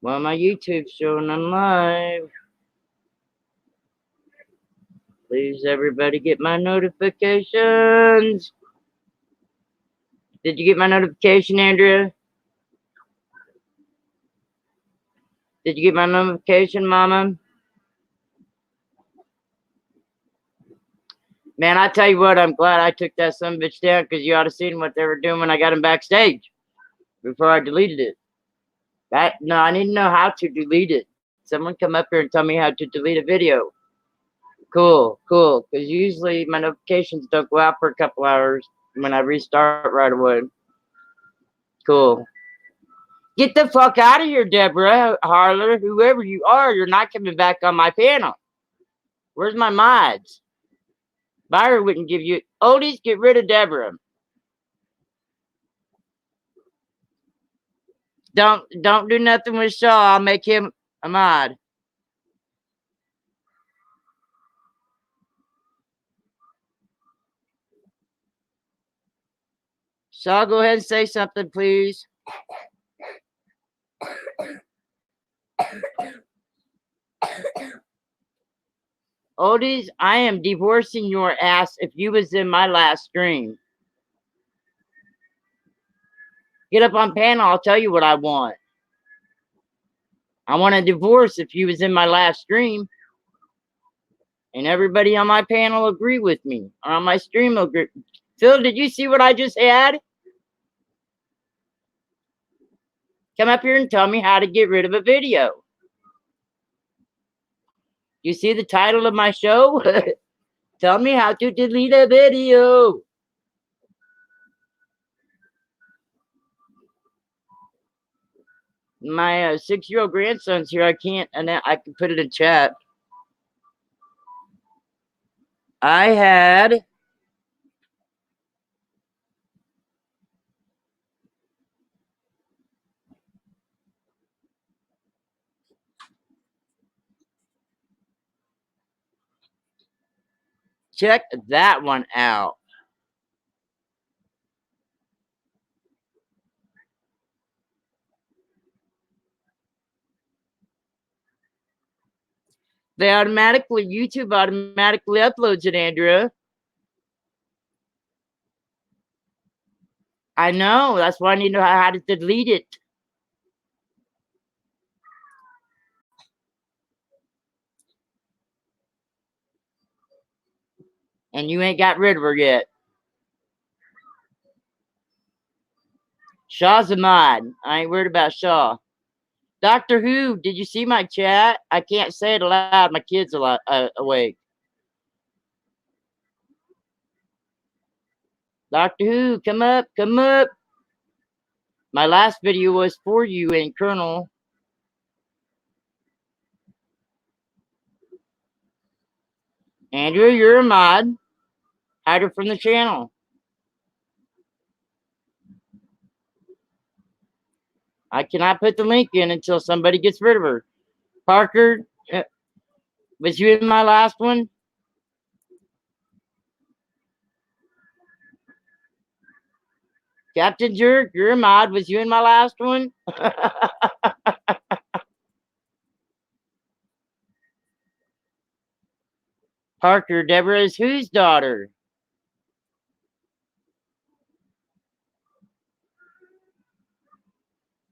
Well, my YouTube's showing I'm live. Please, everybody, get my notifications. Did you get my notification, Andrea? Did you get my notification, Mama? Man, I tell you what, I'm glad I took that son of a bitch down, because you ought to seen what they were doing when I got him backstage before I deleted it. No, I need to know how to delete it. Someone come up here and tell me how to delete a video. Cool, cool. Because usually my notifications don't go out for a couple hours when I restart right away. Cool. Get the fuck out of here, Deborah, Harler, whoever you are. You're not coming back on my panel. Where's my mods? Byron wouldn't give you... Oldies, get rid of Deborah. Don't do nothing with Shaw. I'll make him a mod. Shaw, go ahead and say something, please. Oldies, I am divorcing your ass if you was in my last stream. Get up on panel, I'll tell you what I want. I want a divorce if you was in my last stream. And everybody on my panel agree with me. Or on my stream agree. Phil, did you see what I just had? Come up here and tell me how to get rid of a video. You see the title of my show? Tell me how to delete a video. My 6-year-old grandson's here. I can't, and I can put it in chat. I had... Check that one out. YouTube automatically uploads it, Andrea. I know. That's why I need to know how to delete it. And you ain't got rid of her yet. Shaw's a mod. I ain't worried about Shaw. Doctor Who, did you see my chat? I can't say it aloud. My kid's awake. Doctor Who, come up, come up. My last video was for you and Colonel. Andrew, you're a mod. Hide her from the channel. I cannot put the link in until somebody gets rid of her. Parker, was you in my last one? Captain Jerk, you're a mod. Was you in my last one? Parker, Deborah is whose daughter?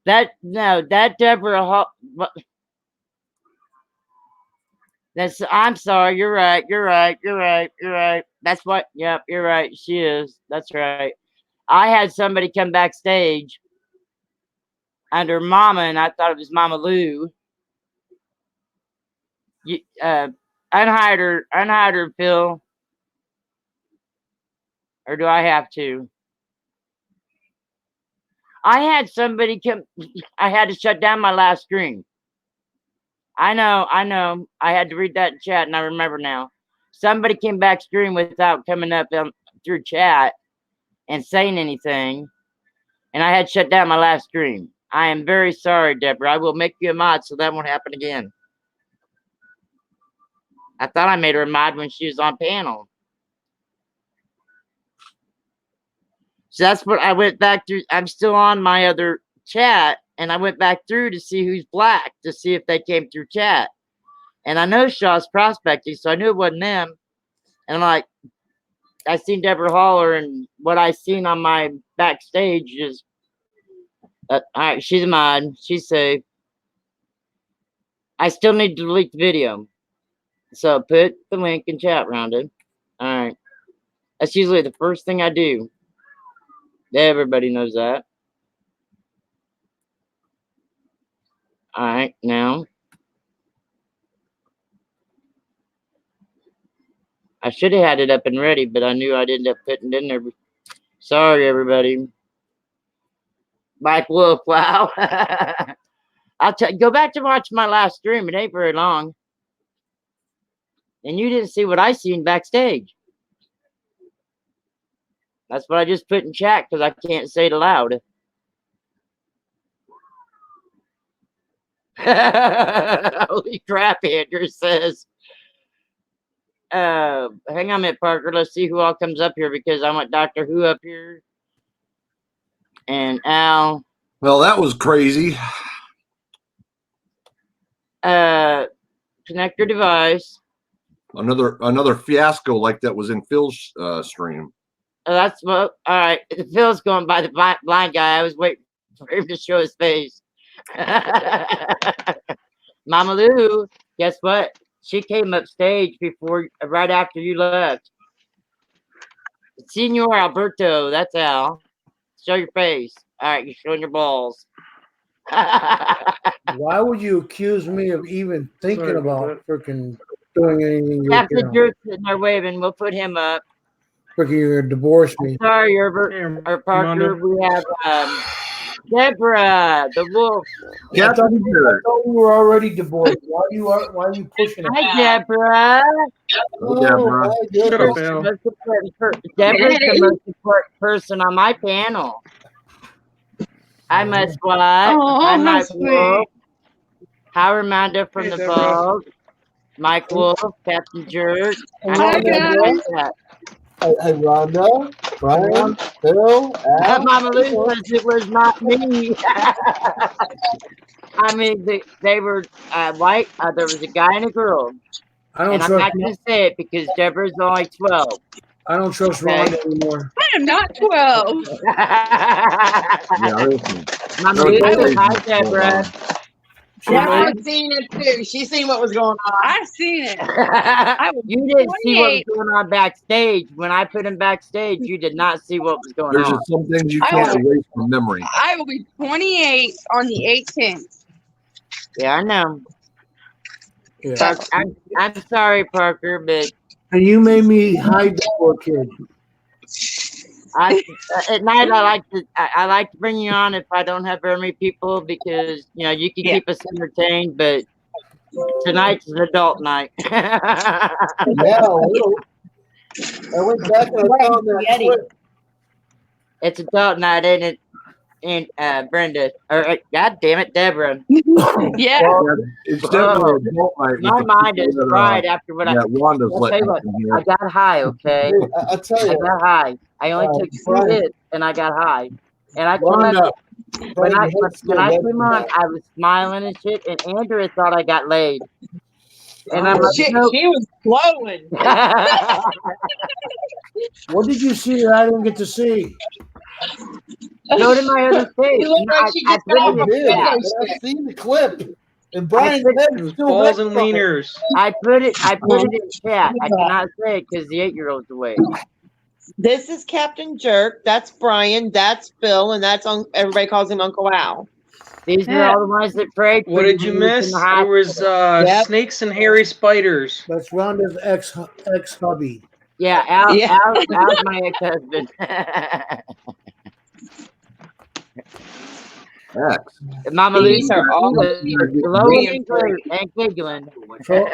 That Deborah. I'm sorry. You're right. You're right. You're right. You're right. That's what. Yep. You're right. She is. That's right. I had somebody come backstage under Mama, and I thought it was Mama Lou. You, unhide her, Phil. Or do I have to? I had somebody come. I had to shut down my last stream. I know. I had to read that in chat, and I remember now. Somebody came back stream without coming up through chat and saying anything, and I had shut down my last stream. I am very sorry, Deborah. I will make you a mod so that won't happen again. I thought I made her a mod when she was on panel. So that's what I went back through. I'm still on my other chat, and I went back through to see who's black, to see if they came through chat. And I know Shaw's prospecting, so I knew it wasn't them. And I'm like, I seen Deborah Holler, and what I seen on my backstage is, all right, she's a mod, she's safe. I still need to delete the video. So put the link in chat, Rhonda. All right. That's usually the first thing I do. Everybody knows that. All right, now. I should have had it up and ready, but I knew I'd end up putting it in there. Sorry, everybody. Mike Wolf, wow. Go back to watch my last stream. It ain't very long. And you didn't see what I seen backstage. That's what I just put in chat because I can't say it aloud. Holy crap, Andrew says. Hang on a minute, Parker. Let's see who all comes up here because I want Doctor Who up here. And Al. Well, that was crazy. Connect your device. Another fiasco like that was in Phil's stream. That's what. All right, Phil's going by the blind guy. I was waiting for him to show his face. Mama Lou, guess what? She came upstage right after you left. Senor Alberto, that's Al. Show your face. All right, you're showing your balls. Why would you accuse me of even thinking about freaking doing anything? Captain Jerk's sitting there waving. We'll put him up. Freaking, you're gonna divorce me. Sorry, Herbert or Parker. We have Deborah, the wolf. I thought you were already divorced. Why are you pushing it? Hi, Deborah. Deborah. Deborah's the most important person on my panel. Hi, Musquat. Hi, Mike Wolf. Howard Manda from the Vault. Mike Wolf, Captain Jerk. Hi, guys. Hey, Rhonda, Brian, Phil, Al. Mama Lou says it was not me. I mean, they were white. There was a guy and a girl. I'm not going to say it because Deborah's only 12. I don't trust Rhonda anymore. I am not 12. Mama Lou, hi, Deborah. Yeah, I've seen it too. She's seen what was going on. I've seen it. You didn't see what was going on backstage. When I put him backstage, you did not see what was going on. There's just some things you can't erase from memory. I will be 28 on the 18th. Yeah, I know. Yeah. I'm sorry, Parker, but and you made me hide the poor kid. At night I like to bring you on if I don't have very many people because you can keep us entertained, but tonight's an adult night. Yeah, I went back and I found that clip. It's adult night, ain't it? And Brenda, or God damn it, Deborah. Yeah. Well, it's definitely adult night. My mind is fried after what Wanda's I got high, okay? I tell you, I got high. I only took 2 hits and I got high. And I when I came on, I was smiling and shit, and Andrea thought I got laid. And I'm like, she was glowing. What did you see that I didn't get to see? Go to my other page. I've seen the clip. And Brian balls and leaners. I put it in chat. I cannot say it because the 8-year-old's away. This is Captain Jerk. That's Brian. That's Phil, and that's everybody calls him Uncle Al. These are all the ones that prayed. What did you miss? There was snakes and hairy spiders. That's Rhonda's ex-hubby. Yeah, Al's my ex-husband. Mama Lou's are all glowing and giggling. So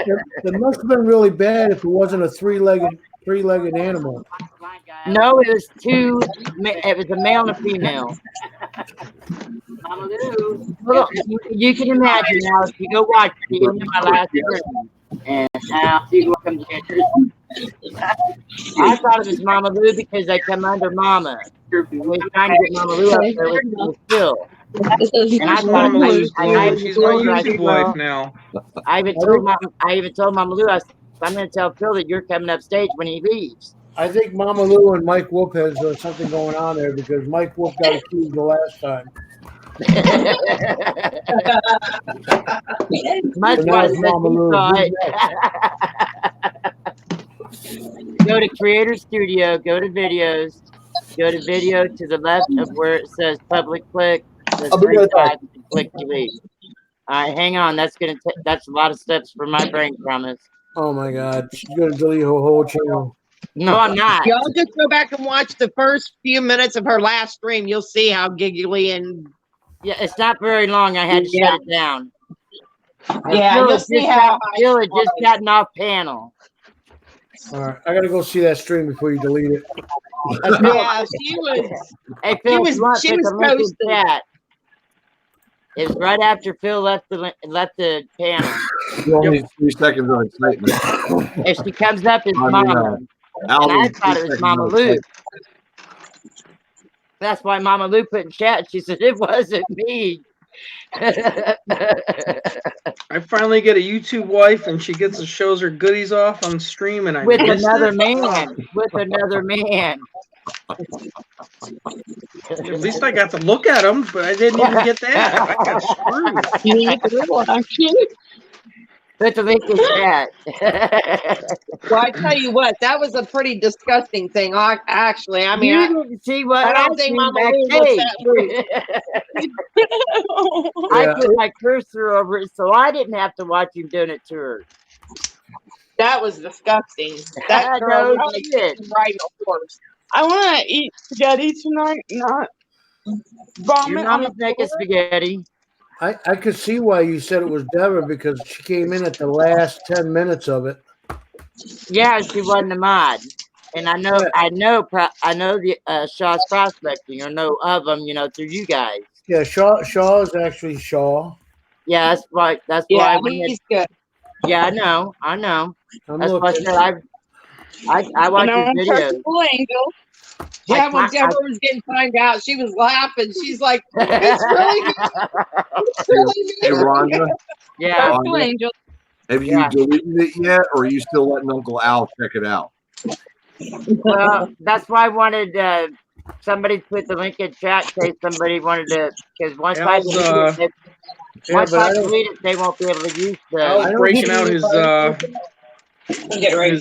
it must have been really bad if it wasn't a three-legged animal. No, it was two. It was a male and a female. Mama Lou, look, you can imagine now if you go watch the end of my last stream, and now see what comes in. I thought it was Mama Lou because they come under Mama. We were trying to get Mama Lou up there with Phil. And I Who's thought Mama Lou's I doing? even She's my told her, I YouTube said, well, wife now. I even told Mama Lou, I said, I'm going to tell Phil that you're coming upstage when he leaves. I think Mama Lou and Mike Whoop has something going on there because Mike Whoop got accused the last time. Much So now why I it's said Mama you Lou. saw Who's it. Go to Creator Studio, go to videos, go to video to the left of where it says public click, the I'll be three right back. dots, and click delete. All right, hang on. That's a lot of steps for my brain promise. Oh my God, she's gonna delete her whole channel. No, I'm not. Y'all just go back and watch the first few minutes of her last stream. You'll see how giggly and Yeah, it's not very long. I had to shut it down. yeah, Phil you'll had see just how Phil had just gotten off panel. All right, I gotta go see that stream before you delete it. yeah, she was. Hey, Phil, if you want, She put was the link in toasted. chat. It was right after Phil left the panel. Only 3 seconds of excitement. If she comes up as I mean, Mama, Al and I needs thought 3 it was seconds Mama of Lou. excitement. That's why Mama Lou put in chat. She said it wasn't me. I finally get a YouTube wife, and she gets shows her goodies off on stream, and I With missed another it. man. With another man. At least I got to look at them, but I didn't even get that. I got screwed. You need to realize. Put the link in chat. Well, I tell you what, that was a pretty disgusting thing. Actually, I mean, You didn't see what I don't think Mama Lou was that rude. I put my cursor over it, so I didn't have to watch him doing it to her. That was disgusting. That No, girl was like shit. riding a horse. I want to eat spaghetti tonight, not Your vomit on the mama's making floor. spaghetti. I could see why you said it was Devin because she came in at the last 10 minutes of it. Yeah, she wasn't a mod, and I know the Shaw's prospecting or know of them, through you guys. Yeah, Shaw is actually Shaw. Yeah, that's why. That's Yeah, why. When he's good. yeah, I know. I'm That's why I looking. said I watch And I'm his a videos. personal angel. Yeah, when Deborah was getting timed out, she was laughing. She's like, "It's really good. It's really Hey, good." Rhonda, Yeah, Personal angel. have you Yeah. deleted it yet, or are you still letting Uncle Al check it out? well, that's why I wanted somebody to put the link in chat in case somebody wanted to. Because once I Al's, delete it, Yeah, once but I I don't. delete it, they won't be able to use Al's the. breaking out his Get ready.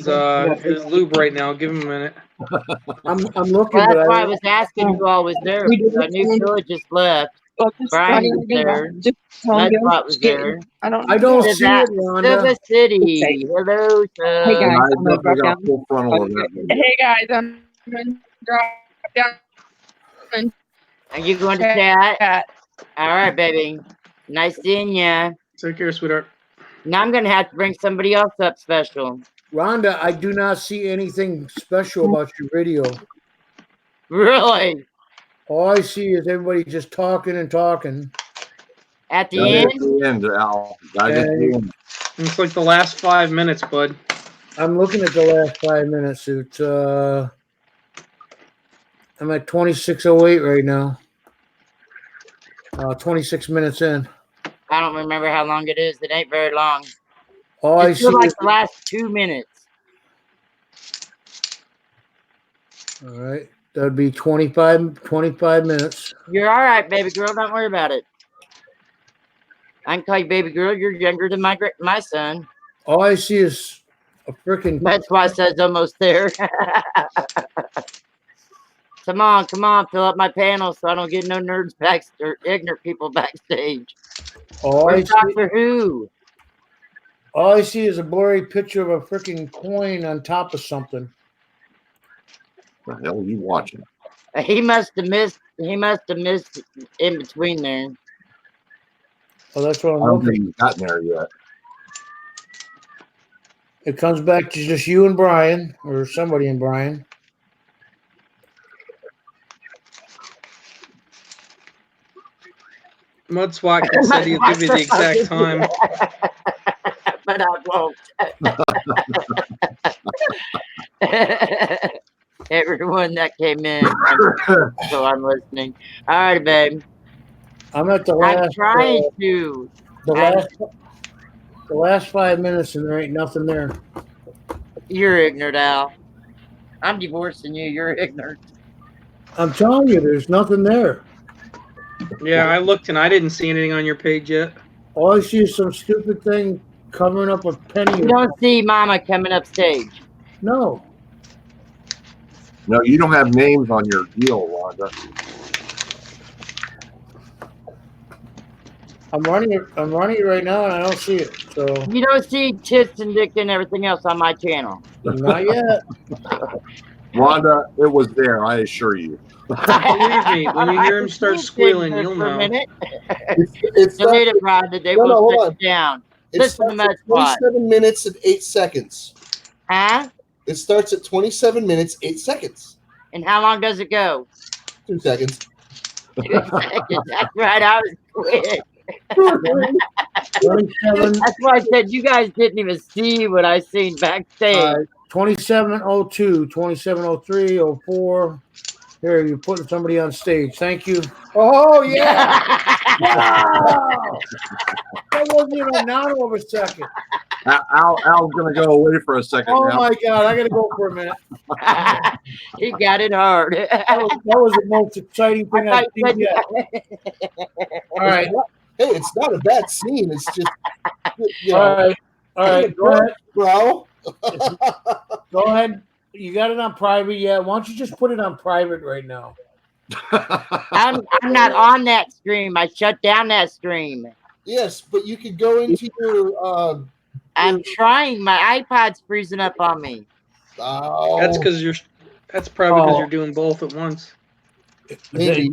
his lube right now. Give him a minute. I'm looking, Well, but that's why I I was asking who all was there. Because I knew Phil had just left. Brian was there. Just telling you. Mudspot was there. I don't. don't Silva- see it, Rhonda. Silva City. Hello, Hey, guys. And I I'm gonna definitely drop got down. full frontal of that video. Hey guys, I'm gonna drop down. Are you going to chat? Chat. All right, baby. Nice seeing ya. Take care, sweetheart. Now I'm gonna have to bring somebody else up special. Rhonda, I do not see anything special about your video. Really? All I see is everybody just talking and talking. At the Gotta end? get to the end, Al. Gotta get to the end. It's like the last 5 minutes, bud. I'm looking at the last 5 minutes. It's I'm at 26:08 right now. 26 minutes in. I don't remember how long it is. It ain't very long. All I It's see still like is the last 2 minutes. all right. That'd be 25 minutes. You're all right, baby girl. Don't worry about it. I can call you baby girl. You're younger than my son. All I see is a freaking. That's why I said it's almost there. Come on, fill up my panel so I don't get no nerds back or ignorant people backstage. All We're I talking see, for who? all I see is a blurry picture of a freaking coin on top of something. What the hell are you watching? He must have missed. He must have missed in between there. Oh, that's what I I'm don't looking. think he's gotten there yet. It comes back to just you and Brian, or somebody and Brian. Mudswat said he'll give you the exact time. But I won't. Everyone that came in, so I'm listening. All right, babe. I'm at the I'm last. trying to. The last 5 minutes, and there ain't nothing there. You're ignorant, Al. I'm divorcing you. You're ignorant. I'm telling you, there's nothing there. Yeah, I looked and I didn't see anything on your page yet. All I see is some stupid thing covering up a penny. You don't see Mama coming up stage. No. No, you don't have names on your deal, Wanda. I'm running it right now, and I don't see it. So You don't see tits and dick and everything else on my channel. not yet. Wanda, it was there, I assure you. Believe me, when you hear him start squealing, you'll For a know. minute. It's not, Delete it, Rhonda. They no, will hold shut on. you down. It Listen to starts my at spot. 27 minutes and 8 seconds. Huh? It starts at 27 minutes, 8 seconds. And how long does it go? 2 seconds. 2 seconds. That's right. I was quick. 27. That's why I said you guys didn't even see what I seen backstage. 27:02, 27:03, 04. Here, you're putting somebody on stage. Thank you. Oh yeah! Wow! That wasn't even a noun of a second. Al's gonna go away for a second Oh now. my God! I gotta go for a minute. He got it hard. That was the most exciting thing I've seen yet. All right, Hey, it's not a bad scene. It's just, you know. all right. Go ahead, bro. go ahead. You got it on private yet? Why don't you just put it on private right now? I'm not on that stream. I shut down that stream. Yes, but you could go into your. I'm trying. My iPod's freezing up on me. Oh, That's because you're. That's probably because you're doing both at once. maybe.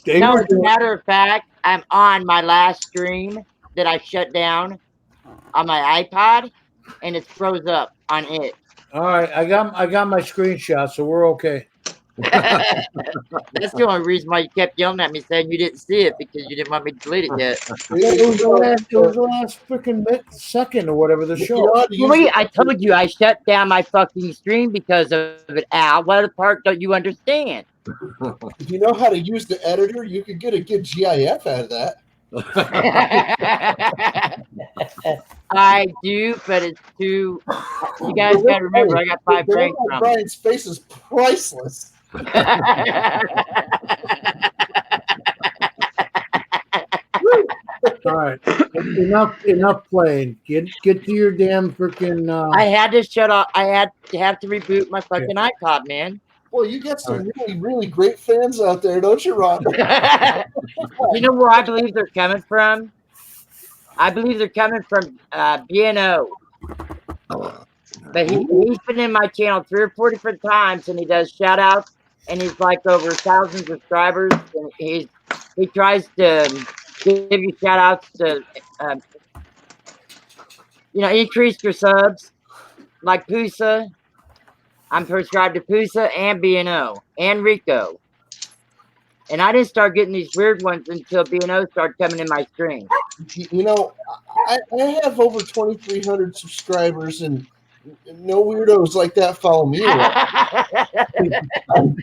They No, were as a matter of fact, I'm on my last stream that I shut down on my iPod, and it's froze up on it. all right. I got my screenshot, so we're okay. That's the only reason why you kept yelling at me saying you didn't see it because you didn't want me to delete it yet. It was the last freaking second or whatever the show. Wait, I told you I shut down my fucking stream because of it, Al. What part don't you understand? If you know how to use the editor, you could get a good GIF out of that. I do, but it's too. You guys got to remember, I got 5 brains from it. Brian's face is priceless. All right, enough playing. Get to your damn freaking. I had to shut off. I had to reboot my fucking iPod, man. Well, you got some really, really great fans out there, don't you, Ron? You know where I believe they're coming from? I believe they're coming from B&O. But he's been in my channel 3 or 4 different times, and he does shout outs, and he's like over 1,000 subscribers, and he tries to give you shout outs to increase your subs, like Pusa. I'm prescribed to Pusa and B&O and Rico. And I didn't start getting these weird ones until B&O started coming in my stream. You know, I have over 2,300 subscribers, and no weirdos like that follow me around. I'm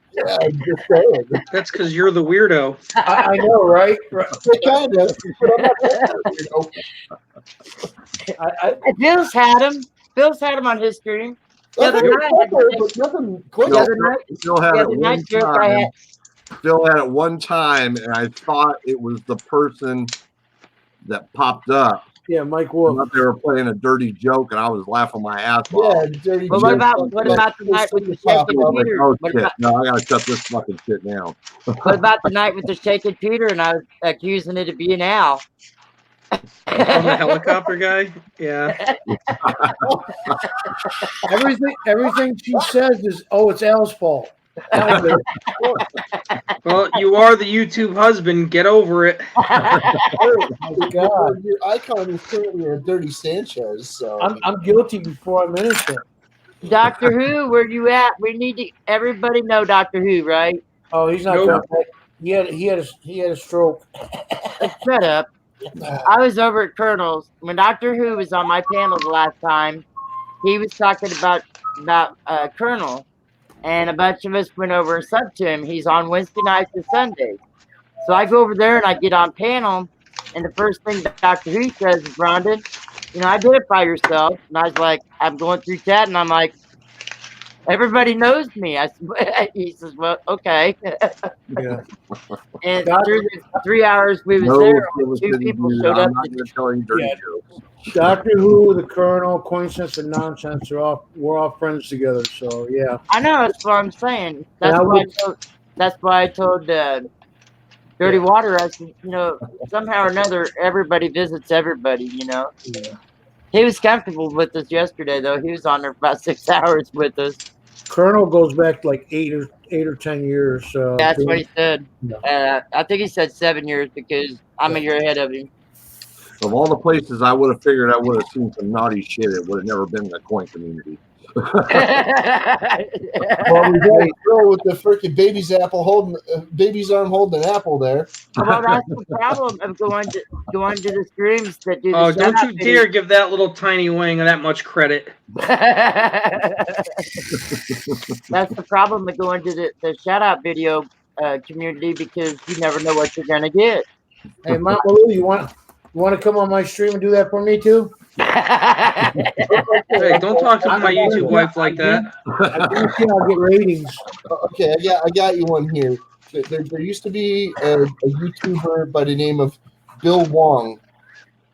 just saying. That's because you're the weirdo. I know, right? Kind of, but I'm not that weirdo. Bill's had him. Bill's had him on his stream. The other night, Still had it one time, and I thought it was the person that popped up. Yeah, Mike Wolf. I thought they were playing a dirty joke, and I was laughing my ass off. Yeah, dirty Well, what about the night with the shaking Peter? Oh, shit. No, I gotta shut this fucking shit down. What about the night with the shaking Peter and I was accusing it of being Al? On the helicopter guy? Yeah. Everything she says is, it's Al's fault. Well, you are the YouTube husband. Get over it. Oh my God. Your icon is currently a Dirty Sanchez, so I'm guilty before I'm innocent. Doctor Who, where you at? We need to. Everybody know Doctor Who, right? Oh, he's not Nope. coming back. He had a stroke. Shut up. I was over at Colonel's when Doctor Who was on my panel the last time. He was talking about Colonel, and a bunch of us went over and subbed to him. He's on Wednesday nights and Sundays. So I go over there and I get on panel, and the first thing Dr. Who says is, Rhonda, identify yourself. And I was like, I'm going through chat, and I'm like, everybody knows me. He says, well, okay. Yeah. And through the 3 hours we was No, there, it only was 2 didn't people do that. showed I'm up. not going to tell you dirty Yeah. jokes. Doctor Who, the Colonel, Coincidence, and Nonsense we're all friends together. So yeah. I know, that's what I'm saying. And That's why I told Dirty Yeah. Water, I said, somehow or another, everybody visits everybody, Yeah. He was comfortable with us yesterday, though. He was on there for about 6 hours with us. Colonel goes back like 8 or 10 years. That's what he said. Yeah. I think he said 7 years because I'm a year ahead of him. Of all the places I would have figured I would have seen some naughty shit, it would have never been the coin community. Well, we got a girl with the freaking baby's arm holding an apple there. Well, that's the problem of going to the streams that do the Oh, don't shout-out you dare give that little tiny wing that much credit. That's the problem of going to the shout-out video community, because you never know what you're gonna get. Hey, Mama Lou, you want to come on my stream and do that for me too? Hey, don't talk to my YouTube wife like that. I guarantee I'll get ratings. Okay, I got you one here. There used to be a YouTuber by the name of Bill Wong.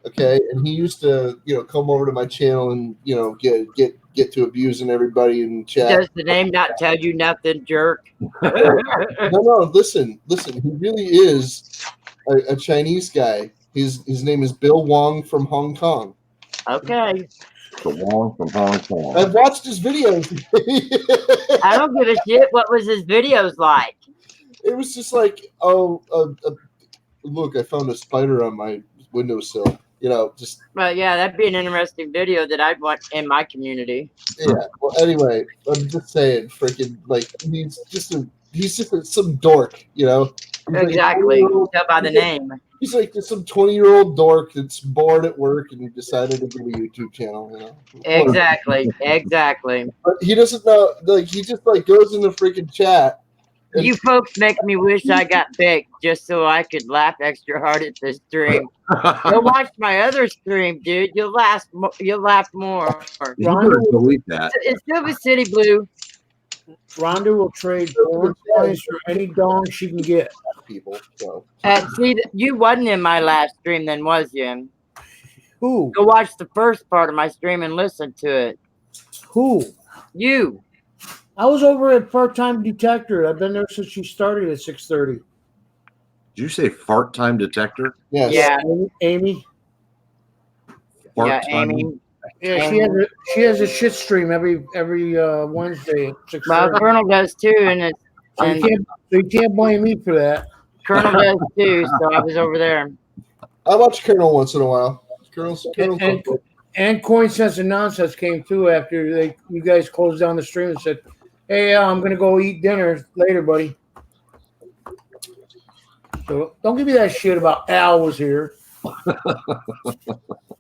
Okay, and he used to, come over to my channel and get to abusing everybody in chat. Does the name not tell you nothing, jerk? No, listen. He really is a Chinese guy. His name is Bill Wong from Hong Kong. Okay. The Wong from Hong Kong. I've watched his videos. I don't give a shit. What was his videos like? It was just like, look, I found a spider on my windowsill. Just. Well, yeah, that'd be an interesting video that I'd want in my community. Yeah. Well, anyway, I'm just saying, freaking, like, he's just some dork, Exactly. Tell by the name. He's like just some 20-year-old dork that's bored at work and decided to get a YouTube channel, Exactly. But he doesn't know, like, he just, like, goes in the freaking chat. You folks make me wish I got baked just so I could laugh extra hard at this stream. Go watch my other stream, dude. You'll laugh more. You better delete that. It's Silver City Blue. Rhonda will trade porn coins for any dong she can get. People, so. See, you wasn't in my last stream then, was you? Who? Go watch the first part of my stream and listen to it. Who? You. I was over at Part-Time Detector. I've been there since she started at 6:30. Did you say fart time detector? Yes. Yeah. Amy. Fart Yeah, time? Amy. Yeah, she has a shit stream every Wednesday at 6:30. Well, Colonel does too, and You can't blame me for that. Colonel does too. So I was over there. I watch Colonel once in a while. Colonel's And Coinsense and Nonsense came through after you guys closed down the stream and said, "Hey, I'm gonna go eat dinner later, buddy." So don't give me that shit about Al was here.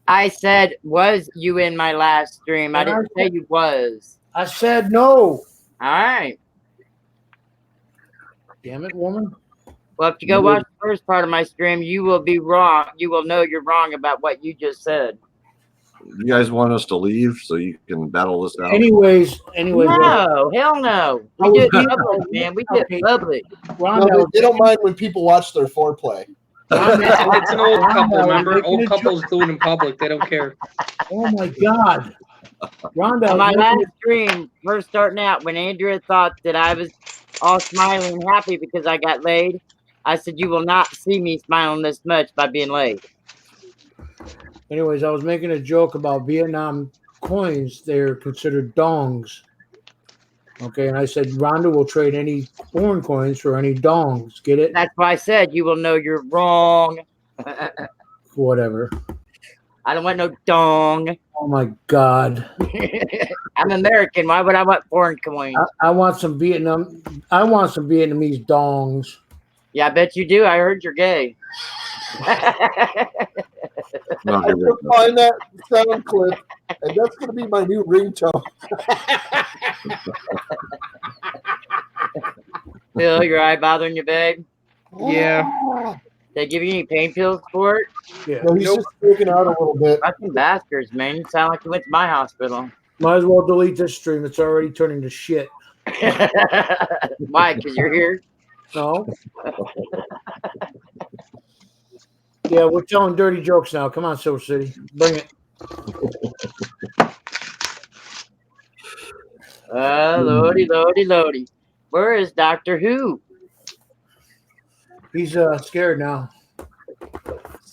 I said, was you in my last stream? I didn't say you was. I said no. All right. Damn it, woman. Well, if you go watch the first part of my stream, you will be wrong. You will know you're wrong about what you just said. You guys want us to leave so you can battle this out? Anyways. No, hell no. We do it public, man. We do it public. No, they don't mind when people watch their foreplay. It's an old couple, remember? Old couples do it in public. They don't care. Oh, my God. Rhonda. On my last stream, first starting out, when Andrea thought that I was all smiling and happy because I got laid, I said, you will not see me smiling this much by being laid. Anyways, I was making a joke about Vietnam coins. They're considered dongs. Okay, and I said Rhonda will trade any foreign coins for any dongs. Get it? That's why I said you will know you're wrong. Whatever. I don't want no dong. Oh my God. I'm American. Why would I want foreign coins? I want some Vietnamese dongs. Yeah, I bet you do. I heard you're gay. No, I'm gonna find that sound clip, and that's gonna be my new ringtone. Bill, your eye bothering you, babe? Yeah. They give you any pain pills for it? Yeah. No, he's Nope. just freaking out a little bit. Fucking bastards, man. You sound like you went to my hospital. Might as well delete this stream. It's already turning to shit. Why? Because you're here? No. Yeah, we're telling dirty jokes now. Come on, Silver City. Bring it. Lordy, lordy, lordy. Where is Doctor Who? He's scared now.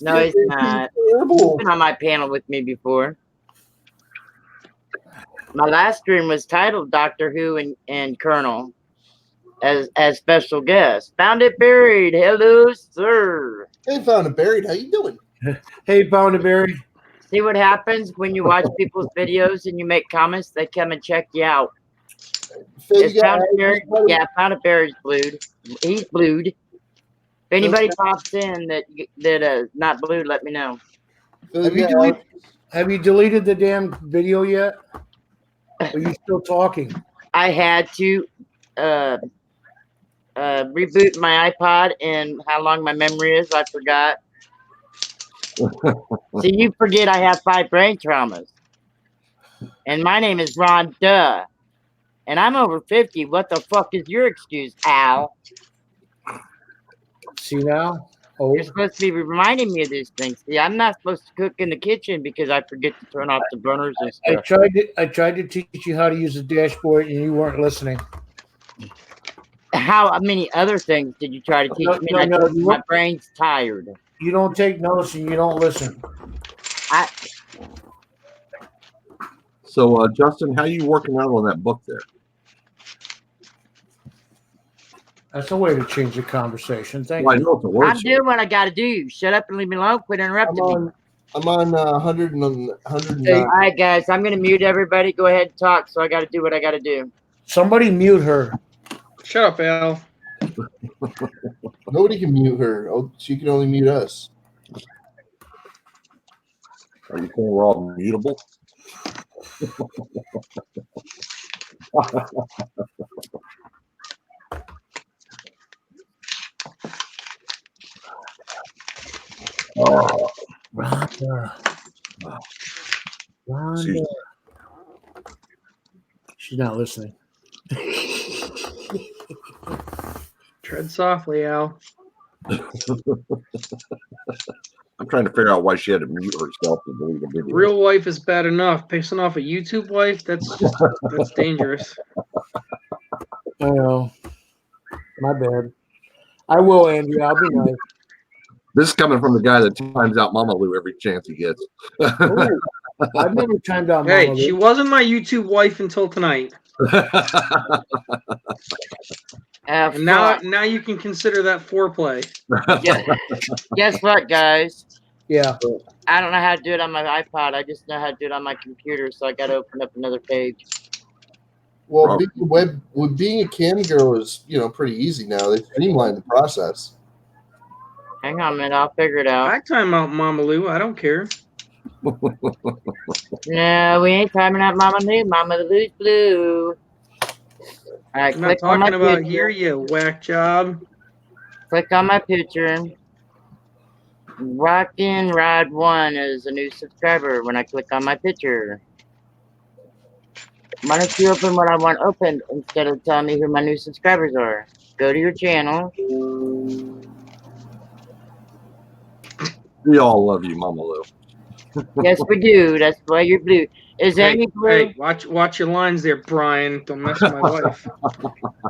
No, he's not. He's Terrible. been on my panel with me before. My last stream was titled Doctor Who and Colonel as special guest. Found it buried. Hello, sir. Hey, found it buried. How you doing? Hey, Pound and Barry. See what happens when you watch people's videos and you make comments? They come and check you out. Phil, Is you got Found it buried? Yeah, Found it buried's blued. He's blued. If anybody pops in that not blued, let me know. Phil, Have you deleted the damn video yet? Or are you still talking? I had to reboot my iPod, and how long my memory is, I forgot. See, you forget I have 5 brain traumas. And my name is Ron Duh. And I'm over 50. What the fuck is your excuse, Al? See now? Oh, You're supposed to be reminding me of these things. See, I'm not supposed to cook in the kitchen because I forget to turn off the burners and I stuff. tried to teach you how to use the dashboard, and you weren't listening. How many other things did you try to teach me? No, I no, told you you my won't- brain's tired. You don't take notice, and you don't listen. So, Justin, how you working out on that book there? That's a way to change the conversation. Thank Well, I you. know it's a word. I'm doing what I got to do. Shut up and leave me alone. Quit interrupting me. I'm on 109. All right, guys, I'm going to mute everybody. Go ahead and talk. So I got to do what I got to do. Somebody mute her. Shut up, Al. Nobody can mute her. Oh, she can only mute us. Are you saying we're all mutable? Oh, Rhonda. Rhonda. She's not listening. Tread softly, Al. I'm trying to figure out why she had to mute herself to delete a video. Real wife is bad enough. Pissing off a YouTube wife, that's dangerous. I know. My bad. I will, Andrew. I'll be nice. This is coming from the guy that times out Mama Lou every chance he gets. Ooh, I've never timed out Hey, Mama she Lou. wasn't my YouTube wife until tonight. And now you can consider that foreplay. Guess what, guys? Yeah. I don't know how to do it on my iPod. I just know how to do it on my computer. So I got to open up another page. Well, being a cam girl is, pretty easy now. They streamlined the process. Hang on a minute. I'll figure it out. I time out Mama Lou. I don't care. No, we ain't timing out Mama Lou. Mama Lou's blue. All right, I'm not click on my talking about picture. here, you whack job. Click on my picture. Rockin' Rod 1 is a new subscriber when I click on my picture. Why don't you open what I want opened instead of telling me who my new subscribers are? Go to your channel. We all love you, Mama Lou. Yes, we do. That's why you're blue. Is Amy blue? Hey, watch your lines there, Brian. Don't mess with my wife.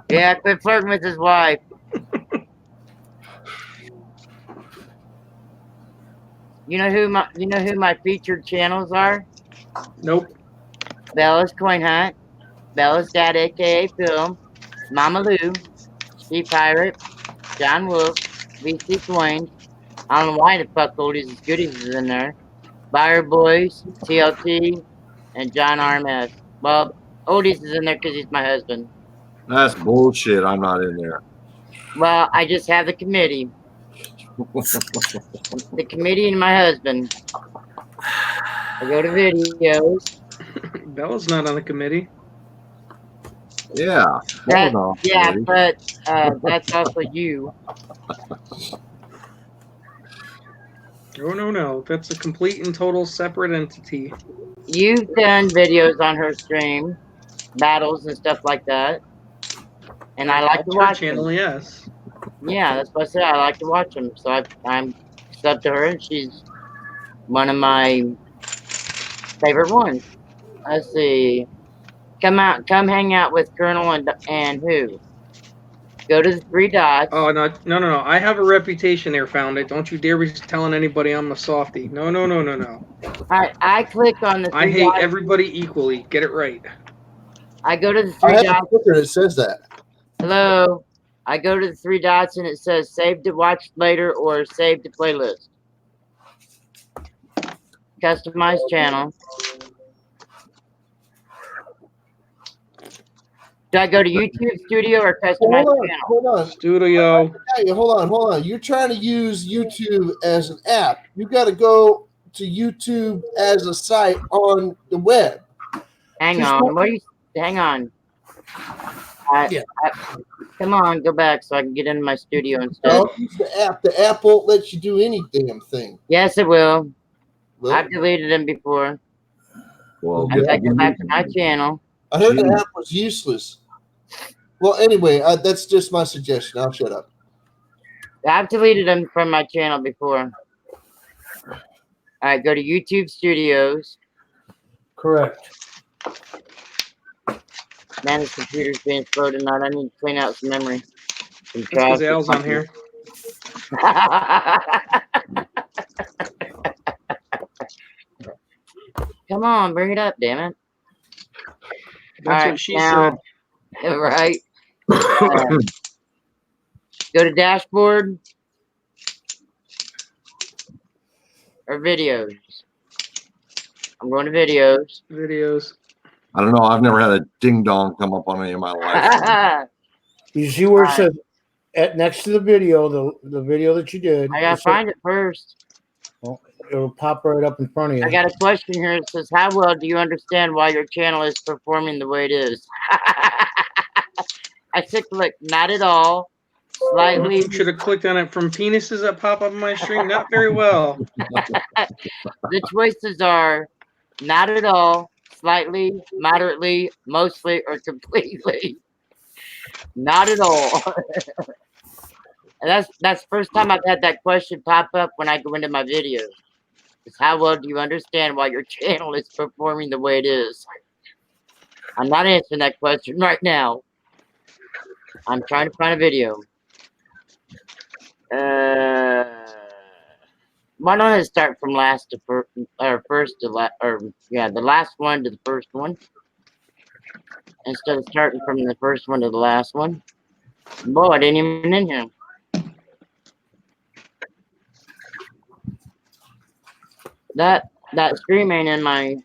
Yeah, quit flirting with his wife. You know who my featured channels are? Nope. Bella's Coin Hunt, Bella's Dad, aka Phil, Mama Lou, Steve Pirate, John Wolf, VC Coins. I don't know why the fuck Oldies is Goodies is in there. Buyer Boys, TLT, and John RMS. Well, Oldies is in there because he's my husband. That's bullshit. I'm not in there. Well, I just have the committee. The committee and my husband. I go to videos. Bella's not on the committee. Yeah. That, Hold on, yeah, lady. but that's also you. No. That's a complete and total separate entity. You've done videos on her stream, battles and stuff like that, and I like to That's her watch them. channel, yes. Yeah, that's what I said. I like to watch them, so I'm sub to her, and she's one of my favorite ones. Let's see. Come hang out with Colonel and who? Go to the three dots. Oh, no. I have a reputation there, Found It. Don't you dare be telling anybody I'm a softie. No. I click on the I three hate dots. everybody equally. Get it right. I go to the I three have a dots. sticker that says that. Hello. I go to the three dots and it says save to watch later or save to playlist. Customize channel. Do I go to YouTube Studio or customize channel? Hold on. Studio. Hey, hold on. You're trying to use YouTube as an app. You got to go to YouTube as a site on the web. Hang Just on. go- Hang on. Yeah. Come on, go back so I can get into my studio instead. Don't use the app. The app won't let you do any damn thing. Yes, it will. Well, I've deleted them before. Well, I go back to my channel. I heard the app was useless. Well, anyway, that's just my suggestion. I'll shut up. I've deleted them from my channel before. All right, go to YouTube Studios. Correct. Man, this computer's being slow tonight. I need to clean out some memory. Some That's because Al's on here. Come on, bring it up, damn it. That's All what she now, said. Right. Go to dashboard or videos. I'm going to videos. Videos. I don't know. I've never had a ding dong come up on any of my life. You see where it says next to the video, the video that you did. I gotta find it first. Well, it'll pop right up in front of you. I got a question here. It says, how well do you understand why your channel is performing the way it is? I said, click, not at all. Slightly. You should have clicked on it from penises that pop up on my stream. Not very well. The choices are not at all, slightly, moderately, mostly, or completely. Not at all. And that's the first time I've had that question pop up when I go into my videos. Is how well do you understand why your channel is performing the way it is? I'm not answering that question right now. I'm trying to find a video. Why don't I start from last to first, or first to last, or yeah, the last one to the first one, instead of starting from the first one to the last one. Boy, I didn't even in here. That stream ain't in my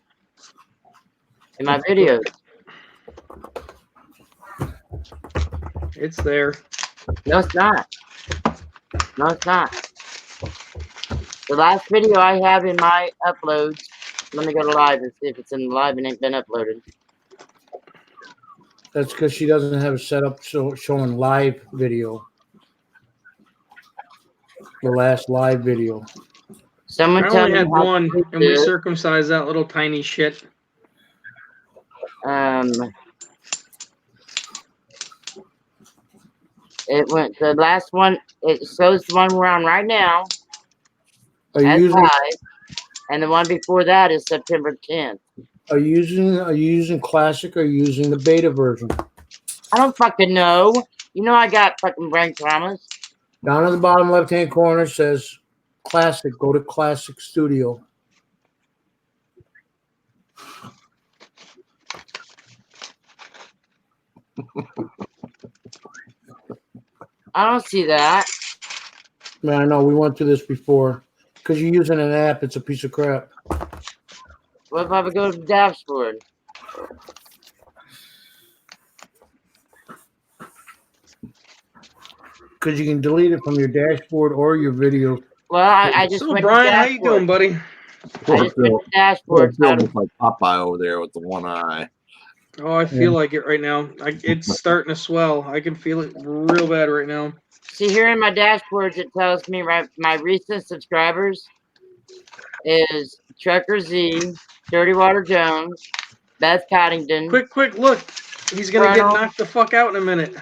videos. It's there. No, it's not. No, it's not. The last video I have in my uploads, let me go to live and see if it's in the live and ain't been uploaded. That's because she doesn't have it set up showing live video. The last live video. Someone I tell only me had how one, to do and we this. circumcised that little tiny shit. It went the last one. It shows the one we're on right now Are you as live, and the one before that is September 10th. Are you using classic or are you using the beta version? I don't fucking know. You know I got fucking brain traumas. Down at the bottom left-hand corner says classic. Go to Classic Studio. I don't see that. Man, I know we went through this before. Because you're using an app, it's a piece of crap. What if I would go to the dashboard? Because you can delete it from your dashboard or your video. Well, I just So, went Brian, to how you doing, buddy? I just went to dashboard. Phil looks like Popeye over there with the one eye. Oh, I feel like it right now. It's starting to swell. I can feel it real bad right now. See, here in my dashboards, it tells me my recent subscribers is Trucker Z, Dirty Water Jones, Beth Coddington, Quick, look. He's gonna get Colonel, knocked the fuck out in a minute.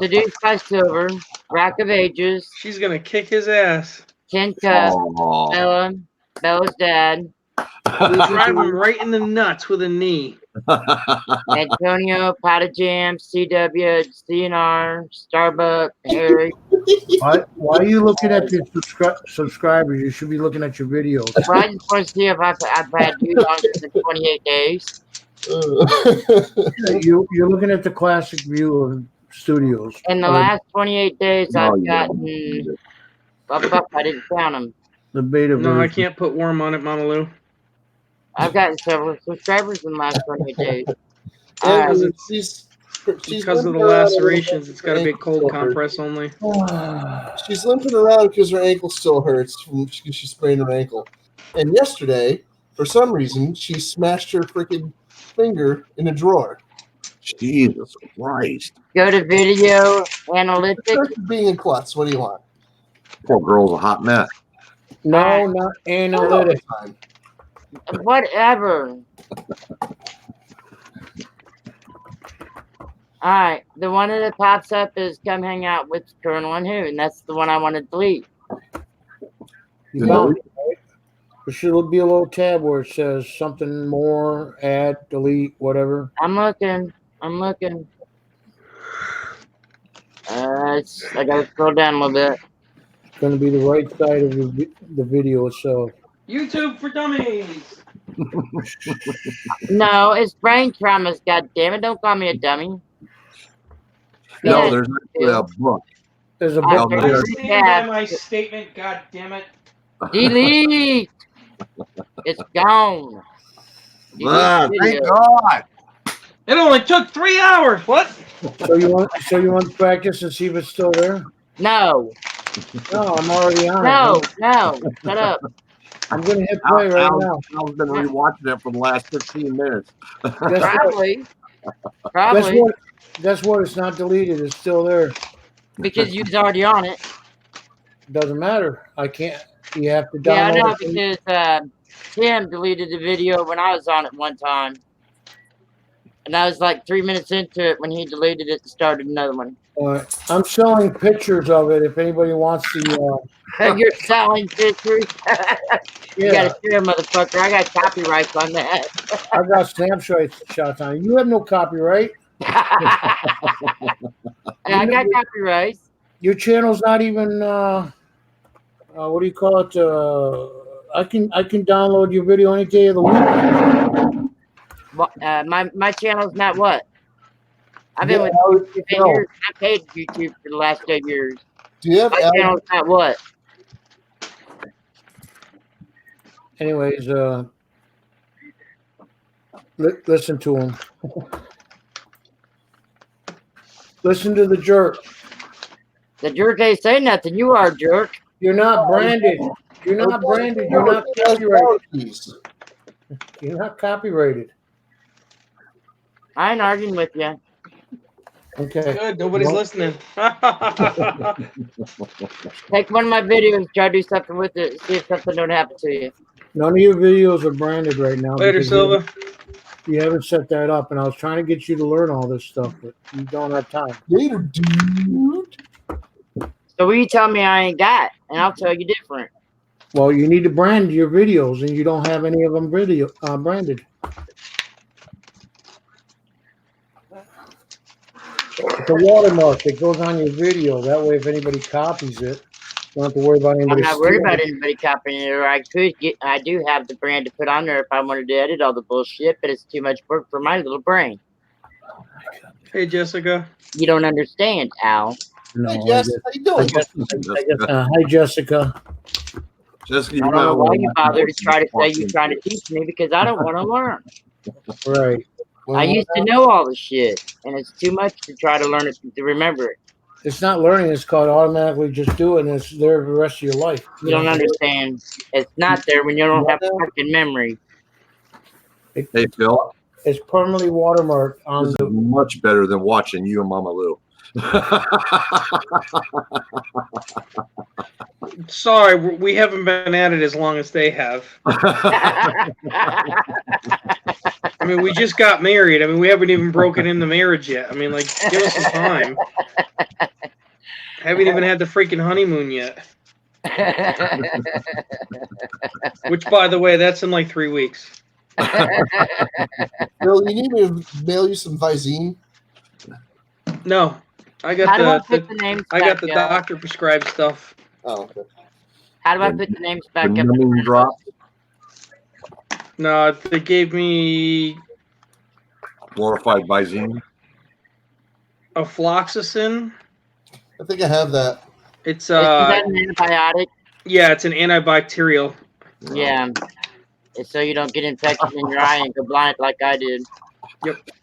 Seduced by Silver, Rock of Ages, She's gonna kick his ass. Tin Cup, Oh. Bella, Bella's dad, Drive him right in the nuts with a knee. Antonio, Powder Jam, CW, CNR, Starbuck, Harry. Why are you looking at the subscribers? You should be looking at your videos. Well, I just want to see if I've had you longer than 28 days. You're looking at the classic view of studios. In the last 28 days, No, I've you gotten. Well, fuck, I didn't count them. The beta No, I version. can't put worm on it, Mama Lou. I've gotten several subscribers in the last 28 days. And Because she's because of the limping around lacerations, it's got a big ankle cold still hurts. compress only. She's limping around because her ankle still hurts because she sprained her ankle. And yesterday, for some reason, she smashed her freaking finger in a drawer. Jesus Christ. Go to video analytics. First, being a klutz, what do you want? Poor girl's a hot mess. No, not analytics. Whatever. Alright, the one that pops up is come hang out with Colonel and Who, and that's the one I want to delete. You found it, right? There should be a little tab where it says something more, add, delete, whatever. I'm looking. I gotta scroll down a little bit. It's going to be the right side of the video itself. YouTube for dummies. No, it's brain traumas, goddammit. Don't call me a dummy. No, Yeah, there's actually a book. There's a I book No, figured there. there's- you Stand by had. my statement, god damn it. Delete. It's gone. Delete Ah, thank video. God. It only took 3 hours. What? So you want to practice and see if it's still there? No, No, I'm already on no, it. no. Shut up. I'm going to hit play right now. Al's been rewatching it for the last 15 minutes. Guess what? Probably. Guess Probably. what? Guess what? It's not deleted. It's still there. Because you was already on it. Doesn't matter. I can't. You have to Yeah, I know, download it. because Tim deleted the video when I was on it one time. And I was like 3 minutes into it when he deleted it and started another one. I'm selling pictures of it. If anybody wants the, You're selling pictures? You yeah, gotta share, motherfucker. I got copyrights on that. I got snapshots on it. You have no copyright. I got copyrights. Your channel's not even. What do you call it? I can download your video any day of the week. My channel's not what? I've been Yeah, with YouTube for 10 no. years. I paid YouTube for the last 10 years. Do you have My channel's not what? Anyways, listen to him. Listen to the jerk. The jerk ain't say nothing. You are a jerk. You're not branded. You're not branded. You're not copyrighted. You're not copyrighted. I ain't arguing with you. Okay. Good, nobody's listening. Take one of my videos, try to do something with it, see if something don't happen to you. None of your videos are branded right now. Later, because Silva. You haven't set that up, and I was trying to get you to learn all this stuff, but you don't have time. Later, dude. So what you tell me I ain't got, and I'll tell you different. Well, you need to brand your videos, and you don't have any of them branded. It's a watermark that goes on your video. That way, if anybody copies it, you don't have to worry about I'm anybody. not worried stealing about it. anybody copying it, or I do have the brand to put on there if I wanted to edit all the bullshit, but it's too much work for my little brain. Hey, Jessica. You don't understand, Al. No, Hey, Jess, how you doing? hi, Jessica. Jessica, I you don't might know why want you bother to try to say you're trying to teach me, because I don't want to learn. Right. I used to know all the shit, and it's too much to try to learn it to remember it. It's not learning. It's called automatically just do it, and it's there the rest of your life. You don't understand. It's not there when you don't have fucking memory. Hey, Phil. It's permanently watermarked on This is the. much better than watching you and Mama Lou. Sorry, we haven't been at it as long as they have. I mean, we just got married. I mean, we haven't even broken in the marriage yet. I mean, like, give us some time. Haven't even had the freaking honeymoon yet. Which, by the way, that's in like 3 weeks. Bill, you need me to mail you some Visine? No, I How got do I the put the names I back got the up? doctor prescribed stuff. Oh, okay. How do I put the names back The up? numbing drops, No, they gave me glorified Visine. afloxacin. I think I have that. It's Isn't that an antibiotic? yeah, it's an antibacterial. Yeah. It's so you don't get infection in your eye and go blind like I did.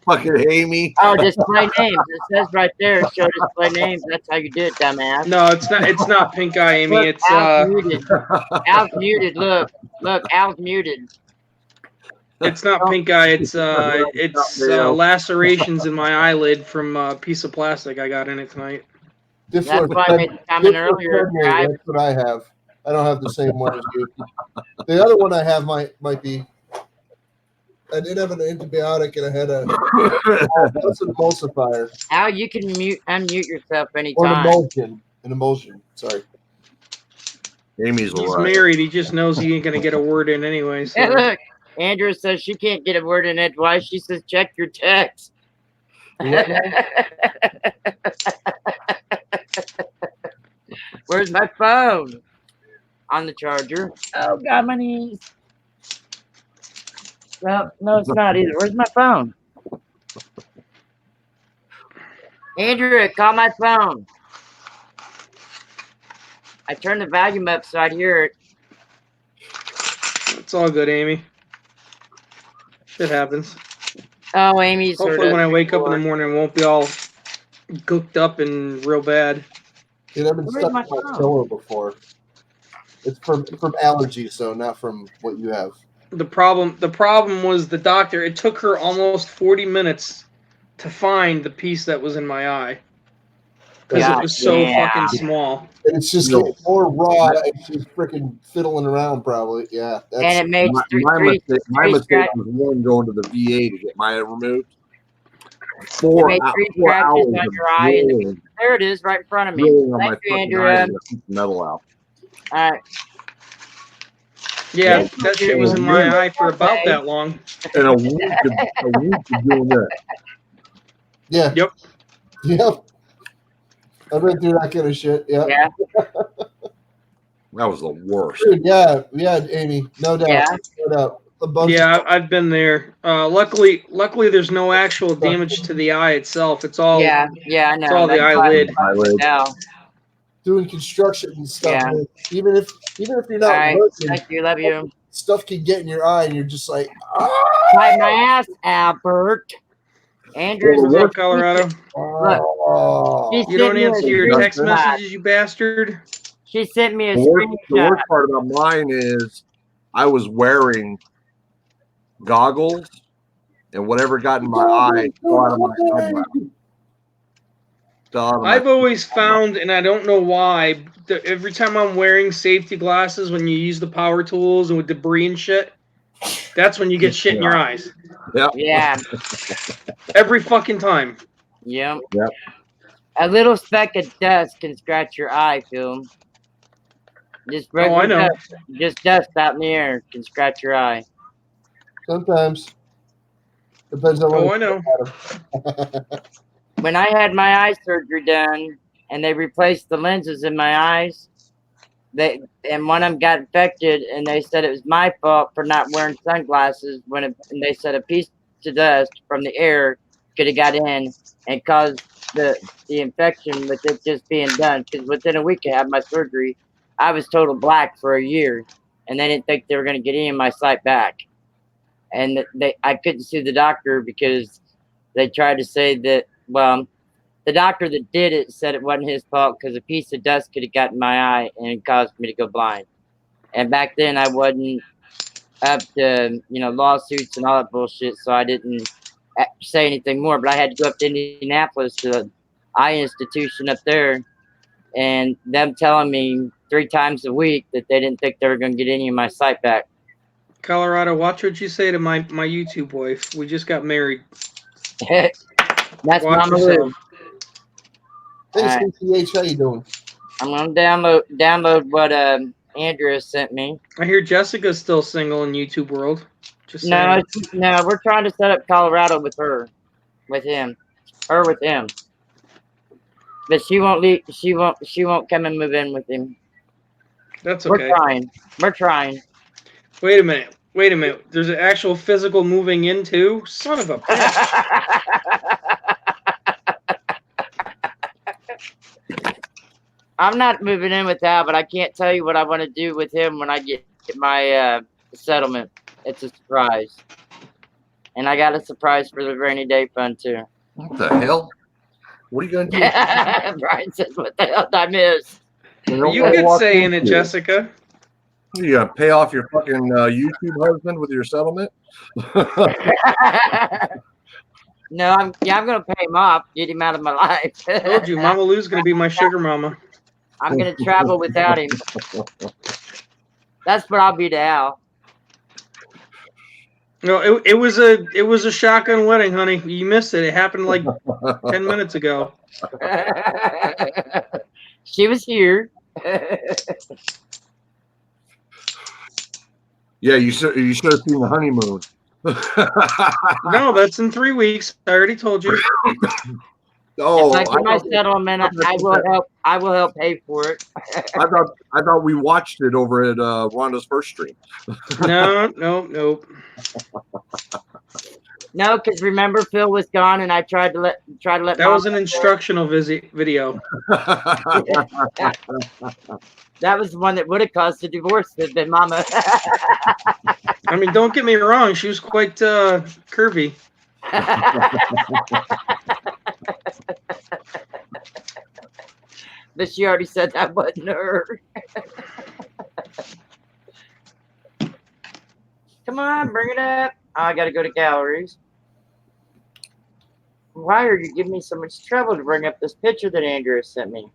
Fucking Amy. Oh, display names. It says right there, show display names. That's how you do it, dumbass. No, it's not. It's not pink eye, Amy. Look, It's Al's muted. Al's muted. Look, Al's muted. it's not pink eye. It's lacerations in my eyelid from a piece of plastic I got in it tonight. That's why I made the comment earlier. That's what I have. I don't have the same one as you. The other one I have might be. I did have an antibiotic and I had that's an emulsifier. Al, you can unmute yourself Or an anytime. emulsion. An emulsion. Sorry. Amy's He's right. married. He just knows he ain't gonna get a word in anyway. So. Hey, look, Andrew says she can't get a word in edgewise. She says check your text. Where's my phone? On the charger. Oh, God, my knees. Well, no, it's not either. Where's my phone? Andrew, call my phone. I turned the volume up so I'd hear it. It's all good, Amy. Shit happens. Oh, Amy's heard Hopefully, us when I wake up in before. the morning, it won't be all gooked up and real bad. Dude, I've been Where's stuck my in my phone? pillow before. It's from allergies, so not from what you have. The problem was the doctor. It took her almost 40 minutes to find the piece that was in my eye because it was so fucking small. And it's just getting more raw, and she's freaking fiddling around, probably. Yeah, that's And it made My mistake was one going to the VA to get mine removed. It 4 made 3 scratches hours on of your eye. And drilling, there it is, right in front of me. drilling on my Thank you, fucking Andrew. eye to keep the metal out. All right. Yeah, Yes, that you shit was do. in my eye for about that long. And a week of doing that. yeah. Yep. Yep. I've been through that kind of shit. Yeah. Yeah. That was the worst. Dude, yeah, Amy, no doubt. Yeah. No doubt. A bunch Yeah, of I've been there. Luckily, there's no actual damage to the eye itself. It's all Yeah, I know. it's all the That's why eyelid. Eyelid. Al. doing construction and stuff. Yeah. Man. Even if you're All not right. working, Thank you. Love you. stuff can get in your eye, and you're just like, Wipe my ass, Albert. Andrew's What's up, Colorado? oh. She You don't sent me a answer your text screenshot. messages, you bastard. She sent me a The screenshot. worst part about mine is I was wearing goggles, and whatever got in my eye fell out of my eyebrow. Fell out of my I've always found, and I don't know why, that every time I'm wearing safety glasses, when you use the power tools and with debris and shit, that's when you get shit in your eyes. Yep. Yeah. Every fucking time. Yep. Yep. A little speck of dust can scratch your eye, Phil. Just regular I know. dust. Just dust out in the air can scratch your eye. Sometimes depends on what. I know. When I had my eye surgery done and they replaced the lenses in my eyes, and one of them got infected, and they said it was my fault for not wearing sunglasses and they said a piece of dust from the air could have got in and caused the infection with it just being done. Because within a week of having my surgery, I was total black for a year, and they didn't think they were going to get any of my sight back. And I couldn't see the doctor because they tried to say that, well, the doctor that did it said it wasn't his fault because a piece of dust could have gotten in my eye and caused me to go blind. And back then I wasn't up to, you know, lawsuits and all that bullshit. So I didn't say anything more. But I had to go up to Indianapolis to the eye institution up there, and them telling me 3 times a week that they didn't think they were going to get any of my sight back. Colorado, watch what you say to my YouTube wife. We just got married. That's Watch Mama yourself. Lou. Hey, Alright. CCH, how you doing? I'm gonna download what Andrea sent me. I hear Jessica's still single in YouTube world. Just No, saying. no, we're trying to set up Colorado with her, with him, her with him. But she won't leave. She won't come and move in with him. That's okay. We're trying. We're trying. Wait a minute. Wait a minute. There's an actual physical moving in too? Son of a bitch. I'm not moving in with Al, but I can't tell you what I want to do with him when I get my settlement. It's a surprise. And I got a surprise for the rainy day fund too. What the hell? What are you gonna do? Brian says, "What the hell did I miss?" You could say in it, Jessica. You gotta pay off your fucking YouTube husband with your settlement. No, I'm gonna pay him off, get him out of my life. Told you, Mama Lou's gonna be my sugar mama. I'm gonna travel without him. That's what I'll be to Al. No, it was a shotgun wedding, honey. You missed it. It happened like 10 minutes ago. She was here. Yeah, you should have seen the honeymoon. No, that's in 3 weeks. I already told you. Oh, if I get my settlement, I will help pay for it. I thought we watched it over at Rhonda's first stream. No. No, because remember Phil was gone, and I tried to let. That was an instructional video. That was the one that would have caused a divorce. Had been Mama. I mean, don't get me wrong. She was quite curvy. But she already said that wasn't her. Come on, bring it up. Oh, I gotta go to galleries. Why are you giving me so much trouble to bring up this picture that Andrew sent me?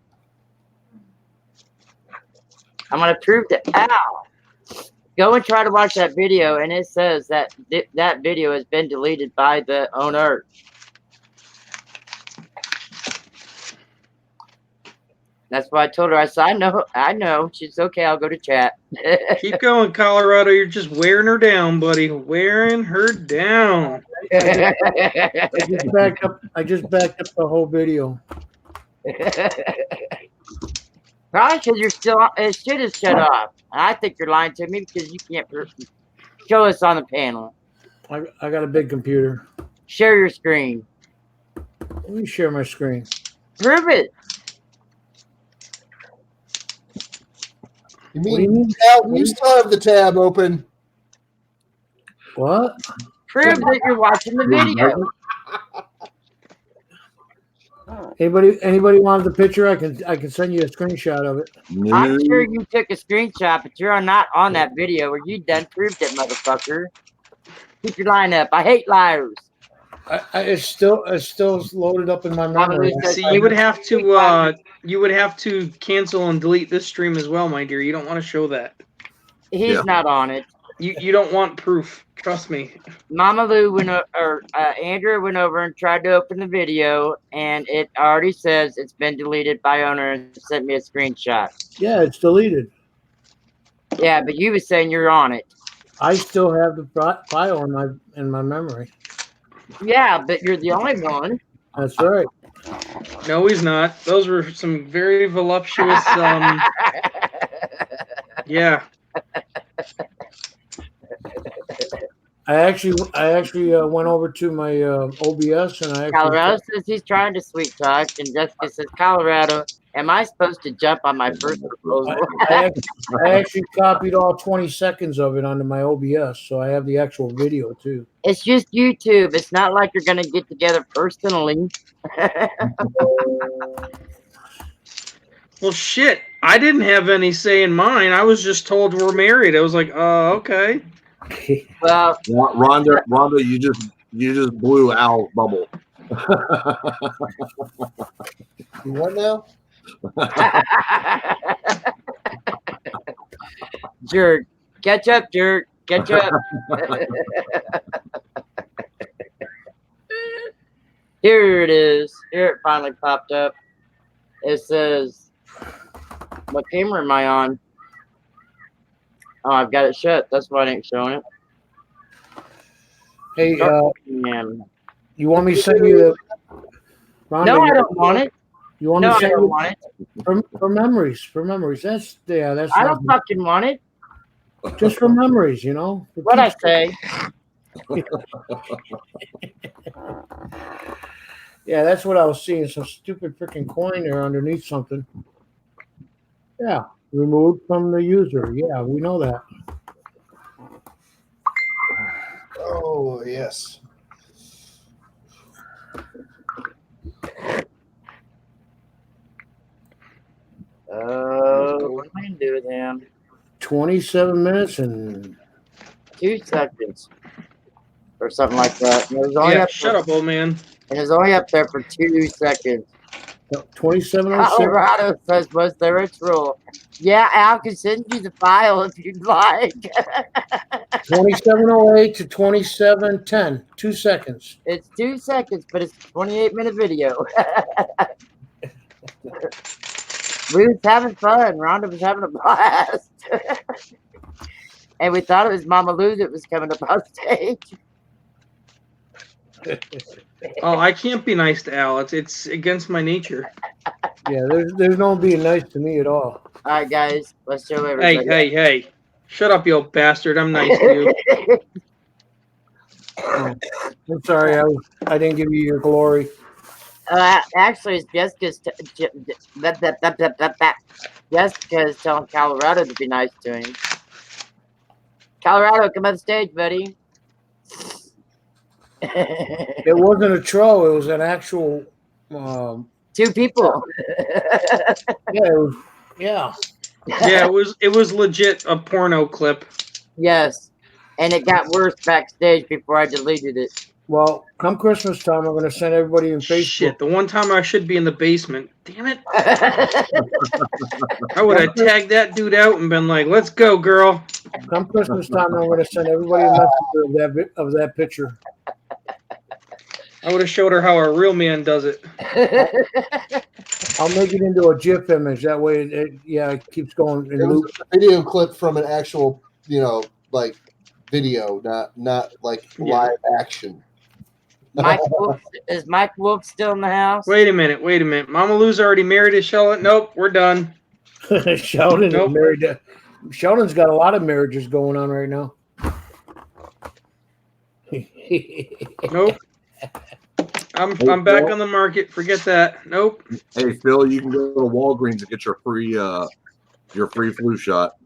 I'm gonna prove to Al. Go and try to watch that video, and it says that that video has been deleted by the owner. That's why I told her. I said, I know. She's okay. I'll go to chat. Keep going, Colorado. You're just wearing her down, buddy. Wearing her down. I just backed up the whole video. Probably because you're still shit is shut off. I think you're lying to me because you can't show us on the panel. I got a big computer. Share your screen. Let me share my screen. Prove it. You mean Al, you still have the tab open? What? Prove that you're watching the video. Anybody wanted the picture? I can send you a screenshot of it. I'm sure you took a screenshot, but you're not on that video where you done proved it, motherfucker. Keep your line up. I hate liars. It's still loaded up in my memory. See, you would have to cancel and delete this stream as well, my dear. You don't want to show that. He's not on it. You don't want proof. Trust me. Mama Lou Andrew went over and tried to open the video, and it already says it's been deleted by owner and sent me a screenshot. Yeah, it's deleted. Yeah, but you was saying you're on it. I still have the file in my memory. Yeah, but you're the only one. That's right. No, he's not. Those were some very voluptuous. Yeah. I actually went over to my OBS and Colorado says he's trying to sweet talk, and Jessica says, Colorado, am I supposed to jump on my first proposal? I actually copied all 20 seconds of it onto my OBS, so I have the actual video too. It's just YouTube. It's not like you're going to get together personally. Well, shit. I didn't have any say in mine. I was just told we're married. I was like, okay. Well, Rhonda, you just blew Al's bubble. What now? jerk. Catch up, jerk. Catch up. Here it is. Here it finally popped up. It says, what camera am I on? Oh, I've got it shut. That's why I ain't showing it. Hey, Man. you want me to send you the? Rhonda, No, I don't want it. You want No, me to I send don't you want it. for memories? For memories. That's That's. I don't fucking want it. Just for memories, you know. What'd I say? Yeah, that's what I was seeing. Some stupid freaking coin there underneath something. Yeah, removed from the user. Yeah, we know that. Oh yes. What am I gonna do with him? 27 minutes and 2 seconds. Or something like that. And it was only Yeah, up shut up, old man. And it was only up there for 2 seconds. 2706. Colorado says what's the rich rule? Yeah, Al can send you the file if you'd like. 2708 to 2710. 2 seconds. It's 2 seconds, but it's a 28-minute video. We was having fun. Rhonda was having a blast. And we thought it was Mama Lou that was coming up on stage. Oh, I can't be nice to Al. It's against my nature. Yeah, there's no being nice to me at all. All right, guys, let's show everybody. Hey! Shut up, you old bastard! I'm nice to you. I'm sorry, I didn't give you your glory. Actually, it's Jessica's. Jessica's telling Colorado to be nice to him. Colorado, come on stage, buddy. It wasn't a troll. It was an actual. 2 people. Yeah, it was. Yeah. Yeah, it was legit a porno clip. Yes, and it got worse backstage before I deleted it. Well, come Christmas time, I'm going to send everybody in Facebook. Shit, the one time I should be in the basement. Damn it. I would have tagged that dude out and been like, let's go, girl. Come Christmas time, I'm going to send everybody a message of that picture. I would have showed her how a real man does it. I'll make it into a GIF image. That way, it keeps going in loop. A video clip from an actual, like video, not like live action. Is Mike Wolf still in the house? Wait a minute. Mama Lou's already married to Sheldon. Nope, we're done. Sheldon is married. Sheldon's got a lot of marriages going on right now. Nope. I'm back on the market. Forget that. Nope. Hey Phil, you can go to Walgreens and get your free flu shot.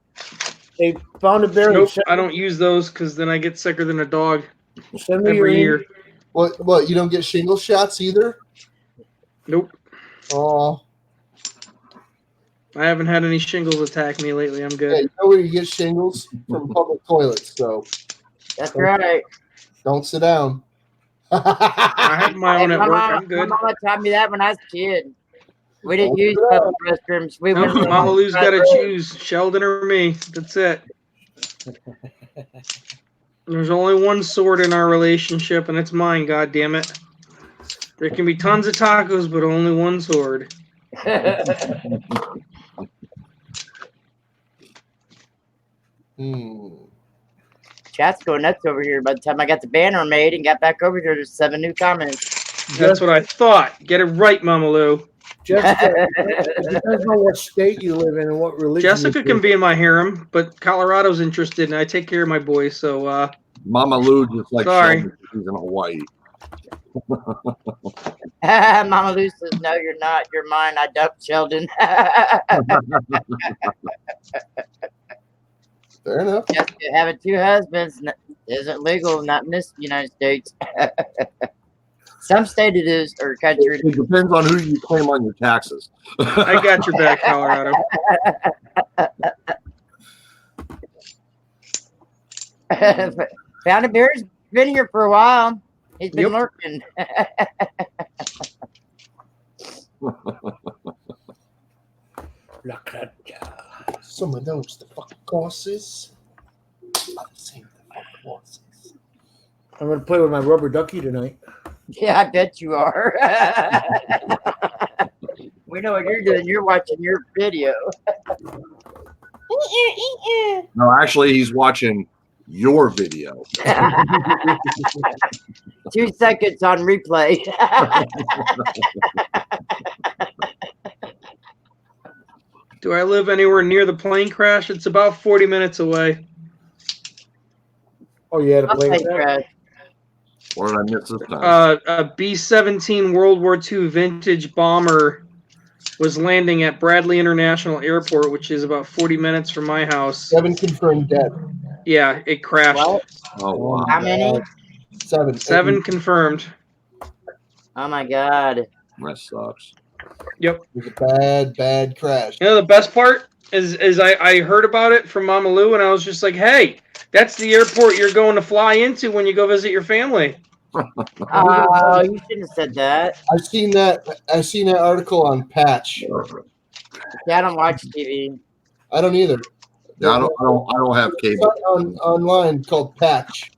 They found a berry. Nope, I don't use those because then I get sicker than a dog Send me every year. What? You don't get shingle shots either? Nope. Oh. I haven't had any shingles attack me lately. I'm good. Yeah, you know where you get shingles? From public toilets. So That's right. don't sit down. I have my own at work. I'm good. My mama taught me that when I was a kid. We didn't use public restrooms. We went to the Mama Lou's got to bathroom. choose Sheldon or me. That's it. There's only one sword in our relationship, and it's mine. God damn it! There can be tons of tacos, but only one sword. Chat's going nuts over here. By the time I got the banner made and got back over here, there's 7 new comments. That's what I thought. Get it right, Mama Lou. Jessica, it depends on what state you live in and what religion. Jessica can be in my harem, but Colorado's interested, and I take care of my boys. So, Mama Lou just like sorry. Sheldon, she's in Hawaii. Mama Lou says, no, you're not. You're mine. I dumped Sheldon. Fair enough. Jessica, having 2 husbands isn't legal, not in this United States. Some state it is, or country. It depends on who you claim on your taxes. I got your back, Colorado. Found a Bear's been here for a while. He's been Yep. lurking. Someone knows the fucking courses. I'm gonna play with my rubber ducky tonight. Yeah, I bet you are. We know what you're doing. You're watching your video. No, actually, he's watching your video. 2 seconds on replay. Do I live anywhere near the plane crash? It's about 40 minutes away. Oh, you had to I'll play with take that? Brad. What did I miss this time? A B-17 World War II vintage bomber was landing at Bradley International Airport, which is about 40 minutes from my house. 7 confirmed dead. Yeah, it crashed. What? Oh, wow. How many? 7. 7 confirmed. Oh my god. That sucks. Yep. It was a bad crash. You know, the best part is I heard about it from Mama Lou, and I was just like, hey, that's the airport you're going to fly into when you go visit your family. Oh, you shouldn't have said that. I've seen that article on Patch. See, I don't watch TV. I don't either. Yeah, I don't have It's cable. online called Patch.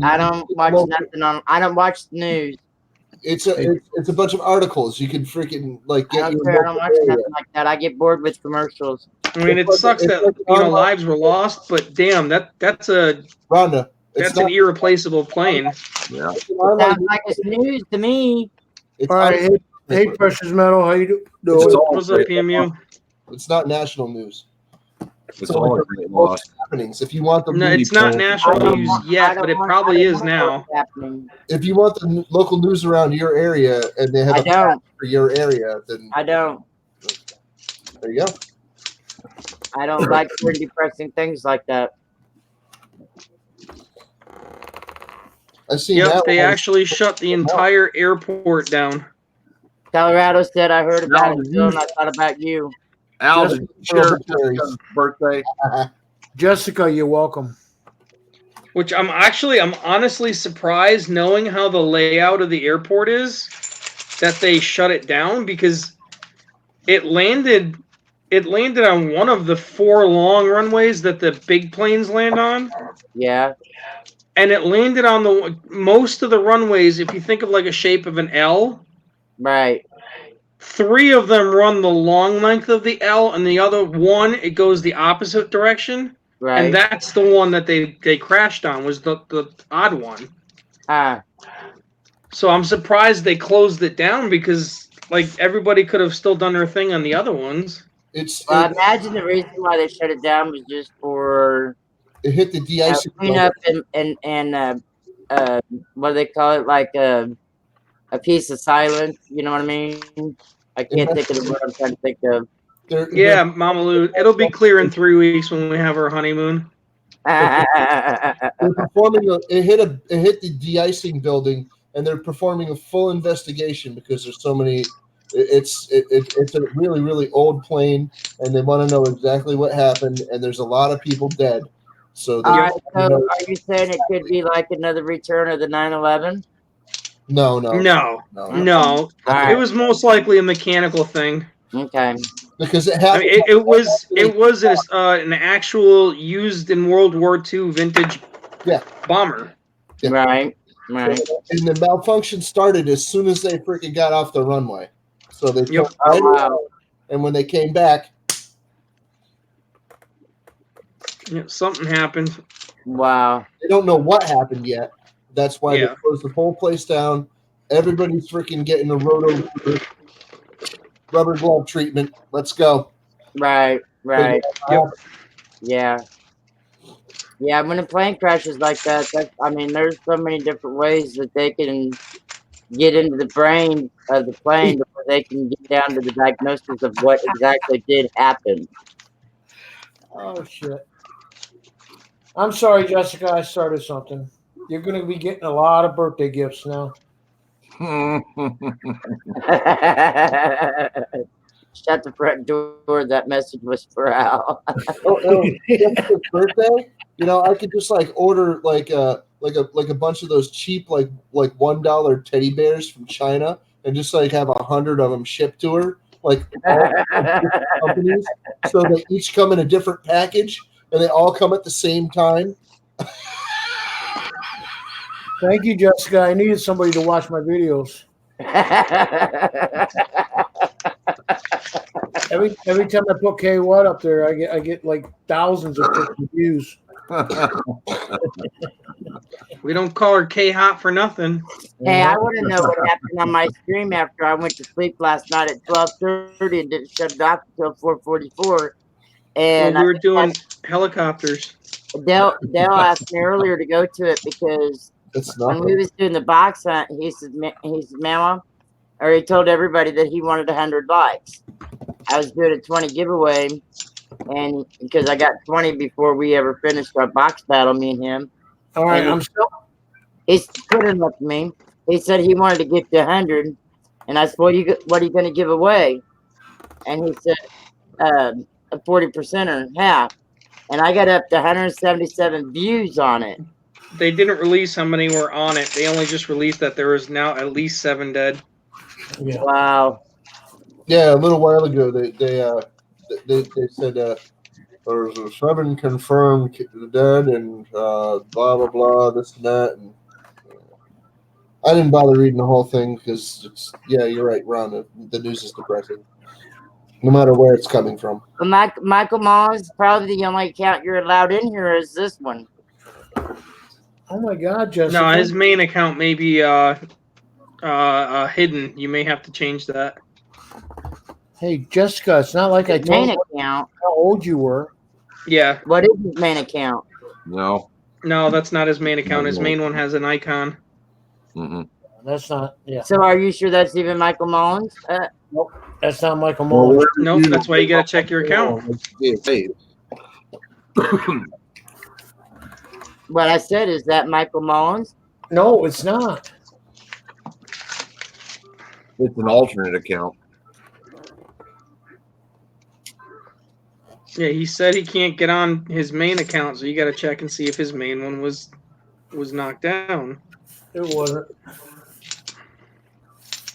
I don't watch nothing on. I don't watch the news. It's a bunch of articles. You can freaking like I get don't your care. I don't local watch area. nothing like that. I get bored with commercials. I mean, it sucks that lives were lost, but damn, that's Rhonda. It's an irreplaceable plane. Yeah. It's an online Sounds like it's news to me. It's, All right, hey, Precious Metal, how you doing? It's all What's up, PMU? it's not national news. It's all a great loss. Happenings. If you want the No, news, it's not I national don't news want- I yet, don't but it want- probably I don't is want now. what's happening. if you want the local news around your area and they have I a patch don't. for your area, then I don't. there you go. I don't like hearing depressing things like that. I've seen Yep, that they one. actually shut the entire airport down. Colorado said I heard about No, it, Bill, and I thought about you. Al, Just did you share obituaries. Jessica's birthday? Jessica, you're welcome. Which I'm honestly surprised, knowing how the layout of the airport is, that they shut it down, because it landed on one of the 4 long runways that the big planes land on, Yeah. and it landed on the most of the runways. If you think of like a shape of an L, Right. 3 of them run the long length of the L, and the other one, it goes the opposite direction. Right. And that's the one that they crashed on, was the odd one. Ah. So I'm surprised they closed it down, because like everybody could have still done their thing on the other ones. It's Well, I it, imagine the reason why they shut it down was just for it hit the de-icing. cleanup and what do they call it? Like a piece of silence. You know what I mean? I can't think of the word I'm trying to think of. Yeah, Mama Lou, it'll be clear in 3 weeks when we have our honeymoon. They're performing. It hit the de-icing building, and they're performing a full investigation because there's so many. It's a really old plane, and they want to know exactly what happened. And there's a lot of people dead. So, All right, so are you saying it could be like another return of the 9/11? No. No. All right. It was most likely a mechanical thing. Okay. Because it I happened. mean, it was an actual used in World War II vintage bomber. Yeah. Right. And the malfunction started as soon as they freaking got off the runway. So they Yep. Oh, wow. and when they came back, Something happened. Wow. they don't know what happened yet. That's why they Yeah. closed the whole place down. Everybody's freaking getting a roto rubber glove treatment. Let's go. Right. Right. Yep. Yeah. Yeah, when a plane crashes like that, I mean, there's so many different ways that they can get into the brain of the plane before they can get down to the diagnosis of what exactly did happen. Oh, shit. I'm sorry, Jessica, I started something. You're going to be getting a lot of birthday gifts now. Shut the front door. That message was for Al. Jessica's birthday. You know, I could just like order like a bunch of those cheap like $1 teddy bears from China and just like have 100 of them shipped to her, like all different companies, so they each come in a different package and they all come at the same time. Thank you, Jessica. I needed somebody to watch my videos. Every time I put K Watt up there, I get like thousands of freaking views. We don't call her K Hot for nothing. Hey, I want to know what happened on my stream after I went to sleep last night at 12:30 and didn't shut it off until 4:44. And Well, we were doing helicopters. Dale asked me earlier to go to it because It's when not. we was doing the box hunt, he said, Mama, or he told everybody that he wanted 100 likes. I was doing a 20 giveaway, and because I got 20 before we ever finished our box battle, me and him. All right, And I'm still. he's putting up to me. He said he wanted to gift 100, and I said, "Well, what are you going to give away?" And he said, "A 40% or half." And I got up to 177 views on it. They didn't release how many were on it. They only just released that there was now at least 7 dead. Yeah. Wow. Yeah, a little while ago they said there's 7 confirmed dead and blah blah blah this and that, and I didn't bother reading the whole thing because it's you're right, Ron. The news is depressing, no matter where it's coming from. But Michael Mullins, probably the only account you're allowed in here is this one. Oh my God, Jessica. No, his main account may be hidden. You may have to change that. Hey, Jessica, it's not like I His told main you account. how old you were. Yeah. What is his main account? No. No, that's not his main account. His main one has an icon. Mm-hmm. That's not. Yeah. So are you sure that's even Michael Mullins? Nope. That's not Michael Mullins. Nope, that's why you got to check your account. What I said, is that Michael Mullins? No, it's not. It's an alternate account. Yeah, he said he can't get on his main account, so you got to check and see if his main one was knocked down. It wasn't.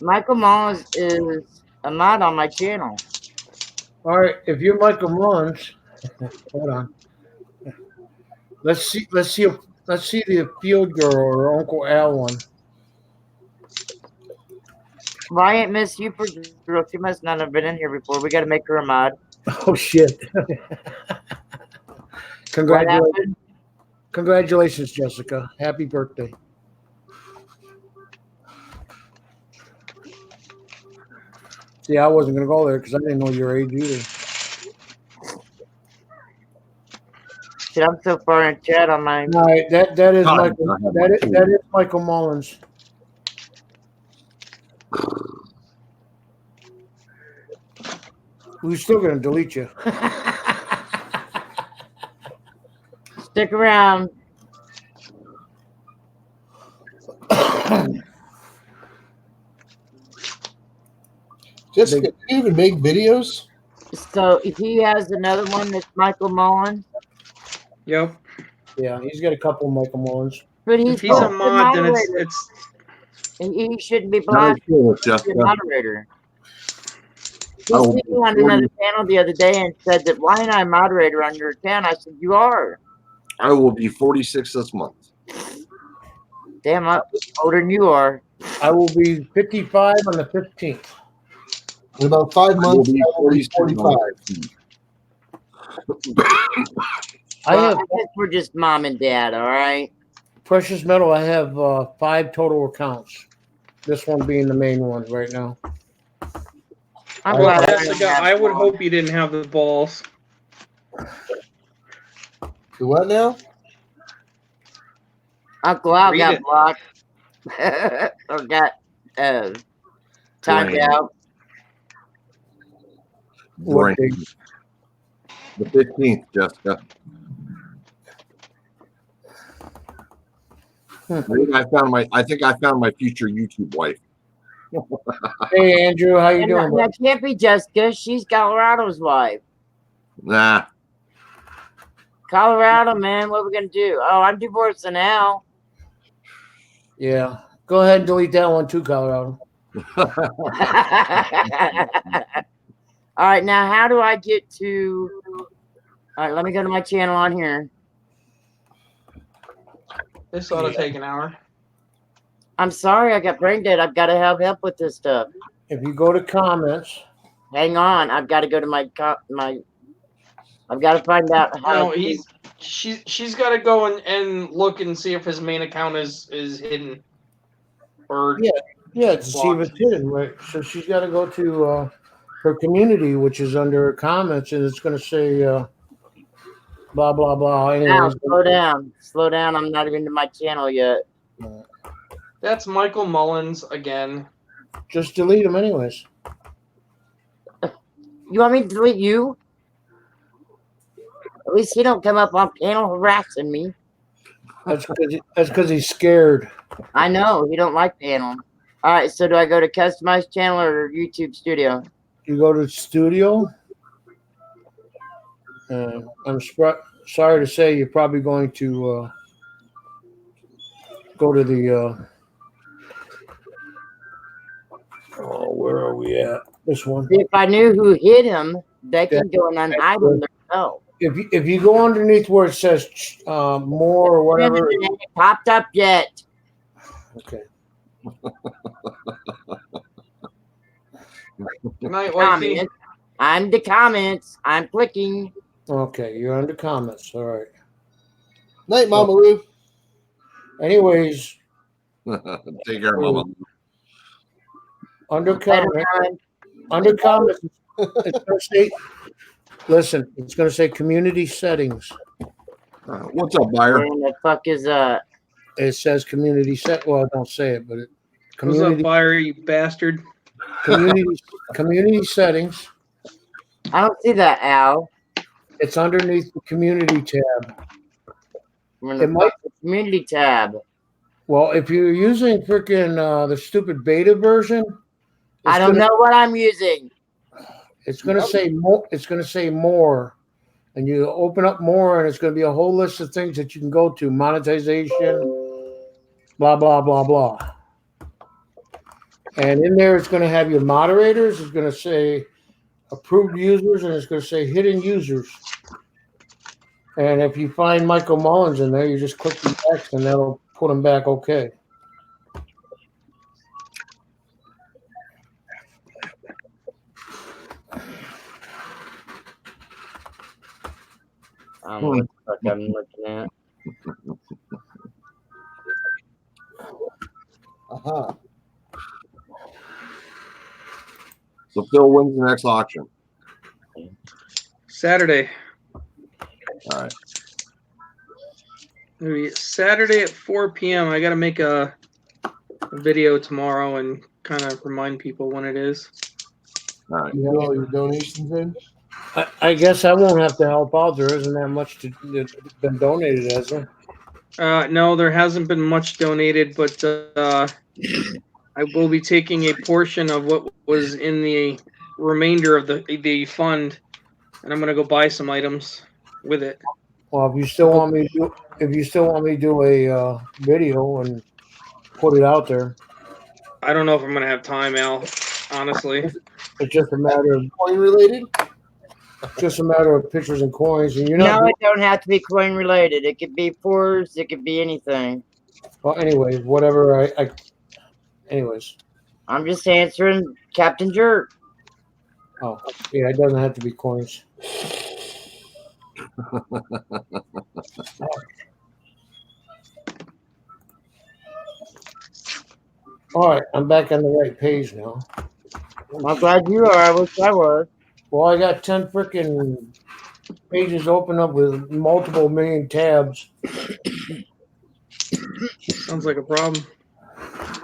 Michael Mullins is a mod on my channel. All right, if you're Michael Mullins, hold on. Let's see the Field Girl or Uncle Al one. Why ain't Miss Hooper girl? She must not have been in here before. We got to make her a mod. Oh shit! Congratulations, congratulations, Jessica! Happy birthday! See, I wasn't gonna go there because I didn't know your age either. Shit, I'm so far in chat on my. All right, that is God, Michael. I have That is Michael Mullins. We're still gonna delete you. Stick around. Jessica, do you even make videos? So he has another one that's Michael Mullins. Yep. Yeah, he's got a couple of Michael Mullins. But If he's a mod, then it's he shouldn't be blocked. He's a moderator. He Oh, seen me on another channel the other day and said that, why ain't I a moderator on your account? I said, you are. I will be 46 this month. Damn, I'm older than you are. I will be 55 on the 15th. In about 5 months, be I will be 45. I guess we're just mom and dad, all right? Precious Metal, I have 5 total accounts. This one being the main one right now. I'm glad Jessica, I would hope you didn't have the balls. Do what now? Uncle Al Read got it. blocked. Or got timed Brain. out. What Brain. date? The 15th, Jessica. I think I found my future YouTube wife. Hey, Andrew, how you And doing? that can't be Jessica. She's Colorado's wife. Nah. Colorado, man. What are we gonna do? Oh, I'm divorcing Al. Yeah. Go ahead and delete that one too, Colorado. All right, now how do I get to? All right, let me go to my channel on here. This ought to take an hour. I'm sorry, I got brain dead. I've got to have help with this stuff. If you go to comments, Hang on, I've got to go to my. I've got to find out how. No, she's got to go and look and see if his main account is hidden. Or yeah, to see if it's hidden, right? So she's got to go to her community, which is under her comments, and it's going to say blah blah blah. Al, Anyways, slow down, slow down. I'm not even to my channel yet. That's Michael Mullins again. just delete them, anyways. You want me to delete you? At least he don't come up on panel harassing me. That's because he's scared. I know he don't like panel. All right, so do I go to customize channel or YouTube studio? You go to studio. I'm sorry to say you're probably going to go to the. Where are we at? This one. If I knew who hit him, they can go and unhide him themselves. If you go underneath where it says more or whatever. It ain't popped up yet. Okay. Good night, wifey. Comments. I'm the comments. I'm clicking. Okay, you're under comments. All right. Night, Mama Lou. Anyways, Take care, Mama. under comments, it's going to say. Listen, it's going to say community settings. What's up, buyer? And the fuck is It says community set. Well, don't say it, but What's up, buyer, you bastard? community settings. I don't see that, Al. It's underneath the community tab. I'm in the community tab. Well, if you're using freaking the stupid beta version, I don't know what I'm using. It's going to say more. It's going to say more, and you open up more, and it's going to be a whole list of things that you can go to: monetization, blah blah blah blah. And in there, it's going to have your moderators. It's going to say approved users, and it's going to say hidden users. And if you find Michael Mullins in there, you just click the X, and that'll put him back okay. I don't know what the fuck I'm looking at. Uh-huh. So Phil wins the next auction. Saturday. All right. Maybe Saturday at 4 p.m. I got to make a video tomorrow and kind of remind people when it is. All right. You have all your donations in? I guess I won't have to help out. There isn't that much that's been donated, has there? No, there hasn't been much donated, but I will be taking a portion of what was in the remainder of the fund, and I'm gonna go buy some items with it. Well, if you still want me to do a video and put it out there, I don't know if I'm gonna have time, Al. Honestly, it's just a matter of Coin related? pictures and coins, and you're not. No, it don't have to be coin related. It could be fours. It could be anything. Well, anyways, whatever. Anyways. I'm just answering Captain Jerk. Oh, yeah, it doesn't have to be coins. All right, I'm back on the right page now. I'm glad you are. I wish I was. Well, I got 10 freaking pages open up with multiple million tabs. sounds like a problem.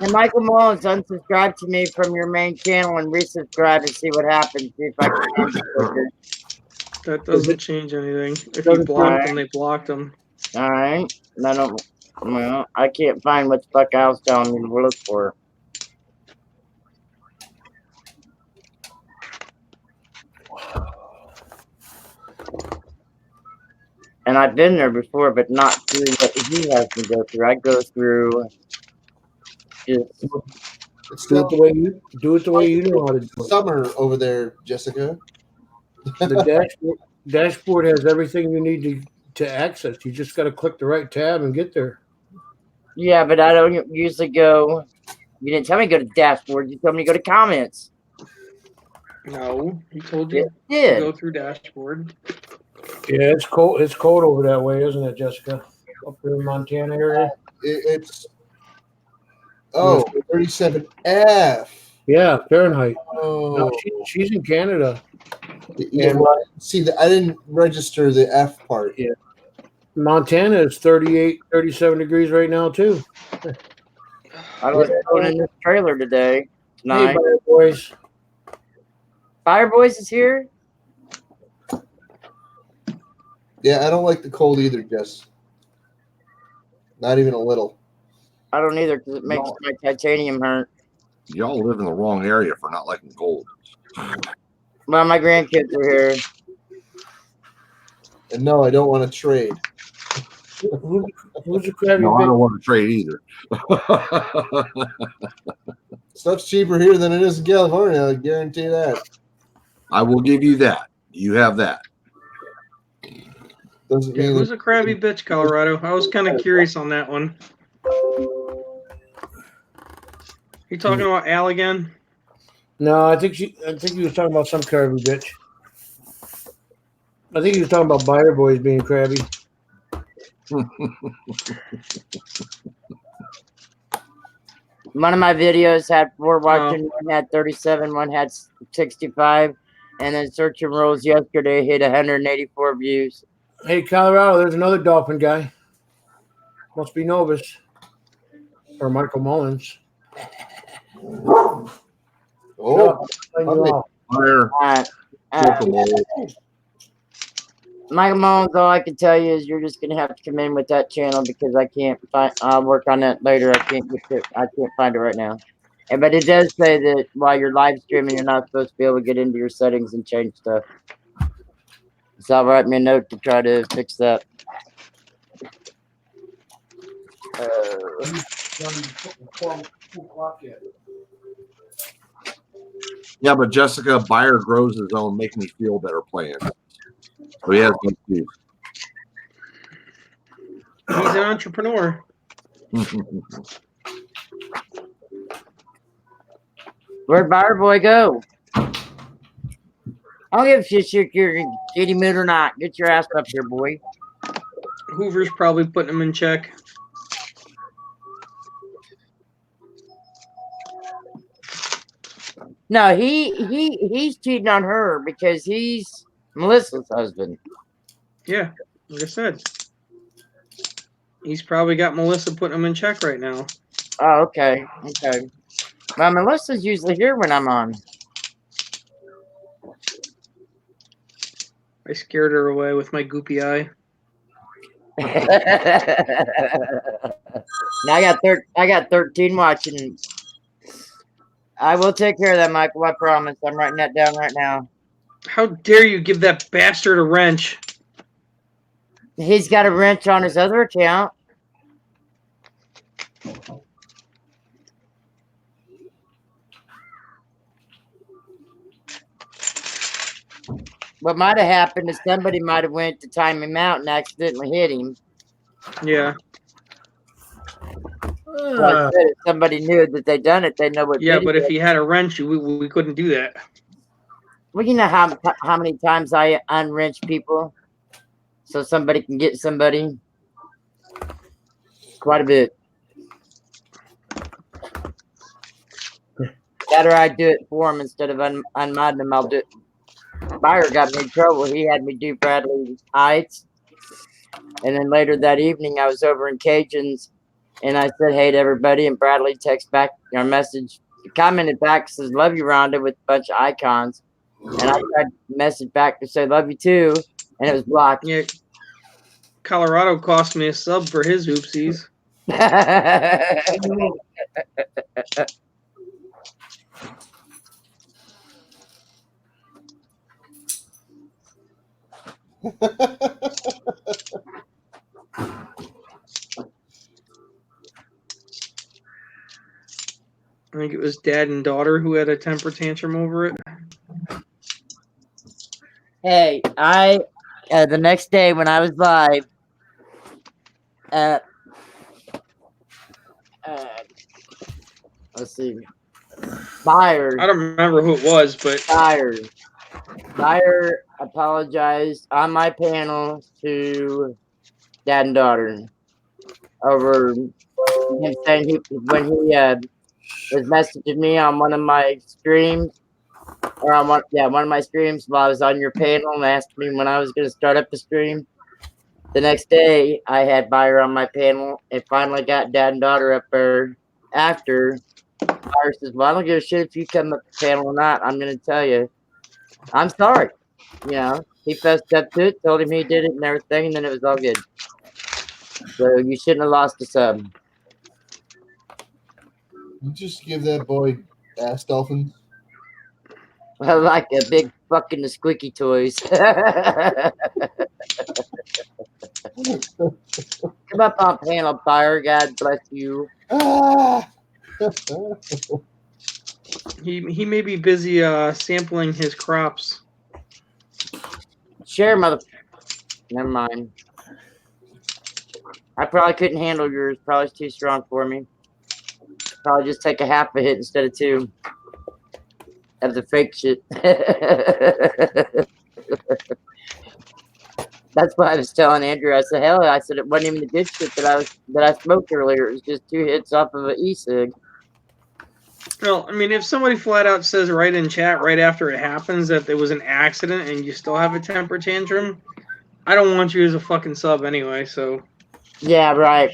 And Michael Mullins, unsubscribe to me from your main channel and resubscribe and see what happens. See if I can change it quicker. That doesn't change anything. If you block them, they blocked them. All right. I don't. Well, I can't find what the fuck I was telling you to look for. And I've been there before, but not through what he has to go through. I go through just It's Do it still the way you know how to do it. summer over there, Jessica. The dashboard has everything you need to access. You just got to click the right tab and get there. yeah, but I don't usually go. You didn't tell me to go to dashboard. You told me to go to comments. No, he told It you to did. go through dashboard. Yeah, it's cold. It's cold over that way, isn't it, Jessica? Up there in Montana area. It's 37F. Yeah, Fahrenheit. Oh, No, she's in Canada. yeah. And Well, see, I didn't register the F part. yeah, Montana is 38, 37 degrees right now too. I was going in this trailer today, Hey, tonight. Fire Boys. Fire Boys is here. Yeah, I don't like the cold either, Jess. Not even a little. I don't either because it makes my titanium hurt. Y'all live in the wrong area for not liking cold. Well, my grandkids are here. And no, I don't want to trade. Who's the crabby No, I bitch? don't want to trade either. Stuff's cheaper here than it is in California. I guarantee that. I will give you that. You have that. Doesn't Okay, mean who's a crabby bitch, Colorado? I was kind of curious on that one. You talking about Al again? No, I think he was talking about some crabby bitch. I think he was talking about Fire Boys being crabby. One of my videos had 4 watching, one had 37, one had 65, and then Search and Rolls yesterday hit 184 views. Hey, Colorado, there's another dolphin guy. Must be Novus or Michael Mullins. Oh, Fire. Michael Mullins, all I can tell you is you're just gonna have to come in with that channel because I can't find. I'll work on that later. I can't find it right now. But it does say that while you're live streaming, you're not supposed to be able to get into your settings and change stuff. So I'll write me a note to try to fix that. Yeah, but Jessica, Buyer grows his own, make me feel better playing. So he has no excuse. He's an entrepreneur. Where'd Buyer Boy go? I don't give a shit if you're in kitty mood or not. Get your ass up here, boy. Hoover's probably putting him in check. No, he's cheating on her because he's Melissa's husband. Yeah, like I said. He's probably got Melissa putting him in check right now. Oh, okay. Okay. Well, Melissa's usually here when I'm on. I scared her away with my goopy eye. Now I got 13 watching. I will take care of that, Michael. I promise. I'm writing that down right now. How dare you give that bastard a wrench? He's got a wrench on his other account. What might have happened is somebody might have went to time him out and accidentally hit him. Yeah. So I said if somebody knew that they done it, they know what. Yeah, but if he had a wrench, we couldn't do that. Well, you know how many times I unwrench people, so somebody can get somebody. Quite a bit. Better I do it for him instead of unmodding him. I'll do it. Buyer got me in trouble. He had me do Bradley Heights, and then later that evening I was over in Cajuns, and I said hey to everybody, and Bradley texted back our message, commented back, says love you Rhonda with a bunch of icons, and I tried to message back to say love you too, and it was blocked. Yeah. Colorado cost me a sub for his oopsies. I think it was dad and daughter who had a temper tantrum over it. Hey, the next day when I was live, let's see, Buyer. I don't remember who it was, but Buyer apologized on my panel to dad and daughter over him saying when he was messaging me on one of my streams, or on one of my streams while I was on your panel and asked me when I was going to start up the stream. The next day, I had Buyer on my panel and finally got dad and daughter up there after. Buyer says, well, I don't give a shit if you come up the panel or not. I'm going to tell you, I'm sorry. You know, he fessed up to it, told him he did it and everything, and then it was all good. So you shouldn't have lost a sub. You just give that boy ass dolphins. I like a big fucking squeaky toys. Come up on panel, Buyer. God bless you. Ah! he may be busy sampling his crops. Share, mother. Never mind. I probably couldn't handle yours. Probably too strong for me. Probably just take a half a hit instead of two. Of the fake shit. That's why I was telling Andrew. I said, hell, I said it wasn't even the good shit that I smoked earlier. It was just 2 hits off of an e-cig. Well, I mean, if somebody flat out says right in chat right after it happens that there was an accident and you still have a temper tantrum, I don't want you as a fucking sub anyway. So. Yeah, right,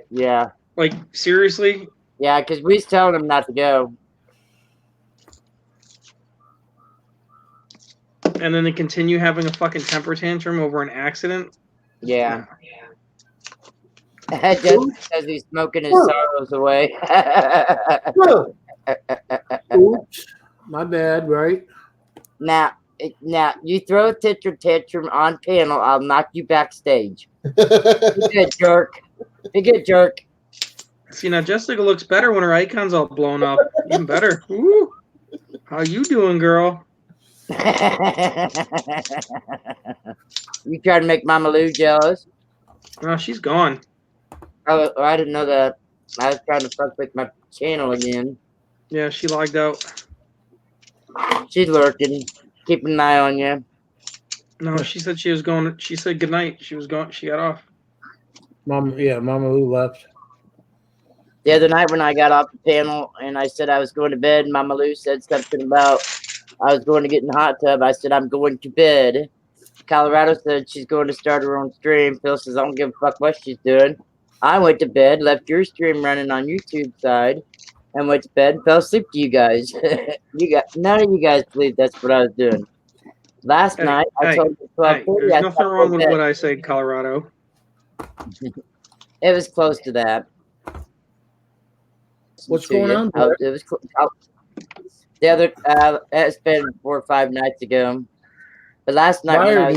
yeah. Like, seriously? Yeah, because we was telling him not to go. And then they continue having a fucking temper tantrum over an accident? Yeah. Just because he's smoking his sorrows away. Oops, my bad, right? Now, you throw a tantrum on panel, I'll knock you backstage. Be good, jerk. Be good, jerk. See, now Jessica looks better when her icon's all blown up. Even better. Woo! How you doing, girl? You trying to make Mama Lou jealous? Oh, she's gone. Oh, I didn't know that. I was trying to fuck with my channel again. Yeah, she logged out. She's lurking, keeping an eye on you. No, she said she was going. She said goodnight. She was going. She got off. Mama Lou left. The other night when I got off the panel and I said I was going to bed, Mama Lou said something about I was going to get in the hot tub. I said, I'm going to bed. Colorado said she's going to start her own stream. Phil says, I don't give a fuck what she's doing. I went to bed, left your stream running on YouTube side, and went to bed and fell asleep to you guys. None of you guys believe that's what I was doing. Last night, I told you 12:30. There's nothing wrong with what I say, Colorado. It was close to that. What's going on, It was the other. It's been 4 or 5 nights ago. But last night,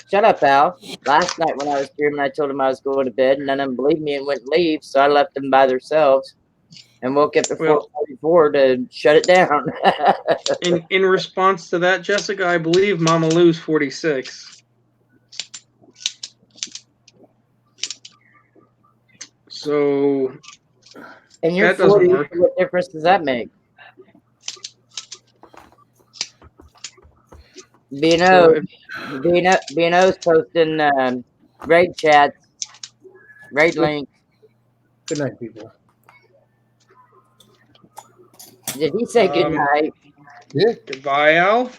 shut up, Al. Last night when I was streaming, I told them I was going to bed, and none of them believed me and wouldn't leave, so I left them by themselves and woke up at 4:44 to shut it down. in response to that, Jessica, I believe Mama Lou's 46. So. And you're 40. What difference does that make? B&O's posting raid chats, raid links. Good night, people. Did he say good night? Yeah. Goodbye, Al.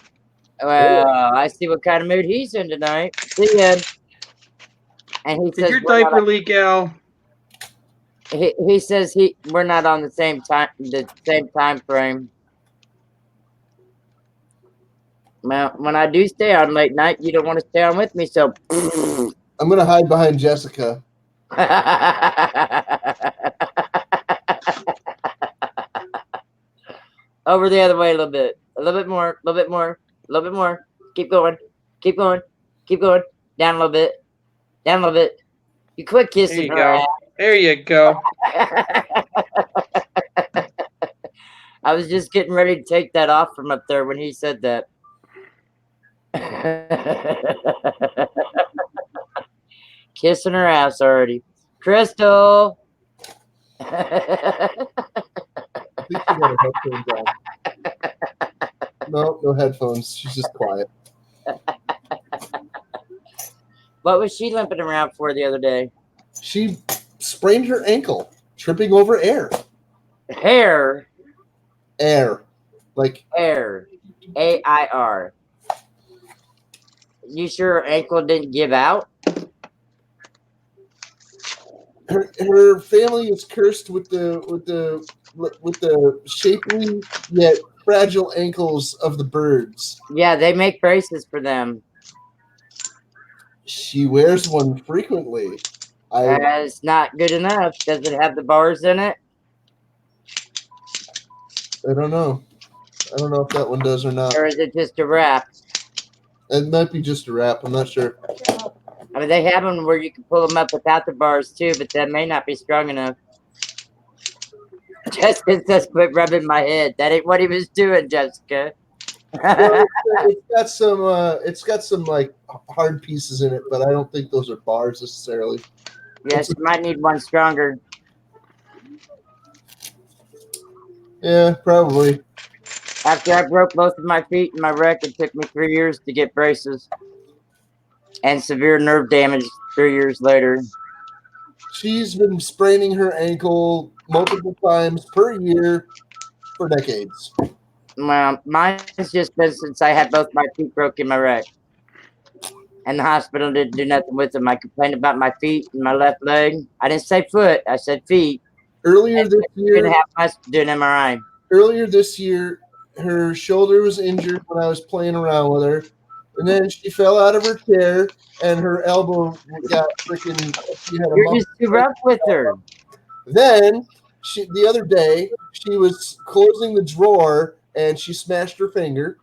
Well, I see what kind of mood he's in tonight. See ya. And he Did says your diaper leak, Al? He says we're not on the same time frame. Well, when I do stay on late night, you don't want to stay on with me, so I'm gonna hide behind Jessica. Over the other way a little bit. A little bit more, a little bit more, a little bit more. Keep going. Keep going. Keep going. Down a little bit. Down a little bit. You quit kissing her. There you go. I was just getting ready to take that off from up there when he said that. Kissing her ass already. Crystal! I think she got her headphones on. No headphones. She's just quiet. What was she limping around for the other day? She sprained her ankle tripping over air. Hair. Air. Like Air. A-I-R. You sure her ankle didn't give out? her family is cursed with the shapely yet fragile ankles of the birds. Yeah, they make braces for them. She wears one frequently. It's not good enough. Does it have the bars in it? I don't know. I don't know if that one does or not. Or is it just a wrap? It might be just a wrap. I'm not sure. I mean, they have them where you can pull them up without the bars too, but that may not be strong enough. Jessica says, quit rubbing my head. That ain't what he was doing, Jessica. Well, it's got some like hard pieces in it, but I don't think those are bars necessarily. Yes, you might need one stronger. Yeah, probably. After I broke both of my feet in my wreck, it took me 3 years to get braces. And severe nerve damage 3 years later. She's been spraining her ankle multiple times per year for decades. Well, mine's just been since I had both my feet broke in my wreck. And the hospital didn't do nothing with them. I complained about my feet and my left leg. I didn't say foot, I said feet. Earlier this year, have us do an MRI. Earlier this year, her shoulder was injured when I was playing around with her. And then she fell out of her chair and her elbow got freaking. You're just too rough with her. Then the other day she was closing the drawer and she smashed her finger.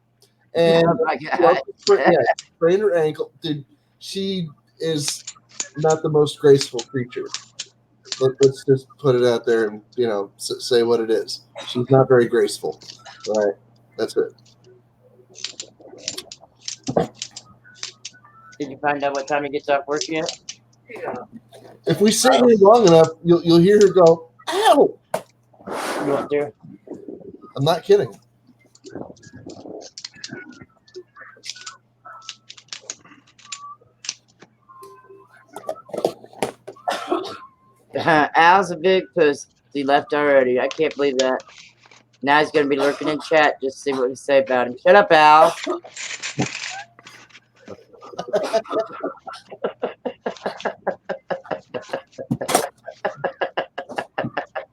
And oh my God. sprained her ankle. Dude, she is not the most graceful creature. Let's just put it out there and say what it is. She's not very graceful. All right, that's it. Did you find out what time he gets off work yet? Yeah. If we sit here long enough, you'll hear her go, "Ow!" You want to? I'm not kidding. Al's a big puss. He left already. I can't believe that. Now he's going to be lurking in chat just to see what we say about him. Shut up, Al.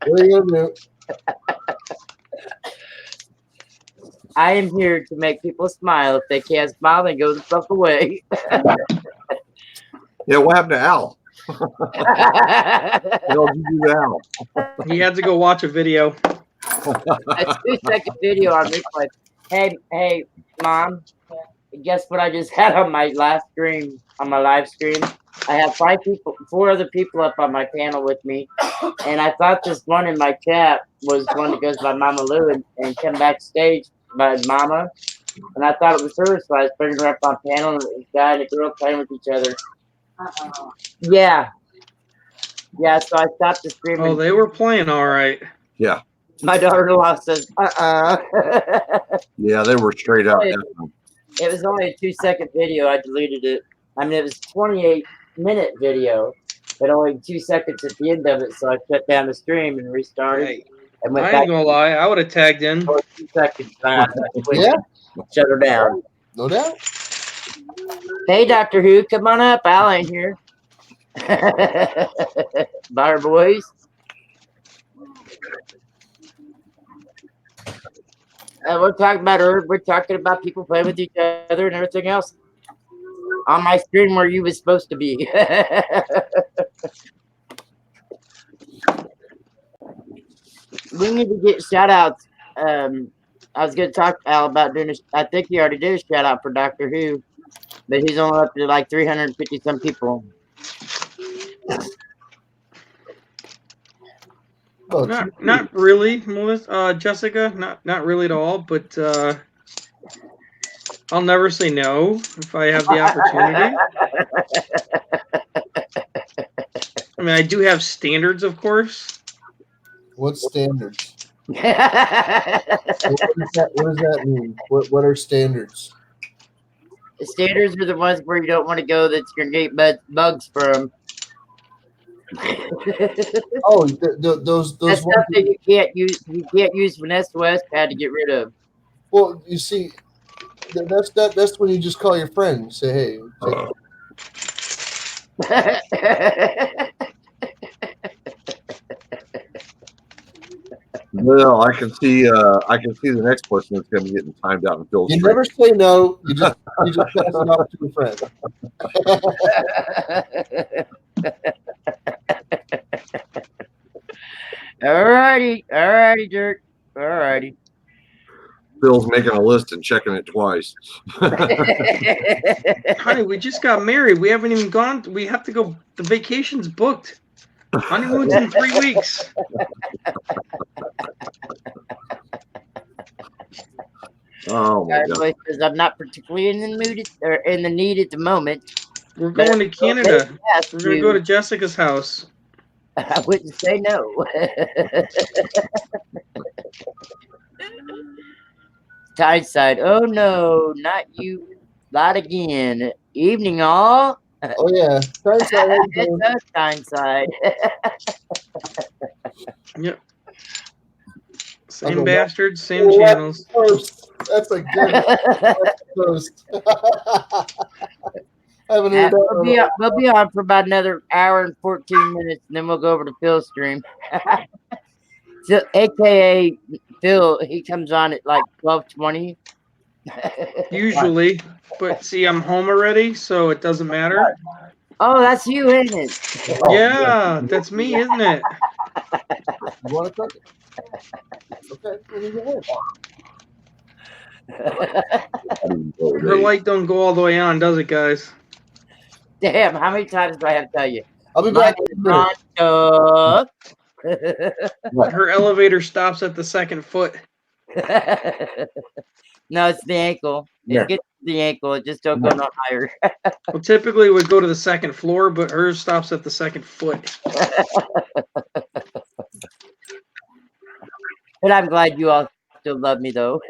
What are you going to do? I am here to make people smile. If they can't smile, then go the fuck away. Yeah, what happened to Al? What else did you do to Al? He had to go watch a video. A 2-second video on replay. Hey, Mom. Guess what I just had on my last stream, on my live stream? I have 4 other people up on my panel with me, and I thought this one in my chat was one that goes by Mama Lou and come backstage by Mama, and I thought it was her, so I was bringing her up on panel, and a guy and a girl playing with each other. Yeah, so I stopped the stream. Oh, they were playing all right. Yeah. My daughter-in-law says, Yeah, they were straight up. It was only a 2-second video. I deleted it. I mean, it was a 28-minute video, but only 2 seconds at the end of it. So I shut down the stream and restarted. Hey, and went I back ain't gonna lie, I would have tagged in. for 2 seconds. Yeah. Shut her down. No doubt. Hey, Dr. Who, come on up. Al ain't here. Bye, boys. We're talking about her. We're talking about people playing with each other and everything else on my screen where you was supposed to be. We need to get shout outs. I was going to talk to Al about doing I think he already did a shout out for Doctor Who, but he's only up to like 350 some people. Well, Not really, Melissa, Jessica. Not really at all. But I'll never say no if I have the opportunity. I mean, I do have standards, of course. what standards? The What does that mean? What are standards? standards are the ones where you don't want to go that's going to get bugs from. Oh, those That's ones. something you can't use. You can't use an SOS pad to get rid of. Well, you see, that's when you just call your friend and say, "Hey, Well, I can see the next person that's going to be getting timed out in Phil's you stream. never say no. You just pass it off to a friend." Alrighty, Dirk. Alrighty. Phil's making a list and checking it twice. Honey, we just got married. We haven't even gone. We have to go. The vacation's booked. Honeymoon's in 3 weeks. Oh my god! Because I'm not particularly in the mood or in the need at the moment. We're going to Canada. Yes, We're going to go to Jessica's house. I wouldn't say no. Tyneside. Oh no, not you. Not again. Evening all. Oh yeah, It's us, Tyneside. Yep. I'm Same a- bastards, same Well, channels. That's a good post. I haven't heard that. We'll be on for about another hour and 14 minutes, and then we'll go over to Phil's stream. So, AKA Phil, he comes on at like 12:20. Usually. But see, I'm home already, so it doesn't matter. Oh, that's you, isn't it? Yeah, that's me, isn't it? You want to cook it? Okay, then you go ahead. Her light don't go all the way on, does it, guys? Damn, how many times do I have to tell you? I'll be back in a minute. Ronto. Her elevator stops at the second foot. No, it's the ankle. Yeah. It gets to the ankle. It just don't go no higher. Well, typically it would go to the second floor, but hers stops at the second foot. But I'm glad you all still love me, though.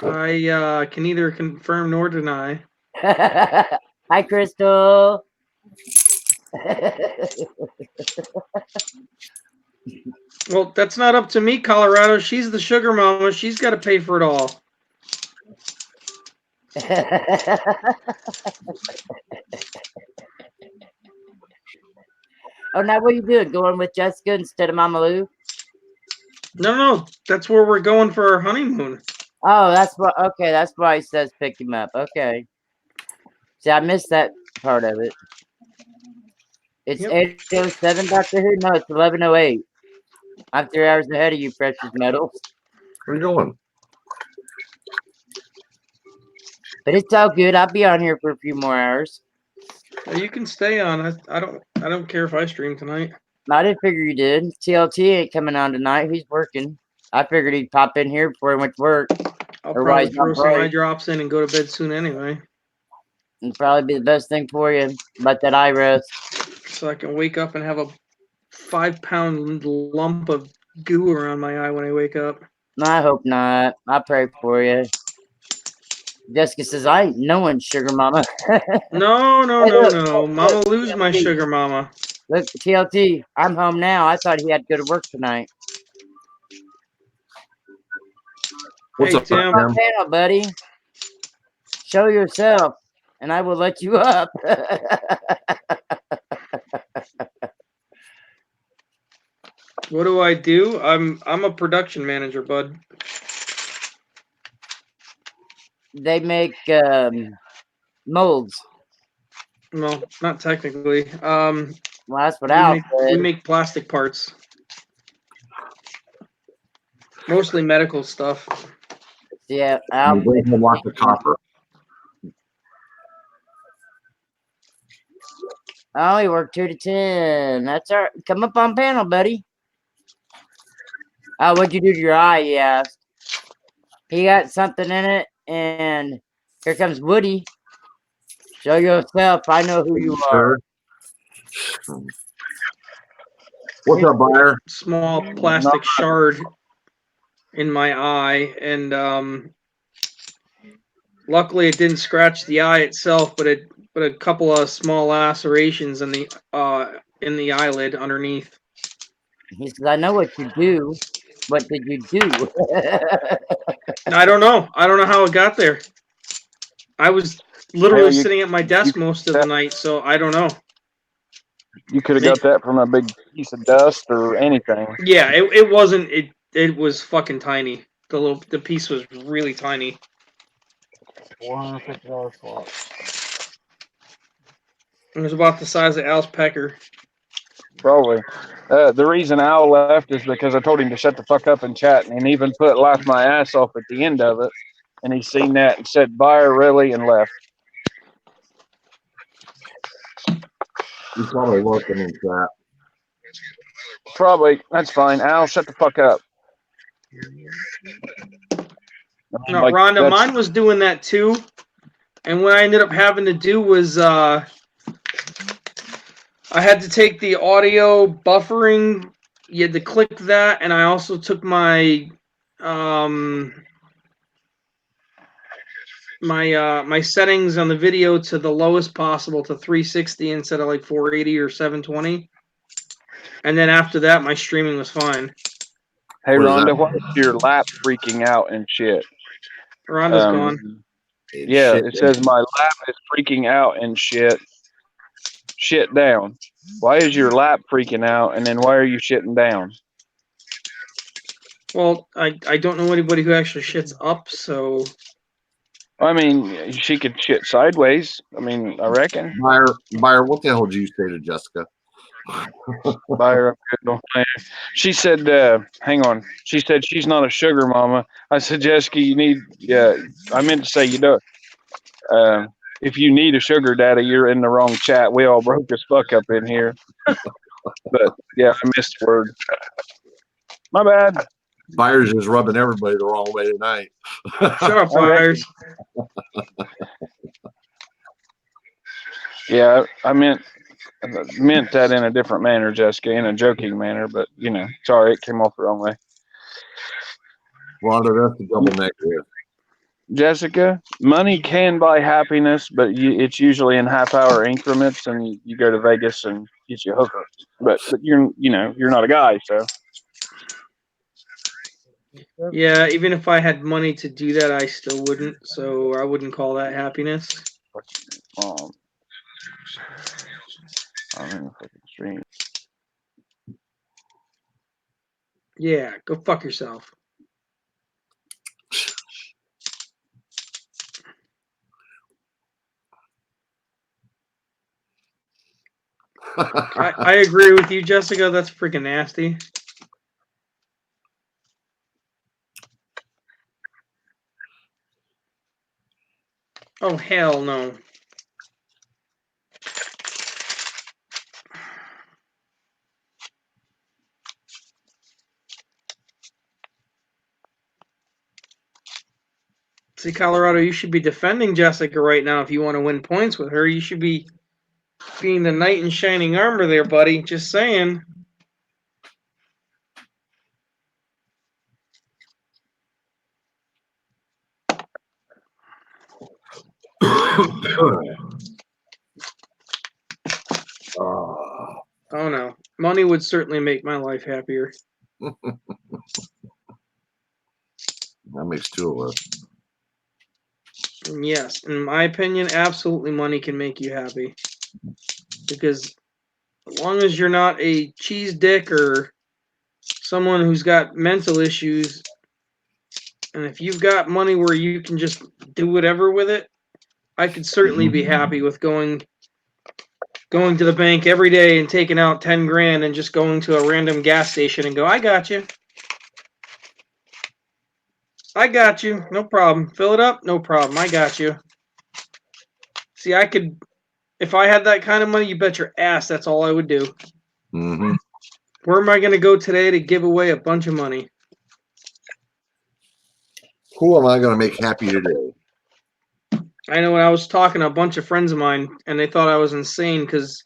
I can neither confirm nor deny. Hi, Crystal. Well, that's not up to me, Colorado. She's the sugar mama. She's got to pay for it all. Oh, now what are you doing? Going with Jessica instead of Mama Lou? No, that's where we're going for our honeymoon. Oh, that's what. Okay, that's why he says pick him up. Okay. See, I missed that part of it. It's 8:07, Dr. Who? No, it's 11:08. I'm 3 hours ahead of you, precious metals. Where are you going? But it's all good. I'll be on here for a few more hours. Well, you can stay on. I don't care if I stream tonight. I didn't figure you did. TLT ain't coming on tonight. He's working. I figured he'd pop in here before he went to work. I'll Or probably rise throw up some bright. eye drops in and go to bed soon anyway. It'd probably be the best thing for you. Let that eye rest. So I can wake up and have a 5-pound lump of goo around my eye when I wake up. I hope not. I pray for you. Jessica says, I ain't knowing sugar mama. No. look, Mama Lou's my sugar mama. Look, TLT, I'm home now. I thought he had to go to work tonight. What's Hey, up, Tim? Come on, panel, buddy. Show yourself, and I will let you up. What do I do? I'm a production manager, bud. They make molds. Well, not technically. Well, that's what Al We said. make plastic parts. Mostly medical stuff. Yeah, Al. You bring home lots of copper. I only work 2 to 10. That's all right. Come up on panel, buddy. Oh, what'd you do to your eye? He asked. He got something in it, and here comes Woody. Show yourself. I know who you are. What's up, buyer? Small plastic shard in my eye, and luckily it didn't scratch the eye itself, but a couple of small lacerations in the eyelid underneath. He says, I know what you do. What did you do? I don't know. I don't know how it got there. I was literally sitting at my desk most of the night, so I don't know. You could have got that from a big piece of dust or anything. Yeah, it wasn't. It was fucking tiny. The piece was really tiny. $450 swap. It was about the size of Al's pecker. Probably. The reason Al left is because I told him to shut the fuck up and chat, and he even put laugh my ass off at the end of it. And he seen that and said, "Buyer, really?" and left. He's probably looking in chat. Probably. That's fine. Al, shut the fuck up. No, like, Rhonda, mine was doing that too. And what I ended up having to do was I had to take the audio buffering. You had to click that, and I also took my my settings on the video to the lowest possible, to 360 instead of like 480 or 720. And then after that, my streaming was fine. Hey, Rhonda, why is your lap freaking out and shit? Rhonda's gone. Yeah, it says my lap is freaking out and shit. Shit down. Why is your lap freaking out, and then why are you shitting down? Well, I don't know anybody who actually shits up, so. I mean, she could shit sideways. I mean, I reckon. Buyer, what the hell did you say to Jessica? Buyer, she said, hang on. She said she's not a sugar mama. I said, Jessica, you need, I meant to say, you know, if you need a sugar daddy, you're in the wrong chat. We all broke as fuck up in here. But yeah, I missed the word. My bad. Buyers is rubbing everybody the wrong way tonight. Shut up, Buyers. Yeah, I meant that in a different manner, Jessica, in a joking manner. But you know, sorry, it came off the wrong way. Rhonda, that's a double negative. Jessica, money can buy happiness, but it's usually in half-hour increments, and you go to Vegas and get you hookups. But you're not a guy, so. Yeah, even if I had money to do that, I still wouldn't. So I wouldn't call that happiness. I'm in the fucking stream. Yeah, go fuck yourself. I agree with you, Jessica. That's freaking nasty. Oh, hell no. See, Colorado, you should be defending Jessica right now if you want to win points with her. You should be being the knight in shining armor there, buddy. Just saying. Oh no, money would certainly make my life happier. That makes two of us. Yes, in my opinion, absolutely money can make you happy. Because as long as you're not a cheese dick or someone who's got mental issues, and if you've got money where you can just do whatever with it, I could certainly be happy with going to the bank every day and taking out 10 grand and just going to a random gas station and go, I got you. I got you. No problem. Fill it up. No problem. I got you. See, I could, if I had that kind of money, you bet your ass that's all I would do. Mm-hmm. Where am I going to go today to give away a bunch of money? Who am I going to make happy today? I know when I was talking to a bunch of friends of mine, and they thought I was insane because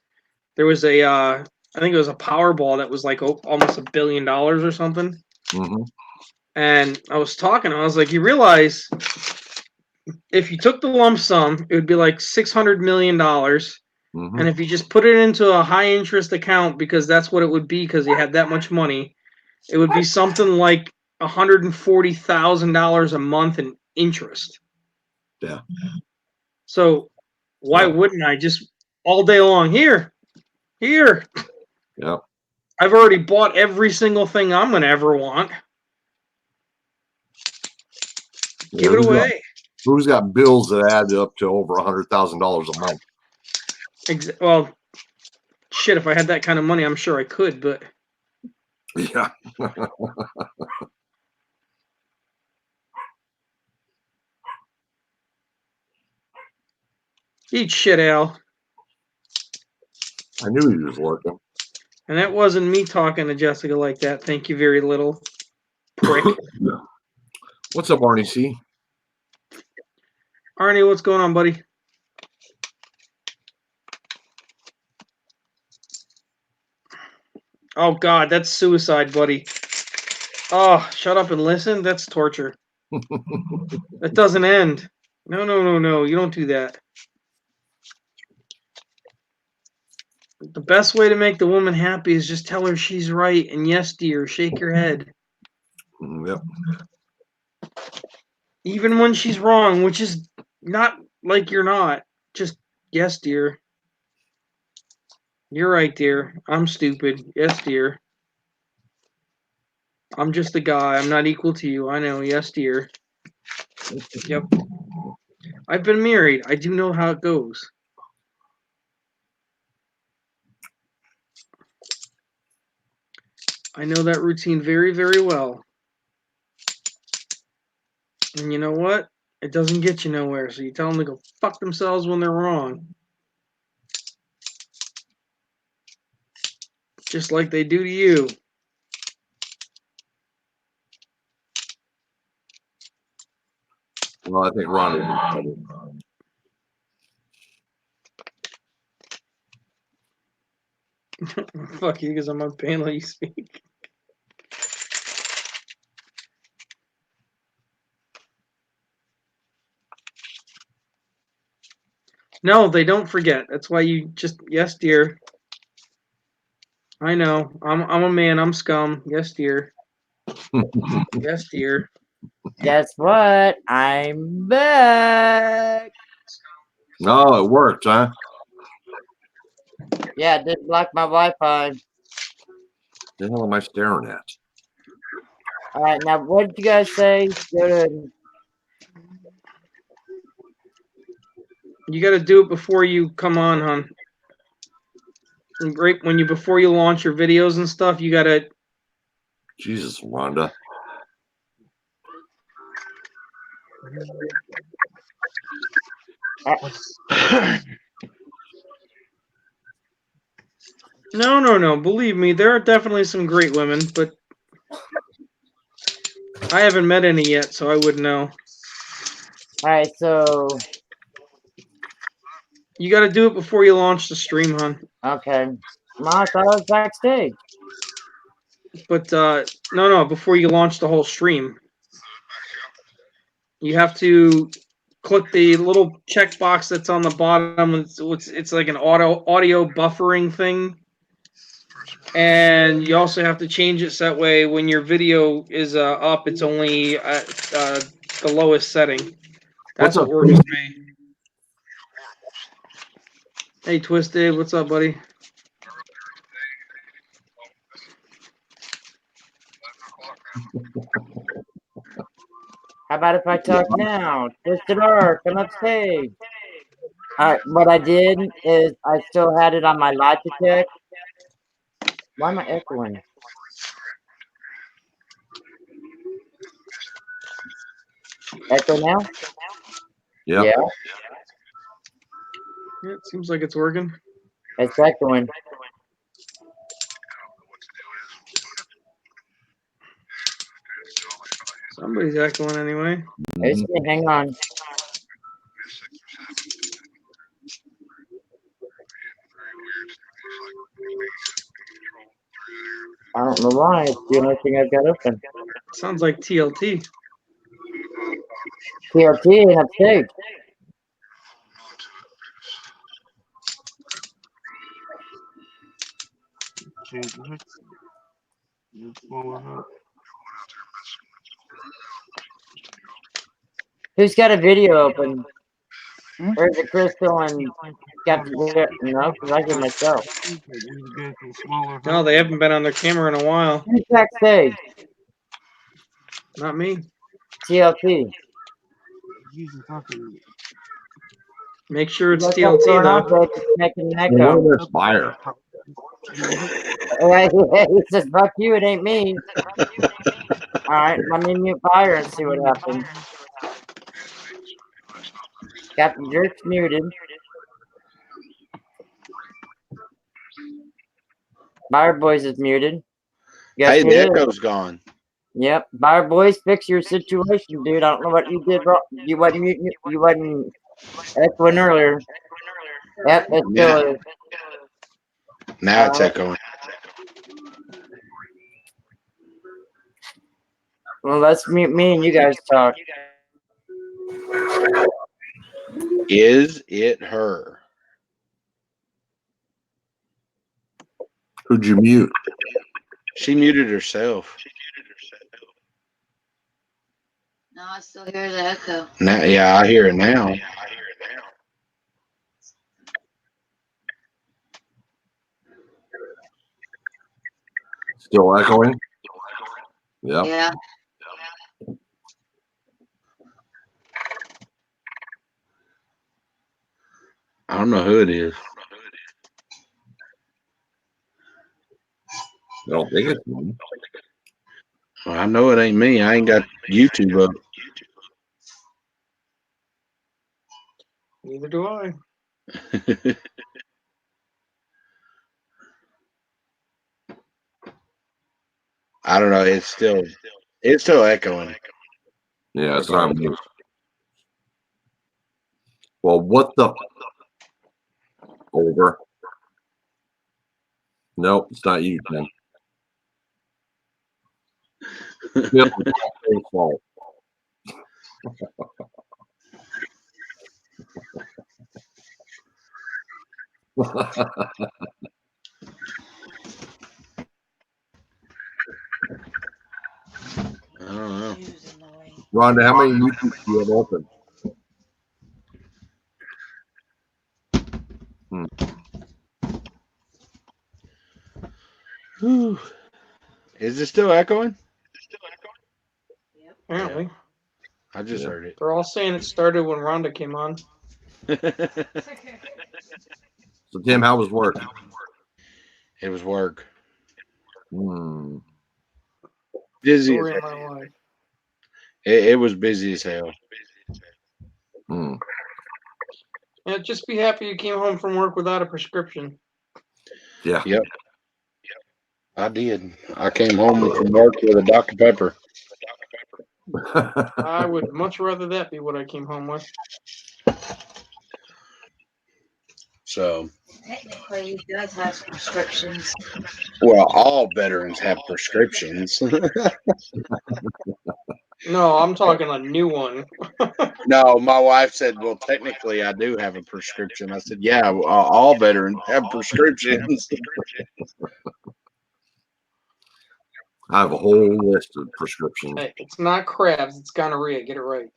there was a, I think it was a Powerball that was like almost $1 billion or something. Mm-hmm. And I was talking, I was like, you realize if you took the lump sum, it would be like $600 million. Mm-hmm. And if you just put it into a high interest account, because that's what it would be, because you had that much money, it would be something like $140,000 a month in interest. Yeah. So why wouldn't I just all day long here? Yeah. I've already bought every single thing I'm gonna ever want. Give it away. Who's got bills that add up to over $100,000 a month? Well, shit, if I had that kind of money, I'm sure I could, but yeah. Eat shit, Al. I knew he was looking. And that wasn't me talking to Jessica like that. Thank you very little, prick. What's up, Arnie C? Arnie, what's going on, buddy? Oh, God, that's suicide, buddy. Oh, shut up and listen. That's torture. That doesn't end. No, no, no, no. You don't do that. The best way to make the woman happy is just tell her she's right. And yes, dear, shake your head. Yep. Even when she's wrong, which is not like you're not. Just, yes, dear. You're right, dear. I'm stupid. Yes, dear. I'm just a guy. I'm not equal to you. I know. Yes, dear. Yep. I've been married. I do know how it goes. I know that routine very, very well. And you know what? It doesn't get you nowhere. So you tell them to go fuck themselves when they're wrong. Just like they do to you. Well, I think Ron. Fuck you, because I'm on panel. You speak. No, they don't forget. That's why you just yes, dear. I know. I'm a man. I'm scum. Yes, dear. Yes, dear. Guess what? I'm back. No, it worked, huh? Yeah, it didn't block my Wi-Fi. The hell am I staring at? All right, now what did you guys say? Go to. You got to do it before you come on, hon. And right when you before you launch your videos and stuff, you got to. Jesus, Rhonda. No, no, no. Believe me, there are definitely some great women, but I haven't met any yet, so I wouldn't know. All right, so You got to do it before you launch the stream, hon. okay. Ma, I thought I was backstage. But no, before you launch the whole stream, you have to click the little checkbox that's on the bottom. It's like an audio buffering thing, and you also have to change it so that way when your video is up, it's only at the lowest setting. That's what works for me. Hey, Twisted, what's up, buddy? How about if I talk now? Twisted R, come up stage. All right, what I did is I still had it on my Logitech. Why am I echoing? Echo now? Yep. Yeah. Yeah, it seems like it's working. It's echoing. Somebody's echoing anyway. It's me. Hang on. I don't know why. It's the only thing I've got open. Sounds like TLT. TLT ain't upstage. Who's got a video open? Or is it Crystal and Captain? No, because I get myself. No, they haven't been on their camera in a while. Who's backstage? Not me. TLT. Make sure it's What's up TLT going on, though. babe? It's making an Well, echo. what is fire? He says, fuck you, it ain't me. Alright, let me mute fire and see what happens. Captain Jerk's muted. Fire Boys is muted. Guess Hey, who the it is? echo's gone. Yep, Fire Boys, fix your situation, dude. I don't know what you did wrong. You wasn't muting, you wasn't echoing earlier. Yep, it still is. Now it's echoing. Well, let's mute me and you guys talk. Is it her? Who'd you mute? She muted herself. No, I still hear the echo. Now, yeah, I hear it now. Still echoing? Yep. Yeah. I don't know who it is. I don't think it's me. Well, I know it ain't me. I ain't got YouTube up. Neither do I. I don't know. It's still echoing. Yeah, it's not me. Well, what the? Over. Nope, it's not you, Ken. Bill, it's your fault. I don't know. Rhonda, how many YouTubes do you have open? Whew. Is it still echoing? Apparently. I just heard it. They're all saying it started when Rhonda came on. So, Tim, how was work? It was work. Busy. Busy as hell. It was busy as hell. Yeah, just be happy you came home from work without a prescription. Yeah. Yep. I did. I came home from work with a Dr. Pepper. I would much rather that be what I came home with. So, Technically, he does have prescriptions. well, all veterans have prescriptions. No, I'm talking a new one. No, my wife said, well, technically, I do have a prescription. I said, yeah, all veterans have prescriptions. I have a whole list of prescriptions. Hey, it's not crabs, it's gonorrhea. Get it right.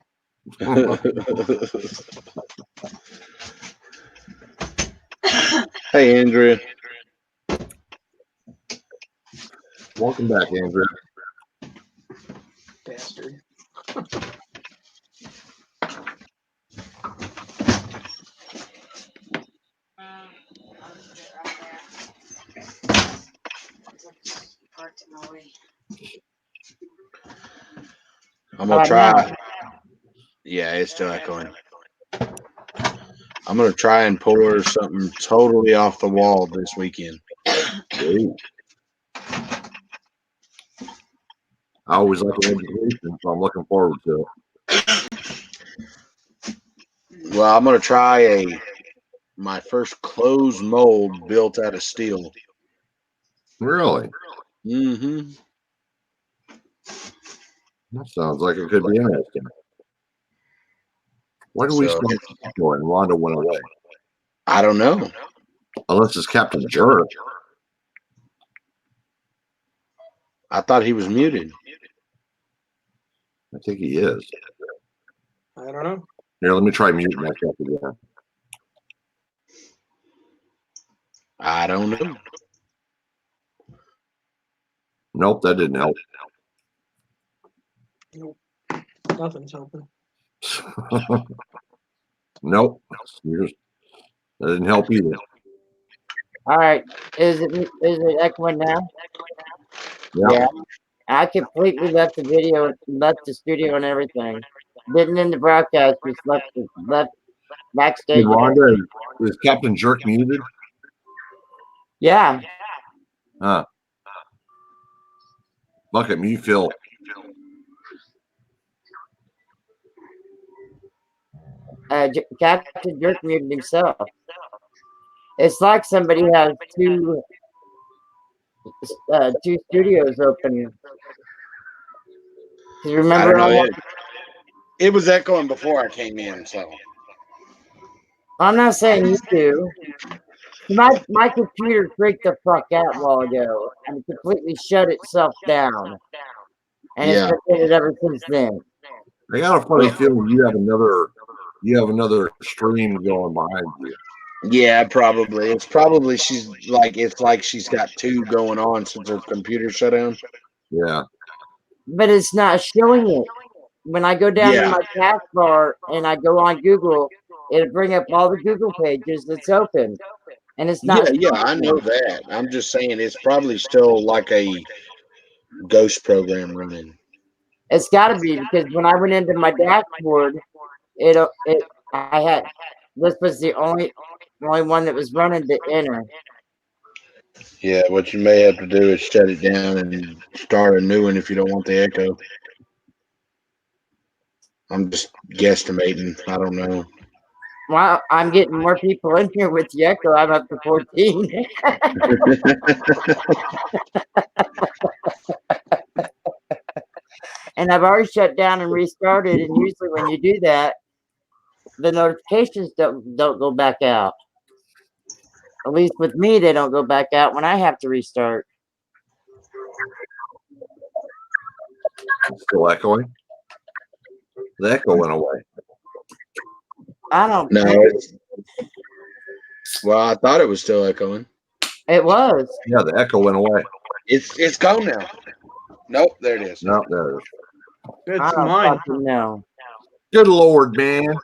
Hey, Andrea. Welcome back, Andrea. Bastard. I'm going to try. Yeah, it's still echoing. I'm going to try and pull her something totally off the wall this weekend. Ooh. I always like an education, so I'm looking forward to it. Well, I'm gonna try my first closed mold built out of steel. Really? Mm-hmm. That sounds like it could be interesting. Why do we So, start going? Rhonda went away. I don't know. Unless it's Captain Jerk. I thought he was muted. I think he is. I don't know. Here, let me try muting myself again. I don't know. Nope, that didn't help. Nope. Nothing's helping. Nope. That didn't help either. All right. Is it echoing now? Yeah. I completely left the video, left the studio and everything. Didn't end the broadcast, just left Hey, backstage. Rhonda, is Captain Jerk muted? Yeah. Huh. Look at me, Phil. Captain Jerk muted himself. It's like somebody has two studios open. Remember, I don't know. It was echoing before I came in, so I'm not saying you do. My computer freaked the fuck out a while ago and it completely shut itself down. And it's been it ever since then. I got a funny feeling you have another stream going behind you. yeah, probably. It's probably it's like she's got two going on since her computer shut down. Yeah. But it's not showing it. When I go down to my taskbar and I go on Google, it'll bring up all the Google pages that's open. And it's not. Yeah, I know that. I'm just saying it's probably still like a ghost program running. It's got to be because when I went into my dashboard, I had this was the only one that was running to enter. Yeah, what you may have to do is shut it down and start a new one if you don't want the echo. I'm just guesstimating. I don't know. Well, I'm getting more people in here with the echo. I'm up to 14. And I've already shut down and restarted. And usually when you do that, the notifications don't go back out. At least with me, they don't go back out when I have to restart. It's still echoing. The echo went away. I don't know. Well, I thought it was still echoing. It was. Yeah, the echo went away. It's gone now. Nope, there it is. No, there it is. It's mine. No. Good Lord, man.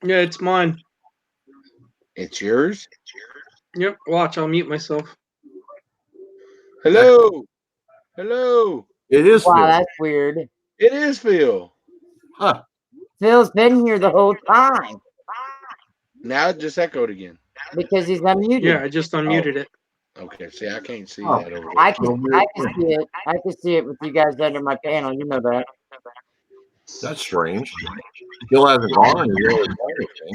Yeah, it's mine. It's yours? Yep. Watch, I'll mute myself. Hello. Hello. It is Wow, Phil. that's weird. It is Phil. Huh. Phil's been here the whole time. Now it just echoed again. Because he's unmuted. Yeah, I just unmuted it. Okay, see, I can't see that over there. I can see it. I can see it with you guys under my panel. You know that. That's strange. Phil hasn't gone. He really done anything.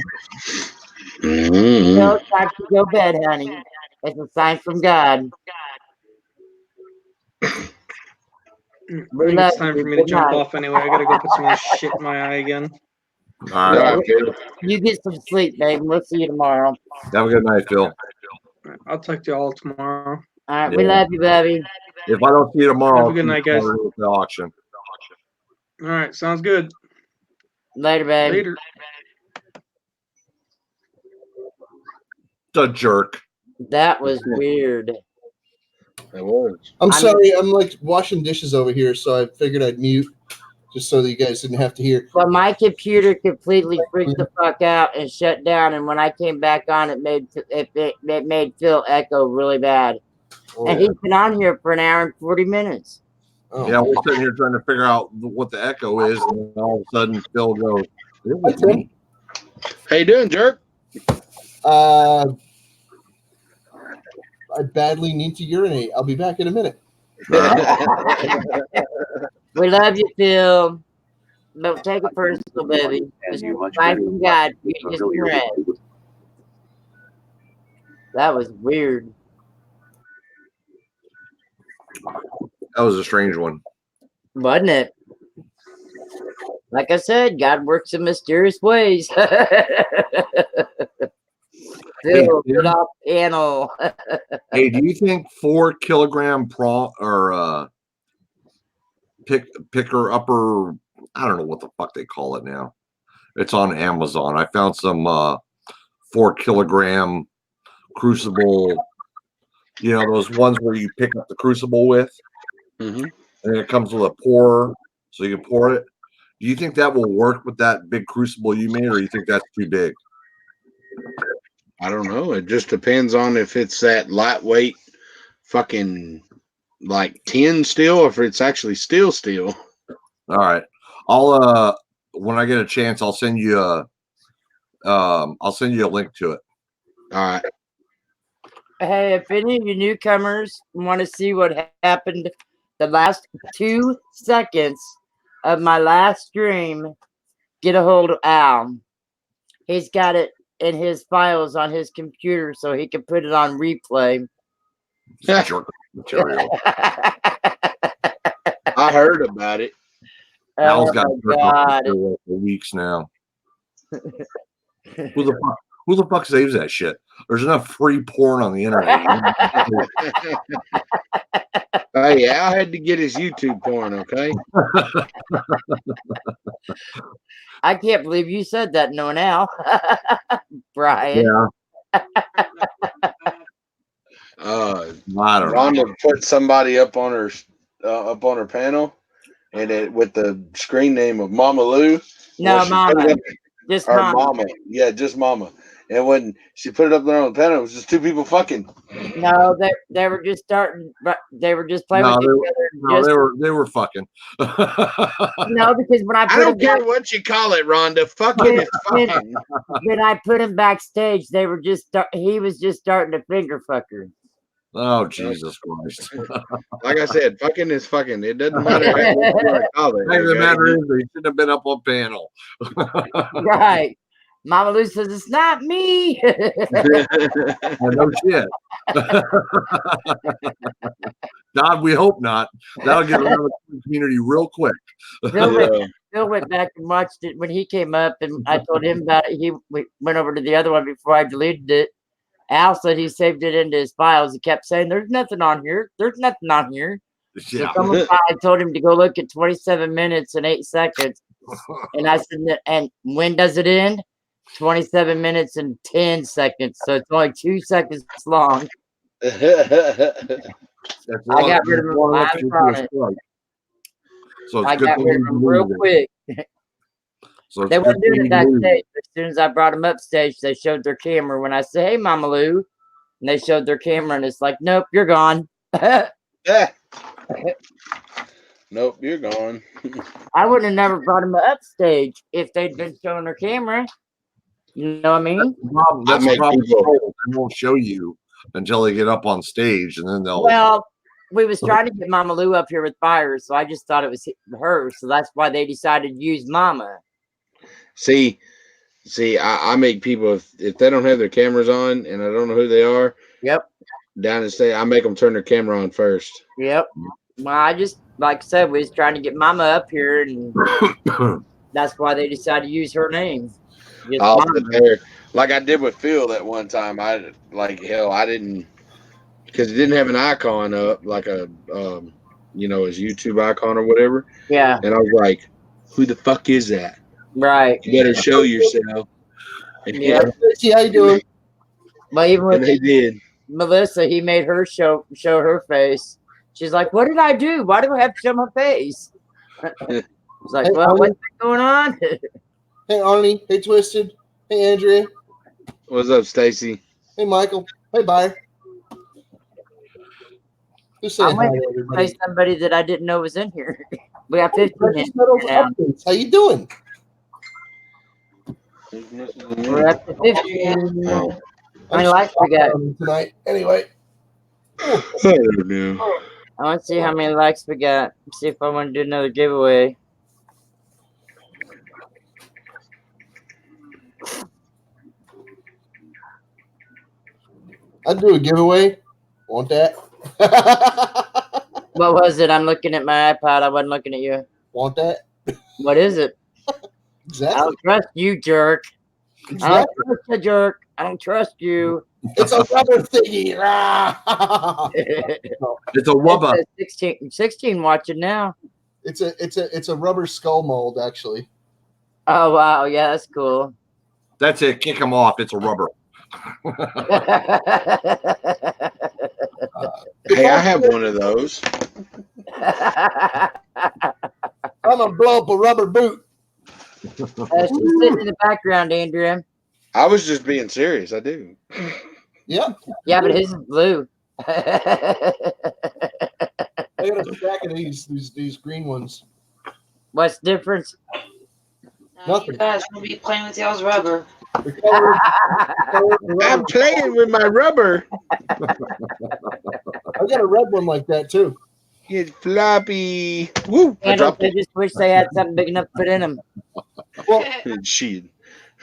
Phil, it's time to go bed, honey. It's a sign from God. I think it's time for me to jump off anyway. I gotta go put some more shit in my eye again. All right. You get some sleep, babe. We'll see you tomorrow. Have a good night, Phil. I'll talk to you all tomorrow. All right, we love you, baby. If I don't see you tomorrow, Have a good night, guys. With the auction. All right, sounds good. Later, babe. Later. The jerk. That was weird. It was. I'm sorry, I'm like washing dishes over here, so I figured I'd mute just so that you guys didn't have to hear. Well, my computer completely freaked the fuck out and shut down, and when I came back on, it made Phil echo really bad. Oh, and he's been on here for an hour and 40 minutes. Oh. Yeah, we're sitting here trying to figure out what the echo is, and then all of a sudden Phil goes, "It was me." How you doing, jerk? I badly need to urinate. I'll be back in a minute. We love you, Phil. Don't take it personal, baby. Just life from God. You get some rest. That was weird. That was a strange one. Wasn't it? Like I said, God works in mysterious ways. Phil, get off panel. Hey, do you think 4 kilogram prawn or picker upper? I don't know what the fuck they call it now. It's on Amazon. I found some 4 kilogram crucible. You know those ones where you pick up the crucible with, and it comes with a pourer, so you can pour it. Do you think that will work with that big crucible you made, or you think that's too big? I don't know. It just depends on if it's that lightweight fucking like tin steel, or if it's actually steel. All right. I'll when I get a chance, I'll send you a link to it. All right. Hey, if any of you newcomers want to see what happened the last 2 seconds of my last stream, get a hold of Al. He's got it in his files on his computer so he can put it on replay. Material. I heard about it. Al's got God. for weeks now. Who the fuck saves that shit? There's enough free porn on the internet. Hey, Al had to get his YouTube porn, okay? I can't believe you said that, knowing Al. Brian. Yeah. Rhonda put somebody up on her panel, and it with the screen name of Mama Lou. No, Mama. Just Mama. Yeah, just Mama. And when she put it up there on the panel, it was just 2 people fucking. No, they were just starting. They were just playing with each other. They were fucking. No, because when I don't care what you call it, Rhonda. Fucking is fucking. When I put him backstage, they were just. He was just starting to finger fuck her. Oh, Jesus Christ. Like I said, fucking is fucking. It doesn't matter what you want to call it. The matter is, they shouldn't have been up on panel. Right. Mama Lou says, it's not me. No shit. God, we hope not. That'll get around the community real quick. Phil went back and watched it when he came up, and I told him about it. He went over to the other one before I deleted it. Al said he saved it into his files. He kept saying, there's nothing on here. There's nothing on here. Yeah. So I told him to go look at 27 minutes and 8 seconds. And I said, and when does it end? 27 minutes and 10 seconds. So it's only 2 seconds long. I got rid of him. I got rid of him real quick. So they weren't doing it backstage. As soon as I brought them upstage, they showed their camera. When I said, hey, Mama Lou, and they showed their camera, and it's like, nope, you're gone. Nope, you're gone. I wouldn't have never brought them upstage if they'd been showing their camera. You know what I mean? That's the problem. They won't show you until they get up on stage, and then they'll. Well, we was trying to get Mama Lou up here with fire, so I just thought it was her. So that's why they decided to use Mama. See, I make people if they don't have their cameras on and I don't know who they are. Yep. Down and stay. I make them turn their camera on first. Yep. Well, I just like I said, we was trying to get Mama up here, and that's why they decided to use her name. Like I did with Phil that one time. I didn't because it didn't have an icon up like a his YouTube icon or whatever. Yeah. And I was like, who the fuck is that? Right. You better show yourself. Yeah. See how you doing? Well, even and they did. Melissa, he made her show her face. She's like, what did I do? Why do I have to show my face? It's like, well, what's going on? Hey, Arnie. Hey, Twisted. Hey, Andrea. What's up, Stacy? Hey, Michael. Hey, Byron. Who's saying hi to everybody? Say somebody that I didn't know was in here. We got 15 minutes now. How you doing? We're up to 15. How many likes we got tonight? Anyway. I don't know. I want to see how many likes we got. See if I want to do another giveaway. I'd do a giveaway. Want that? What was it? I'm looking at my iPod. I wasn't looking at you. Want that? What is it? I Exactly. don't trust you, jerk. I don't Exactly. trust you, jerk. I don't trust you. It's a rubber thingy. It's a wubba. It says 16 watching now. It's a rubber skull mold, actually. Oh, wow. Yeah, that's cool. That's it. Kick him off. It's a rubber. Hey, I have one of those. I'm gonna blow up a rubber boot. She's sitting in the background, Andrea. I was just being serious. I do. Yep. Yeah, but his is blue. I got a stack of these green ones. What's the difference? Nothing. You guys will be playing with y'all's rubber. The color I'm playing with my rubber. I got a red one like that too. It's floppy. Woo! I I dropped it. just wish they had something big enough to fit in them. Well, Shit.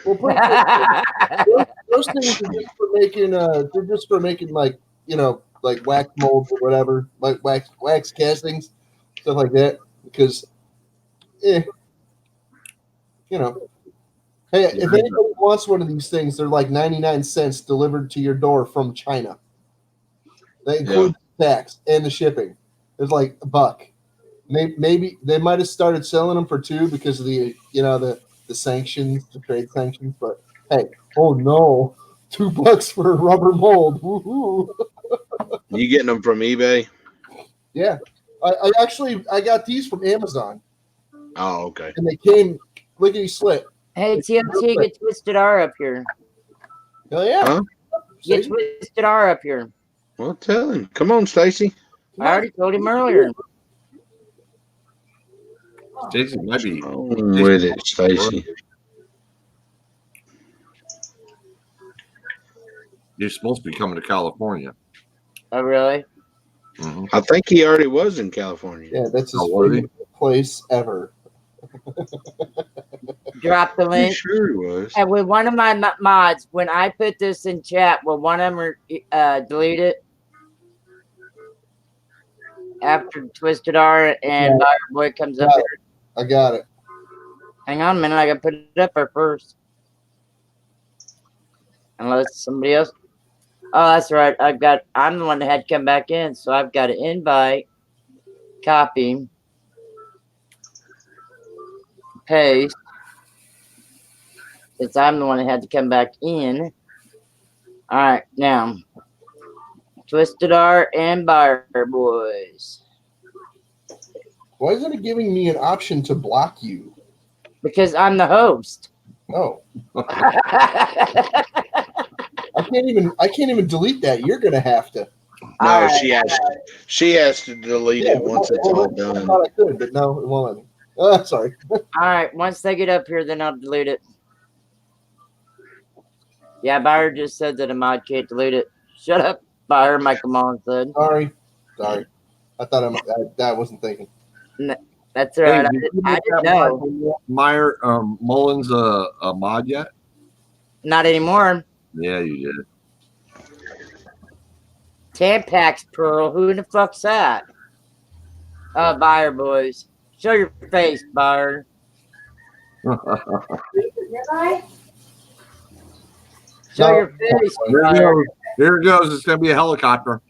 well those things are just for making they're just for making like like wax molds or whatever, like wax castings, stuff like that. Because hey, if anybody wants one of these things, they're like 99 cents delivered to your door from China. They include the tax and the shipping. It's like $1. Maybe they might have started selling them for $2 because of the the sanctions, the trade sanctions. But hey, oh no, $2 for a rubber mold. Woohoo! You getting them from eBay? Yeah, I actually got these from Amazon, Oh, okay. and they came lickety split. Hey, TLT, get Twisted R up here. Hell yeah! Huh? Get Twisted R up here. Well, tell him. Come on, Stacy. I already told him earlier. Stacy might be. On with it, Stacy. You're supposed to be coming to California. Oh, really? Mm-hmm. I think he already was in California. Yeah, that's his Oh, was he? favorite place ever. Drop the You link. sure he was? And with one of my mods, when I put this in chat, will one of them delete it? After Twisted R and Boy comes up here. I got it. Hang on a minute, I gotta put it up there first. Unless somebody else. Oh, that's right. I'm the one that had to come back in, so I've got to invite, copy, paste. Since I'm the one that had to come back in. All right, now Twisted R and Buyer Boys. Why isn't it giving me an option to block you? Because I'm the host. Oh. I can't even delete that. You're gonna have to. No, Alright. she has to delete it once it's all I done. thought I could, but no, it won't let me. Oh, sorry. All right, once they get up here, then I'll delete it. Yeah, Buyer just said that a mod can't delete it. Shut up, Buyer, Michael Mullins said. Sorry. I thought I wasn't thinking. That's all right. Hey, I didn't know. Meyer Mullins a mod yet? Not anymore. Yeah, you did. Tampax Pearl. Who the fuck's that? Buyer Boys. Show your face, Buyer. Show your face, Buyer. Here it goes. It's going to be a helicopter.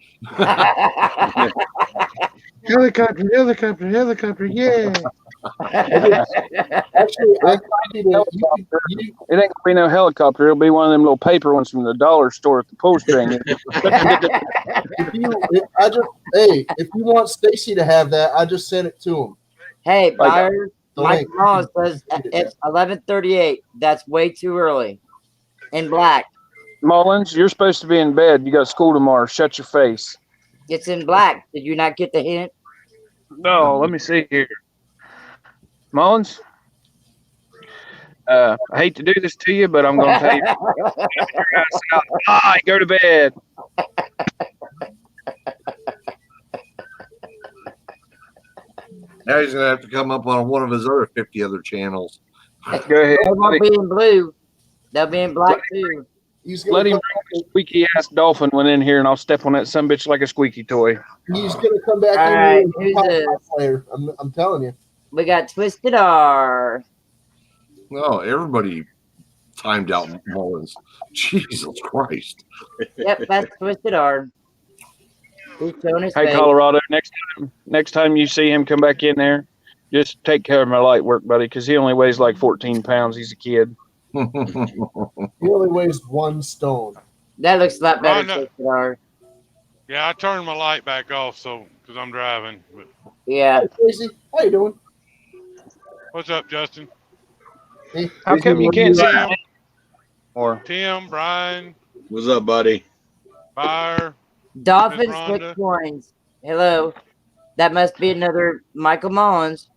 Helicopter, yeah. Actually, I copied it. It ain't gonna be no helicopter. It'll be one of them little paper ones from the dollar store at the post ring. If you want Stacy to have that, I just sent it to him. Hey, Buyer. The Mike link. Mullins says it's 11:38. That's way too early. In black. Mullins, you're supposed to be in bed. You got school tomorrow. Shut your face. It's in black. Did you not get the hint? No, let me see here. Mullins, I hate to do this to you, but I'm going to tell you. Go to bed. Now he's gonna have to come up on one of his other 50 other channels. Go ahead. They won't be in blue. They'll be in black too. He's Let gonna him come, bring a squeaky ass dolphin one in here, and I'll step on that sumbitch like a squeaky toy. he's gonna come back All in right, here and who's top this? player. I'm telling you. We got Twisted R. No, everybody timed out Mullins. Jesus Christ. Yep, that's Twisted R. He's showing his Hey, face. Colorado, next time you see him come back in there, just take care of my light work, buddy, because he only weighs like 14 pounds. He's a kid. He only weighs 1 stone. That looks a lot better, Rhonda. Twisted R. Yeah, I turned my light back off because I'm driving. But Yeah. Hey, Tracy, how you doing? what's up, Justin? Hey, How come you can't see Tim, more? Tim, Brian, What's up, buddy? Fire. Dolphins Miss with Rhonda. coins. Hello. That must be another Michael Mullins.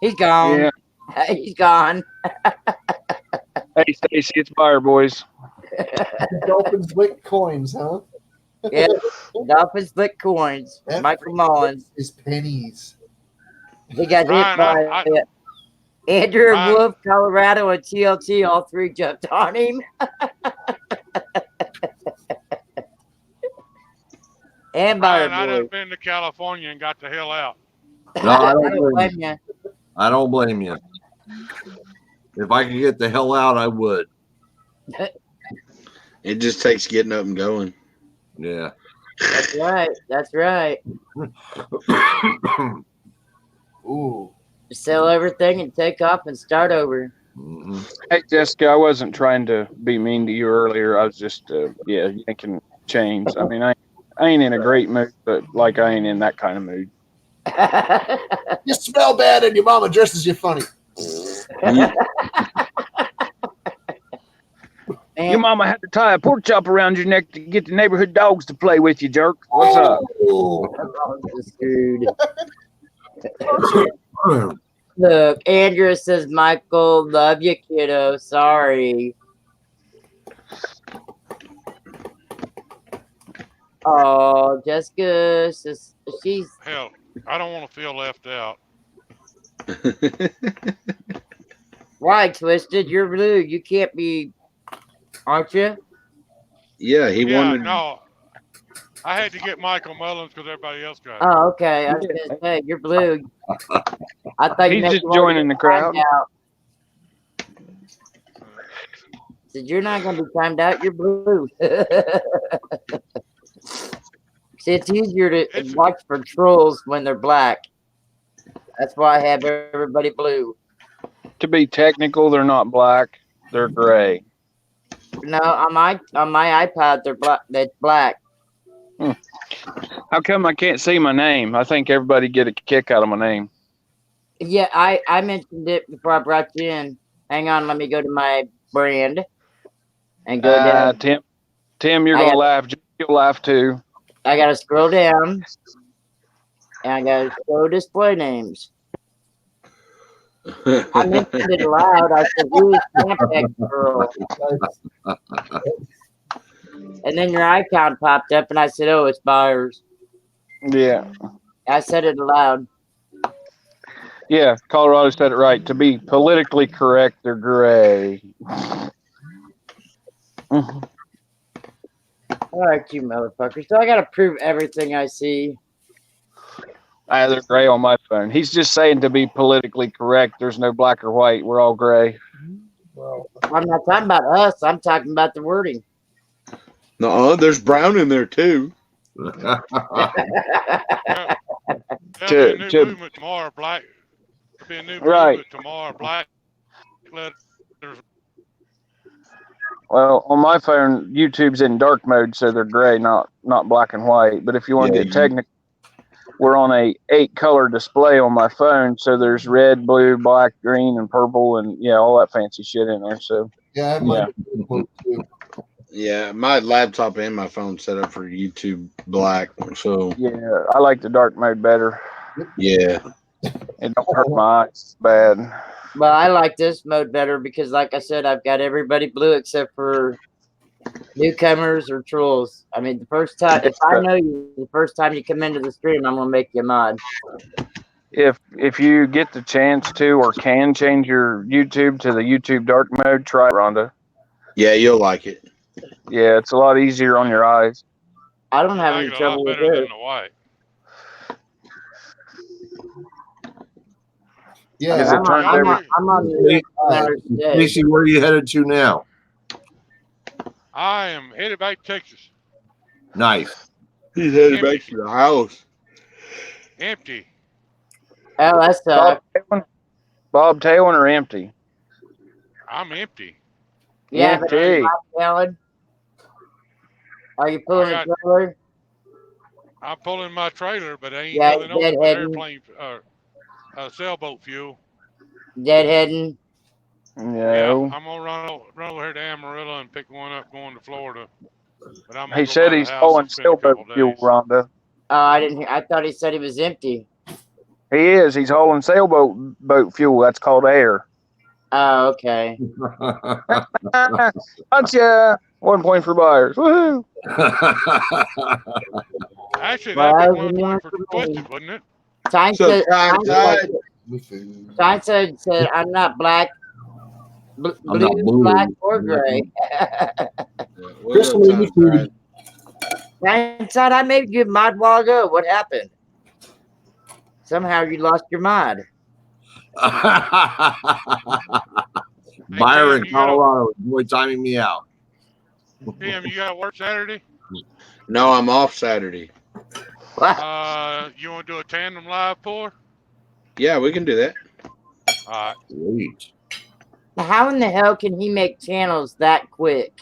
He's gone. Yeah. He's gone. Hey, Stacy, it's fire, boys. Dolphins lick coins, huh? Yeah. Dolphins with coins. That Michael Mullins. is pennies. He got hit Brian, by Andrew Brian- Wolf, Colorado, and TLT. All three jumped on him. And Brian, I Boy. done been to California and got the hell out. No, I I don't don't blame blame you. you. I don't blame you. If I could get the hell out, I would. It just takes getting up and going. Yeah. That's right. That's right. Ooh. Sell everything and take off and start over. Mhm. Hey, Jessica, I wasn't trying to be mean to you earlier. I was just, yanking change. I mean, I ain't in a great mood, but like I ain't in that kind of mood. You smell bad and your mama dresses you funny. Your mama had to tie a pork chop around your neck to get the neighborhood dogs to play with you, jerk. What's up? Dude. Look, Andrea says, Michael, love you, kiddo. Sorry. Oh, Jessica says she's Hell, I don't want to feel left out. right, Twisted. You're blue. You can't be, aren't you? Yeah, he Yeah, wanted. no. I had to get Michael Mullins because everybody else got it. Oh, okay. I was gonna say you're blue. I thought you He's meant just you wanted to joining get the crowd. timed out. Said you're not gonna be timed out. You're blue. See, it's easier to watch for trolls when they're black. That's why I have everybody blue. To be technical, they're not black. They're gray. No, on my iPad they're black. That's black. How come I can't see my name? I think everybody get a kick out of my name. Yeah, I mentioned it before I brought you in. Hang on, let me go to my brand and go down. Tim, you're I gonna got- laugh. You'll laugh too. I gotta scroll down and I gotta show display names. I mentioned it loud. I said, "Who is Campact Girl?" And then your icon popped up, and I said, "Oh, it's Byers." Yeah. I said it aloud. Yeah, Colorado said it right. To be politically correct, they're gray. All right, you motherfuckers. So I gotta prove everything I see. They're gray on my phone. He's just saying to be politically correct. There's no black or white. We're all gray. Well, I'm not talking about us. I'm talking about the wording. No, there's brown in there too. There'll be a new movement tomorrow, black. There'll be a new movement tomorrow, black letters. Well, on my phone, YouTube's in dark mode, so they're gray, not black and white. But if you want to get technical, we're on a 8-color display on my phone, so there's red, blue, black, green, and purple, and all that fancy shit in there. So yeah, I have my too. Yeah, my laptop and my phone set up for YouTube black. So yeah, I like the dark mode better. Yeah, it don't hurt my eyes bad. Well, I like this mode better because, like I said, I've got everybody blue except for newcomers or trolls. I mean, the first time, if I know you, the first time you come into the stream, I'm gonna make you a mod. if you get the chance to or can change your YouTube to the YouTube dark mode, try it, Rhonda. Yeah, you'll like it. Yeah, it's a lot easier on your eyes. I don't I have like any it a lot trouble with better than it. the white. Yeah. Is it turned over? I'm on the center today. Casey, where are you headed to now? I am headed back to Texas. Nice. He's headed Empty. back to the house. Empty. Oh, that sucks. Bobtailing or empty? I'm empty. Yeah, but Empty. Alan, are you I pulling a got. trailer? I'm pulling my trailer, but ain't Yeah, nothing on it but deadheading. airplane, sailboat fuel. Deadheading. Yeah, No. I'm gonna run over here to Amarillo and pick one up going to Florida. But I'm gonna He go said by the he's house hauling and spend a sailboat couple fuel, days. Rhonda. Oh, I didn't hear. I thought he said he was empty. He is. He's hauling sailboat fuel. That's called air. Oh, okay. Gotcha. 1 point for buyers. Woohoo! Actually, Well, that'd that be was a 1 new one point for for me. twisted, wouldn't it? Time So said, Tide, said I'm not black, I'm blue, not blue. black, or gray. Crystal made me food. Time said I made you mod while ago. What happened? Somehow you lost your mod. Byron, you Colorado, boy, timing me out. Tim, you got to work Saturday? No, I'm off Saturday. You want to do a tandem live pour? Yeah, we can do that. All right. Sweet. How in the hell can he make channels that quick?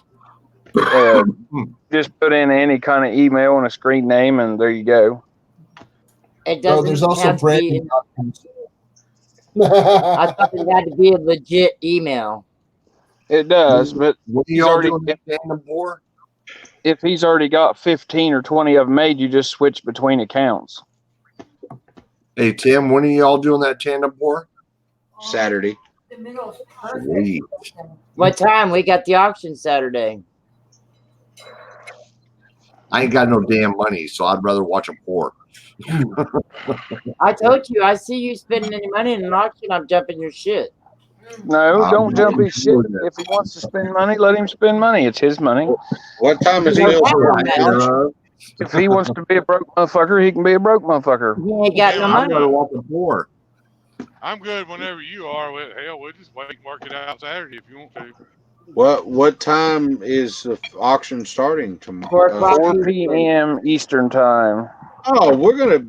Just put in any kind of email and a screen name, and there you go. It Well, doesn't there's also have to be. branding options. I thought it had to be a legit email. It does, but What are he's y'all already doing that tandem for? if he's already got 15 or 20 of them made, you just switch between accounts. Hey, Tim, when are y'all doing that tandem for? Saturday. Sweet. What time? We got the auction Saturday. I ain't got no damn money, so I'd rather watch a pour. I told you, I see you spending any money in an auction, I'm jumping your shit. No, don't jump not his shit. doing that. If he wants to spend money, let him spend money. It's his money. What time is Yeah, Phil that for one, the man. auction? If he wants to be a broke motherfucker, he can be a broke motherfucker. He ain't got no Yeah, I'd rather money. watch a pour. I'm good whenever you are. Well, hell, we'll just wait and work it out Saturday if you want to. What time is the auction starting 4 tomorrow? o'clock. 4 p.m. Eastern time. Oh, we're gonna.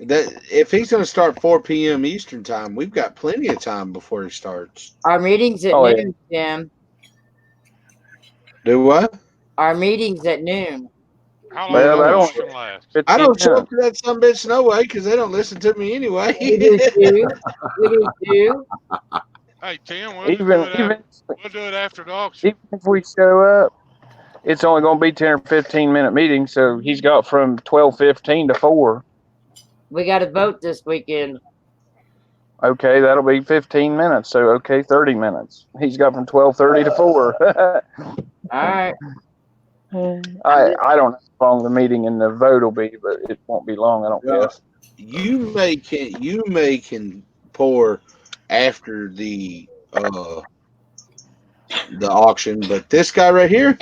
That if he's gonna start 4 p.m. Eastern time, we've got plenty of time before he starts. Our meeting's at Oh, yeah. noon, Tim. Do what? Our meeting's at noon. How long Well, does the that auction last? 15 I don't show up minutes. to that some bitch no way because they don't listen to me anyway. We do too. We do too. Hey, Tim, we'll just Even we'll do it after the auction. if we show up, it's only going to be 10 or 15 minute meeting. So he's got from 12:15 to 4. We got a vote this weekend. Okay, that'll be 15 minutes. So okay, 30 minutes. He's got from 12:30 to 4. All right. I don't know how long the meeting and the vote will be, but it won't be long, I don't guess. You may can pour after the auction, but this guy right here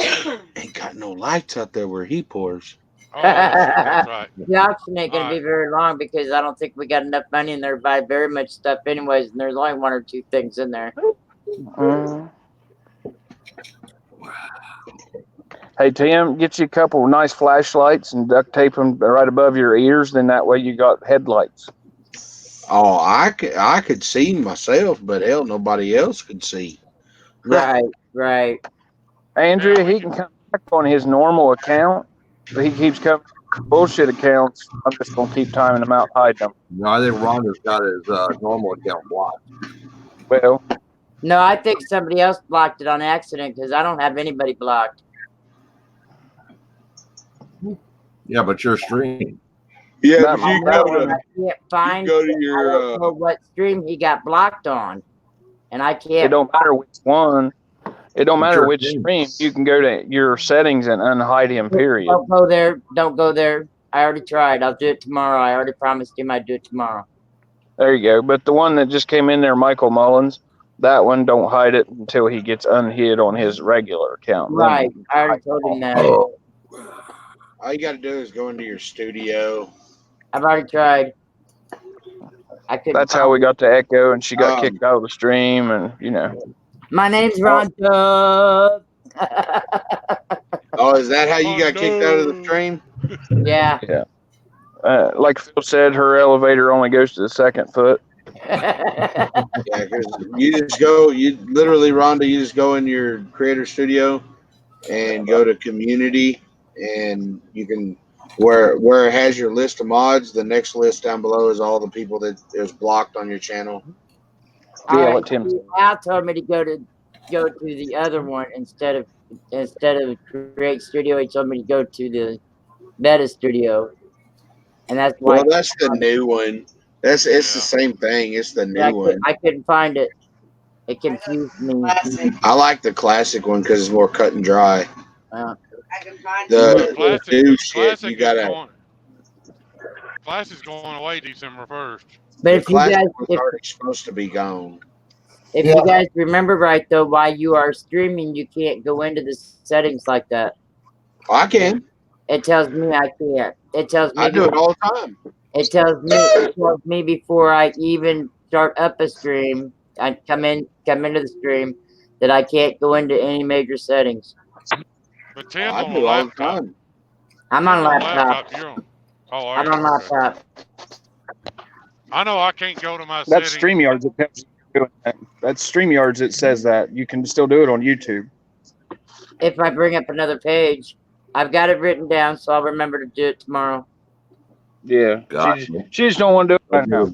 ain't got no lights out there where he pours. Oh, that's right. The auction ain't gonna All be right. very long because I don't think we got enough money in there to buy very much stuff anyways, and there's only 1 or 2 things in there. Hey Tim, get you a couple of nice flashlights and duct tape them right above your ears. Then that way you got headlights. Oh, I could see myself, but hell, nobody else could see. Right, right. Andrea, Yeah, he can come back on his normal account, but he keeps coming bullshit accounts. I'm just gonna keep timing them out, hiding them. No, I think Rhonda's got his normal account blocked. Well, No, I think somebody else blocked it on accident because I don't have anybody blocked. Yeah, but your stream. Yeah, That- but you that go one- to I can't find. go to I your don't know what stream he got blocked on, and I it can't. don't matter which one. It don't matter your which stream. You can go to your settings and unhide him. Period. Don't go there. Don't go there. I already tried. I'll do it tomorrow. I already promised him I'd do it tomorrow. There you go. But the one that just came in there, Michael Mullins, that one, don't hide it until he gets unhid on his regular account. Then Right. you can I already hide told him all. that. All you got to do is go into your studio. I've already tried. I couldn't. That's how we got to Echo, and she got Um, kicked out of the stream, and you know. My name's Ron Dub. Oh, is that how you got kicked out of the stream? Yeah. Yeah. Like Phil said, her elevator only goes to the second foot. Yeah, because you just go, you literally, Rhonda, you just go in your creator studio and go to community, and you can where it has your list of mods. The next list down below is all the people that is blocked on your channel. Yeah, what Tim said. Al told me to go to the other one instead of Create Studio. He told me to go to the Meta Studio, and that's why. Well, that's the new one. It's the same thing. It's the new one. I couldn't find it. It confused me. I like the classic one because it's more cut and dry. The The new shit, classic you gotta. Classic's going away December 1st. But The if you classic guys, was already supposed to be gone. if you guys remember right though, while you are streaming, you can't go into the settings like that. I can. It tells me I can't. It tells me I do it all the time. It tells me before I even start up a stream, I come into the stream, that I can't go into any major settings. But Tim's I on do a all the laptop. time. I'm on laptop. You're on. Oh, I'm on laptop. I know I can't go to my That's settings. StreamYards. It tells you doing that. That's StreamYards. It says that you can still do it on YouTube. If I bring up another page, I've got it written down, so I'll remember to do it tomorrow. Yeah, she just don't want to do it right now.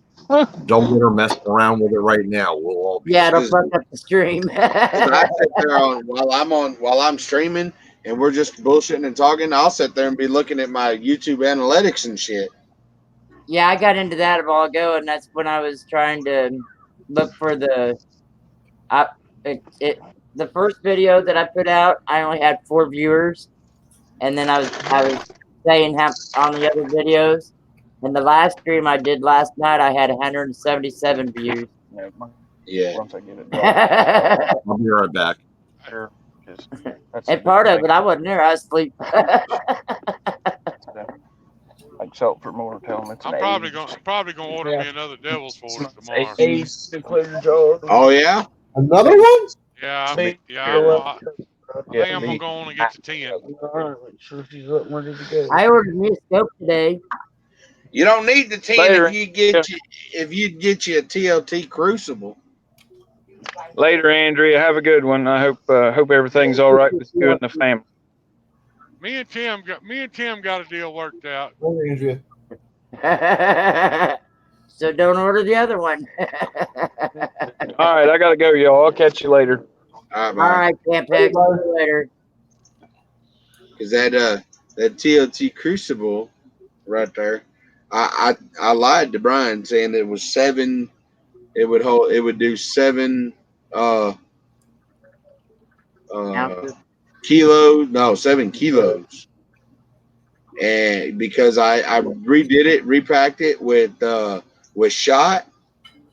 Don't get her messing around with it right now. We'll all be. Yeah, it'll fuck up the stream. I sit there while I'm streaming and we're just bullshitting and talking. I'll sit there and be looking at my YouTube analytics and shit. Yeah, I got into that a while ago, and that's when I was trying to look for the. The first video that I put out, I only had 4 viewers, and then I was saying how on the other videos, and the last stream I did last night, I had 177 views. Yeah. Once I get it. I'll be right back. And part of it, I wasn't there. I was asleep. Like salt for more. Tell them it's I'm probably gonna order me another Devil's Force tomorrow. Oh yeah, another one? Yeah, I think I'm gonna go on and get the 10. I ordered me a scope today. you don't need the 10 Later. if you get you a TLT Crucible. Later, Andrea. Have a good one. I hope everything's all right with you and the family. Me and Tim got a deal worked out. Oh, Andrea. So don't order the other one. All right, I gotta go, y'all. I'll catch you later. All right, Camp Heck. See you later. Because that TLT Crucible right there, I lied to Brian saying it was 7. It would do 7 kilos. No, 7 kilos. And because I redid it, repacked it with shot,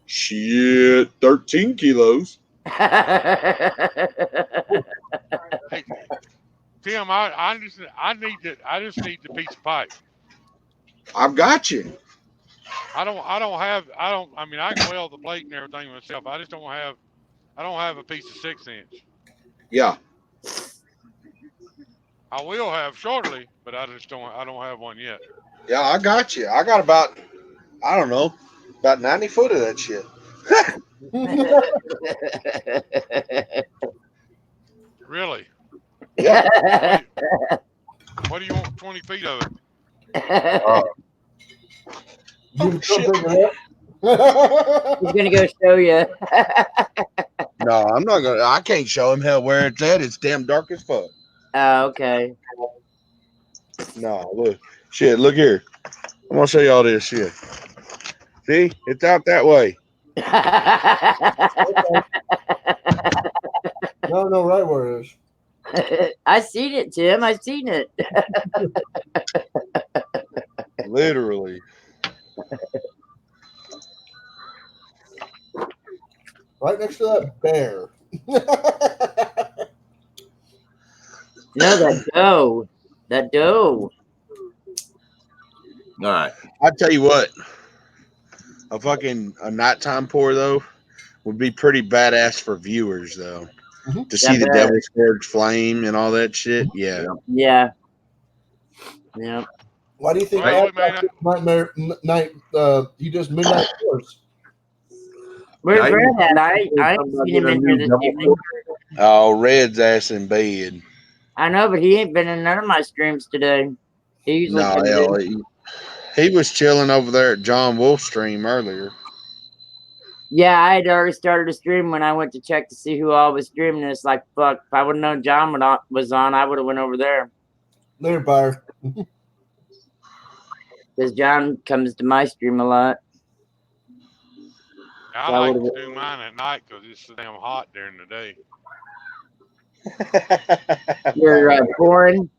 shit, 13 kilos. Hey, Tim, I just need the piece of pipe. I've got you. I mean, I can weld the plate and everything myself. I don't have a piece of 6-inch. Yeah. I will have shortly, but I don't have one yet. Yeah, I got you. I got about 90 foot of that shit. Really? Yeah. What do you want 20 feet of it? Oh, shit. He's gonna go show you. No, I'm not gonna. I can't show him where it's at. It's damn dark as fuck. Oh, okay. No, look, shit. Look here. I'm gonna show you all this shit. See, it's out that way. No, right where it is. I seen it, Tim. I seen it. Literally. right next to that bear. No, that dough. That dough. All right. I tell you what, a nighttime pour though would be pretty badass for viewers though. To see the Devil's Forge flame and all that shit. Yeah. Yeah. Yeah. Why do you think Well, Nightmare Night? He does midnight pours. Where's Yeah, Red at? I ain't seen him in here this evening. Oh, Red's ass in bed. I know, but he ain't been in none of my streams today. He usually No, comes hell, in. he was chilling over there at John Wolf's stream earlier. Yeah, I had already started a stream when I went to check to see who all was streaming. And it's like, fuck, if I would have known John was on, I would have went over there. Later, Byron. Because John comes to my stream a lot. I like to do mine at night because it's so damn hot during the day. You're pouring.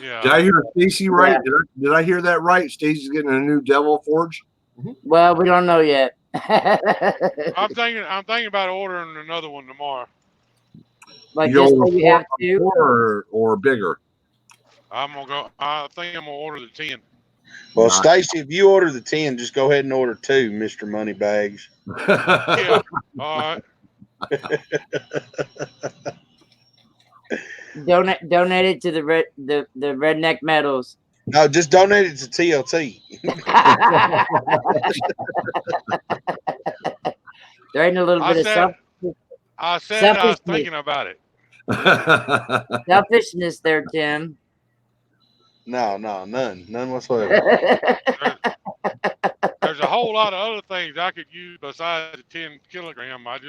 Yeah. Did I hear Stacy right? Did I hear that right? Stacy's getting a new Devil Forge. Well, we don't know yet. I'm thinking about ordering another one tomorrow. Like You just order so you have to, or bigger. I'm gonna go. I think I'm gonna order the 10. Well, Stacy, if you order the 10, just go ahead and order 2, Mr. Moneybags. Yeah. All right. donate it to the redneck metals. No, just donate it to TLT. There ain't a little bit of I said I was thinking about it. Selfishness there, Tim. No, none whatsoever. There's a whole lot of other things I could use besides the 10 kilogram. I'm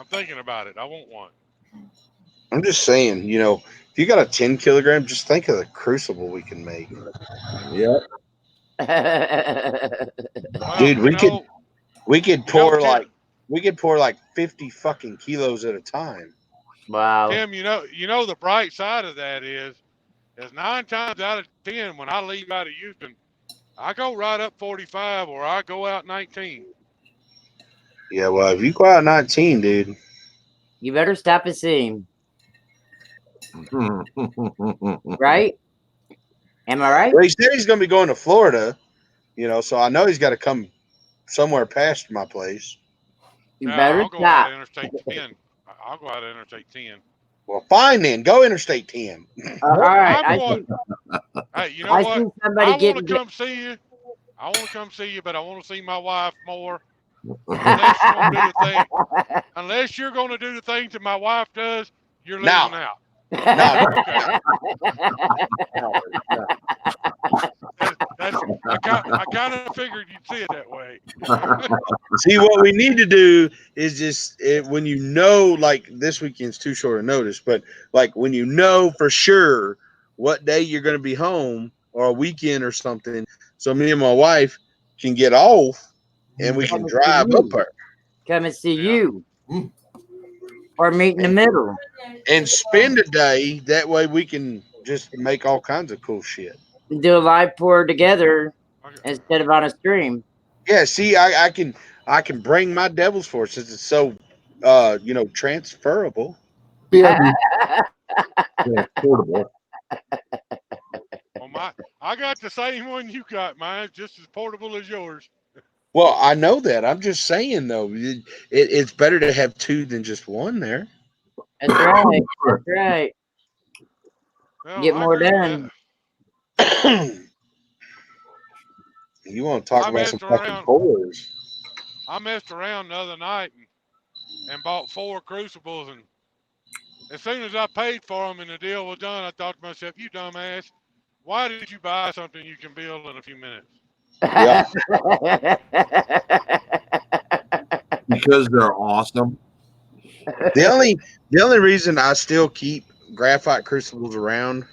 thinking about it. I want one. I'm just saying, if you got a 10 kilogram, just think of the crucible we can make. Yeah. Dude, we could pour like 50 fucking kilos at a time. Wow. Tim, the bright side of that is 9 times out of 10 when I leave out of Houston, I go right up 45 or I go out 19. Yeah, well, if you go out 19, dude, you better stop and see him. Right? Am I right? Well, he said he's going to be going to Florida, so I know he's got to come somewhere past my place. You better I'll go out Interstate 10. I'll go out Interstate 10. Well, fine then. Go Interstate 10. All right. Hey, you know what? I want to come see you. I want to come see you, but I want to see my wife more. Unless you're going to do the things that my wife does, you're losing out. No. I kind of figured you'd see it that way. See, what we need to do is just when like this weekend's too short a notice, but like when for sure what day you're going to be home or a weekend or something, so me and my wife can get off and we can drive up there. Come and see you. Or meet in the middle. And spend a day. That way we can just make all kinds of cool shit. Do a live pour together instead of on a stream. Yeah, see, I can bring my Devil's Force since it's so transferable. Portable. Well, I got the same one you got. Mine's just as portable as yours. Well, I know that. I'm just saying, though, it's better to have 2 than just 1 there. That's right. That's right. Well, Get more done. You want to talk about some fucking boys? I messed around the other night and bought 4 crucibles, and as soon as I paid for them and the deal was done, I thought to myself, you dumbass, why did you buy something you can build in a few minutes? Yeah. Because they're awesome. The only reason I still keep graphite crucibles around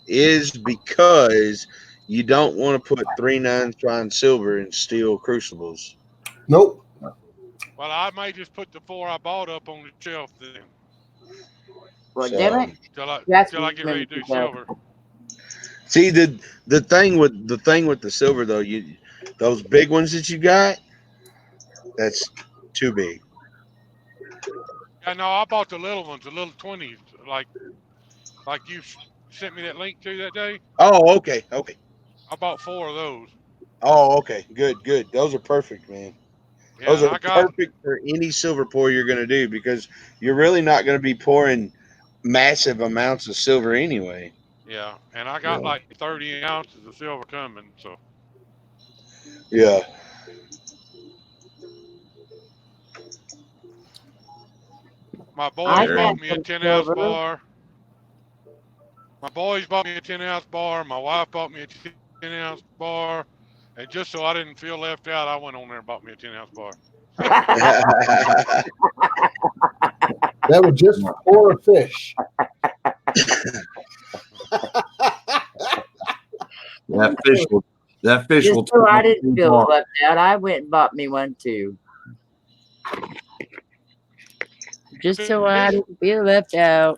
is because you don't want to put 3 9s fine silver in steel crucibles. Nope. Well, I may just put the 4 I bought up on the shelf then. Well, damn it. Till I get ready to do silver. See, the thing with the silver though, those big ones that you got, that's too big. Yeah, no, I bought the little ones, the little 20s, like you sent me that link to that day. Oh, okay, okay. I bought 4 of those. Oh, okay. Good, good. Those are perfect, man. Yeah, Those and are I got perfect for any silver pour you're going to do because you're really not going to be pouring massive amounts of silver anyway. and I got like 30 ounces of silver coming. So Yeah. my I boys got bought me a some 10-ounce silver. bar. My boys bought me a 10-ounce bar. My wife bought me a 10-ounce bar. And just so I didn't feel left out, I went on there and bought me a 10-ounce bar. That was just for a fish. That fish Just will so I take didn't too feel long. left out, I went and bought me one too. Just so I didn't feel left out.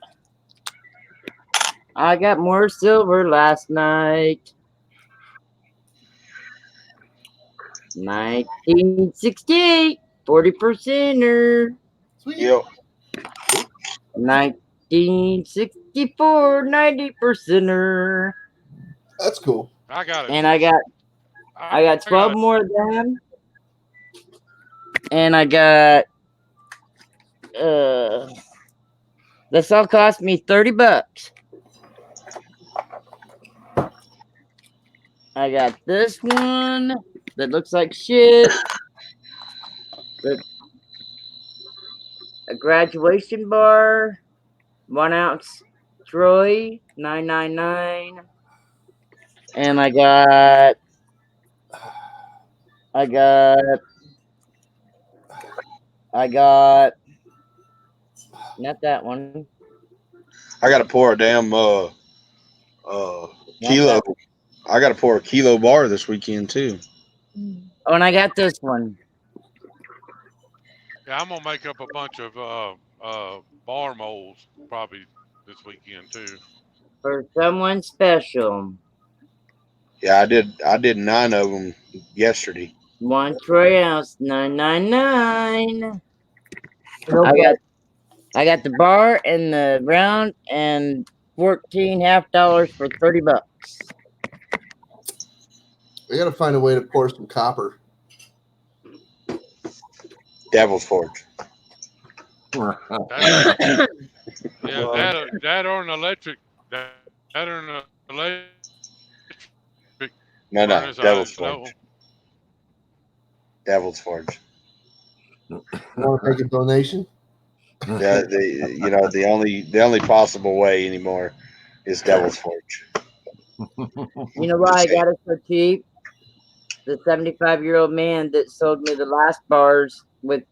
I got more silver last night. 1968, 40%er. Yep. 1964, 90%er. That's cool. I got it. And I got 12 more of them. And I got this all cost me $30. I got this one that looks like shit. A graduation bar, 1 ounce Troy, $9.99. And I got not that one. I got to pour a damn Not kilo. that I got to pour a kilo bar this weekend too. Oh, and I got this one. Yeah, I'm gonna make up a bunch of bar molds probably this weekend too. For someone special. Yeah, I did 9 of them yesterday. 1 Troy ounce, $9.99. I got the bar and the round and 14 half dollars for $30. We got to find a way to pour some copper. Devil's Forge. Yeah, that or an electric. That or an electric. No, furnace. Devil's No. Forge. Devil's Forge. Want to make a donation? Yeah, the only possible way anymore is Devil's Forge. You know why I got it so cheap? The 75-year-old man that sold me the last bars the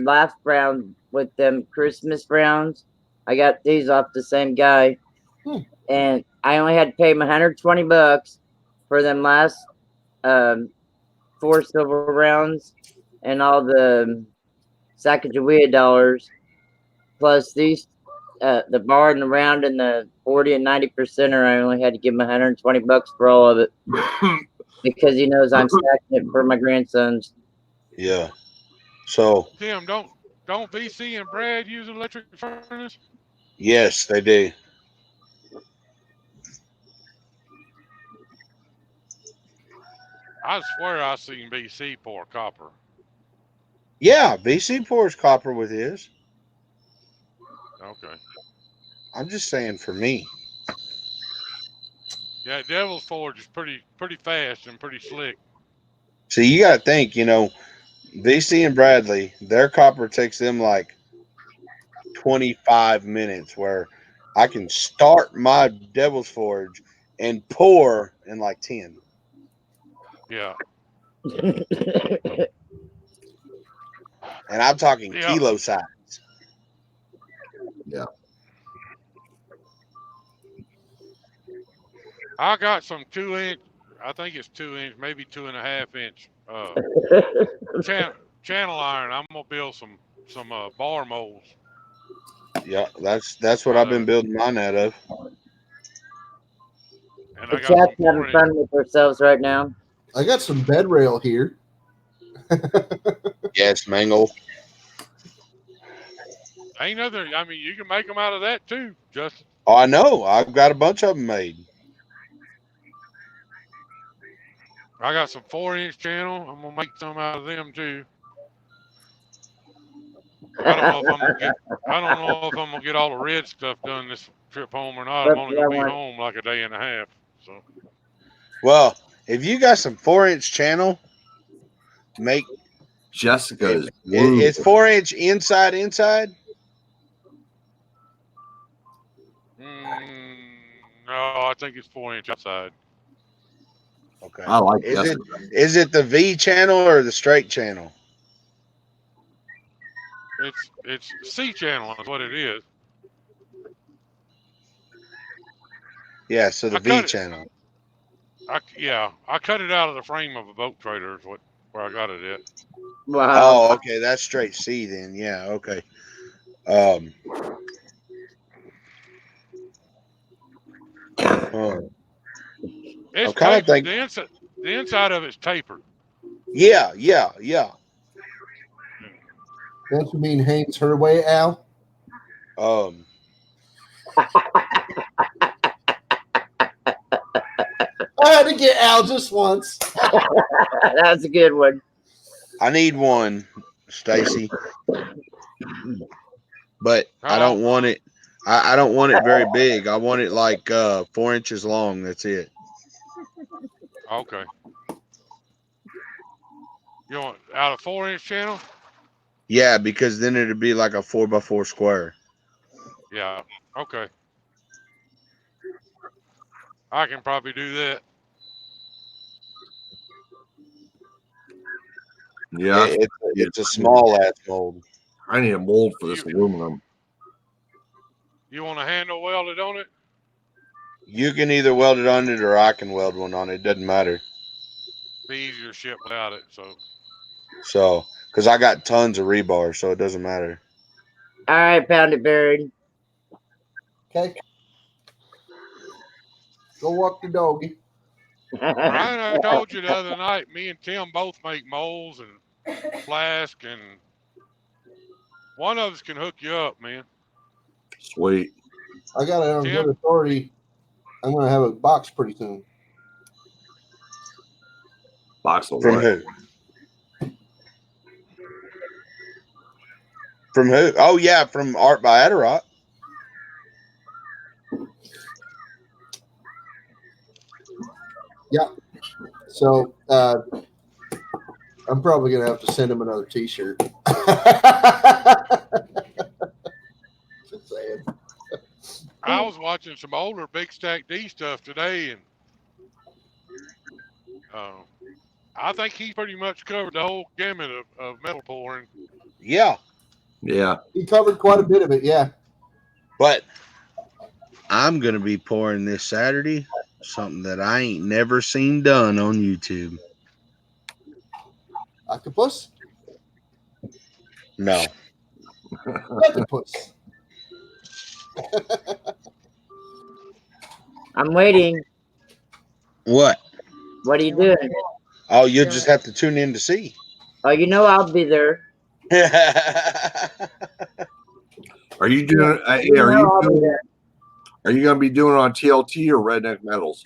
last round with them Christmas rounds. I got these off the same guy. And I only had to pay him $120 for them last 4 silver rounds and all the Sacagawea dollars, plus these the bar and the round and the 40 and 90%er. I only had to give him $120 for all of it because he knows I'm stacking it for my grandsons. Yeah. So Tim, don't VC and Brad use electric furnace? yes, they do. I swear I seen VC pour copper. Yeah, BC pours copper with his. Okay. I'm just saying for me. Yeah, Devil's Forge is pretty fast and pretty slick. See, you got to think, VC and Bradley, their copper takes them like 25 minutes where I can start my Devil's Forge and pour in like 10. Yeah. And I'm talking Yeah. kilo size. Yeah. I got some 2-inch, I think it's 2-inch, maybe 2.5-inch channel iron. I'm gonna build some bar molds. Yeah, that's what I've been building mine out of. And The I got chat's some having 4-inch. fun with ourselves right now. I got some bed rail here. Yes, Mangle. Ain't other. I mean, you can make them out of that too, Justin. Oh, I know. I've got a bunch of them made. I got some 4-inch channel. I'm gonna make some out of them too. I don't know if I'm gonna get. I don't know if I'm gonna get all the red stuff done this trip home or not. I'm only gonna be home like a day and a half. So. Well, if you got some 4-inch channel, make Jessica's it's 4-inch inside. No, I think it's 4-inch outside. Okay. I like Is it the V channel or the straight channel? It's C channel is what it is. Yeah, so the V channel. I cut it out of the frame of a boat trailer is where I got it at. Wow. Oh, okay, that's straight C then. Yeah, okay. It's kind of tapered. The inside of it's tapered. Yeah. Don't you mean Haynes her way, Al? I had to get Al just once. That's a good one. I need one, Stacy. But I don't want it. I don't want it very big. I want it like 4 inches long. That's it. Okay. You want out of 4-inch channel? Yeah, because then it'd be like a 4x4 square. Yeah. Okay. I can probably do that. Yeah, it's a small ass mold. I need a mold for this aluminum. You want a handle welded on it? You can either weld it on it or I can weld one on it. It doesn't matter. Be easier to ship without it. So, because I got tons of rebar, so it doesn't matter. All right, found it buried. Okay. Go walk the doggy. Brian, I told you the other night, me and Tim both make molds and flask, and one of us can hook you up, man. Sweet. I got it on good authority. I'm going to have a box pretty soon. Box of From what? who? From who? Oh, yeah, from Art by Adderot. Yeah. So I'm probably going to have to send him another T-shirt. Just saying. I was watching some older Big Stack D stuff today, and I think he pretty much covered the whole gamut of metal pouring. Yeah. Yeah. He covered quite a bit of it, yeah. But I'm going to be pouring this Saturday something that I ain't never seen done on YouTube. Octopus? No. Octopus. I'm waiting. What? What are you doing? Oh, you'll just have to tune in to see. Oh, you know I'll be there. Are you doing? Are you going to be doing it on TLT or Redneck Metals?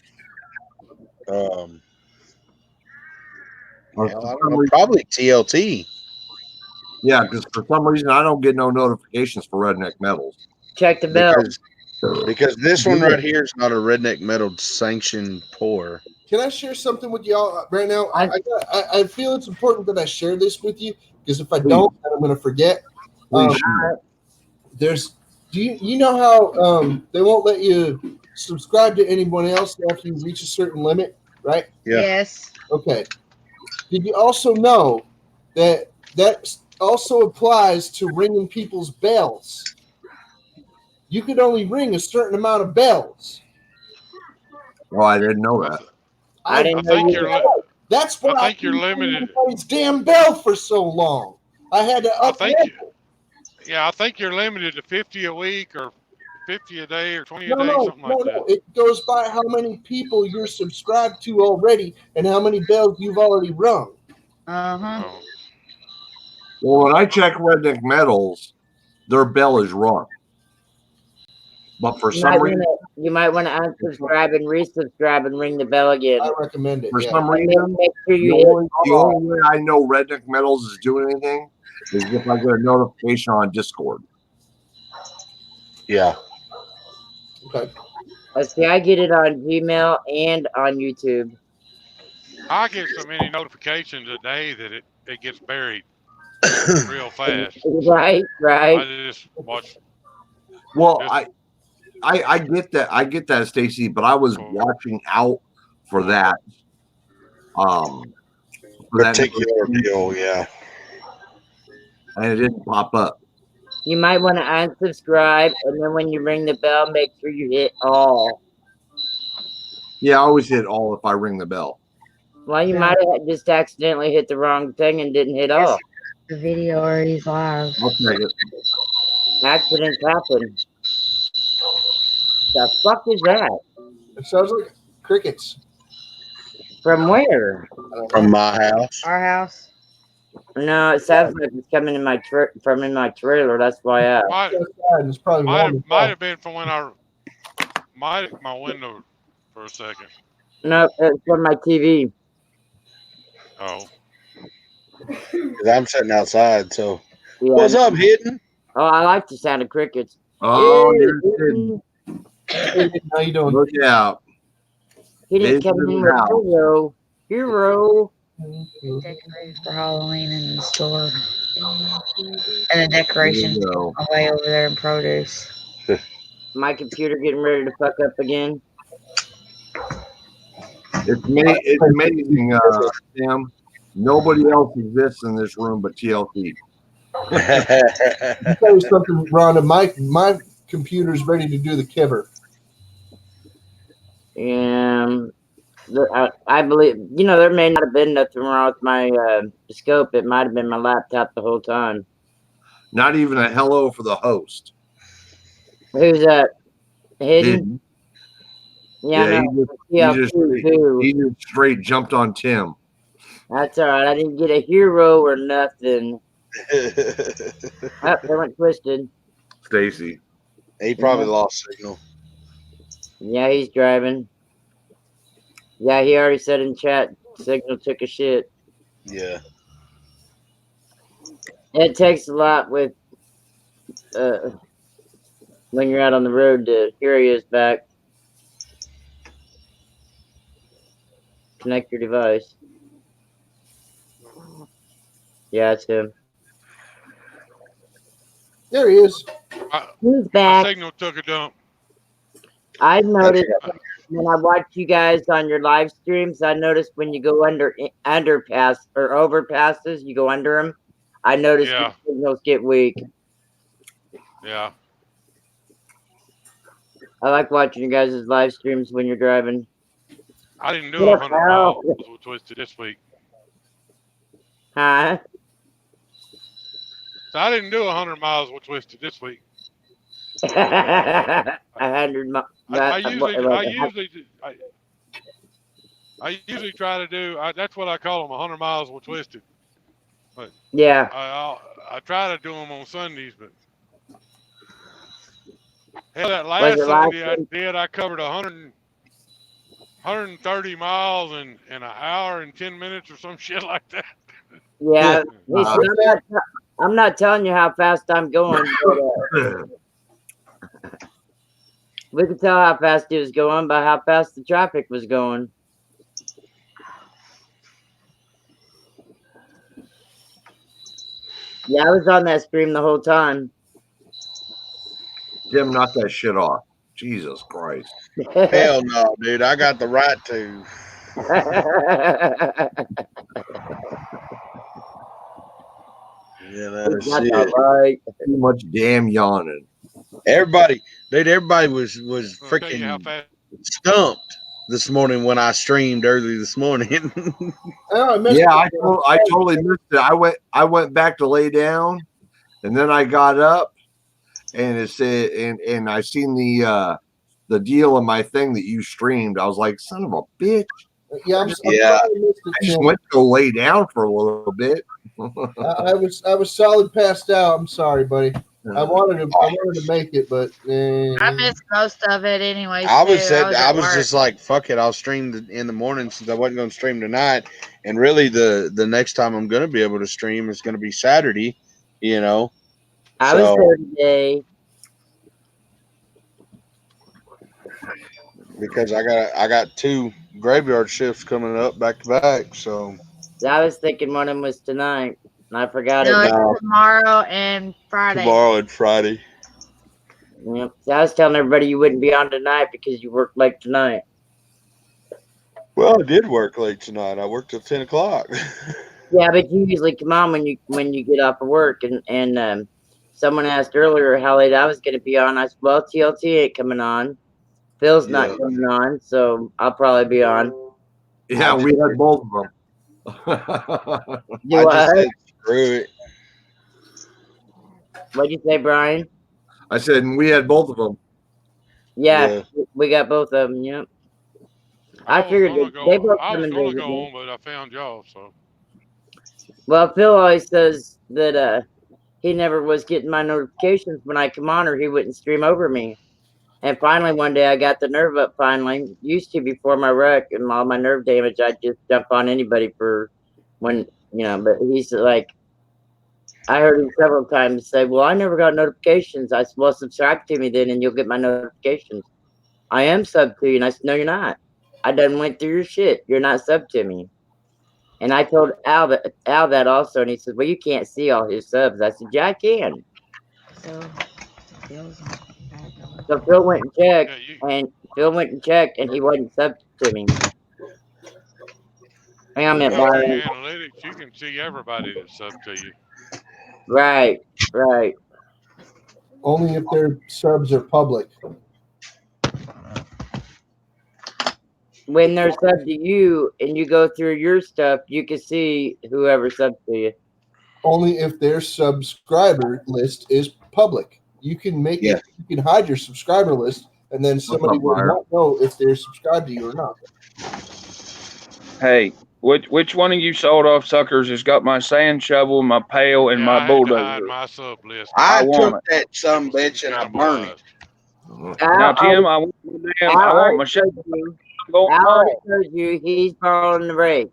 Probably TLT. Yeah, because for some reason I don't get no notifications for Redneck Metals. Check the bell. Because this one right here is not a Redneck Metal sanctioned pour. Can I share something with y'all right now? I feel it's important that I share this with you because if I don't, then I'm going to forget. Do you know how they won't let you subscribe to anyone else after you reach a certain limit, right? Yeah. Yes. Okay. Did you also know that also applies to ringing people's bells? You could only ring a certain amount of bells. Well, I didn't know that. I didn't know That's why I think you're limited. Everybody's damn bell for so long. I had to up I think you're limited to 50 a week or 50 a day or 20 a day, something like that. It goes by how many people you're subscribed to already and how many bells you've already rung. Uh-huh. Oh. Well, when I check Redneck Metals, their bell is rung. But for some reason, you might want to unsubscribe and resubscribe and ring the bell again. I recommend it. for Yeah. some And reason, then make sure the you hit only way I know Redneck Metals is doing anything is if I get a notification on Discord. Yeah. Okay. Let's see, I get it on Gmail and on YouTube. I get so many notifications a day that it gets buried real fast. Right, right. I just watch. Well, Just, I get that. I get that, Stacy, but I was watching out for that. For that Particular deal, yeah. and it didn't pop up. You might want to unsubscribe, and then when you ring the bell, make sure you hit all. Yeah, I always hit all if I ring the bell. Well, you might have just accidentally hit the wrong thing and didn't hit all. The video already is live. I'll take it. Accidents happen. The fuck is that? It sounds like crickets. From where? From my house. Our house. No, it sounds like it's coming in my from in my trailer. That's why I asked. It's probably might have been from when I my window for a second. No, it's from my TV. Oh. 'Cause I'm sitting outside, so. Yeah, What's up, Hidden? Oh, I like the sound of crickets. Oh, Hey, you're kidding. How you doing? Look out. He didn't come in with hero. Hero. Decorated for Halloween in the store. And the decorations are way over there in produce. My computer getting ready to fuck up again. It's amazing, Sam. Nobody else exists in this room but TLC. I'll tell you something, Rhonda. My computer's ready to do the kiver. And I believe, there may not have been nothing wrong with my scope. It might have been my laptop the whole time. Not even a hello for the host. Who's that? Hidden? Yeah, he just straight jumped on Tim. That's all right. I didn't get a hero or nothing. They went twisted. Stacy. He probably lost signal. Yeah, he's driving. Yeah, he already said in chat, signal took a shit. Yeah. It takes a lot with when you're out on the road to hear he is back. Connect your device. Yeah, it's him. There he is. He's back. My signal took a dump. I noticed when I watch you guys on your live streams, I noticed when you go underpass or overpasses, you go under them. I noticed the signals get weak. Yeah. I like watching you guys' live streams when you're driving. I didn't do 100 miles with Twisted this week. Huh? So I didn't do 100 miles with Twisted this week. 100 miles. I usually try to do. That's what I call them, 100 miles with Twisted. But yeah, I try to do them on Sundays, but hell, that last Sunday I did. I covered 130 miles in an hour and 10 minutes or some shit like that. Yeah, I'm not telling you how fast I'm going. But, we could tell how fast he was going by how fast the traffic was going. Yeah, I was on that stream the whole time. Tim, knock that shit off. Jesus Christ. Hell no, dude. I got the right to. Yeah, that is it. Right. Too much damn yawning. Everybody was freaking stumped this morning when I streamed early this morning. I totally missed it. I went back to lay down, and then I got up, and it said, and I seen the deal in my thing that you streamed. I was like, son of a bitch. Yeah, I just went to go lay down for a little bit. I was solid passed out. I'm sorry, buddy. I wanted to make it, but I missed most of it anyways. I too. was at just work. like, fuck it, I'll stream in the morning since I wasn't going to stream tonight. And really, the next time I'm going to be able to stream is going to be Saturday. You know, I was there today. Because I got 2 graveyard shifts coming up back to back. So I was thinking one of them was tonight. And I forgot No, it. it's tomorrow and Friday. tomorrow and Friday. Yep. So I was telling everybody you wouldn't be on tonight because you worked late tonight. Well, I did work late tonight. I worked till 10 o'clock. Yeah, but you usually come on when you get off of work. And someone asked earlier how late I was going to be on. I said, well, TLT ain't coming on. Phil's not Yeah. coming on, so I'll probably be on. Yeah, we had both of them. Do I just I? said, screw it. What'd you say, Brian? I said, and we had both of them. Yeah, we got both of them. Yep. I figured they both I come was and gonna visit go me. on, but I found y'all. So Well, Phil always says that he never was getting my notifications when I come on, or he wouldn't stream over me. And finally, one day, I got the nerve up. Finally, used to before my wreck and all my nerve damage, I'd just jump on anybody for when But he's like, I heard him several times say, "Well, I never got notifications." I said, "Well, subscribe to me then, and you'll get my notifications." I am sub to you, and I said, "No, you're not. I done went through your shit. You're not sub to me." And I told Al that also, and he said, "Well, you can't see all his subs." I said, "Yeah, I can." So Phil went and checked, and he wasn't subbed to me. I you meant go through Brian. your analytics, you can see everybody that's sub to you. Right. only if their subs are public. When they're subbed to you and you go through your stuff, you can see whoever subbed to you. Only if their subscriber list is public. You can make it. You can hide your subscriber list, and then somebody will not know if they're subscribed to you or not. Hey, which one of you sold off suckers has got my sand shovel, my pail, and my I had to hide bulldozer? my sub list. I I want took it. that some bitch and I burned it. Now, Tim, I want my shovel. I'm going Al already home. told you he's borrowing the rake.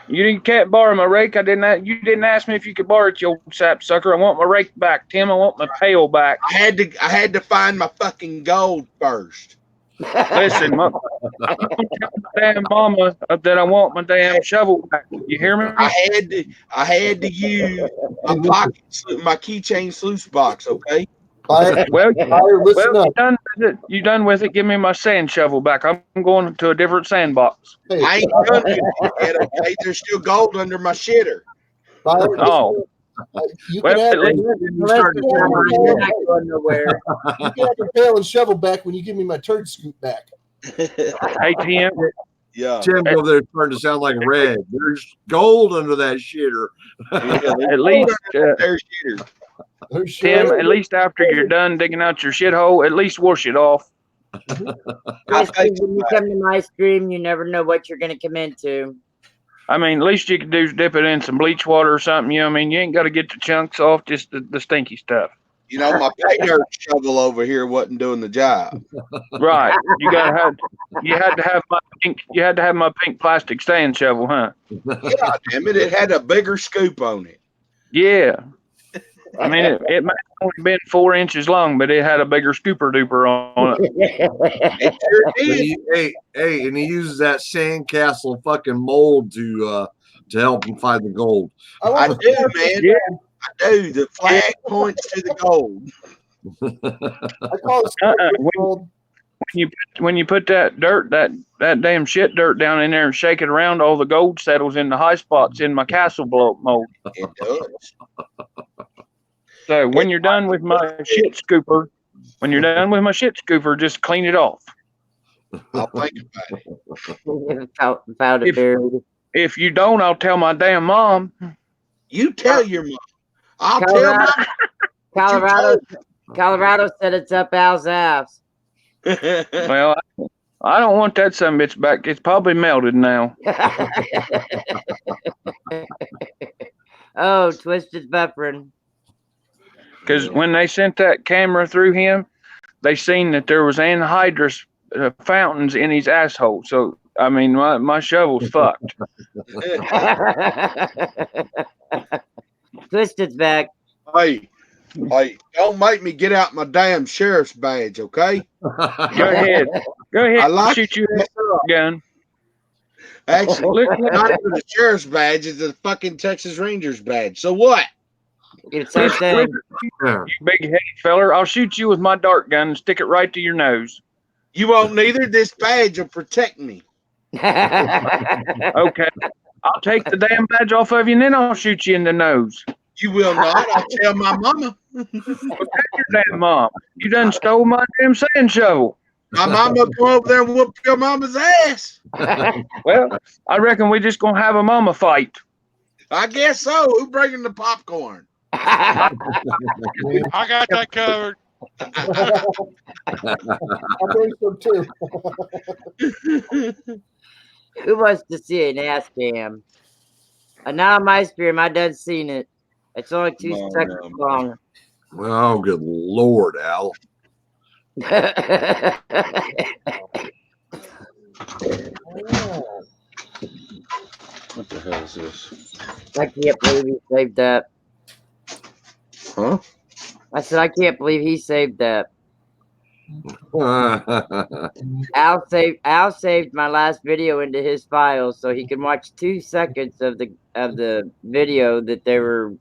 You can't borrow my rake. You didn't ask me if you could borrow it, you old sap sucker. I want my rake back, Tim. I want my pail back. I had to find my fucking gold first. Listen, I'm gonna tell my damn mama that I want my damn shovel back. You hear me? I had to use my keychain sluice box. Okay. Well, listen up. You done with it? Give me my sand shovel back. I'm going to a different sandbox. I ain't done with it yet. Okay, there's still gold under my shitter. Oh. You Well, can have at least You're not going nowhere. you can have the pail and shovel back when you give me my turd scoop back. Hey, Tim. Yeah. Tim over there starting to sound like Red. There's gold under that shitter. At least, Tim, at least after you're done digging out your shithole, at least wash it off. Chris, when you come to my stream, you never know what you're going to come into. I mean, at least you can do is dip it in some bleach water or something. You know what I mean? You ain't got to get the chunks off, just the stinky stuff. You know, my pay dirt shovel over here wasn't doing the job. Right. You had to have my pink plastic sand shovel, huh? Yeah, damn it. It had a bigger scoop on it. Yeah. I mean, it might have only been 4 inches long, but it had a bigger scooper duper on it. Hey, and he uses that sandcastle fucking mold to help him find the gold. I do, man. Yeah. I do. The flag points to the gold. I call it gold. When you put that dirt, that damn shit dirt down in there and shake it around, all the gold settles in the high spots in my castle blow-up mold. It does. So when you're done with my shit scooper, just clean it off. I'll think about it. If you don't, I'll tell my damn mom. You tell your mom. I'll tell my Colorado said it's up Al's ass. Well, I don't want that son of a bitch back. It's probably melted now. Oh, Twist is buffering. Because when they sent that camera through him, they seen that there was anhydrous fountains in his asshole. So I mean, my shovel's fucked. Twist its back. Hey, don't make me get out my damn sheriff's badge, okay? Go ahead. Go ahead. I like Shoot you with a gun. Actually, not even a sheriff's badge, it's a fucking Texas Rangers badge. So what? It's the same thing. You big headed feller, I'll shoot you with my dart gun and stick it right to your nose. You won't neither. This badge will protect me. Okay. I'll take the damn badge off of you and then I'll shoot you in the nose. You will not. I'll tell my mama. Well, tell your damn mom. You done stole my damn sand shovel. My mama will go over there and whoop your mama's ass. Well, I reckon we just gonna have a mama fight. I guess so. Who bringing the popcorn? I got that covered. I'll bring some too. Who wants to see an ass cam? Now on my stream, I done seen it. It's only 2 seconds long. Oh, good Lord, Al. What the hell is this? I can't believe he saved that. Huh? I said, I can't believe he saved that. Al saved my last video into his files so he could watch 2 seconds of the video that they were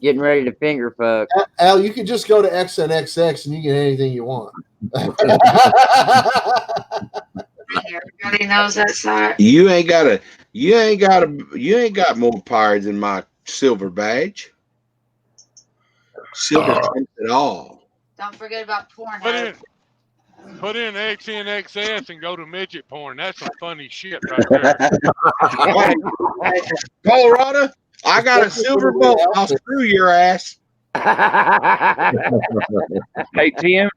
getting ready to finger fuck. Al, you could just go to XNXX and you get anything you want. Everybody knows that site. You ain't got more power than my silver badge. Silver trumps it all. Don't forget about Pornhub. Put in XNXS and go to midget porn. That's some funny shit right there. Colorado, I got a silver bullet. I'll screw your ass. Hey, Tim,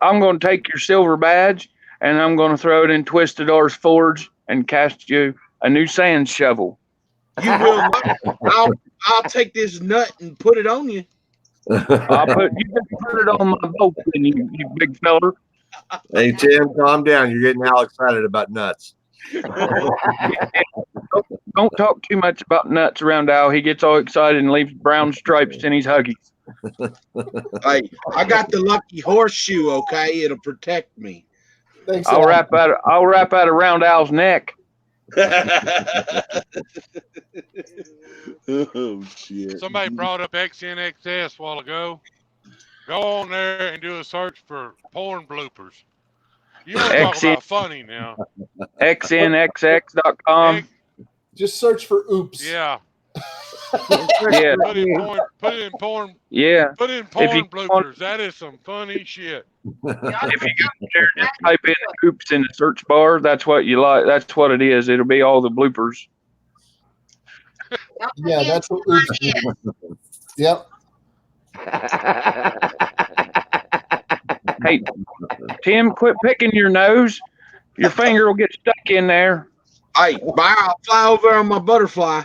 I'm going to take your silver badge and I'm going to throw it in Twistadore's Forge and cast you a new sand shovel. You will not. I'll take this nut and put it on you. I'll put it on my boat, you big feller. Hey, Tim, calm down. You're getting Al excited about nuts. Don't talk too much about nuts around Al. He gets all excited and leaves brown stripes in his huggies. Hey, I got the lucky horseshoe, okay? It'll protect me. Thanks, I'll wrap out around Al's neck. Oh, shit. Somebody brought up XNXS a while ago. Go on there and do a search for porn bloopers. You want to talk about funny now. XNXX.com. Just search for oops. Yeah. Yeah. Put in porn. Yeah. Put in porn bloopers. That is some funny shit. If you go there, just type in oops in the search bar. That's what you like. That's what it is. It'll be all the bloopers. Yeah, that's what oops is. Yep. Hey, Tim, quit picking your nose. Your finger will get stuck in there. Hey, I'll fly over on my butterfly.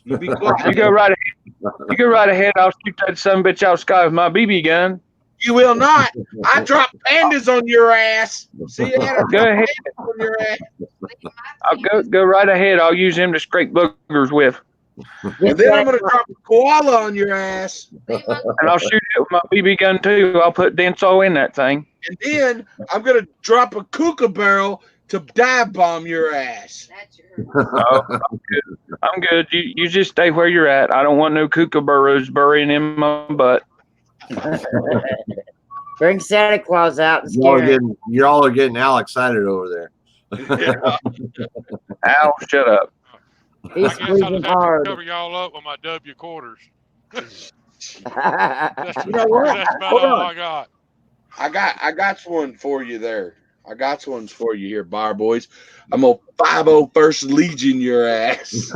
You be quiet. You go right ahead. You go right ahead. I'll shoot that son of a bitch out of the sky with my BB gun. You will not. I drop pandas on your ass. See that? Go ahead. On your ass. I'll go right ahead. I'll use him to scrape boogers with. And then I'm gonna drop a koala on your ass. And I'll shoot it with my BB gun too. I'll put Denso in that thing. And then I'm gonna drop a kookaburra to dive bomb your ass. Oh, I'm good. You just stay where you're at. I don't want no kookaburras burying in my butt. Bring Santa Claus out and scare him. Y'all are getting Al excited over there. Al, shut up. He's I guess I'll squeezing just have to hard. cover y'all up with my W quarters. That's You know what? about Hold all on. I got. I got one for you there. I got ones for you here, Bar Boys. I'm gonna 501st Legion your ass.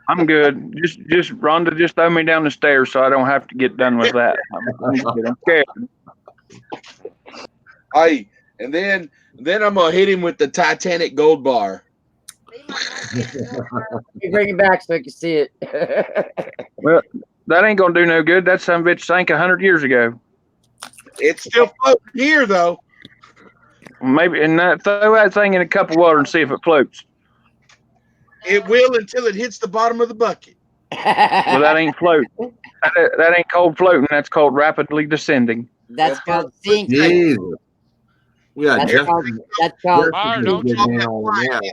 I'm good. Just Rhonda, just throw me down the stairs so I don't have to get done with that. I'm scared. Hey, and then I'm gonna hit him with the Titanic gold bar. You bring it back so I can see it. Well, That ain't gonna do no good. That son of a bitch sank 100 years ago. It's still floating here, though. Maybe, and throw that thing in a cup of water and see if it floats. It will until it hits the bottom of the bucket. Well, that ain't float. That ain't called floating. That's called rapidly descending. That's called sinking. Jesus. Yeah, That's Jeff. called, that's called Fire, Jeff's don't you? getting in on it now. They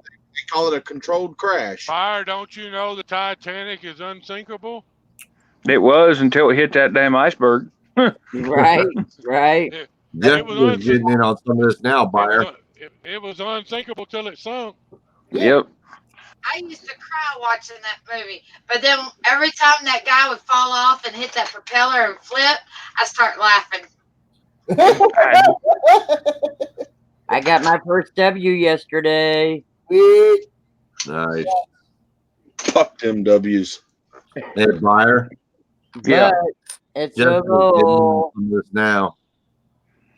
call it a controlled crash. Fire, don't you know the Titanic is unsinkable? It was until it hit that damn iceberg. right, right. Jeff It was is getting in on some of this now, buyer. It was unsinkable till it sunk. Yep. I used to cry watching that movie, but then every time that guy would fall off and hit that propeller and flip, I start laughing. I got my first W yesterday. Nice. Fuck them W's. Hey, buyer. Yeah. But it's Jessica's so getting in low. on some of this now.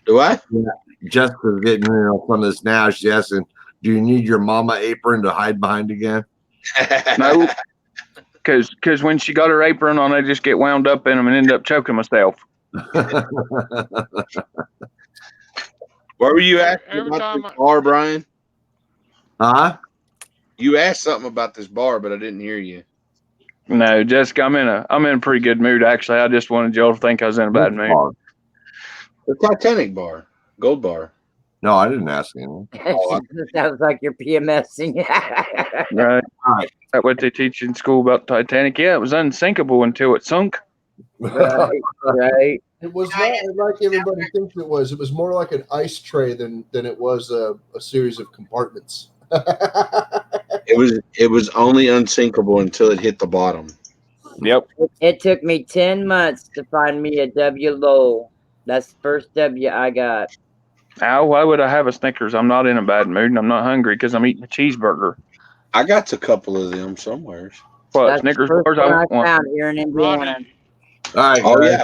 Do I? Yeah. Jessica's getting in on some of this now. She's asking, do you need your mama apron to hide behind again? No. Because when she got her apron on, I just get wound up in them and end up choking myself. Where were you asking Every about time this bar, Brian? Huh? You asked something about this bar, but I didn't hear you. No, Jessica, I'm in a pretty good mood actually. I just wanted y'all to think I was in a bad mood. The Titanic bar, Gold Bar. No, I didn't ask anyone. Sounds like you're PMSing. Right. That's what they teach in school about Titanic. Yeah, it was unsinkable until it sunk. right, right. It was not like everybody thinks it was. It was more like an ice tray than it was a series of compartments. It was only unsinkable until it hit the bottom. Yep. It took me 10 months to find me a W low. That's the first W I got. Ow, why would I have a Snickers? I'm not in a bad mood and I'm not hungry because I'm eating a cheeseburger. I got a couple of them somewhere. What, That's Snickers the first bars? one I I want one. found here in Indiana. Rodney, All right, Oh guys. yeah,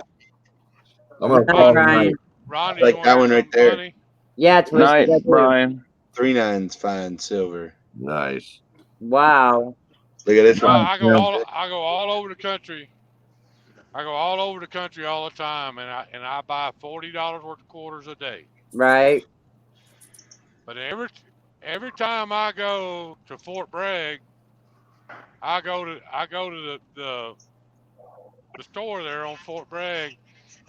I'm going to Hi, call Brian. tonight. Ronnie, like you that want one to hear right something there. funny? Yeah, Twisted. Night, I do. Brian. 3.9's fine silver. Nice. Wow. Look at this No, one. I go all over the country. I go all over the country all the time, and I buy $40 worth of quarters a day. Right. But every time I go to Fort Bragg, I go to the store there on Fort Bragg,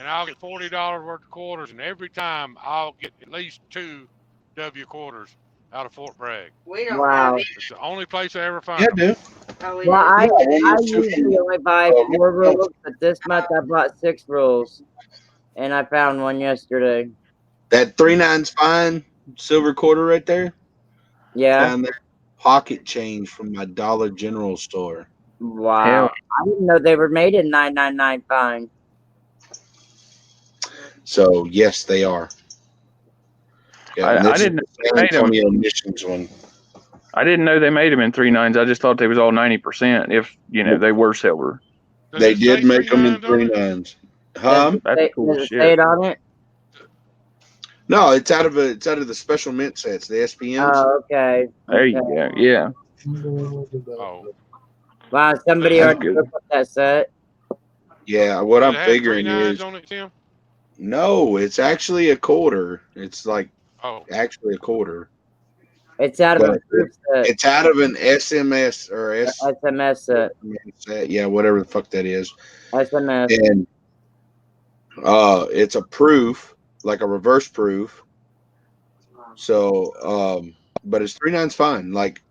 and I'll get $40 worth of quarters, and every time I'll get at least 2 W quarters out of Fort Bragg. We don't Wow. have it. It's the only place I ever find Yeah, them. dude. Oh, we Well, don't. I usually only buy 4 rolls, but this month I bought 6 rolls. And I found one yesterday. That 3.9's fine silver quarter right there. Yeah. Found that pocket change from my Dollar General store. Wow. Hell. I didn't know they were made in 999 fine. So yes, they are. Yeah, and I this is didn't know the San they made them. Antonio Missions one. I didn't know they made them in 3.9s. I just thought they was all 90% if, they were silver. Does They it say did make them in 3.9 on it? 3.9s. Huh? That's cool Does it shit. say it on it? No, it's out of the special mint sets, the SPMs. Oh, okay. There you go. Yeah. Oh, Wow, somebody That's already good. looked at that set. Yeah, what does I'm it have figuring 3.9s is on it, Tim? no, it's actually a quarter. It's like Oh, actually a quarter. It's out of a But proof set. it's out of an SMS or SMS set. set, yeah, whatever the fuck that is. SMS. And it's a proof, like a reverse proof. So but it's 3.9's fine. Like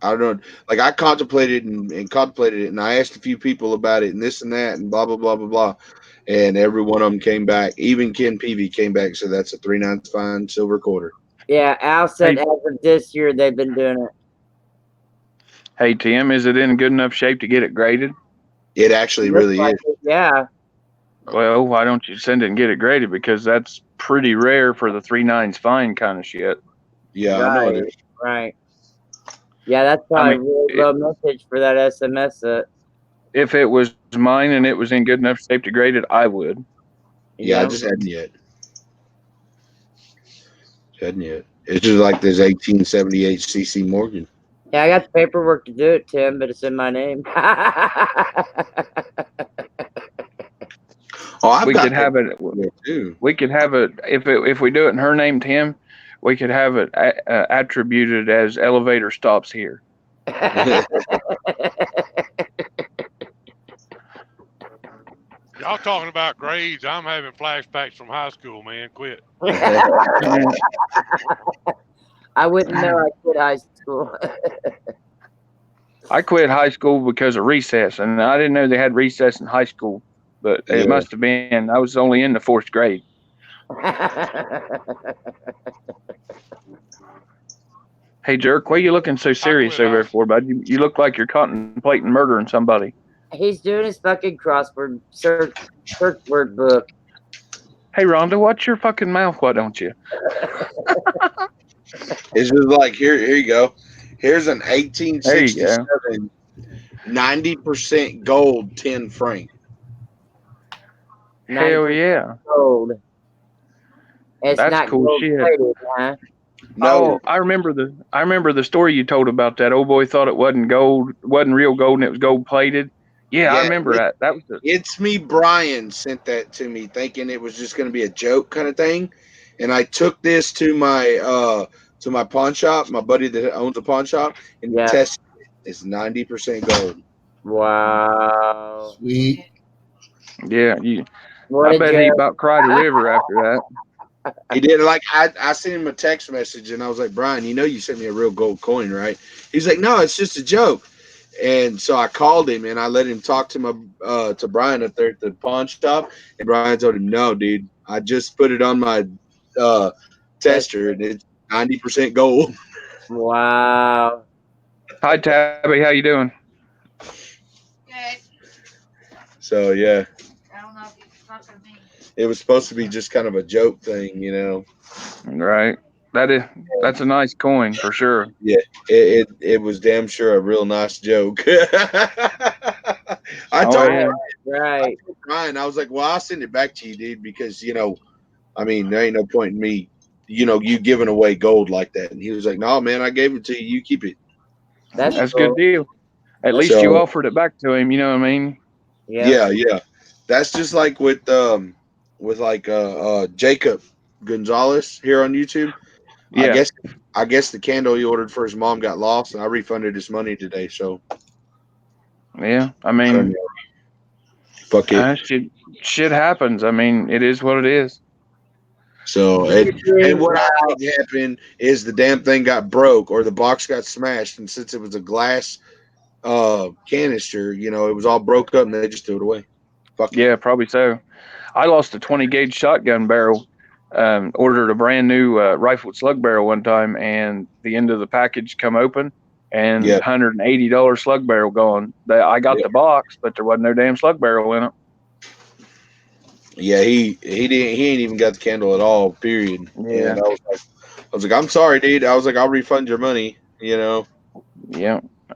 I don't know, like I contemplated and contemplated it, and I asked a few people about it and this and that and blah blah blah blah blah, and every one of them came back. Even Ken Peavy came back, so that's a 3.9's fine silver quarter. Yeah, Al said as of this year they've been doing it. Hey, Tim, is it in good enough shape to get it graded? It actually Looks really like is. it, yeah. Well, why don't you send it and get it graded? Because that's pretty rare for the 3.9's fine kind of shit. Yeah, I know it is. Right. Yeah, that's probably I mean, really low message for that SMS set. If it was mine and it was in good enough shape to grade it, I would. Yeah, I just hadn't yet. It's just like this 1878 CC Morgan. Yeah, I got the paperwork to do it, Tim, but it's in my name. Oh, I've We got could have it. that too. We could have it if we do it in her name, Tim. We could have it attributed as elevator stops here. Y'all talking about grades? I'm having flashbacks from high school, man. Quit. I wouldn't know I quit high school. I quit high school because of recess, and I didn't know they had recess in high school, but Yeah. it must have been. I was only in the 4th grade. Hey, Jerk, why are you looking so serious over there for, bud? You look like you're contemplating murdering somebody. He's doing his fucking crossword search word book. Hey, Rhonda, watch your fucking mouth, why don't you? It's just like here you go. Here's an There you 1867 90% gold 10 franc. Hell yeah. Gold. It's That's not cool gold shit. plated, huh? No. Oh, I remember the story you told about that. Old boy thought it wasn't gold, wasn't real gold, and it was gold plated. Yeah, I remember that. That was the It's me, Brian sent that to me thinking it was just going to be a joke kind of thing. And I took this to my pawn shop, my buddy that owns a pawn shop, and he tested it. It's 90% gold. Wow. Sweet. Yeah, What I a bet he joke. about cried a river after that. He did. Like I sent him a text message and I was like, Brian, you sent me a real gold coin, right? He's like, no, it's just a joke. And so I called him and I let him talk to my to Brian up there at the pawn shop. And Brian told him, no, dude, I just put it on my tester and it's 90% gold. Wow. Hi, Tabby. How you doing? Good. So yeah, I don't know if you can fuck with me. it was supposed to be just kind of a joke thing, you know. Right. That's a nice coin for sure. Yeah, it was damn sure a real nice joke. I told Right. Brian, I was like, well, I'll send it back to you, dude, because I mean, there ain't no point in me, you giving away gold like that. And he was like, no, man, I gave it to you. You keep it. That's a cool. good deal. At least you offered it back to him. You know what I mean? Yeah. That's just like with Jacob Gonzalez here on YouTube. Yeah. I guess the candle he ordered for his mom got lost, and I refunded his money today. So Yeah. I mean, fuck it. Shit happens. I mean, it is what it is. So and what I think happened is the damn thing got broke or the box got smashed, and since it was a glass canister, it was all broke up and they just threw it away. Fuck yeah, probably so. I lost a 20 gauge shotgun barrel. Ordered a brand new rifled slug barrel one time, and the end of the package come open, and $180 slug barrel gone. I got the box, but there wasn't no damn slug barrel in it. Yeah, he ain't even got the candle at all. Period. Yeah. And I was like, I'm sorry, dude. I was like, I'll refund your money. Yeah,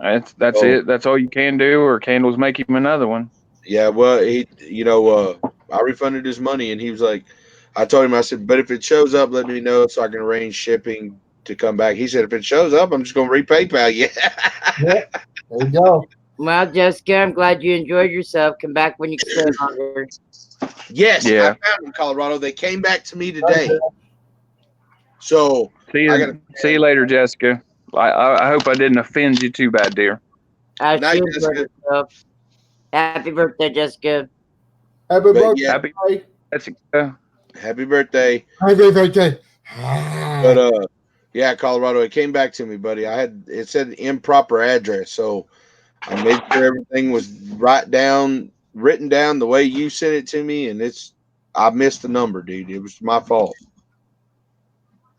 that's it. That's all you can do, or candles make him another one. Yeah, well, I refunded his money, and he was like, I told him, I said, but if it shows up, let me know so I can arrange shipping to come back. He said, if it shows up, I'm just going to repay you. There you go. Well, Jessica, I'm glad you enjoyed yourself. Come back when you can stay longer. Yes, I found them in Colorado. They came back to me today. So see you later, Jessica. I hope I didn't offend you too bad, dear. Happy birthday, Jessica. Happy birthday. Happy Jessica. Happy birthday. Happy birthday. But yeah, Colorado. It came back to me, buddy. It said improper address, so I made sure everything was written down the way you sent it to me, and I missed the number, dude. It was my fault.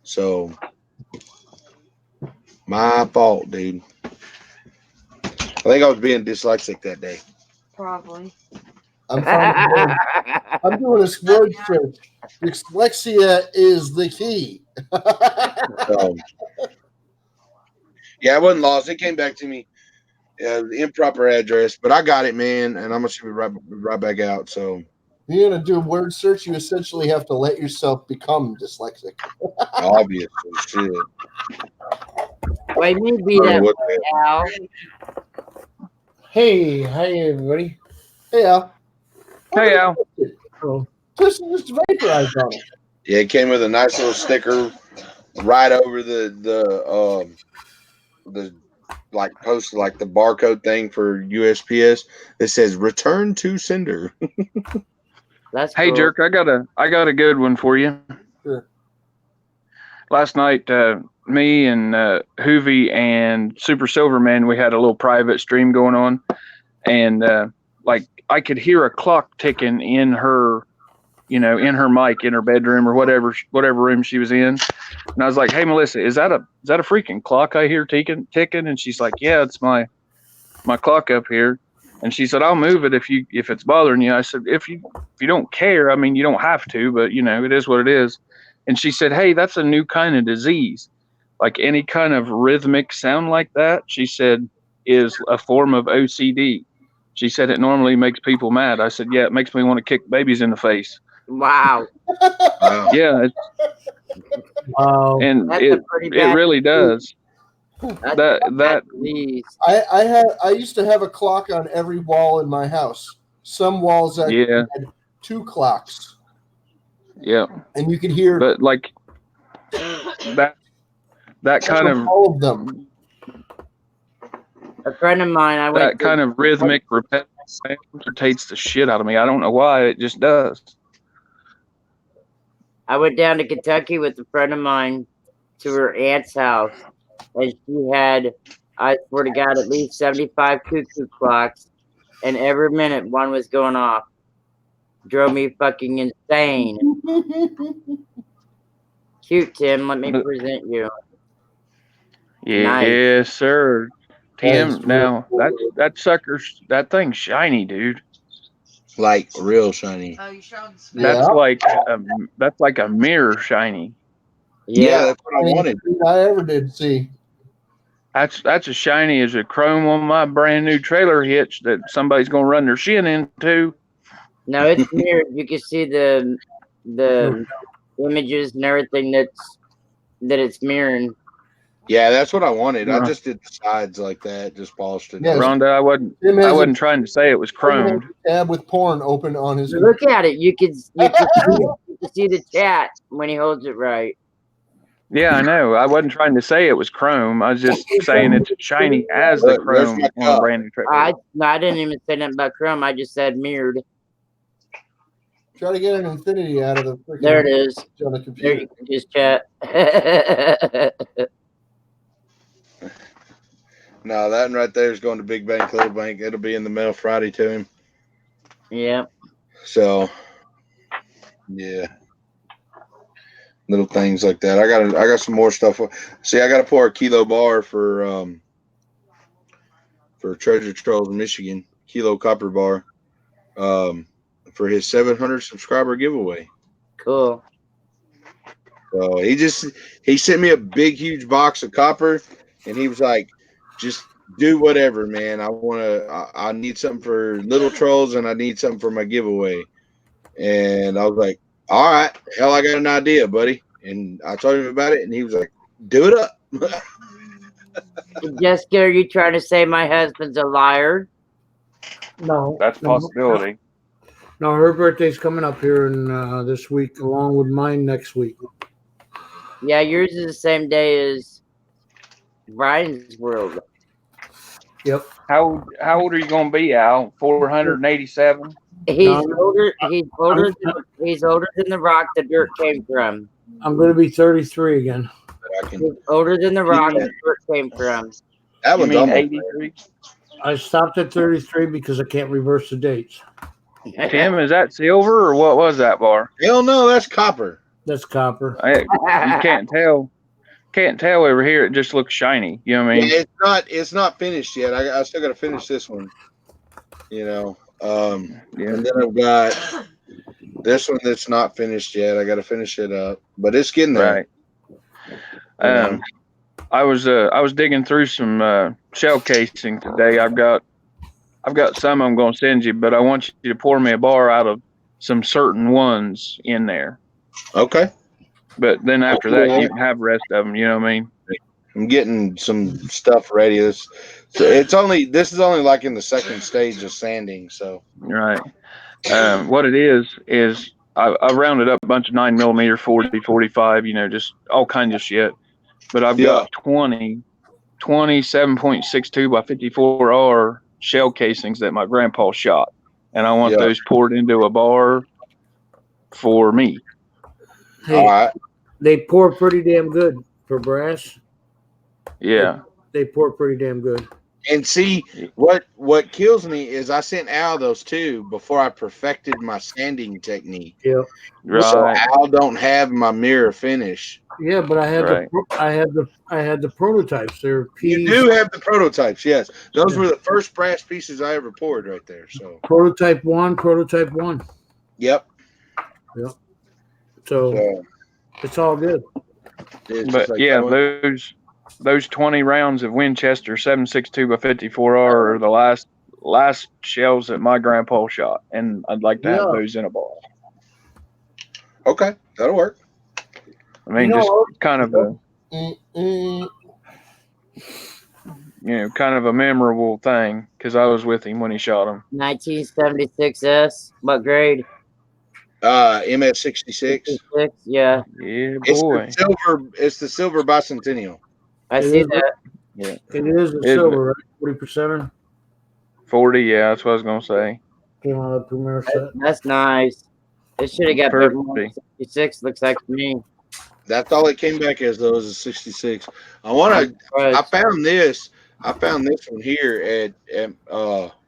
So my fault, dude. I think I was being dyslexic that day. Probably. I'm doing a word search. Dyslexia is the key. Yeah, I wasn't lost. It came back to me. The improper address, but I got it, man, and I'm gonna shoot it right back out. So You're gonna do a word search. You essentially have to let yourself become dyslexic. obviously, shit. Wait, me be that Al. Hey, hi everybody. Hey Al. Hey Al. Oh, Just vaporized on it. Yeah, it came with a nice little sticker right over the like post like the barcode thing for USPS that says "Return to sender." That's Hey, cool. Jerk, I got a good one for you. Sure. Last night, me and Hoovy and Super Silverman, we had a little private stream going on, and like I could hear a clock ticking in her, in her mic in her bedroom or whatever room she was in, and I was like, "Hey, Melissa, is that a freaking clock I hear ticking?" And she's like, "Yeah, it's my clock up here." And she said, "I'll move it if it's bothering you." I said, "If you don't care, I mean, you don't have to, but it is what it is." And she said, "Hey, that's a new kind of disease. Like any kind of rhythmic sound like that," she said, "is a form of OCD." She said, "It normally makes people mad." I said, "Yeah, it makes me want to kick babies in the face." Wow. Wow. Yeah, wow. and That's a pretty it bad really does. That's That a bad disease. I used to have a clock on every wall in my house. Some walls actually Yeah, had 2 clocks, yeah. and you could hear But like that kind of all of them. A friend of mine, I went that kind of rhythmic repetitive sound irritates the shit out of me. I don't know why, it just does. I went down to Kentucky with a friend of mine to her aunt's house, and she had, I swear to God, at least 75 cuckoo clocks, and every minute one was going off. Drove me fucking insane. Cute, Tim. Let me present you. Nice. Yes, sir. That is Tim, now that thing's shiny, dude. Like real shiny. Oh, you showed the Yeah. That's like a mirror shiny. Yeah, Yeah. that's what I wanted. I ever did see. That's as shiny as a chrome on my brand new trailer hitch that somebody's gonna run their shin into. No, it's mirrored. You can see the images and everything that it's mirroring. Yeah, that's what I wanted. I Right. just did the sides like that, just polished it. Yes. Rhonda, I wasn't trying to say it was Tim has chromed. a tab with porn open on his. Look at it. You can see the chat when he holds it right. Yeah, I know. I wasn't trying to say it was chrome. I was just saying it's shiny as the Look, there's chrome my on a cup. brand new trailer. I didn't even say nothing about chrome. I just said mirrored. Try to get an infinity out of the freaking. There it is. On the There computer. you can just chat. No, that one right there is going to Big Bank, Little Bank. It'll be in the mail Friday to him. Yeah. So, yeah, little things like that. I got some more stuff. See, I got to pour a kilo bar for Treasure Trolls in Michigan, kilo copper bar, for his 700 subscriber giveaway. Cool. So he sent me a big, huge box of copper, and he was like, just do whatever, man. I need something for Little Trolls, and I need something for my giveaway. And I was like, all right, hell, I got an idea, buddy. And I told him about it, and he was like, do it up. Jessica, are you trying to say my husband's a liar? No. That's a possibility. No, her birthday's coming up here in this week, along with mine next week. Yeah, yours is the same day as Brian's world. Yep. How old are you gonna be, Al? 487? He's older. He's older than the rock the dirt came from. I'm going to be 33 again. He's older than the rock the dirt came from. That one's almost 83. I stopped at 33 because I can't reverse the dates. Tim, is that silver or what was that bar? Hell no, that's copper. That's copper. You can't tell. Can't tell over here. It just looks shiny. You know what I mean? Yeah, it's not finished yet. I still got to finish this one. Yeah. And then I've got this one that's not finished yet. I got to finish it up, but it's getting there. Right. I was digging through some shell casing today. I've got some I'm going to send you, but I want you to pour me a bar out of some certain ones in there. Okay. But then after that, you can have the rest of them. You know what I mean? I'm getting some stuff ready. This is only like in the second stage of sanding. So Right. What it is I rounded up a bunch of 9mm, 40, 45, just all kinds of shit. But I've yeah, got 27.62 by 54R shell casings that my grandpa shot, and I want yeah. those poured into a bar for me. Hey, All right. they pour pretty damn good for brass. Yeah. They pour pretty damn good. And see what kills me is I sent Al those two before I perfected my sanding technique. Yeah. So Right. Al don't have my mirror finish. Yeah, but I had Right. I had the prototypes. They're You P's. do have the prototypes, yes. Those Yeah. were the first brass pieces I ever poured right there. So Prototype 1, prototype 1. yep. Yep. So So it's all good. it's just But like yeah, going. those 20 rounds of Winchester 7.62 by 54R are the last shells that my grandpa shot, and I'd like to have Yeah. those in a bar. Okay, that'll work. I mean, just kind of a Mm-mm. kind of a memorable thing because I was with him when he shot him. 1976S. What grade? MS-66. 66. Yeah, Yeah, It's boy. the silver. It's the silver bicentennial. I It see is, that. Yeah, it is a silver, right? 40%er. 40. Yeah, that's what I was gonna say. Came out of the premier set. That's nice. It should have got better than 30. 66. Looks like to me. That's all it came back as though, was a 66. I found this. I found this one here at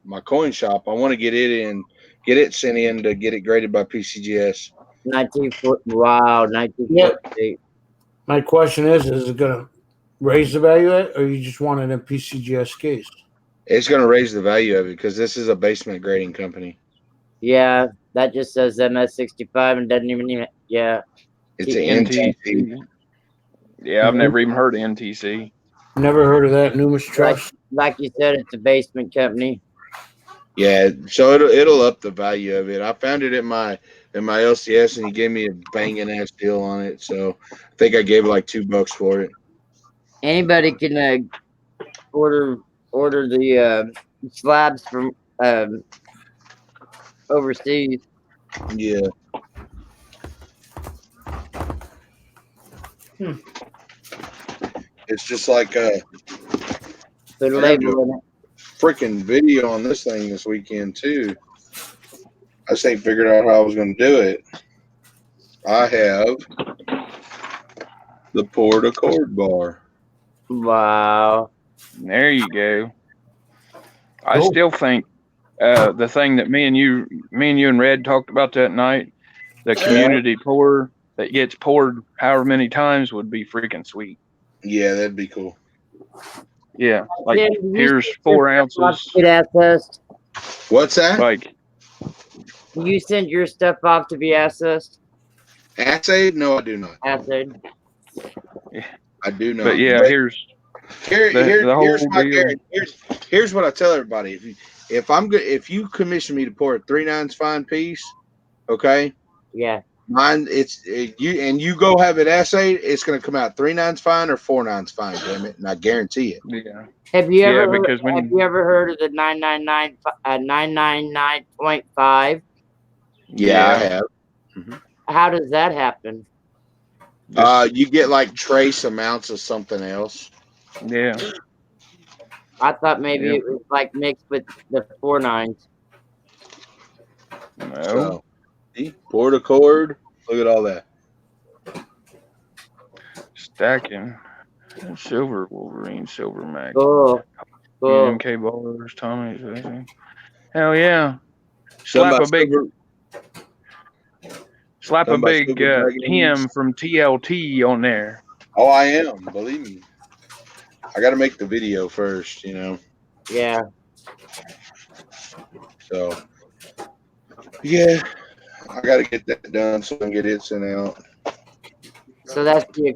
my coin shop. I want to get it sent in to get it graded by PCGS. 1940. Wow, 1948. My question is it going to raise the value of it, or you just want it in PCGS case? It's going to raise the value of it because this is a basement grading company. Yeah, that just says MS65 and doesn't even. Yeah. It's an NTC. Yeah, I've never even heard of NTC. Never heard of that. Numerous Trust. Like you said, it's a basement company. Yeah, so it'll up the value of it. I found it in my LCS, and he gave me a banging ass deal on it. So I think I gave like $2 for it. Anybody can order the slabs from overseas. Yeah. It's just like Put a I label in it. freaking video on this thing this weekend too. I just ain't figured out how I was going to do it. I have the Port Accord bar. Wow. There you go. I still think the thing that me and you and Red talked about that night, the community pour that gets poured however many times would be freaking sweet. Yeah, that'd be cool. Yeah, like Yeah, here's 4 ounces. Get accessed. What's that? Like You send your stuff off to be accessed. Assayed? No, I do not. Assayed. I do not. But yeah, here's the whole here's my deal. guarantee. Here's what I tell everybody: if you commission me to pour a 3/9 fine piece, okay, Yeah. mine you go have it assayed, it's going to come out 3/9 fine or 4/9 fine. Damn it, and I guarantee it. Yeah. Have you ever because have you ever heard of the 999.5? Yeah, I have. How does that happen? You get like trace amounts of something else. Yeah. I thought maybe it was like mixed with the 4/9s. No. So, see, Port Accord. Look at all that. Stacking. Silver Wolverine, Silver Max. Cool. MK ballers, Tommy. Hell yeah. Slap a big him from TLT on there. Oh, I am. Believe me. I got to make the video first, Yeah. So, yeah, I got to get that done so I can get it sent out. So that's the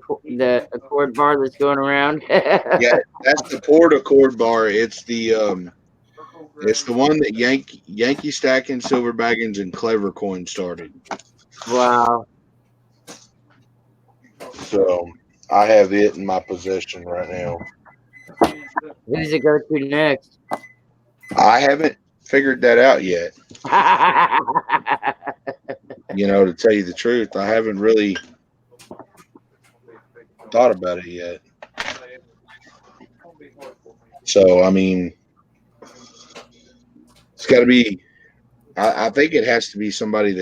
Accord bar that's going around. Yeah, that's the Port Accord bar. It's the one that Yankee Stacking, Silver Baggins, and Clever Coin started. Wow. So I have it in my possession right now. Who's it go to next? I haven't figured that out yet. You know, to tell you the truth, I haven't really thought about it yet. So, I mean, it's got to be. I think it has to be somebody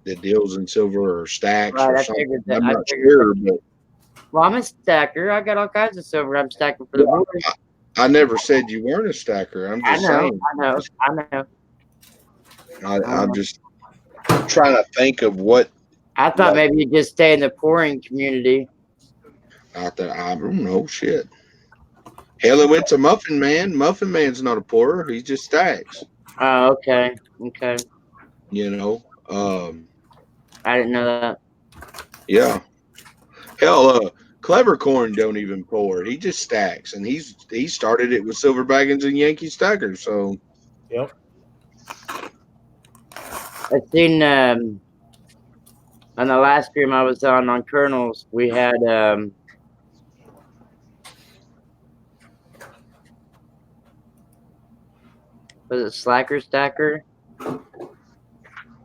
that deals in silver or stacks Right, or I something. figured that. I'm I not figured sure, that. but Well, I'm a stacker. I got all kinds of silver. I'm stacking for the boys. I never said you weren't a stacker. I'm I just know. saying. I know. I know. I'm just trying to think of what. I thought Like, maybe you'd just stay in the pouring community. I don't know. Shit. Hell, it went to Muffin Man. Muffin Man's not a pourer. He just stacks. Oh, okay. Okay. You know. I didn't know that. Yeah. Hell, Clever Corn don't even pour. He just stacks, and he started it with Silver Baggins and Yankee Stackers. So. Yep. I seen on the last stream I was on Colonels, we had was it Slacker Stacker?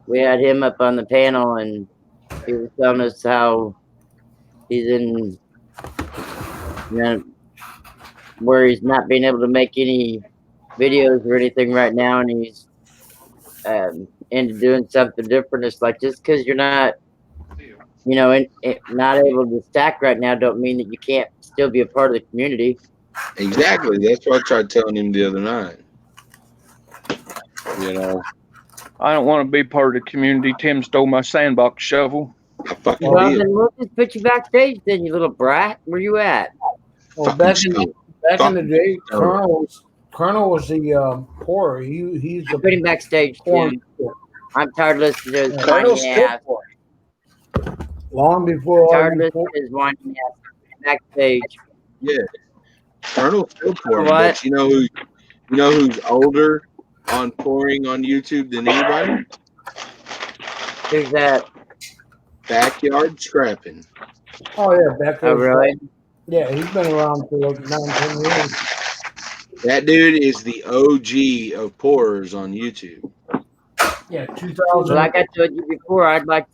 We had him up on the panel, and he was telling us how he's in, you know, where he's not being able to make any videos or anything right now, and he's into doing something different. It's like, just because you're not, you know, not able to stack right now, don't mean that you can't still be a part of the community. Exactly. That's what I tried telling him the other night. You know, I don't want to be part of the community. Tim stole my sandbox shovel. I fucking Well, did. then we'll just put you backstage, then, you little brat. Where you at? Well, back in the day, Colonel was the pourer. He's the Put him backstage pourer. too. I'm tired of listening to his Colonel's whiny still ass. pouring. Long before Tired of listening to his whiny ass backstage. Yeah. Colonel's still pouring, What? but you know who's older on pouring on YouTube than anybody? Who's that? Backyard Scrapping. Oh yeah, back there. Oh, really? Yeah, he's been around for like 9-10 years. That dude is the OG of pourers on YouTube. Yeah, 2000. Like I told you before, I'd like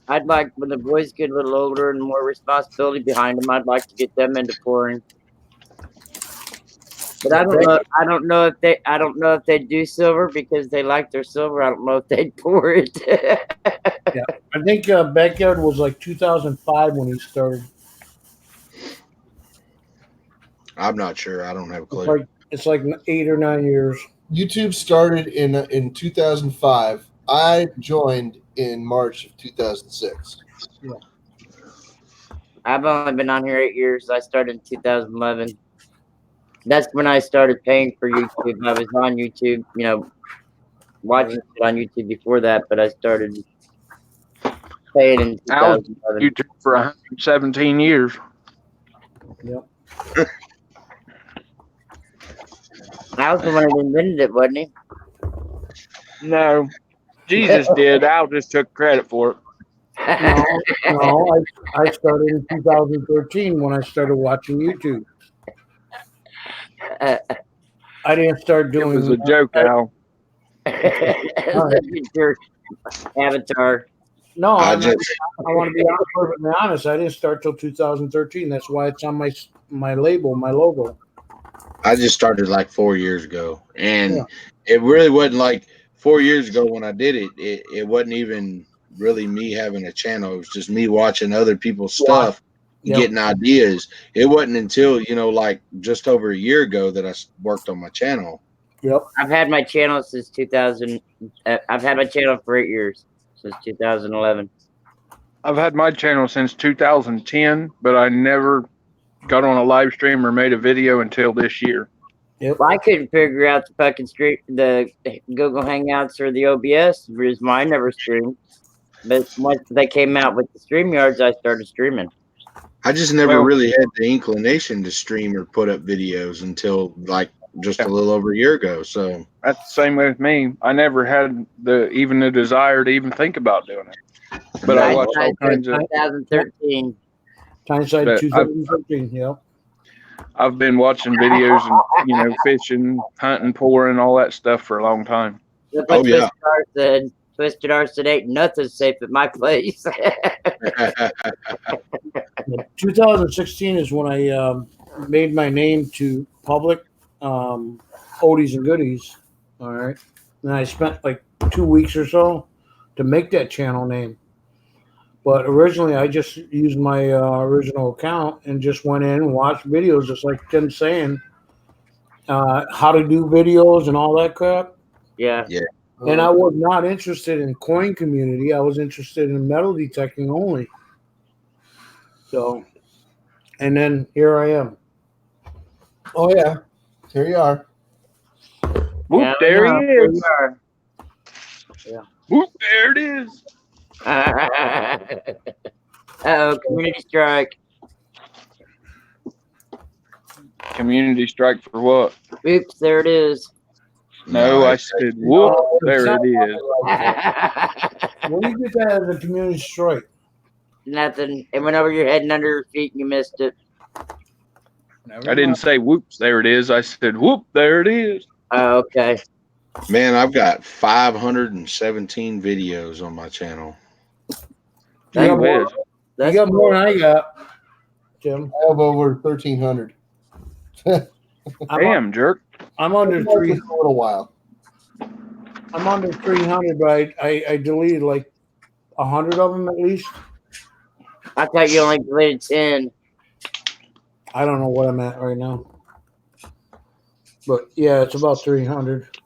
when the boys get a little older and more responsibility behind them, I'd like to get them into pouring. But I don't know if they do silver because they like their silver. I don't know if they'd pour it. Yeah, I think Backyard was like 2005 when he started. I'm not sure. I don't have a clue. It's like 8 or 9 years. YouTube started in 2005. I joined in March of 2006. Yeah. I've only been on here 8 years. I started in 2011. That's when I started paying for YouTube. I was on YouTube, you know, watching it on YouTube before that, but I started paying in I was 2011. YouTube for 117 years. Yep. I was the one that invented it, wasn't he? No, Jesus did. Al just took credit for it. No, I started in 2013 when I started watching YouTube. I didn't start doing. It was a joke, Al. Your avatar. No, I want to be perfectly honest. I didn't start till 2013. That's why it's on my label, my logo. I just started like 4 years ago, and it really wasn't like 4 years ago when I did it. It wasn't even really me having a channel. It was just me watching other people's stuff, and getting ideas. It wasn't until like just over a year ago that I worked on my channel. Yep. I've had my channel since 2000. I've had my channel for 8 years, since 2011. I've had my channel since 2010, but I never got on a live stream or made a video until this year. Yep. Well, I couldn't figure out the fucking the Google Hangouts or the OBS. The reason why I never streamed. But once they came out with the StreamYards, I started streaming. I just never really had the inclination to stream or put up videos until like just a little over a year ago. So that's the same way with me. I never had even the desire to even think about doing it. But I watched all kinds of 2013. Tyneside But 2013. Yep. I've been watching videos and fishing, hunting, pouring, all that stuff for a long time. Look Oh, what yeah. Twisted R said. Twisted R said ain't nothing safe at my place. 2016 is when I made my name to public oldies and goodies. All right. And I spent like 2 weeks or so to make that channel name. But originally, I just used my original account and just went in and watched videos, just like Tim's saying, how to do videos and all that crap. Yeah. Yeah. And I was not interested in coin community. I was interested in metal detecting only. So, and then here I am. Oh yeah, here you are. Whoop, Yeah, there yeah, he there is. you are. Whoop, there it is. Uh-oh, community strike. Community strike for what? Oops, there it is. No, I said whoop, there it is. What do you get that as a community strike? Nothing. It went over your head and under your feet and you missed it. I didn't say whoops, there it is. I said whoop, there it is. Oh, okay. Man, I've got 517 videos on my channel. You got more, That's you got more than I got, Tim. I have over 1,300. Damn, jerk. I'm under It's been 3. a little while. I'm under 300, but I deleted like 100 of them at least. I thought you only deleted 10. I don't know what I'm at right now, but yeah, it's about 300.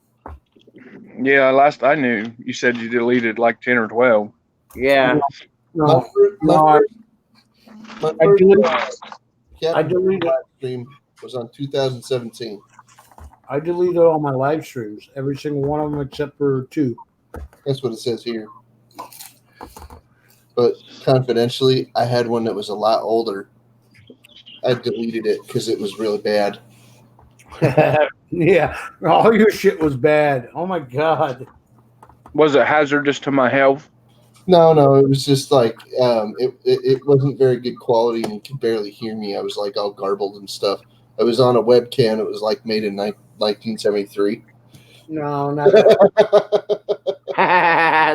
Yeah, last I knew, you said you deleted like 10 or 12. Yeah. No, My I first deleted. I deleted. live stream was on 2017. I deleted all my live streams, every single one of them except for 2. That's what it says here. But confidentially, I had one that was a lot older. I deleted it because it was really bad. Yeah, all your shit was bad. Oh my god. Was it hazardous to my health? No, it was just like it wasn't very good quality and you could barely hear me. I was like all garbled and stuff. I was on a webcam. It was like made in 1973. No, not that.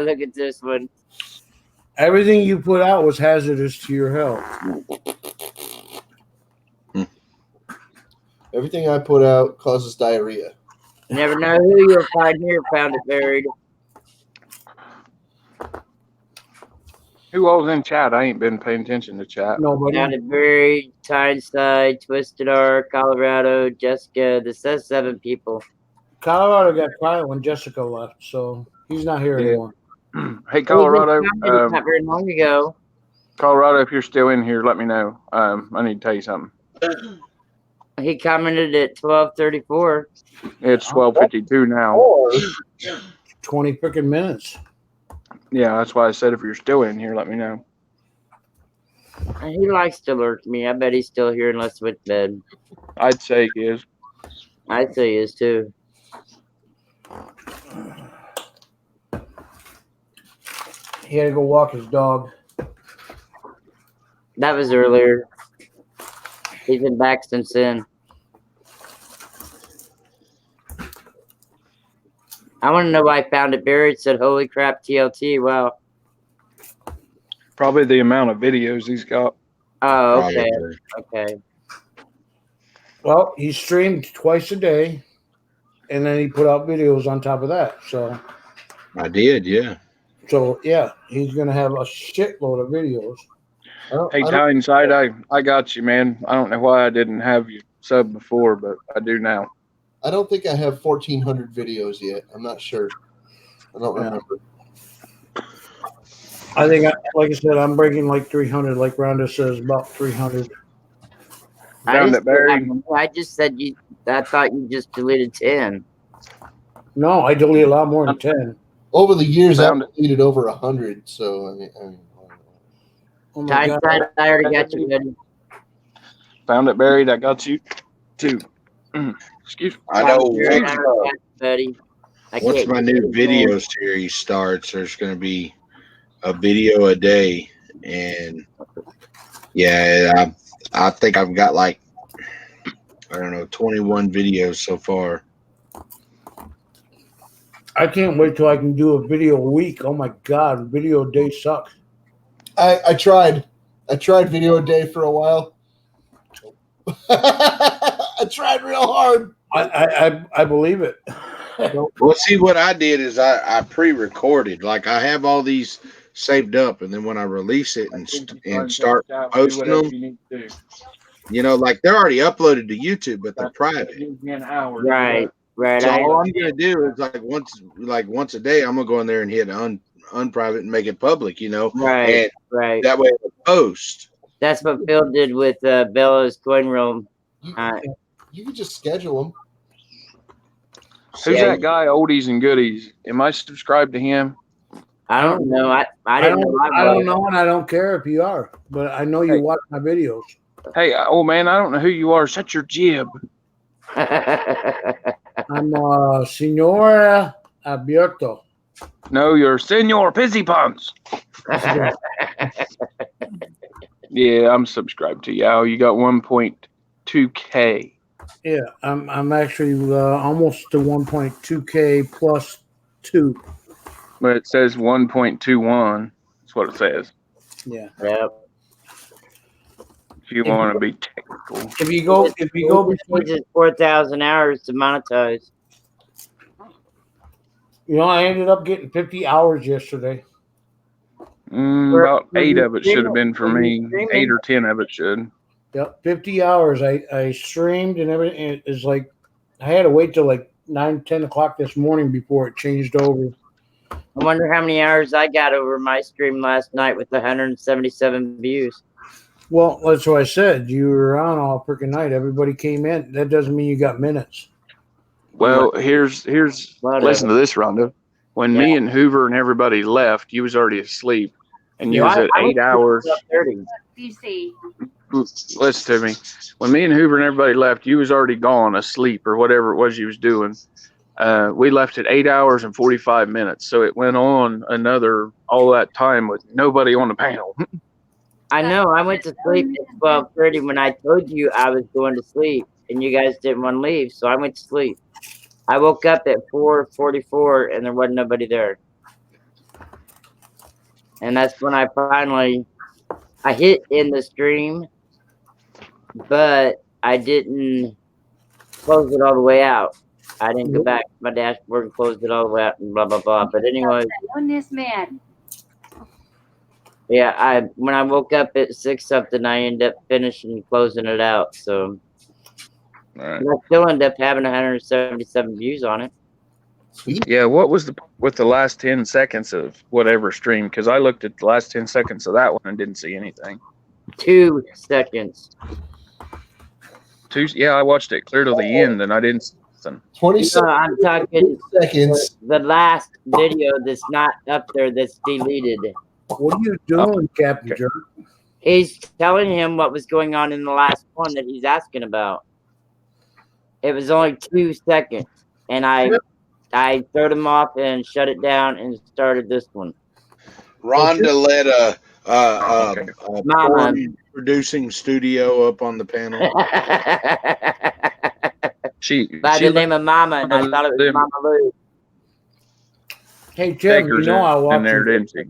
Look at this one. Everything you put out was hazardous to your health. Everything I put out causes diarrhea. You never know who you'll find here found it buried. Who all's in chat? I ain't been paying attention to chat. Nobody. Found it buried, Tyneside, Twisted R, Colorado, Jessica. This says 7 people. Colorado got quiet when Jessica left, so he's not here anymore. Hey, Colorado. Not very long ago. Colorado, if you're still in here, let me know. I need to tell you something. He commented at 12:34. It's 12:52 now. 20 freaking minutes. Yeah, that's why I said if you're still in here, let me know. He likes to lurk me. I bet he's still here unless with bed. I'd say he is. I'd say he is too. He had to go walk his dog. That was earlier. He's been back since then. I want to know why I found it buried. Said, holy crap, TLT. Wow. Probably the amount of videos he's got. Oh, okay. Okay. Well, he streamed twice a day, and then he put out videos on top of that. So I did, yeah. So yeah, he's gonna have a shitload of videos. Hey, Tyneside, I got you, man. I don't know why I didn't have you sub before, but I do now. I don't think I have 1,400 videos yet. I'm not sure. I don't remember. I think, like I said, I'm breaking like 300. Like Rhonda says, about 300. I just said you. I thought you just deleted 10. No, I deleted a lot more than 10. Over the years, I've deleted over 100. So I mean oh my God. I already got you, buddy. Found it buried. I got you too. Excuse me. I know. Buddy. Once my new video series starts, there's going to be a video a day, and Yeah, I think I've got like, I don't know, 21 videos so far. I can't wait till I can do a video a week. Oh my god, video a day sucks. I tried video a day for a while. I tried real hard. I believe it. Well, see, what I did is I pre-recorded. Like I have all these saved up, and then when I release it and start posting them, like they're already uploaded to YouTube, but they're private. Right. So all I'm gonna do is once a day, I'm gonna go in there and hit unprivate and make it public. Right. And Right. that way it'll post. That's what Phil did with Bella's coin room. You can just schedule them. Who's that guy, Oldies and Goodies? Am I subscribed to him? I don't know. I didn't know. I don't know, and I don't care if you are, but I know you watch my videos. Hey, old man, I don't know who you are. Shut your jib. I'm Senora Abierto. No, you're Senor Pissy Pumps. Yeah, I'm subscribed to you. Oh, you got 1.2K. Yeah, I'm actually almost to 1.2K plus 2. But it says 1.21. That's what it says. Yeah. Yep. If you want to be technical. If you go between 4,000 hours to monetize. I ended up getting 50 hours yesterday. About 8 of it should have been for me. 8 or 10 of it should. Yep, 50 hours. I streamed and everything. It's like I had to wait till like 9-10 o'clock this morning before it changed over. I wonder how many hours I got over my stream last night with 177 views. Well, that's what I said. You were on all freaking night. Everybody came in. That doesn't mean you got minutes. Well, here's listen to this, Rhonda. When me and Hoover and everybody left, you was already asleep, and you was at 8 hours. Listen to me. When me and Hoover and everybody left, you was already gone, asleep or whatever it was you was doing. We left at 8 hours and 45 minutes, so it went on all that time with nobody on the panel. I know. I went to sleep at 12:30 when I told you I was going to sleep, and you guys didn't want to leave, so I went to sleep. I woke up at 4:44, and there wasn't nobody there. And that's when I finally hit in the stream, but I didn't close it all the way out. I didn't go back to my dashboard and close it all the way out and blah, blah, blah. But anyway. On this man. Yeah, when I woke up at 6 something, I ended up finishing closing it out. So I still ended up having 177 views on it. Yeah, what was with the last 10 seconds of whatever stream? Because I looked at the last 10 seconds of that one and didn't see anything. 2 seconds. Yeah, I watched it clear to the end and I didn't see something. 20 I'm talking seconds. The last video that's not up there that's deleted. What are you doing, Captain Jerk? He's telling him what was going on in the last one that he's asking about. It was only 2 seconds, and I throwed him off and shut it down and started this one. Rhonda let a Mama producing studio up on the panel. By the name of Mama, and I thought it was Mama Lou. Hey, Jim, you know I watched there, didn't she?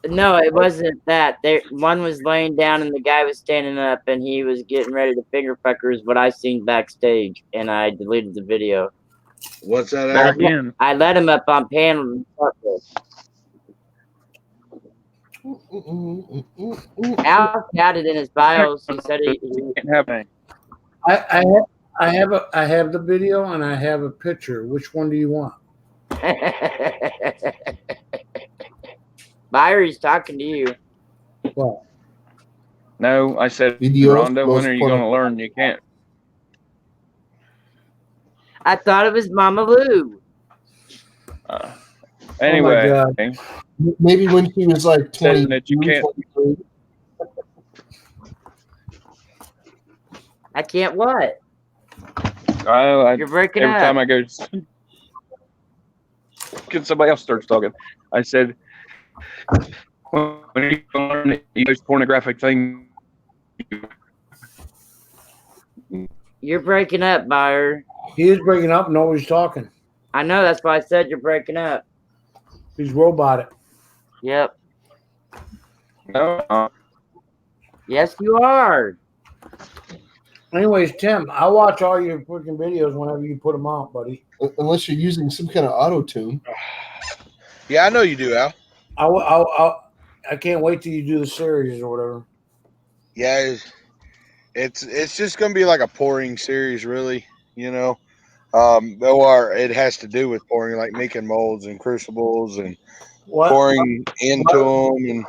No, it wasn't that. One was laying down and the guy was standing up and he was getting ready to finger fucker is what I seen backstage, and I deleted the video. What's that? I let him up on panel. Al had it in his bios. He said he can't have any. I have the video and I have a picture. Which one do you want? Byron's talking to you. What? No, I said, Videos, Rhonda, when are you going to learn you can't? I thought it was Mama Lou. Anyway. Oh my God. Maybe when she was like 20. That you can't. I can't what? You're breaking every up. time I go, somebody else starts talking. I said, when When are you going to learn that you use pornographic thing? You're breaking up, Buyer. He is breaking up. Nobody's talking. I know. That's why I said you're breaking up. He's robotic. Yep. No. Yes, you are. Anyways, Tim, I watch all your freaking videos whenever you put them out, buddy. Unless you're using some kind of auto tune. Yeah, I know you do, Al. I can't wait till you do the series or whatever. Yeah, it's just gonna be like a pouring series, really. You know, or it has to do with pouring, like making molds and crucibles and pouring into them. And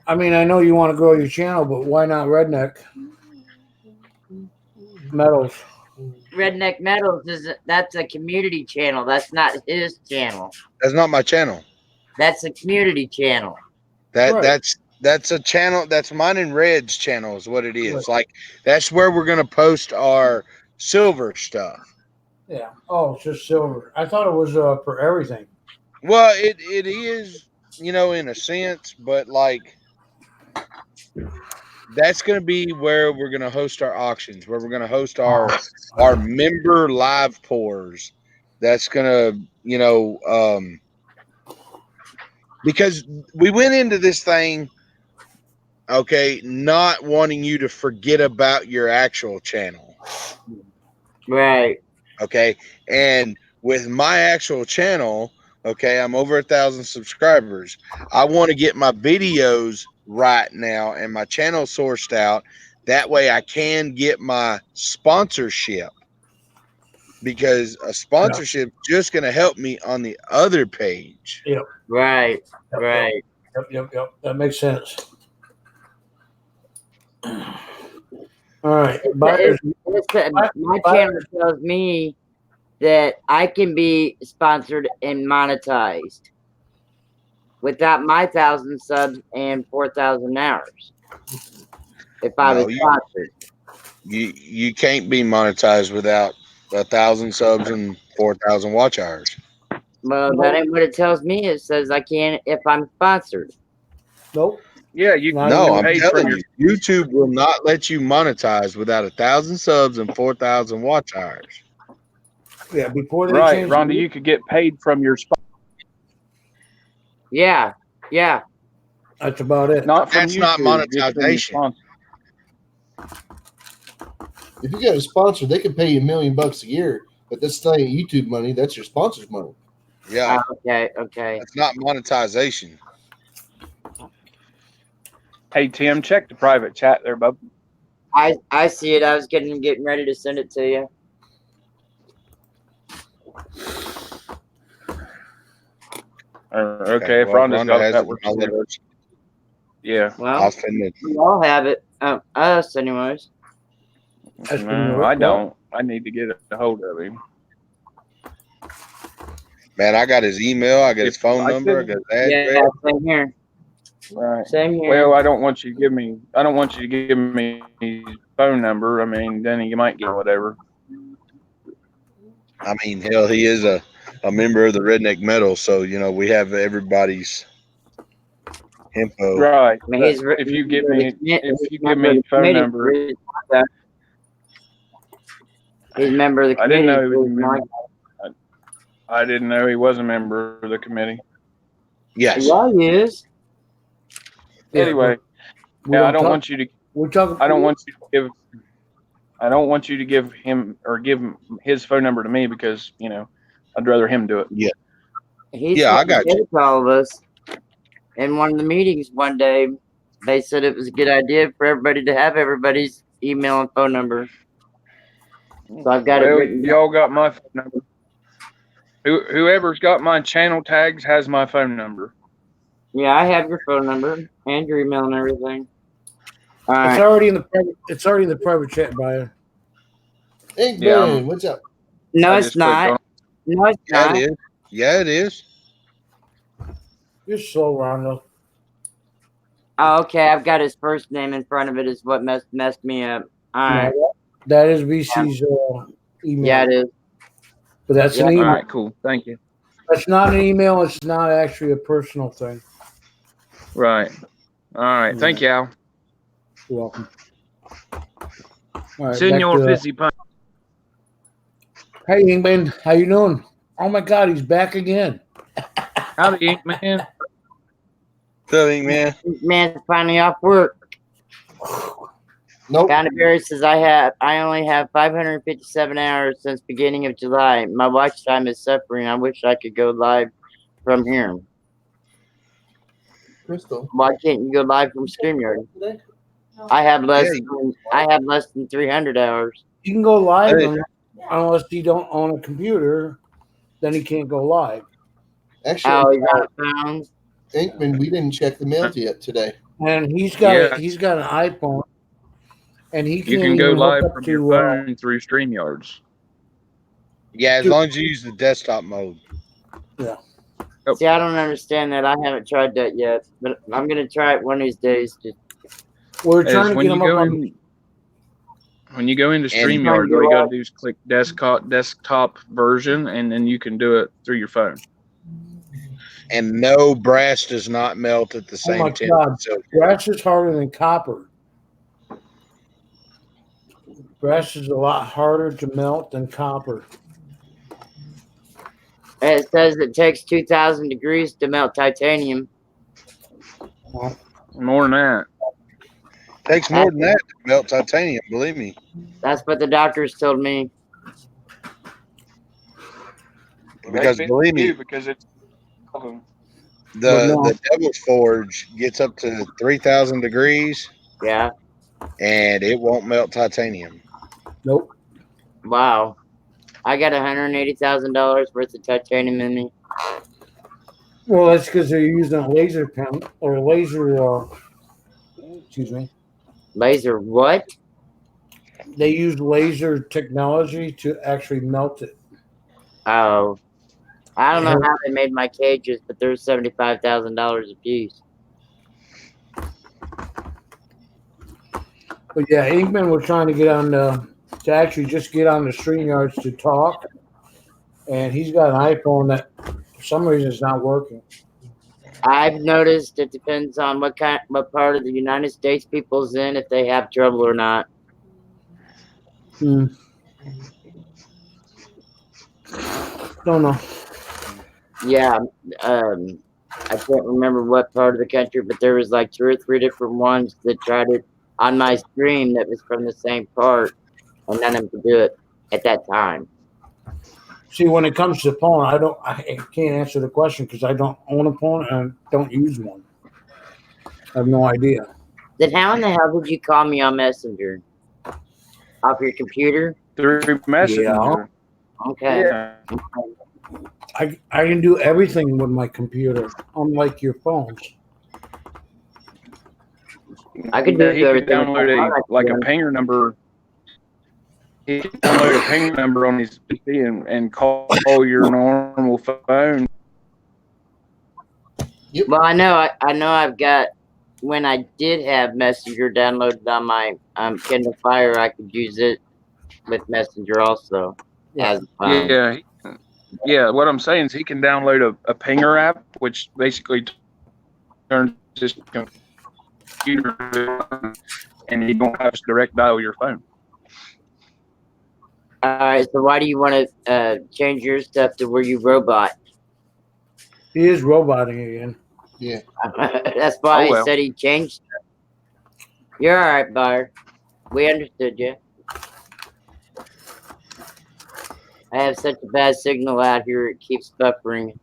I mean, I know you want to grow your channel, but why not Redneck Metals? Redneck Metals that's a community channel. That's not his channel. that's not my channel. That's a community channel. That's a channel. That's mine and Red's channel is what it is. Like that's where we're gonna post our silver stuff. Yeah. Oh, it's just silver. I thought it was for everything. Well, it is, you know, in a sense, but like that's going to be where we're going to host our auctions, where we're going to host our member live pours. That's going to, you know, because we went into this thing, okay, not wanting you to forget about your actual channel. Right. Okay. And with my actual channel, okay, I'm over 1,000 subscribers. I want to get my videos right now and my channel sourced out. That way I can get my sponsorship, because a sponsorship is just going to help me on the other page. Yep. Right. Right. Yep. That makes sense. All right. My channel tells me that I can be sponsored and monetized without my 1,000 subs and 4,000 hours. If I was sponsored, you can't be monetized without 1,000 subs and 4,000 watch hours. Well, that ain't what it tells me. It says I can if I'm sponsored. Nope. Yeah, you can. No, I'm telling you, YouTube will not let you monetize without 1,000 subs and 4,000 watch hours. Yeah, before they right, change Rhonda, you could get paid from your spot. Yeah. That's about it. Not from That's YouTube, not just from your monetization. sponsor. If you got a sponsor, they can pay you $1 million a year, but that's not YouTube money. That's your sponsor's money. Yeah. Okay. It's not monetization. Hey, Tim, check the private chat there, bub. I see it. I was getting ready to send it to you. Okay, if Rhonda's got it, that works. Yeah. Well, we all have it. Us, anyways. No, I don't. I need to get a hold of him. Man, I got his email. I got his phone number. I got his address. Yeah, same here. Right. Same here. Well, I don't want you to give me his phone number. I mean, then you might get whatever. I mean, hell, he is a member of the Redneck Metal, so you know we have everybody's info. Right. I mean, if you give me his phone number, he's a member of the committee. I didn't know he was a member. I didn't know he was a member of the committee. Yes. Yeah, he is. Anyway, I don't want you to. I don't want you to give him his phone number to me because I'd rather him do it. Yeah. I got you. All of us. In one of the meetings one day, they said it was a good idea for everybody to have everybody's email and phone number. So I've got it written down. Y'all got my phone number. Whoever's got my channel tags has my phone number. Yeah, I have your phone number and your email and everything. All right. It's already in the private chat, Brian. Hey, Ben, what's up? No, it's not. No, it's not. It is. Yeah, it is. You're slow, Rondo. Oh, okay, I've got his first name in front of it. Is what messed me up. All right. That is VC's email. Yeah, it is. But that's an email. All right, cool. Thank you. That's not an email. It's not actually a personal thing. Right. All right. Thank you, Al. You're welcome. All right, Senor Fizzy Punch. Hey, England, how you doing? Oh my God, he's back again. Howdy, Ink Man. Good, man. Man's finally off work. Nope. Canterbury says I only have 557 hours since beginning of July. My watch time is suffering. I wish I could go live from here. Crystal. Why can't you go live from StreamYard? I have less than 300 hours. You can go live Hey. unless you don't own a computer, then he can't go live. Actually, Oh, he's out of bounds. Inkman, we didn't check the mail yet today. And he's got an iPhone, and he You can't can go even hook live up from to your phone through StreamYards. Yeah, as long as you use the desktop mode. Yeah. See, I don't understand that. I haven't tried that yet, but I'm gonna try it one of these days. We're trying to when get you him up go on. in, when you go into And- StreamYard, all you got to do is click desktop version, and then you can do it through your phone. And no, brass does not melt at the Oh same my temperature. God, So brass is harder than copper. Brass is a lot harder to melt than copper. It says it takes 2,000 degrees to melt titanium. More than that. takes more than that to melt titanium, believe me. That's what the doctors told me. Because believe me, because it's the Devil's Forge gets up to 3,000 degrees. Yeah. And it won't melt titanium. Nope. Wow. I got $180,000 worth of titanium in me. Well, that's because they're using a laser pen or laser. Excuse me. Laser what? They use laser technology to actually melt it. Oh. I don't know how they made my cages, but they're $75,000 a piece. But yeah, Inkman was trying to get on to actually just get on the StreamYards to talk, and he's got an iPhone that for some reason is not working. I've noticed it depends on what part of the United States people's in, if they have trouble or not. Don't know. Yeah, I can't remember what part of the country, but there was like 2 or 3 different ones that tried it on my stream that was from the same part, and none of them could do it at that time. See, when it comes to phone, I can't answer the question because I don't own a phone and don't use one. I have no idea. Then how in the hell did you call me on Messenger? Off your computer? Through Messenger. Yeah. Okay. Yeah. I can do everything with my computer, unlike your phones. I can do He can everything. download a pinger number. He can download a pinger number on his PC and call your normal phone. Yep. Well, I know I've got, when I did have Messenger downloaded on my Kindle Fire, I could use it with Messenger also. Yeah. Yeah. What I'm saying is he can download a pinger app, which basically turns his computer on, and you don't have to direct dial your phone. Alright, so why do you want to change your stuff to where you robot? He is roboting again. Yeah. That's why well. I said he changed stuff. You're alright, Bar. We understood you. I have such a bad signal out here, it keeps buffering.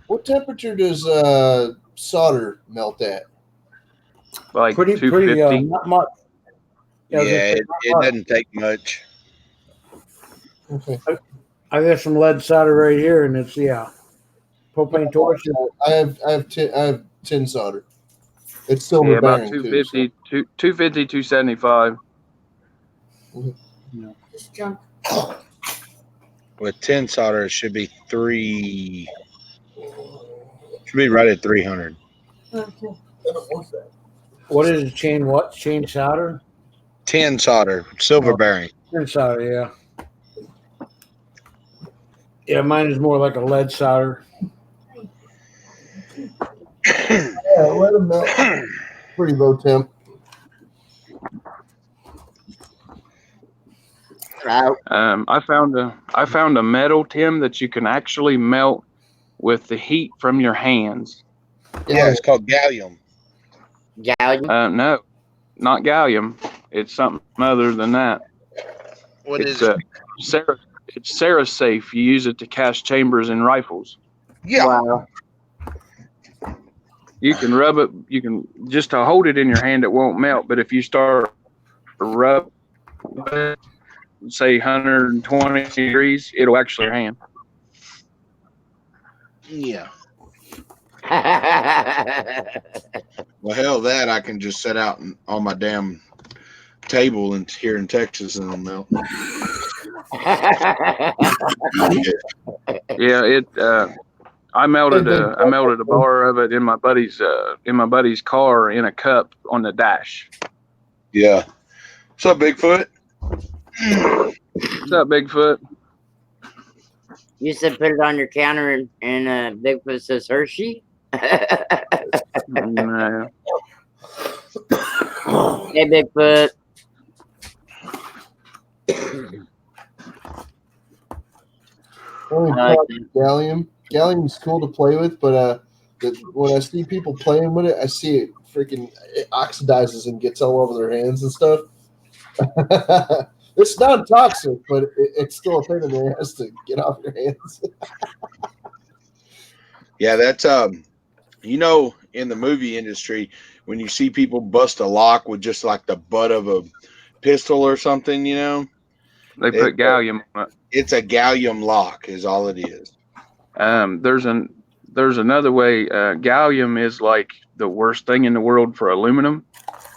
What temperature does solder melt at? Like Pretty, 250. not much. Yeah, it much. doesn't take much. Okay. I got some lead solder right here, and it's propane torch. I have tin solder. It's silver Yeah, about bearing 250, too. 250, 275. With tin solder, it should be right at 300. What is it? Chain solder? Tin solder, silver bearing. Tin solder, yeah. Yeah, mine is more like a lead solder. Yeah, let them melt. Pretty low temp. I found a metal, Tim, that you can actually melt with the heat from your hands. Yeah, it's called gallium. Gallium? No, not gallium. It's something other than that. What it's is it? It's Safe. You use it to cast chambers in rifles. Yeah. Wow. You can rub it. You can just to hold it in your hand. It won't melt. But if you start rub, say 120 degrees, it'll actually your hand. Yeah. Well, hell, that I can just set out on my damn table and here in Texas and it'll melt. Yeah, I melted a bar of it in my buddy's car in a cup on the dash. Yeah. What's up, Bigfoot? What's up, Bigfoot? You said put it on your counter and Bigfoot says Hershey? No. Hey, Bigfoot. Gallium. Gallium's cool to play with, but when I see people playing with it, I see it oxidizes and gets all over their hands and stuff. It's non-toxic, but it's still a pain in the ass to get off your hands. Yeah, that's in the movie industry, when you see people bust a lock with just like the butt of a pistol or something, they put gallium on it. It's a gallium lock, is all it is. There's another way. Gallium is like the worst thing in the world for aluminum.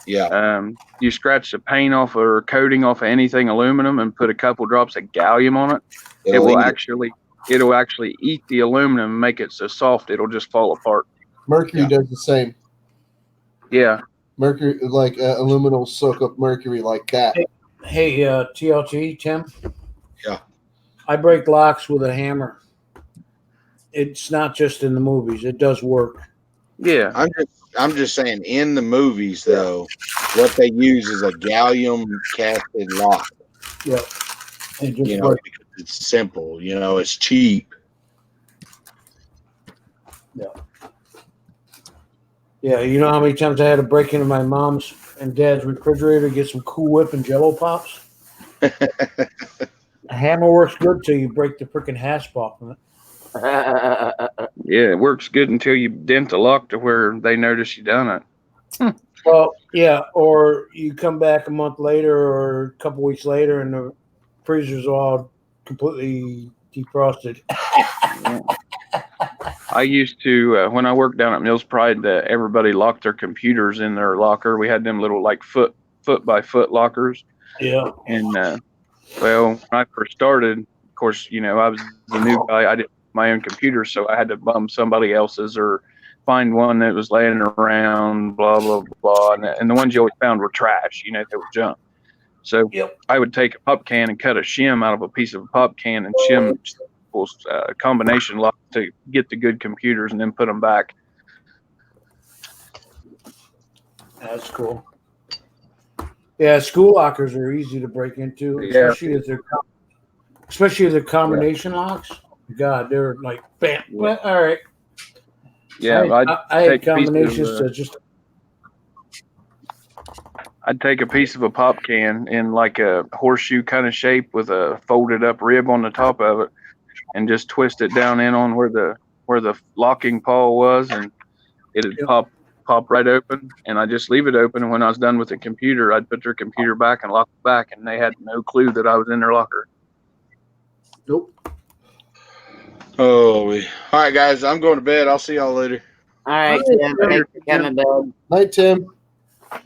Yeah. You scratch the paint off or coating off of anything aluminum and put a couple drops of gallium on it. It'll actually eat the aluminum and make it so soft it'll just fall apart. Mercury does the same. Yeah. Mercury, like aluminum will soak up mercury like that. Hey, TLT, Tim? Yeah. I break locks with a hammer. It's not just in the movies. It does work. Yeah. I'm just saying, in the movies, though, what they use is a gallium casted lock. Yeah. It just because it's simple. It's cheap. Yeah. Yeah, you know how many times I had to break into my mom's and dad's refrigerator to get some Cool Whip and Jello Pops? A hammer works good till you break the freaking hasp off of it. Yeah, it works good until you dent the lock to where they notice you done it. Well, yeah, or you come back a month later or a couple weeks later and the freezer's all completely defrosted. I used to, when I worked down at Mills Pride, everybody locked their computers in their locker. We had them little like foot by foot lockers. Yeah. And when I first started, of course, I was the new guy. I didn't have my own computer, so I had to bum somebody else's or find one that was laying around, blah, blah, blah. And the ones you always found were trash, they were junk. So I would take a pop can and cut a shim out of a piece of a pop can and shim a combination lock to get the good computers and then put them back. That's cool. Yeah, school lockers are easy to break into, especially if they're combination locks. God, they're like bam. Well, all right. Yeah, I had combinations to just. I'd take a piece of a pop can in like a horseshoe kind of shape with a folded up rib on the top of it, and just twist it down in on where the locking pawl was, and it'd pop right open. And I just leave it open. And when I was done with the computer, I'd put their computer back and lock it back, and they had no clue that I was in their locker. Nope. Oh, all right, guys. I'm going to bed. I'll see y'all later. All right, Tim. Thanks for coming, bud. Night, Tim.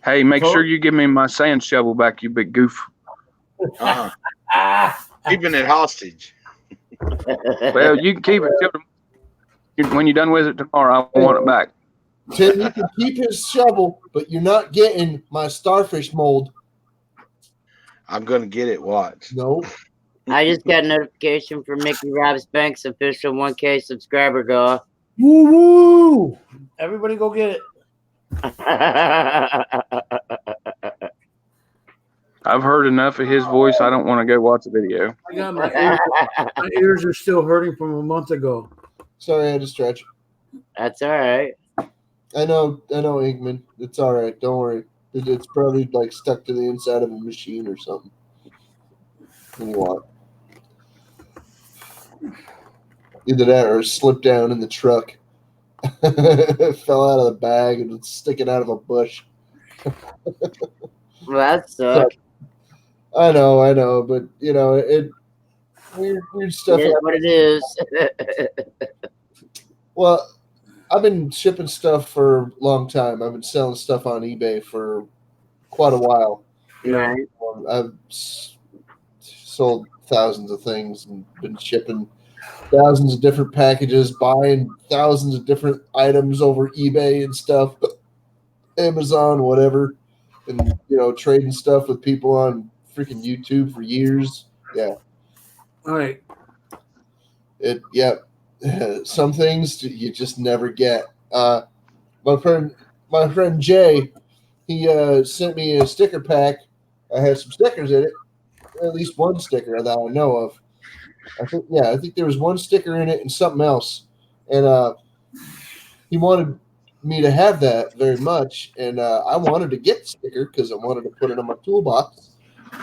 Hey, make sure you give me my sand shovel back, you big goof. Keeping it hostage. Well, you can keep it when you're done with it tomorrow. I want it back. Tim, you can keep his shovel, but you're not getting my starfish mold. I'm going to get it. Watch. No. I just got a notification from Mickey Robs Banks official 1K subscriber goal. Woo woo! Everybody go get it. I've heard enough of his voice. I don't want to go watch the video. I got my ears are still hurting from a month ago. Sorry, I had to stretch. That's all right. I know, Inkman. It's all right. Don't worry. It's probably like stuck to the inside of a machine or something. What? Either that or it slipped down in the truck. It fell out of the bag and it's sticking out of a bush. Well, that sucks. I know, but you know, it weird stuff. It is what it is. Well, I've been shipping stuff for a long time. I've been selling stuff on eBay for quite a while. Right. I've sold thousands of things and been shipping thousands of different packages, buying thousands of different items over eBay and stuff, Amazon, whatever, and you know, trading stuff with people on freaking YouTube for years. Yeah. All right. Some things you just never get. My friend Jay, he sent me a sticker pack. I had some stickers in it, at least one sticker that I know of. I think there was one sticker in it and something else, and he wanted me to have that very much, and I wanted to get the sticker because I wanted to put it on my toolbox,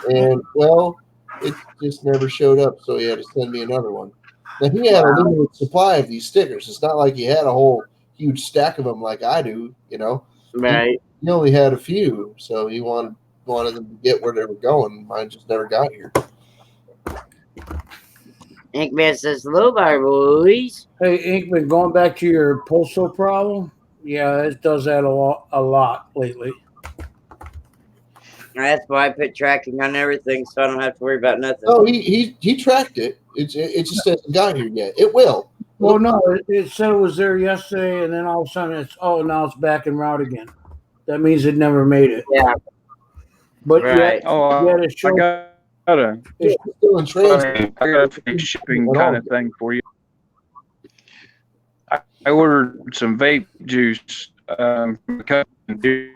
and well, it just never showed up, so he had to send me another one. Now he had a limited supply of these stickers. It's not like he had a whole huge stack of them like I do, you know. Right. He only had a few, so he wanted them to get where they were going. Mine just never got here. Inkman says, hello there, boys. Hey, Inkman, going back to your postal problem, yeah, it does that a lot lately. That's why I put tracking on everything, so I don't have to worry about nothing. Oh, he tracked it. It just hasn't got here yet. It will. Well, no, it said it was there yesterday, and then all of a sudden now it's back en route again. That means it never made it. Yeah. But right. it showed, It's still in transit. I got a shipping kind of thing for you. I ordered some vape juice from a company.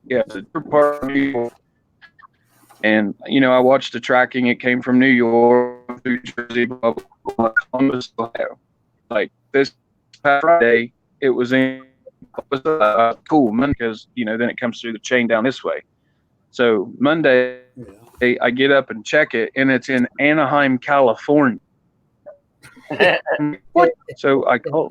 Yeah, it's a part of New York. And, you know, I watched the tracking. It came from New York, New Jersey, blah, blah, blah, Columbus, Ohio. Like this past Friday, it was in cool Monday because, you know, then it comes through the chain down this way. So Monday, I get up and check it, and it's in Anaheim, California. So I call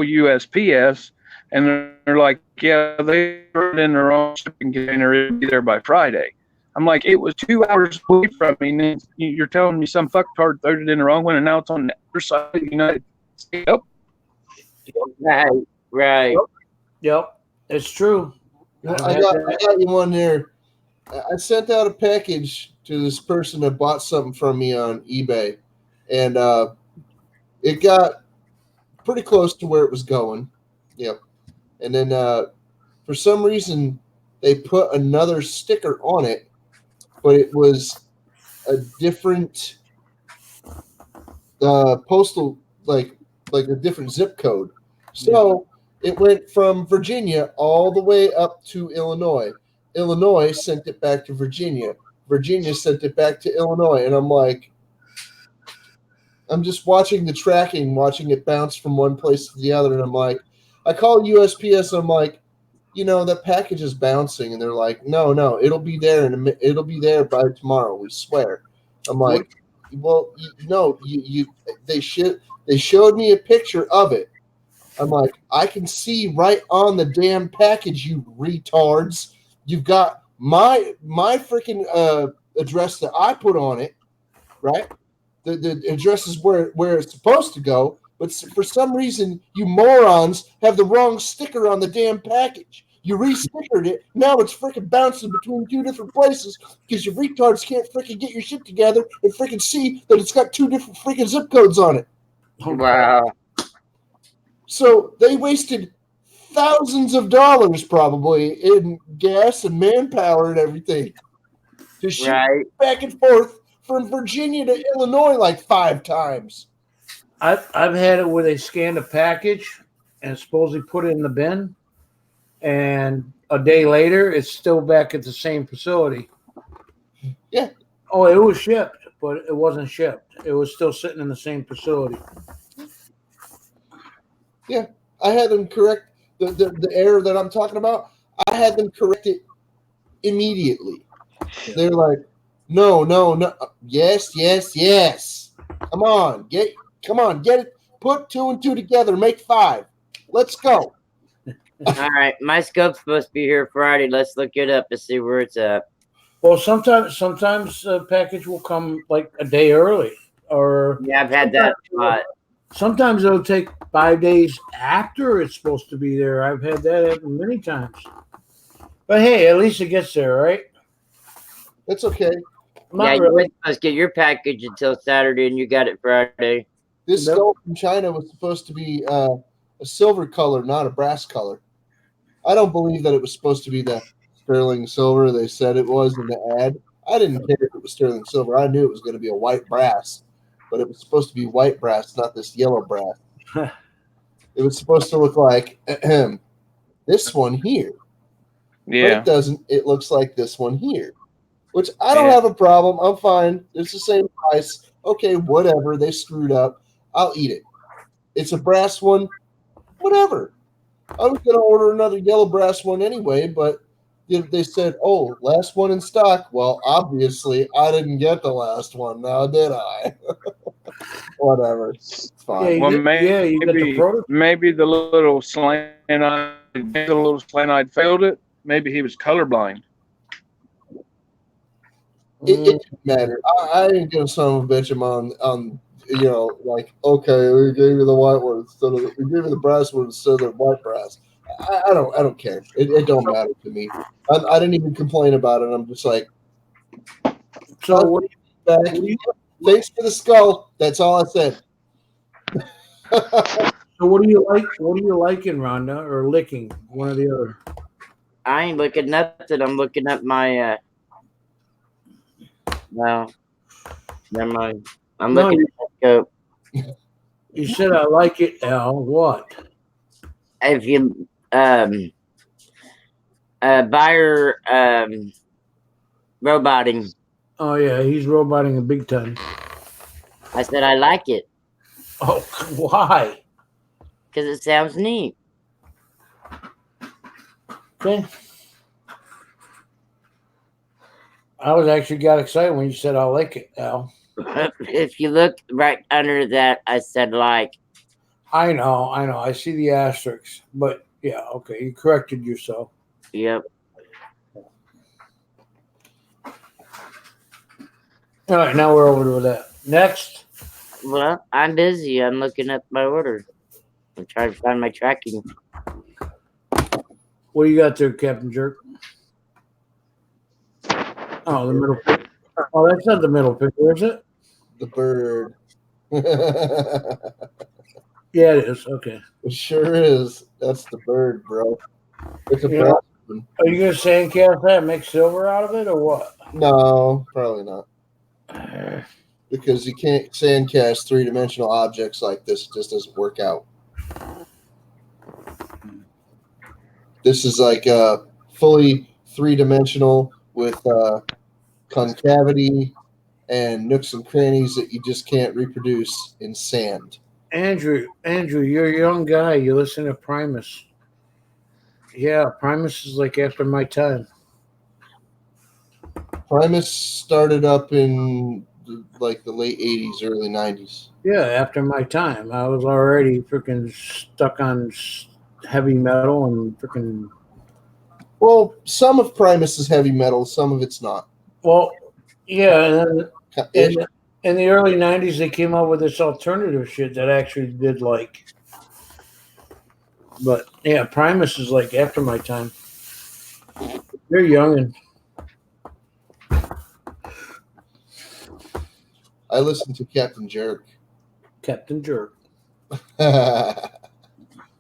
USPS, and they're like, yeah, they threw it in the wrong shipping container. It'll be there by Friday. I'm like, it was 2 hours away from me, and then you're telling me some fucktard threw it in the wrong one, and now it's on the other side of the United States. Right. Yep, it's true. I got you one there. I sent out a package to this person that bought something from me on eBay, and it got pretty close to where it was going. Yep. And then for some reason, they put another sticker on it, but it was a different postal, like a different zip code. So it went from Virginia all the way up to Illinois. Illinois sent it back to Virginia. Virginia sent it back to Illinois. And I'm like, I'm just watching the tracking, watching it bounce from one place to the other. And I'm like, I call USPS. And I'm like, you know, that package is bouncing. And they're like, no, it'll be there. It'll be there by tomorrow. We swear. I'm like, well, they showed me a picture of it. I'm like, I can see right on the damn package, you retards. You've got my freaking address that I put on it, right? The address is where it's supposed to go, but for some reason, you morons have the wrong sticker on the damn package. You re-stickered it. Now it's freaking bouncing between two different places because you retards can't freaking get your shit together and freaking see that it's got two different freaking zip codes on it. Wow. So they wasted thousands of dollars probably in gas and manpower and everything to ship back and forth from Virginia to Illinois like 5 times. I've had it where they scanned a package and supposedly put it in the bin, and a day later it's still back at the same facility. Yeah. Oh, it was shipped, but it wasn't shipped. It was still sitting in the same facility. Yeah, I had them correct the error that I'm talking about. I had them correct it immediately. They're like, no, yes. Come on, get it. Put 2 and 2 together, make 5. Let's go. All right, my scope's supposed to be here Friday. Let's look it up to see where it's at. Well, sometimes a package will come like a day early, or Yeah, I've had that a lot. sometimes it'll take 5 days after it's supposed to be there. I've had that happen many times. But hey, at least it gets there, right? That's okay. Yeah, you weren't supposed to get your package until Saturday, and you got it Friday. This skull from China was supposed to be a silver color, not a brass color. I don't believe that it was supposed to be the sterling silver they said it was in the ad. I didn't care if it was sterling silver. I knew it was going to be a white brass, but it was supposed to be white brass, not this yellow brass. It was supposed to look like this one here. Yeah. But it doesn't. It looks like this one here, which I don't have a problem. I'm fine. It's the same price. Okay, whatever. They screwed up. I'll eat it. It's a brass one. Whatever. I was going to order another yellow brass one anyway, but they said, oh, last one in stock. Well, obviously, I didn't get the last one now, did I? Whatever. It's fine. Well, maybe the little slanite failed it. Maybe he was colorblind. It didn't matter. I ain't going to son of a bitch him on like, okay, we gave you the white one instead of we gave you the brass one instead of the white brass. I don't care. It don't matter to me. I didn't even complain about it. I'm just like, so thanks for the skull. That's all I said. So what do you like? What are you liking, Rhonda, or licking? One or the other. I ain't looking nothing. I'm looking up my. No, never mind. I'm looking at the scope. You said I like it, Al. What? If you buyer roboting. Oh yeah, he's roboting a big time. I said I like it. Oh, why? Because it sounds neat. Okay. I was actually got excited when you said I like it, Al. If you look right under that, I said like. I know. I see the asterisks, but yeah, okay. You corrected yourself. Yep. All right, now we're over to that. Next. Well, I'm busy. I'm looking up my order. I'm trying to find my tracking. What do you got there, Captain Jerk? Oh, the middle picture. Oh, that's not the middle picture, is it? The bird. Yeah, it is. Okay. It sure is. That's the bird, bro. It's a Yeah. bird. Are you going to sandcast that and make silver out of it, or what? No, probably not. Because you can't sandcast 3-dimensional objects like this. It just doesn't work out. This is like fully 3-dimensional with concavity and nooks and crannies that you just can't reproduce in sand. Andrew, you're a young guy. You listen to Primus. Yeah, Primus is like after my time. Primus started up in like the late 80s, early 90s. Yeah, after my time. I was already freaking stuck on heavy metal and freaking. Well, some of Primus is heavy metal, some of it's not. Well, yeah, and in the early 90s, they came out with this alternative shit that I actually did like. But yeah, Primus is like after my time. You're young and. I listened to Captain Jerk. Captain Jerk.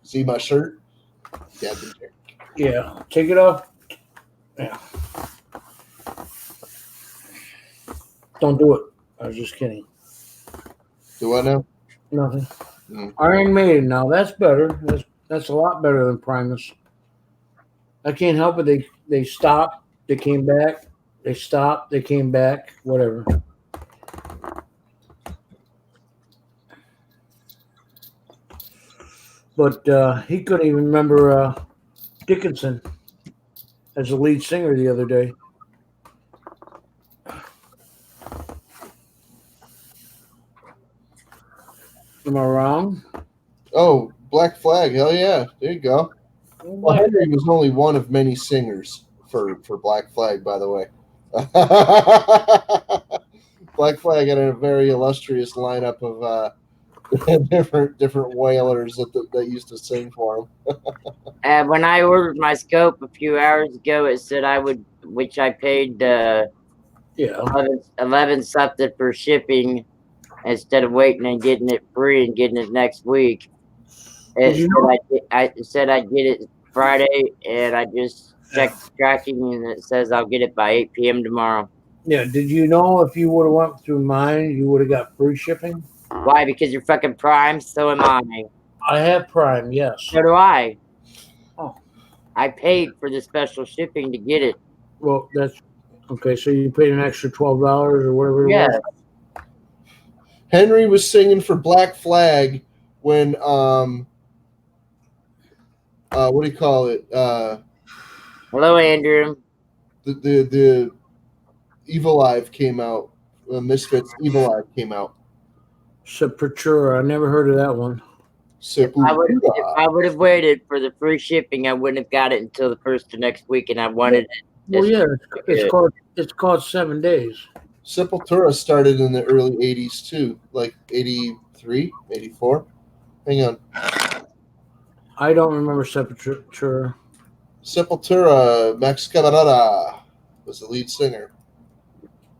See my shirt? Captain Jerk. Yeah, take it off. Yeah. Don't do it. I was just kidding. Do what now? Nothing. Mm. Iron Maiden. Now that's better. That's a lot better than Primus. I can't help it. They stopped. They came back. They stopped. They came back. Whatever. But he couldn't even remember Dickinson as the lead singer the other day. Am I wrong? Oh, Black Flag. Hell yeah. There you go. Well, Henry was only one of many singers for Black Flag, by the way. Black Flag had a very illustrious lineup of different whalers that used to sing for him. When I ordered my scope a few hours ago, it said I would, which I paid 11 something for shipping instead of waiting and getting it free and getting it next week. It said I'd get it Friday, and I just checked the tracking, and it says I'll get it by 8 p.m. tomorrow. Yeah. Did you know if you would have went through mine, you would have got free shipping? Why? Because you're fucking Prime. So am I. I have Prime. Yes. So do I. Oh. I paid for the special shipping to get it. Well, that's okay. So you paid an extra $12 or whatever it was. Henry was singing for Black Flag when what do you call it? Hello, Andrew. The Evil Live came out. Misfits Evil Live came out. Sepultura. I never heard of that one. If I would have waited for the free shipping, I wouldn't have got it until the first of next week, and I wanted it. Well, yeah, it's called 7 days. Sepultura started in the early 80s too, like 83, 84. Hang on. I don't remember Sepultura. Sepultura, Max Camarada was the lead singer.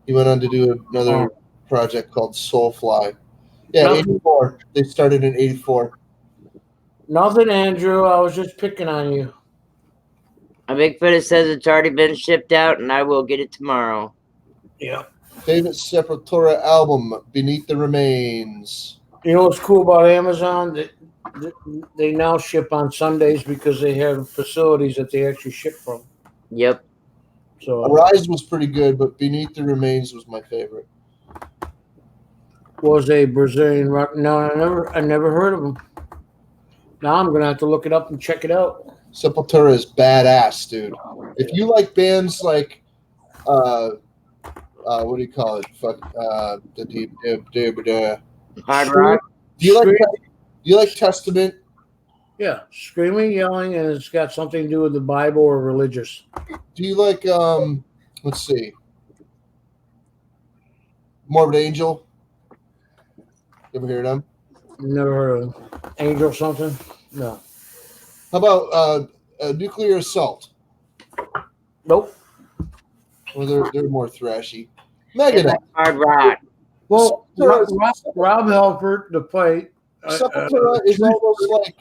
He went on to do another project called Soulfly. Yeah, 84. They started in 84. Nothing, Andrew. I was just picking on you. A Bigfoot says it's already been shipped out, and I will get it tomorrow. Yeah. Favorite Sepultura album, Beneath the Remains. You know what's cool about Amazon? They now ship on Sundays because they have facilities that they actually ship from. Yep. So Arise was pretty good, but Beneath the Remains was my favorite. Was a Brazilian rock. No, I never heard of them. Now I'm gonna have to look it up and check it out. Sepultura is badass, dude. If you like bands like what do you call it? Hard rock. Do you like Testament? Yeah, screaming, yelling, and it's got something to do with the Bible or religious. Do you like let's see, Morbid Angel? You ever hear them? Never heard of them. Angel something? No. How about Nuclear Assault? Nope. Well, they're more thrashy. Megadeth. Hard rock. Well, Rob Halford, the fight. Sepultura is almost like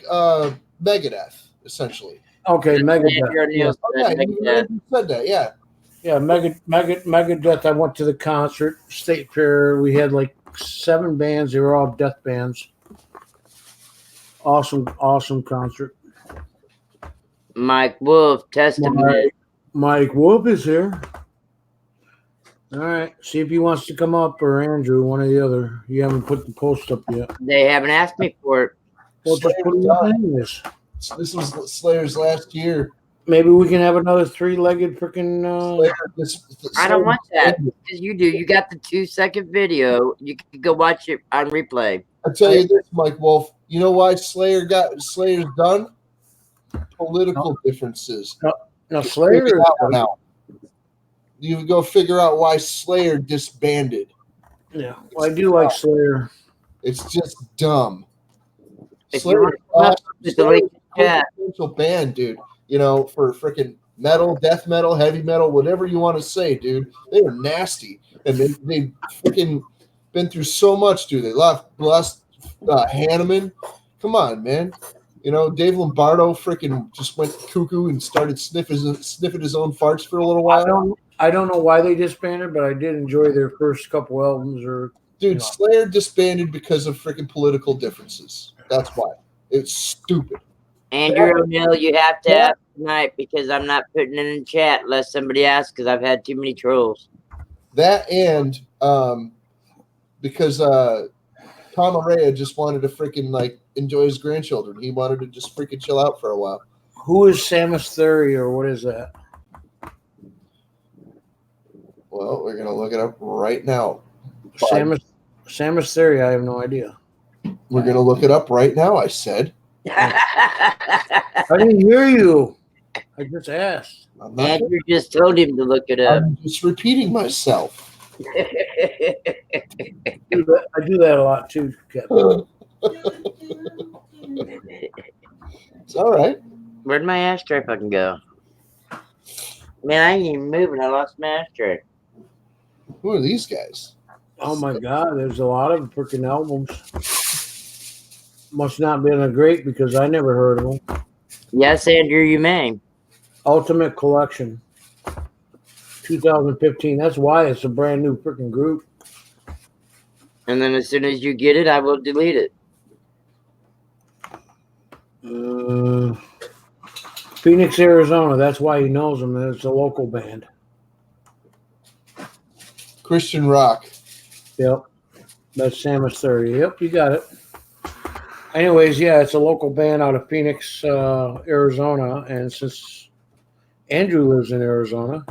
Megadeth, essentially. Okay, Megadeth. Yeah. Okay, you said that, yeah. Yeah, Megadeth. I went to the concert, State Fair. We had like 7 bands. They were all death bands. Awesome concert. Mike Wolf, Testament. Mike Wolf is here. All right. See if he wants to come up, or Andrew, one or the other. You haven't put the post up yet. They haven't asked me for it. Well, just put it up anyways. This was Slayer's last year. Maybe we can have another 3-legged freaking. I don't want that because you do. You got the 2-second video. You can go watch it on replay. I tell you this, Mike Wolf. You know why Slayer's done? Political differences. No, Slayer. Figure that one out. You go figure out why Slayer disbanded. Yeah, well, I do like Slayer. It's just dumb. If Slayer you want a potential band, dude. You know, for freaking metal, death metal, heavy metal, whatever you want to say, dude. They were nasty, and they freaking been through so much, dude. They left Hanneman. Come on, man. You know, Dave Lombardo freaking just went cuckoo and started sniffing his own farts for a little while. I don't know why they disbanded, but I did enjoy their first couple albums or Dude, Slayer disbanded because of freaking political differences. That's why. It's stupid. Andrew O'Neill, you have to ask tonight because I'm not putting it in chat unless somebody asks because I've had too many trolls. That and because Tom Araya just wanted to freaking like enjoy his grandchildren. He wanted to just freaking chill out for a while. Who is Samus Theory or what is that? Well, we're gonna look it up right now. Samus Theory, I have no idea. We're gonna look it up right now, I said. I didn't hear you. I just asked. Andrew just told him to look it up. I'm just repeating myself. I do that a lot too, Kevin. It's all right. Where'd my ashtray fucking go? Man, I ain't even moving. I lost my ashtray. Who are these guys? Oh my God, there's a lot of freaking albums. Must not been a great because I never heard of them. Yes, Andrew, you may. Ultimate Collection, 2015. That's why it's a brand new freaking group. And then as soon as you get it, I will delete it. Phoenix, Arizona. That's why he knows them. It's a local band. Christian rock. Yep. That's Samus Theory. Yep, you got it. Anyways, yeah, it's a local band out of Phoenix, Arizona. And since Andrew lives in Arizona,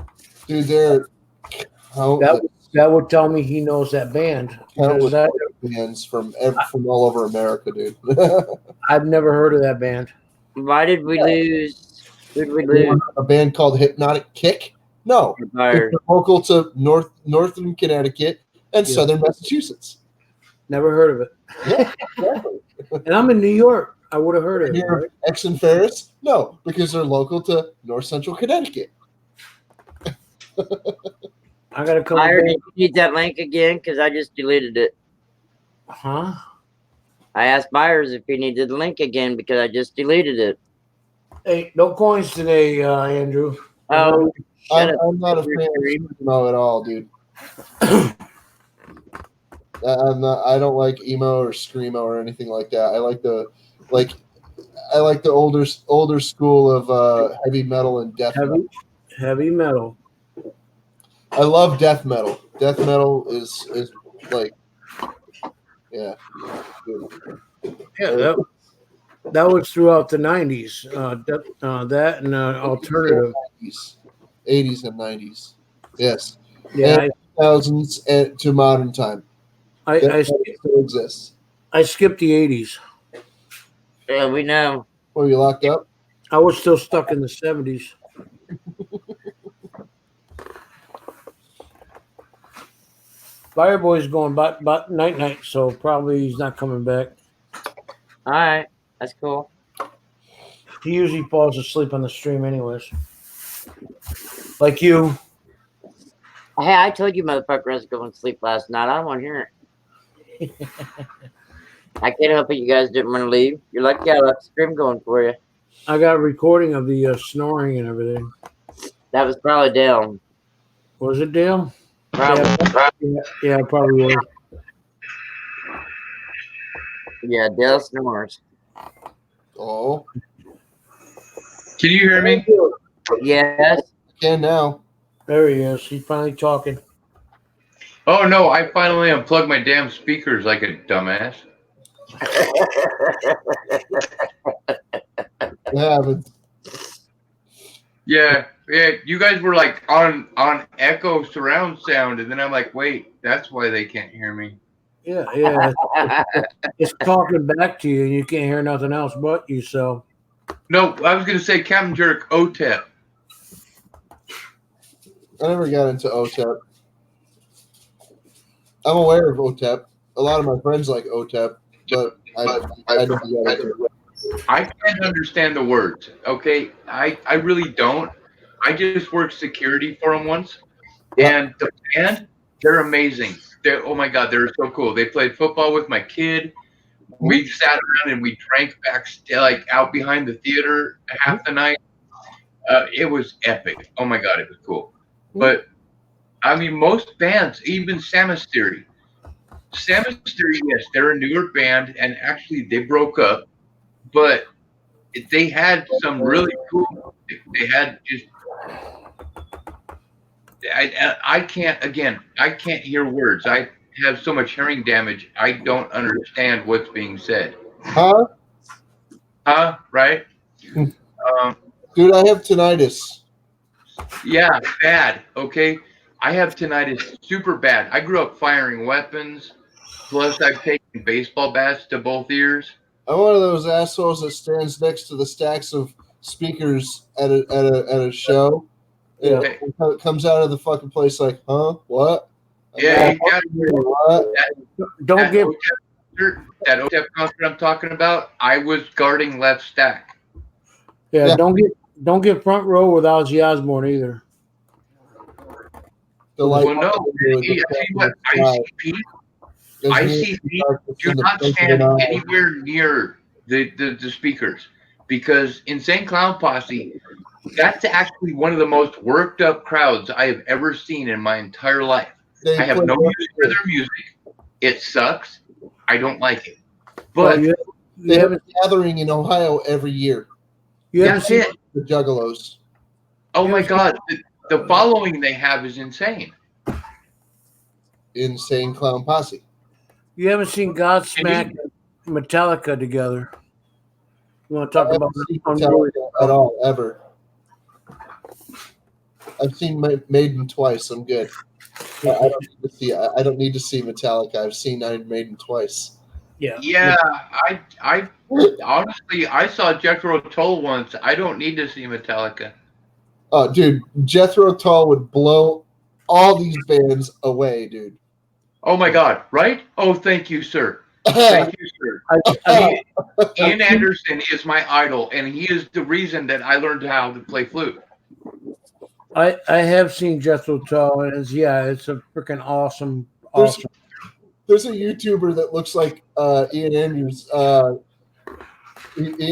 dude, they're that would tell me he knows that band. Countless bands from all over America, dude. I've never heard of that band. Why did we lose? Who did we lose? A band called Hypnotic Kick? No, it's local to northern Connecticut and southern Massachusetts. Never heard of it. Yeah, exactly. And I'm in New York. I would have heard of it. Right? X and Ferris? No, because they're local to north central Connecticut. I gotta come. Byron, you need that link again because I just deleted it. Huh? I asked Byers if he needed the link again because I just deleted it. Hey, no coins today, Andrew. Oh, I'm not a fan of emo at all, dude. I don't like emo or screamo or anything like that. I like the older school of heavy metal and death metal. Heavy metal. I love death metal. Death metal is like, yeah. Yeah, that was throughout the 90s. That and alternative. 80s and 90s. Yes. Yeah. And 2000s to modern time. I still exists. I skipped the 80s. Yeah, we know. Were you locked up? I was still stuck in the 70s. Fireboy's going about night, so probably he's not coming back. All right, that's cool. He usually falls asleep on the stream anyways. Like you. Hey, I told you motherfucker I was going to sleep last night. I don't want to hear it. I can't help it you guys didn't want to leave. You're lucky I left the stream going for you. I got a recording of the snoring and everything. That was probably Dale. Was it Dale? Probably. Yeah, probably was. Yeah, Dale snores. Oh. Can you hear me? Yes. I can now. There he is. He's finally talking. Oh no, I finally unplugged my damn speakers like a dumbass. Yeah, you guys were like on echo surround sound, and then I'm like, wait, that's why they can't hear me. Yeah. It's talking back to you, and you can't hear nothing else but you. So. No, I was gonna say Captain Jerk OTEP. I never got into OTEP. I'm aware of OTEP. A lot of my friends like OTEP, but I never got into it. I can't understand the words. Okay, I really don't. I just worked security for them once, and the band, they're amazing. Oh my god, they're so cool. They played football with my kid. We sat around and we drank like out behind the theater half the night. It was epic. Oh my god, it was cool. But I mean, most bands, even Samus Theory, Sam Mystery, yes, they're a newer band, and actually they broke up, but they had some really cool music. They had just I can't again. I can't hear words. I have so much hearing damage. I don't understand what's being said. Huh? Huh? Right? Um, Dude, I have tinnitus. yeah, bad. Okay, I have tinnitus super bad. I grew up firing weapons. Plus, I've taken baseball bats to both ears. I'm one of those assholes that stands next to the stacks of speakers at a show. Yeah. It comes out of the fucking place like, huh? What? Yeah, you got What? Don't give that OTEP concert I'm talking about. I was guarding left stack. yeah, don't get front row with Ozzy Osbourne either. The light. Well, no. Hey, I tell you what, ICP do not stand anywhere near the speakers, because Insane Clown Posse, that's actually one of the most worked up crowds I have ever seen in my entire life. I have no use for their music. It sucks. I don't like it. But they have a gathering in Ohio every year. That's it. The Juggalos. Oh my God, the following they have is insane. Insane Clown Posse. You haven't seen Godsmack and Metallica together. You want to talk about Metallica at all ever? I've seen Maiden twice. I'm good. I don't need to see Metallica. I've seen Iron Maiden twice. Yeah. I honestly, I saw Jethro Tull once. I don't need to see Metallica. Oh, dude, Jethro Tull would blow all these bands away, dude. Oh my God! Right? Oh, thank you, sir. Thank you, sir. Ian Anderson is my idol, and he is the reason that I learned how to play flute. I have seen Jethro Tull, and it's a freaking awesome. There's a YouTuber that looks like Ian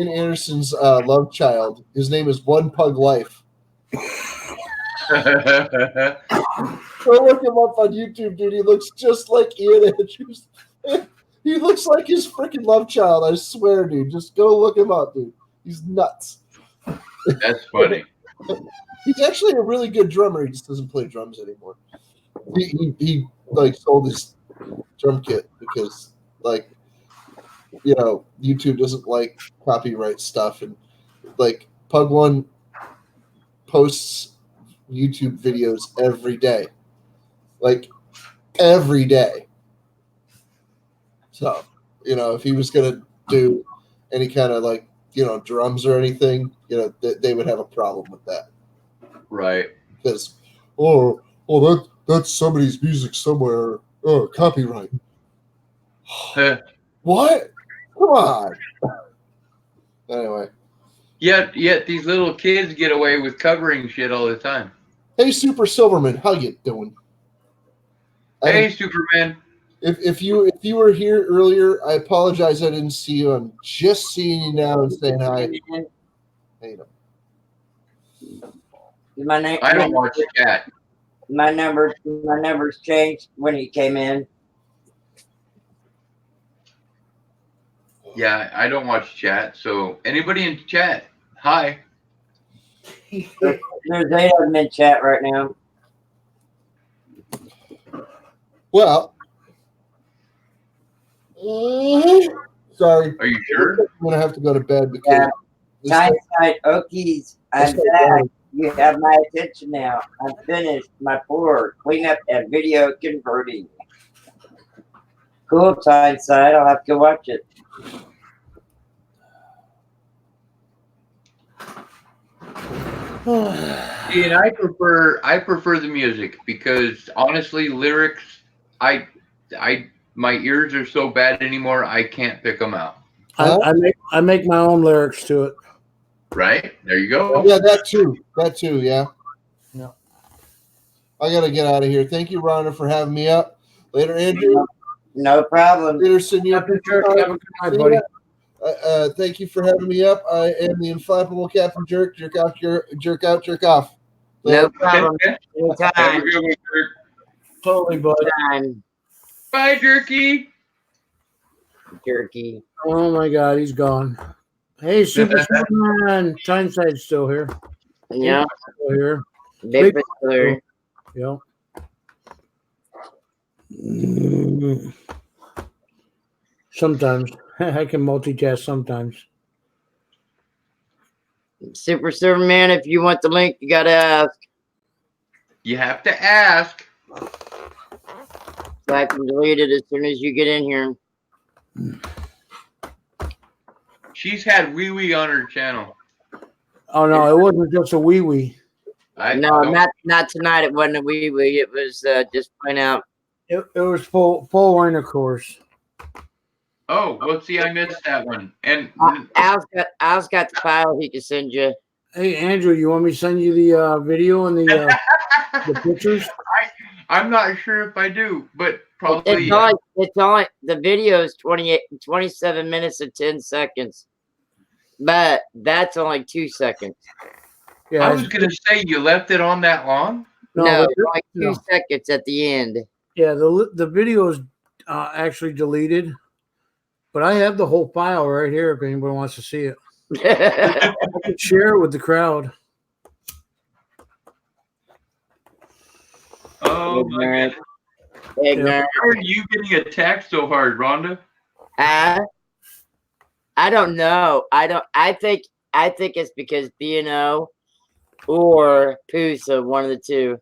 Anderson's love child. His name is One Pug Life. Go look him up on YouTube, dude. He looks just like Ian Andrews. He looks like his freaking love child. I swear, dude. Just go look him up, dude. He's nuts. That's funny. He's actually a really good drummer. He just doesn't play drums anymore. He like sold his drum kit because YouTube doesn't like copyright stuff, and like Pug One posts YouTube videos every day. Like every day. So, if he was going to do any kind of drums or anything, they would have a problem with that. Right. Because, that's somebody's music somewhere. Oh, copyright. What? Come on. Anyway. Yet these little kids get away with covering shit all the time. Hey, Super Silverman, how you doing? Hey, Superman. If you were here earlier, I apologize. I didn't see you. I'm just seeing you now and saying hi. Hey, My name. I don't watch chat. My numbers changed when he came in. Yeah, I don't watch chat. So anybody in chat, hi. There's 8 of them in chat right now. Well, sorry. Are you sure? I'm gonna have to go to bed because Night Okies, I'm back. You have my attention now. I'm finished my pour, cleanup, and video converting. Cool, Tyneside. I'll have to go watch it. And I prefer the music because honestly, lyrics, my ears are so bad anymore. I can't pick them out. I make my own lyrics to it. Right there, you go. Yeah, that too. Yeah. I gotta get out of here. Thank you, Rhonda, for having me up. Later, Andrew. No problem. Peterson, you have a good night, buddy. Thank you for having me up. I am the inflammable Captain Jerk. Jerk out, jerk off. No problem. Have a good one, Jerk. Totally, bud. Bye, Jerky. Jerky. Oh my God, he's gone. Hey, Super Superman. Timeside's still here. Yeah. Still here. Bigfoot's still here. Yep. Sometimes I can multitask. Sometimes. Super Superman, if you want the link, you gotta ask. You have to ask. So I can delete it as soon as you get in here. She's had wee wee on her channel. Oh no, it wasn't just a wee wee. No, not tonight. It wasn't a wee wee. It was just plain out. It was full intercourse. Oh, well, see, I missed that one. And Al's got the file he can send you. Hey Andrew, you want me to send you the video and the pictures? I'm not sure if I do, but probably. It's only the video is 27 minutes and 10 seconds, but that's only 2 seconds. Yeah, I was gonna say you left it on that long. No, like 2 seconds at the end. Yeah, the video is actually deleted, but I have the whole file right here if anybody wants to see it. I could share it with the crowd. Oh my goodness. Ignorant. How are you getting attacked so hard, Rhonda? I don't know. I think it's because B&O or Pusa, one of the two.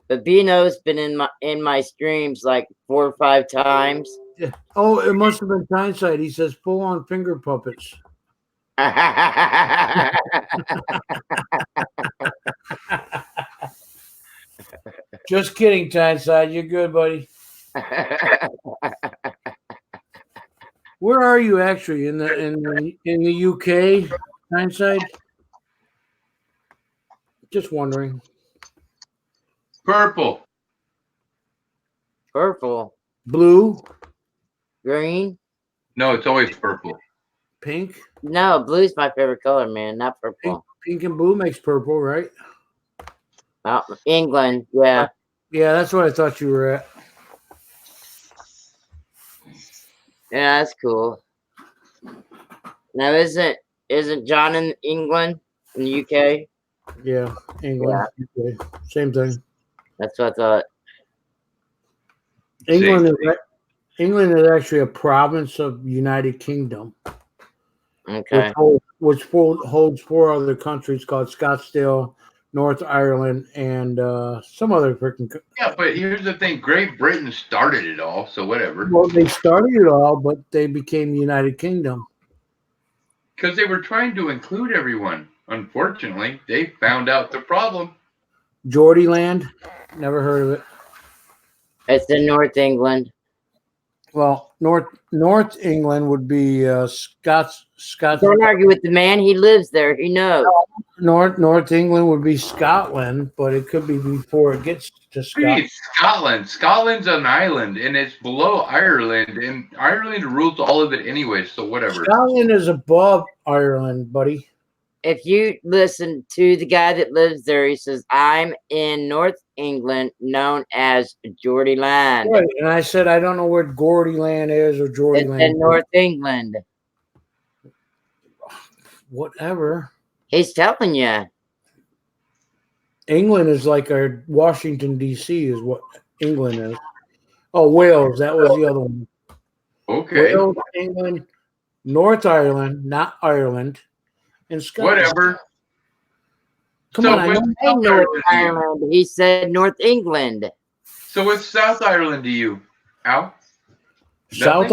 But B&O's been in my streams like 4 or 5 times. Yeah. Oh, it must have been Tyneside. He says full on finger puppets. Just kidding, Tyneside. You're good, buddy. Where are you actually in the UK, Tyneside? Just wondering. Purple. Purple. Blue. Green. No, it's always purple. Pink. No, blue's my favorite color, man. Not purple. Pink and blue makes purple, right? England, yeah. Yeah, that's what I thought you were at. Yeah, that's cool. Now, isn't John in England, in the UK? Yeah, England. Yeah. UK. Same thing. That's what I thought. England is actually a province of United Kingdom. Okay. Which holds 4 other countries called Scottsdale, North Ireland, and some other freaking. Yeah, but here's the thing: Great Britain started it all, so whatever. Well, they started it all, but they became the United Kingdom because they were trying to include everyone. Unfortunately, they found out the problem. Geordie Land, never heard of it. It's in North England. Well, North England would be Scots. Don't argue with the man. He lives there. He knows. North England would be Scotland, but it could be before it gets to Scotland. Scotland. Scotland's an island, and it's below Ireland, and Ireland rules all of it anyway. So whatever. Scotland is above Ireland, buddy. If you listen to the guy that lives there, he says, "I'm in North England, known as Geordie Land." Right, and I said I don't know where Geordie Land is or Geordie Land. It's in North England. Whatever. He's telling you. England is like our Washington, D.C. is what England is. Oh, Wales. That was the other one. Okay. Wales, England, North Ireland, not Ireland, and Scotland. Whatever. Come on, I know North Ireland. He said North England. So what's South Ireland to you, Al? South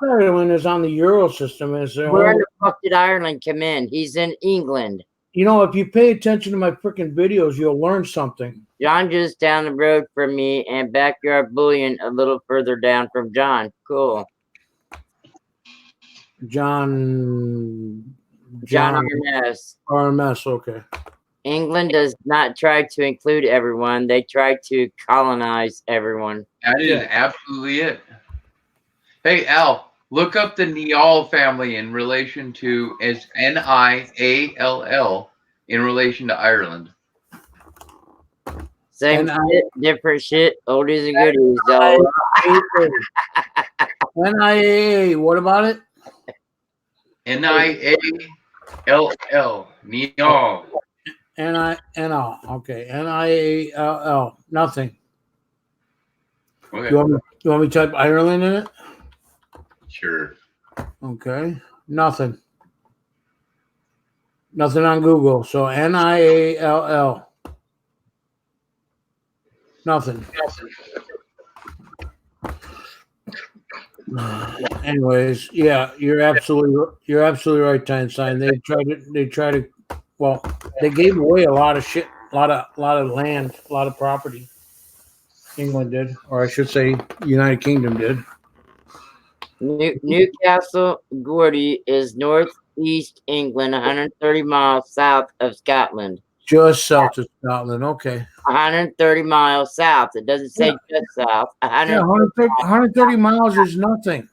Ireland is on the Euro system. Where the fuck did Ireland come in? He's in England. You know, if you pay attention to my freaking videos, you'll learn something. John just down the road from me, and Backyard Bullion a little further down from John. Cool. John RMS. RMS, okay. England does not try to include everyone. They try to colonize everyone. That is absolutely it. Hey, Al, look up the Niall family in relation to as Niall in relation to Ireland. Same shit, different shit, oldies and goodies. NIAA. What about it? NIALL. Neol. NINL. Okay. NIALL. Nothing. Okay. You want me to type Ireland in it? Sure. Okay. Nothing. Nothing on Google. So NIALL. Nothing. Anyways, yeah, you're absolutely right, Tynestein. They gave away a lot of shit, a lot of land, a lot of property. England did, or I should say, United Kingdom did. Newcastle Gordy is northeast England, 130 miles south of Scotland. Just south of Scotland. Okay. 130 miles south. It doesn't say just south. 130 miles is nothing.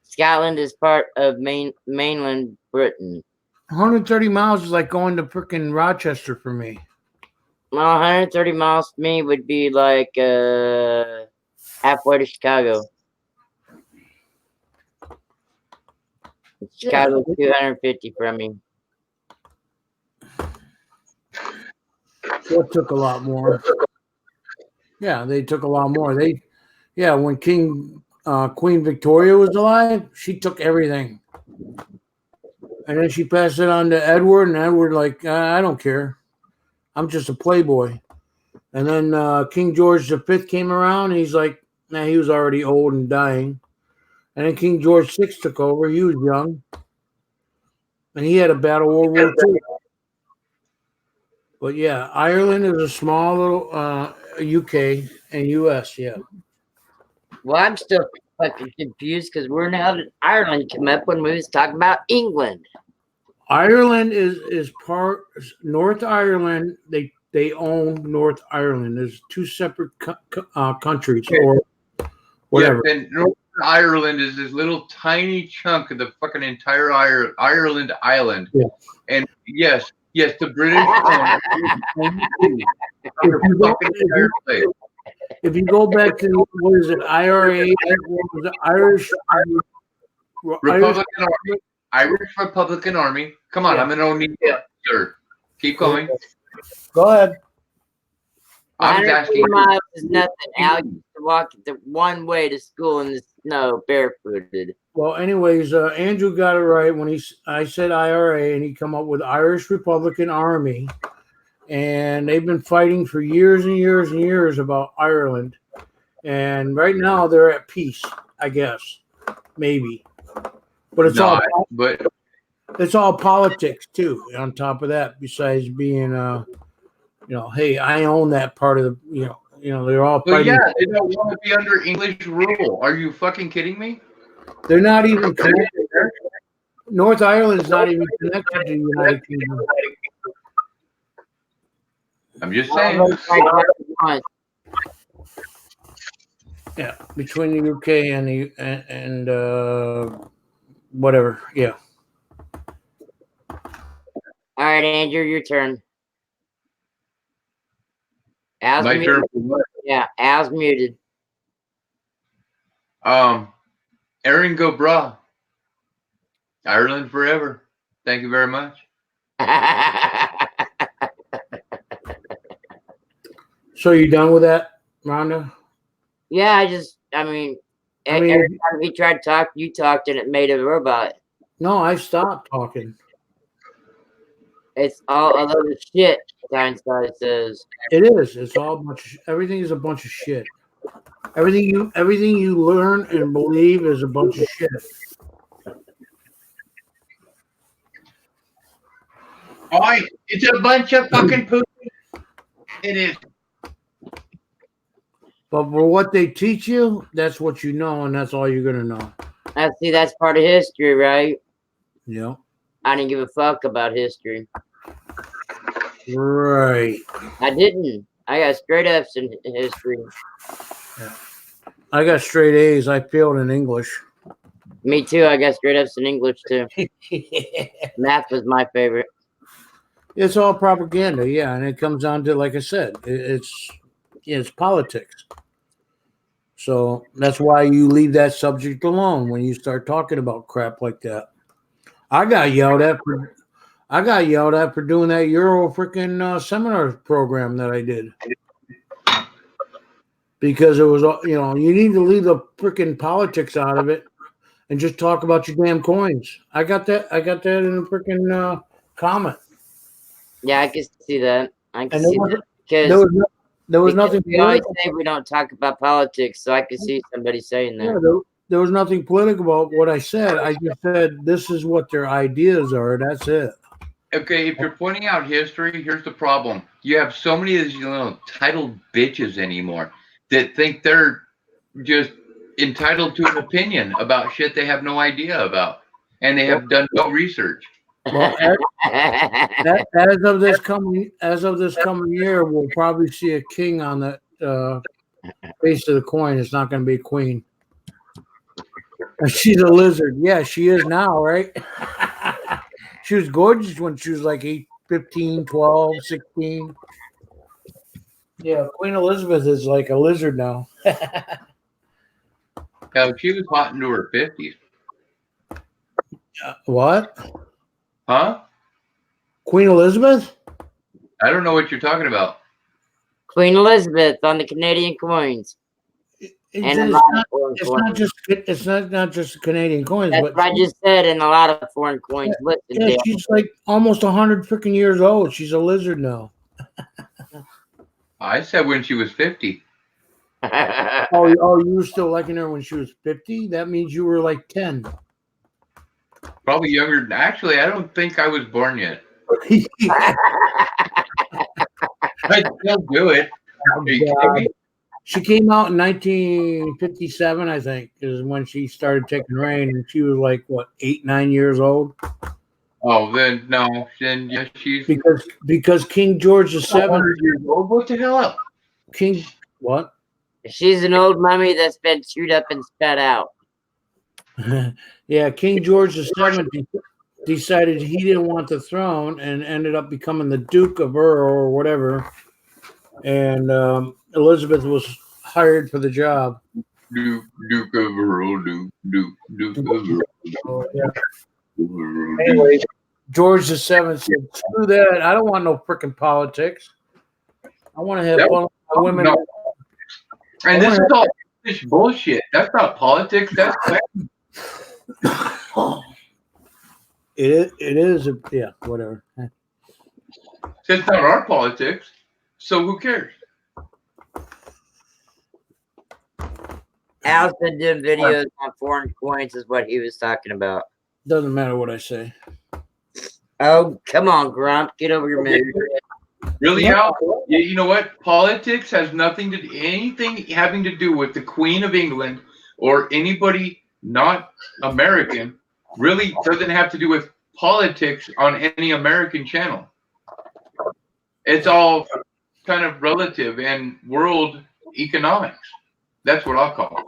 Scotland is part of mainland Britain. 130 miles is like going to frickin' Rochester for me. Well, 130 miles to me would be like halfway to Chicago. Chicago's 250 from me. It took a lot more. Yeah, they took a lot more. When Queen Victoria was alive, she took everything. And then she passed it on to Edward, and Edward I don't care. I'm just a playboy. And then King George V came around, and he's like, he was already old and dying. And then King George VI took over. He was young. And he had a battle World War II. But yeah, Ireland is a small little UK and US, yeah. Well, I'm still fucking confused because where now did Ireland come up when we was talking about England? Ireland is part North Ireland. They own North Ireland. There's two separate countries or whatever. Yeah, and Northern Ireland is this little tiny chunk of the fucking entire Ireland island. Yeah. And yes, the British own it. If you go back to what is it, IRA, what was it, Irish Republican Army. Irish Republican Army. Come on, I'm an O'Neill, sir. Keep going. Go ahead. I was asking. Miles is nothing. Al used to walk the one way to school in the snow barefooted. Well, anyways, Andrew got it right when I said IRA, and he come up with Irish Republican Army, and they've been fighting for years and years and years about Ireland, and right now they're at peace, I guess, maybe, but it's all politics too. On top of that, besides being, hey, I own that part of the, they're all fighting. Yeah, they don't want to be under English rule. Are you fucking kidding me? They're not even connected. North Ireland is not even connected to the United Kingdom. I'm just saying. Yeah, between the UK and whatever. Yeah. All right, Andrew, your turn. Al's My muted. turn for what? Yeah, Al's muted. Aaron Gobra. Ireland forever. Thank you very much. So you done with that, Rhonda? Yeah, every time he tried to talk, you talked and it made a robot. No, I stopped talking. It's all a load of shit, Einstein says. It is. It's all a bunch of everything is a bunch of shit. Everything you learn and believe is a bunch of shit. Oh, it's a bunch of fucking poop. It is. But for what they teach you, that's what you know, and that's all you're gonna know. See, that's part of history, right? Yeah. I didn't give a fuck about history. Right. I didn't. I got straight F's in history. Yeah. I got straight A's. I failed in English. Me too. I got straight F's in English too. Math was my favorite. It's all propaganda, yeah, and it comes down to, like I said, it's politics. So that's why you leave that subject alone when you start talking about crap like that. I got yelled at for doing that Euro freaking seminar program that I did. Because it was, you need to leave the freaking politics out of it and just talk about your damn coins. I got that in a freaking comment. Yeah, I can see that. I can And see that because there was nothing. We always say we don't talk about politics, so I can see somebody saying that. Yeah, there was nothing political about what I said. I just said this is what their ideas are. That's it. Okay, if you're pointing out history, here's the problem. You have so many of these little entitled bitches anymore that think they're just entitled to an opinion about shit they have no idea about, and they have done no research. Well, as of this coming year, we'll probably see a king on the face of the coin. It's not going to be a queen. She's a lizard. Yeah, she is now, right? She was gorgeous when she was like 8, 15, 12, 16. Yeah, Queen Elizabeth is like a lizard now. Hell, she was hot into her 50s. What? Huh? Queen Elizabeth? I don't know what you're talking about. Queen Elizabeth on the Canadian coins. It's not just Canadian coins. That's but what I just said, and a lot of foreign coins. Yeah, she's like almost 100 freaking years old. She's a lizard now. I said when she was 50. Oh, you were still liking her when she was 50? That means you were like 10. Probably younger. Actually, I don't think I was born yet. I still do it. Are you kidding me? She came out in 1957, I think, is when she started taking reign, and she was like, what, 8, 9 years old? Oh, then no. Then yes, she's because King George VII. 100 years old. What the hell up? King what? She's an old mummy that's been chewed up and spat out. Yeah, King George VII decided he didn't want the throne and ended up becoming the Duke of Earl or whatever. And Elizabeth was hired for the job. Duke of Earl, Duke of Earl. Oh, yeah. Anyway, George VII said, "Screw that! I don't want no freaking politics. I want to have fun with my women." No. And this is all this bullshit. That's not politics. That's It is. Yeah, whatever. it's not our politics. So who cares? Al's been doing videos on foreign coins, is what he was talking about. Doesn't matter what I say. Oh, come on, Grump. Get over your mood. Really, Al? You know what? Politics has anything having to do with the Queen of England or anybody not American. Really doesn't have to do with politics on any American channel. It's all kind of relative and world economics. That's what I'll call it.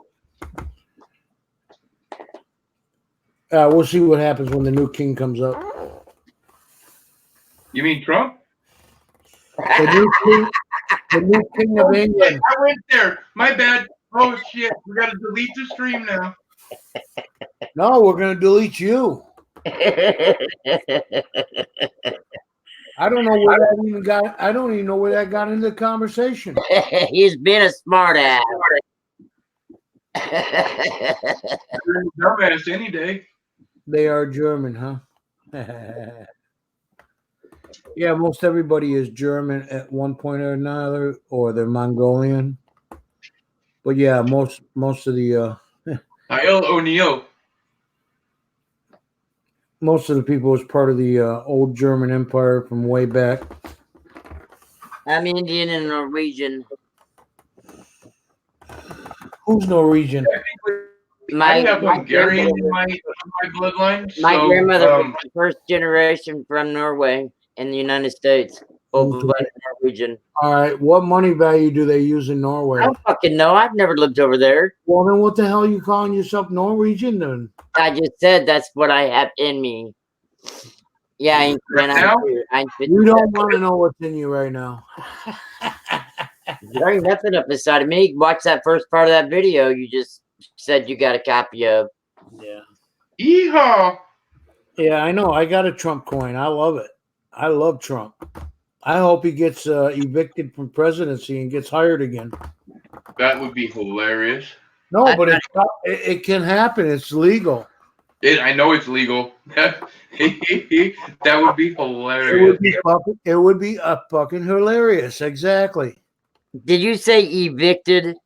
We'll see what happens when the new king comes up. You mean Trump? The new king of England. I went there. My bad. Oh shit! We got to delete the stream now. No, we're gonna delete you. I don't know where that even got. I don't even know where that got into the conversation. He's been a smart ass. Dumbass any day. They are German, huh? Yeah, most everybody is German at one point or another, or they're Mongolian. But yeah, most of the I'll O'Neill. most of the people was part of the old German Empire from way back. I'm Indian and Norwegian. Who's Norwegian? I have Hungarian in my bloodline. My so, grandmother was the first generation from Norway in the United States. Full-blooded Norwegian. All right, what money value do they use in Norway? I don't fucking know. I've never lived over there. Well, then what the hell are you calling yourself Norwegian then? I just said that's what I have in me. Yeah, You don't want to know what's in you right now. There ain't nothing up the side of me. Watch that first part of that video you just said you got a copy of. Yeah. Yeehaw! Yeah, I know. I got a Trump coin. I love it. I love Trump. I hope he gets evicted from presidency and gets hired again. That would be hilarious. No, but it can happen. It's legal. I know it's legal. That would be hilarious. It would be fucking hilarious. Exactly. Did you say evicted?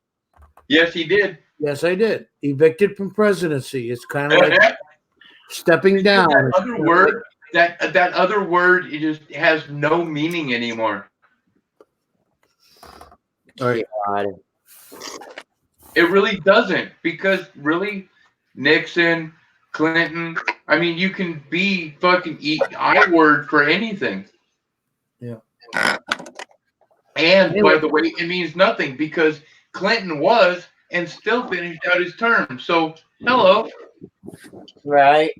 Yes, he did. Yes, I did. Evicted from presidency. It's kind of like stepping down. That other word, that other word, it just has no meaning anymore. Right. God. It really doesn't, because really, Nixon, Clinton. I mean, you can be fucking I word for anything. Yeah. And by the way, it means nothing because Clinton was and still finished out his term. So hello. Right.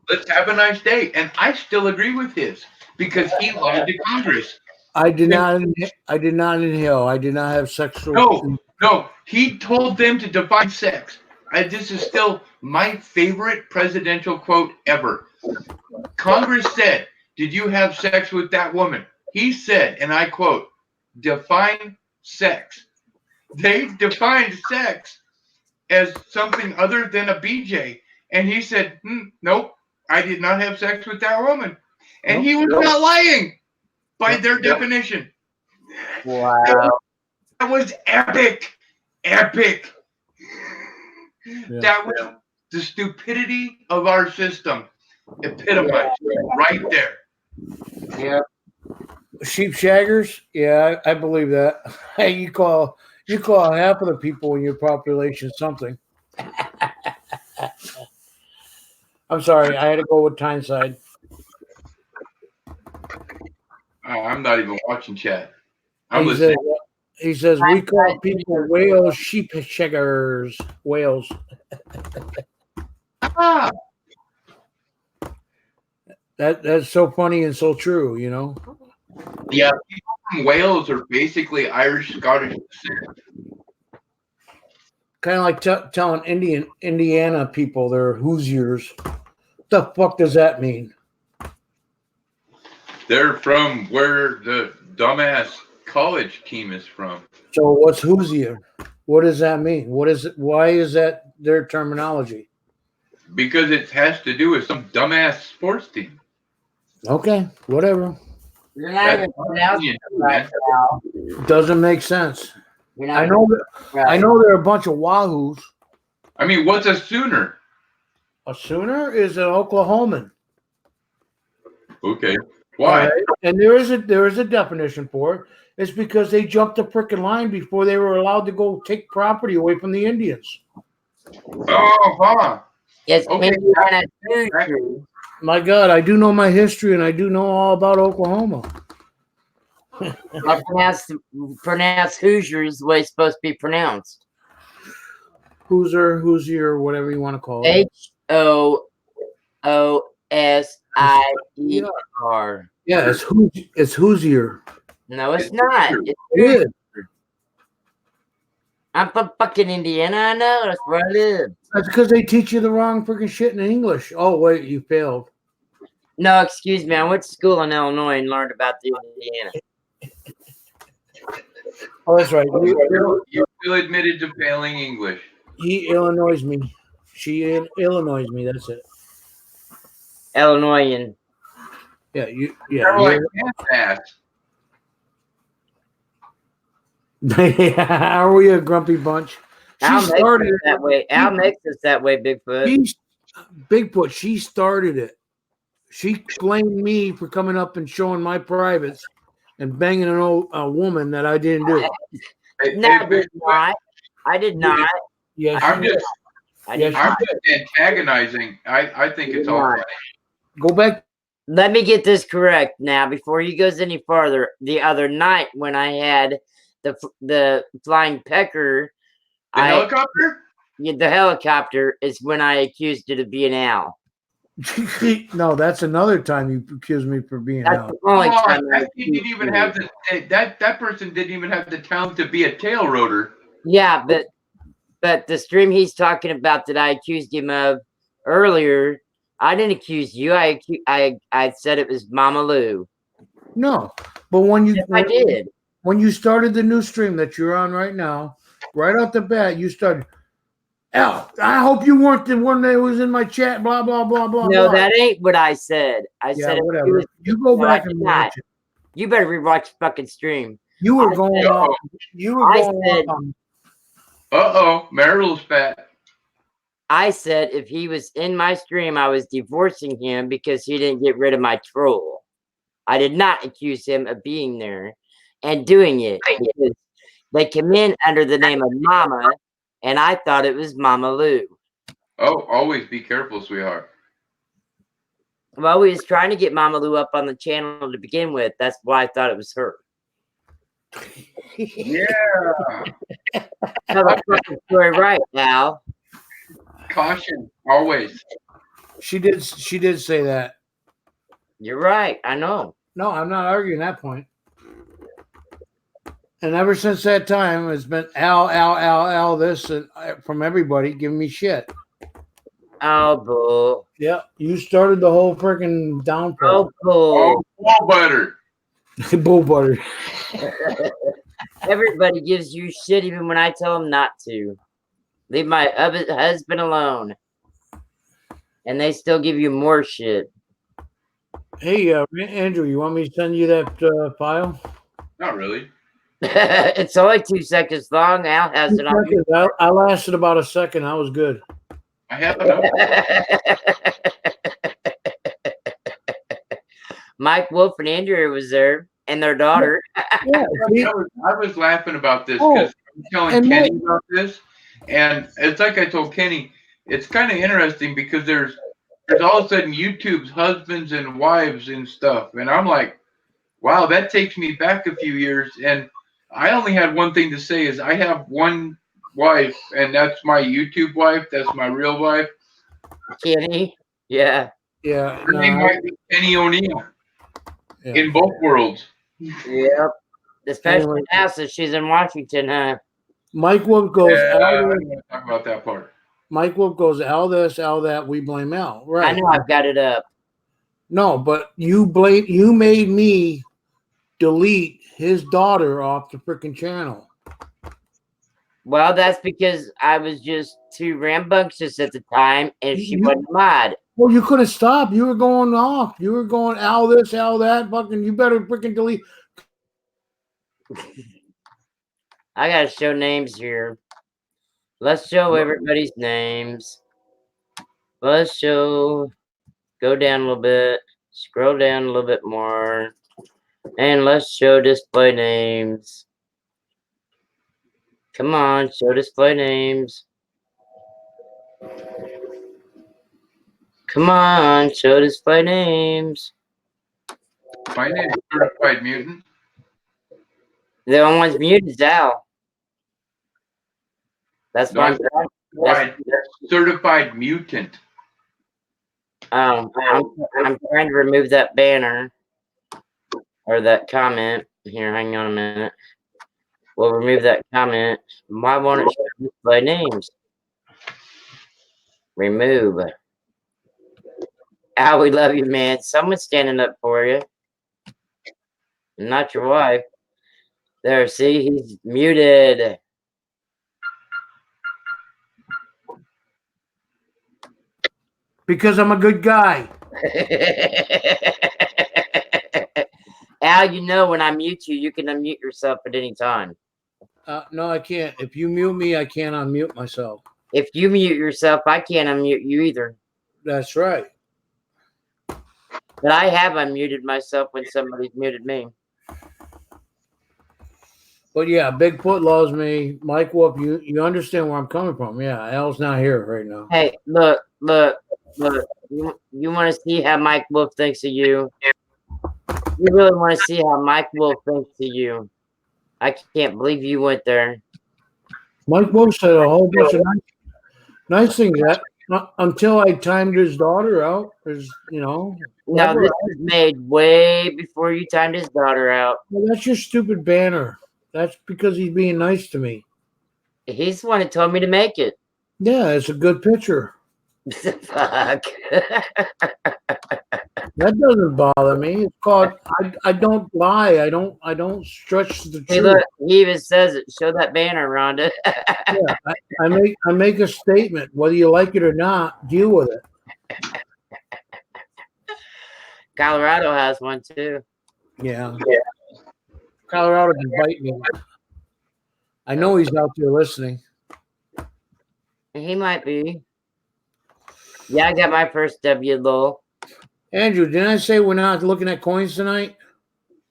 Let's have a nice day. And I still agree with his because he lied to Congress. I did not inhale. I did not have sexual. No. He told them to define sex. This is still my favorite presidential quote ever. Congress said, "Did you have sex with that woman?" He said, and I quote, "Define sex." They defined sex as something other than a BJ. And he said, "Nope, I did not have sex with that woman." And he was not lying by their definition. Wow. That was epic. Epic. Yeah. That was the stupidity of our system. Epitomized right there. Yeah. Sheep shaggers? Yeah, I believe that. Hey, you call half of the people in your population something. I'm sorry, I had to go with Tyneside. I'm not even watching chat. He says we call people whales sheep shaggers. Whales. Ah. That's so funny and so true, you know. Yeah, people from Wales are basically Irish, Scottish descent. Kind of like telling Indiana people they're Hoosiers. What the fuck does that mean? They're from where the dumbass college team is from. So what's Hoosier? What does that mean? What is it? Why is that their terminology? Because it has to do with some dumbass sports team. Okay, whatever. You're not even pronouncing it right now. Doesn't make sense. I know there are a bunch of Wahoos. I mean, what's a Sooner? A Sooner is an Oklahoman. Okay. Why? Right. And there is a definition for it. It's because they jumped the frickin' line before they were allowed to go take property away from the Indians. Oh, huh. Yes, okay. My God, I do know my history and I do know all about Oklahoma. I pronounce Hoosiers the way it's supposed to be pronounced. Hoosier, whatever you want to call it. HOOSIER. Yeah, it's Hoosier. No, it's not. It is. I'm from fucking Indiana. I know. That's where I live. That's because they teach you the wrong freaking shit in English. Oh, wait, you failed. No, excuse me. I went to school in Illinois and learned about the Indiana. Oh, that's right. You still admitted to failing English. He Illinois me. She Illinois me. That's it. Illinoisan. Yeah, Are we a grumpy bunch? Al makes us that way. Al makes us that way, Bigfoot. Bigfoot, she started it. She blamed me for coming up and showing my privates and banging a woman that I didn't do. No, I did not. I did not. Yes, I'm just antagonizing. I think it's all right. Go back. Let me get this correct now before he goes any farther. The other night when I had the flying pecker, helicopter? Yeah, the helicopter is when I accused it of being Al. No, that's another time you accused me for being That's out. the only Come time on, I that kid didn't even have the that person didn't even have the talent to be a tail rotor. Yeah, but the stream he's talking about that I accused him of earlier, I didn't accuse you. I said it was Mama Lou. No, but when you Yes, I did. when you started the new stream that you're on right now, right off the bat, you started. Al, I hope you weren't the one that was in my chat. Blah blah blah blah No, blah. that ain't what I said. I Yeah, said whatever. You go no, I back did and not. watch it. You better rewatch the fucking stream. You were I going said- off. You were I going said- off on. Marital spat. I said if he was in my stream, I was divorcing him because he didn't get rid of my troll. I did not accuse him of being there and doing it because they came in under the name of Mama, and I thought it was Mama Lou. Oh, always be careful, sweetheart. Well, we was trying to get Mama Lou up on the channel to begin with. That's why I thought it was her. Yeah. Tell the fucking story right now. Caution, always. She did say that. You're right. I know. No, I'm not arguing that point. And ever since that time, it's been Al, this and from everybody giving me shit. Oh, bull. Yeah, you started the whole freaking downfall. Oh, bull. Bull butter. Bull butter. Everybody gives you shit even when I tell them not to. Leave my husband alone. And they still give you more shit. Hey, Andrew, you want me to send you that file? Not really. It's only 2 seconds long. Al has it on. I lasted about a second. I was good. I have enough. Mike Wolf and Andrea was there, and their daughter. Yeah, I was laughing about this Oh, because I'm telling and Kenny Mike- about this, and it's like I told Kenny, it's kind of interesting because there's all of a sudden YouTube's husbands and wives and stuff, and I'm like, wow, that takes me back a few years, and I only had one thing to say is I have one wife, and that's my YouTube wife. That's my real wife. Kenny, yeah. Yeah. Her name might be Kenny O'Neill in both worlds. Yep. Especially now since she's in Washington, huh? Mike Wolf goes, Yeah, Al I this. don't want to talk about that part. Mike Wolf goes, Al this, Al that. We blame Al. Right. I know I've got it up. No, but you made me delete his daughter off the freaking channel. Well, that's because I was just too rambunctious at the time, and she wasn't mad. Well, you could have stopped. You were going off. You were going Al this, Al that. Fucking, you better freaking delete. I gotta show names here. Let's show everybody's names. Let's show. Go down a little bit. Scroll down a little bit more. And let's show display names. Come on, show display names. Come on, show display names. My name is Certified Mutant. The only one's muted is Al. That's No, why that's Certified Mutant. I'm trying to remove that banner or that comment. Here, hang on a minute. We'll remove that comment. Why won't it show display names? Remove. Al, we love you, man. Someone's standing up for you. Not your wife. There, see, he's muted. Because I'm a good guy. Al, you know when I mute you, you can unmute yourself at any time. No, I can't. If you mute me, I can't unmute myself. If you mute yourself, I can't unmute you either. That's right. But I have unmuted myself when somebody's muted me. But yeah, Bigfoot loves me. Mike Wolf, you understand where I'm coming from. Yeah, Al's not here right now. Hey, look. You want to see how Mike Wolf thinks of you? You really want to see how Mike Wolf thinks of you? I can't believe you went there. Mike Wolf said a whole bunch of nice things. Until I timed his daughter out, there's, No, clever. this was made way before you timed his daughter out. Well, that's your stupid banner. That's because he's being nice to me. He's the one who told me to make it. Yeah, it's a good picture. Fuck. That doesn't bother me. It's called I don't lie. I don't stretch the Hey, truth. look, he even says it. Show that banner, Rhonda. Yeah, I make a statement, whether you like it or not, deal with it. Colorado has one too. Yeah. Colorado can bite me. I know he's out there listening. He might be. Yeah, I got my first W, lol. Andrew, didn't I say we're not looking at coins tonight?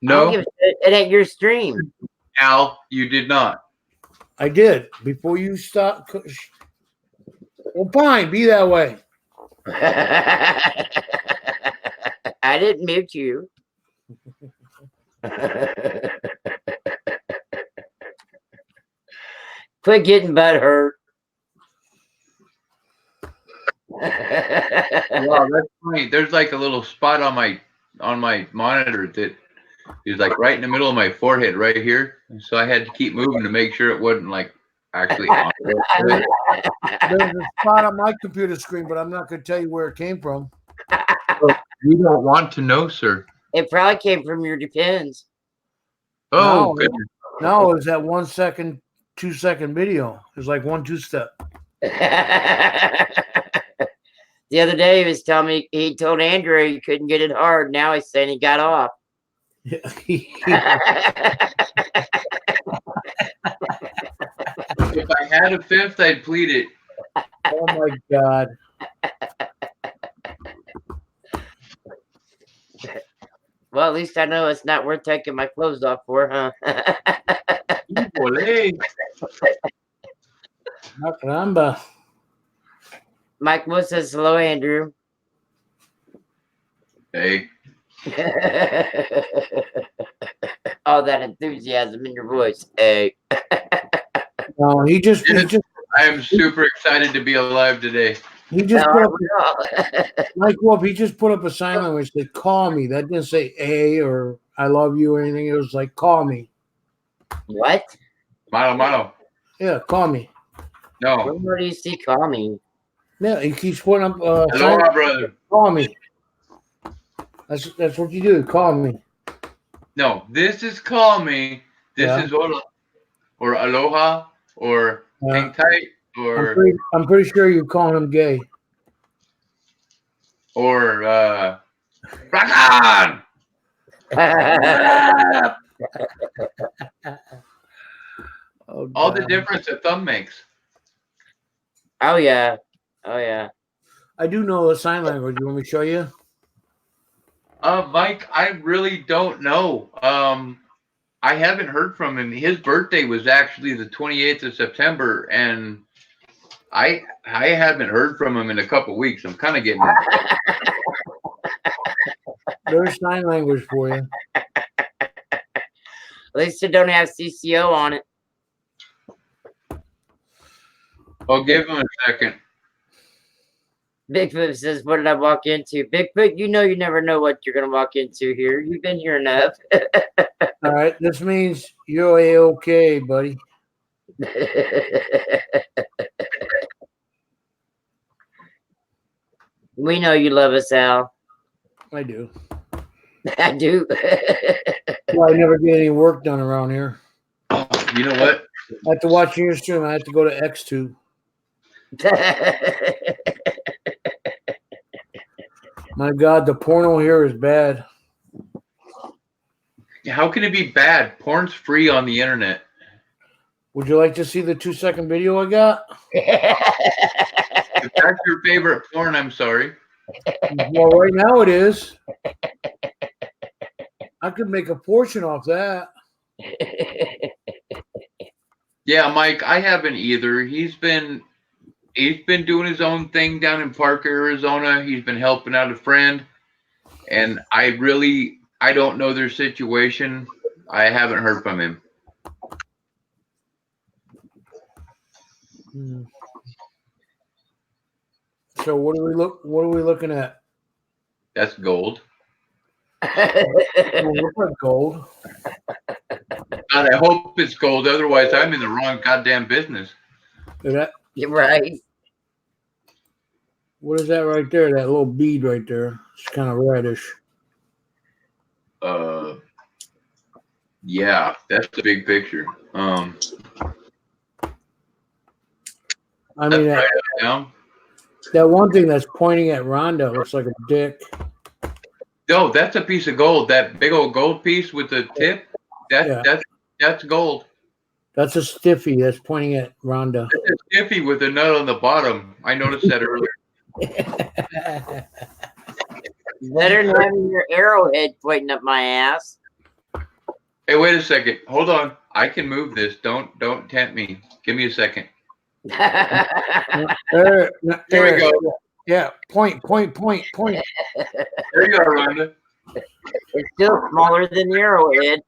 I don't No, give a shit. It ain't your stream. Al, you did not. I did. Before you stop. Well, fine. Be that way. I didn't mute you. Quit getting butt hurt. Wow, that's funny. There's like a little spot on my monitor that is like right in the middle of my forehead, right here. So I had to keep moving to make sure it wasn't like actually on. There's a spot on my computer screen, but I'm not going to tell you where it came from. You don't want to know, sir. It probably came from your Depends. Oh, No, goodness. no, it was that 1 second, 2 second video. It was like 1-2 step. The other day he was telling me he told Andrew he couldn't get it hard. Now he's saying he got off. If I had a fifth, I'd plead it. Oh my God. Well, at least I know it's not worth taking my clothes off for, huh? Caramba. Mike Wood says hello, Andrew. Hey. All that enthusiasm in your voice. Hey. No, he just I am super excited to be alive today. he just put up Mike Wolf, he just put up a sign language that said call me. That didn't say A or I love you or anything. It was like call me. What? Malo. Yeah, call me. No. Where do you see call me? Yeah, he keeps putting up Aloha, brother. Call me. That's what you do. Call me. No, this is call me. This is hola or aloha or hang tight or I'm pretty sure you're calling him gay. or rock on. All the difference a thumb makes. Oh yeah. Oh yeah. I do know the sign language. You want me to show you? Mike, I really don't know. I haven't heard from him. His birthday was actually the 28th of September, and I haven't heard from him in a couple weeks. I'm kind of getting There's sign language for you. At least it don't have CCO on it. I'll give him a second. Bigfoot says, what did I walk into? Bigfoot, you know you never know what you're going to walk into here. You've been here enough. All right, this means you're A-okay, buddy. We know you love us, Al. I do. I do. Well, I never get any work done around here. You know what? I have to watch your stream. I have to go to X2. My God, the porno here is bad. How can it be bad? Porn's free on the internet. Would you like to see the 2-second video I got? If that's your favorite porn, I'm sorry. Well, right now it is. I could make a portion off that. Yeah, Mike, I haven't either. He's been doing his own thing down in Parker, Arizona. He's been helping out a friend, and I don't know their situation. I haven't heard from him. So what are we looking at? That's gold. Well, look like gold. God, I hope it's gold. Otherwise, I'm in the wrong goddamn business. You're right. What is that right there? That little bead right there. It's kind of reddish. Yeah, that's the big picture. I mean, that one thing that's pointing at Rhonda looks like a dick. No, that's a piece of gold. That big old gold piece with the tip. That's gold. That's a stiffy that's pointing at Rhonda. It's a stiffy with a nut on the bottom. I noticed that earlier. Better than having your arrowhead pointing up my ass. Hey, wait a second. Hold on. I can move this. Don't tempt me. Give me a second. There we go. Yeah. Point. There you are, Rhonda. It's still smaller than the arrowhead.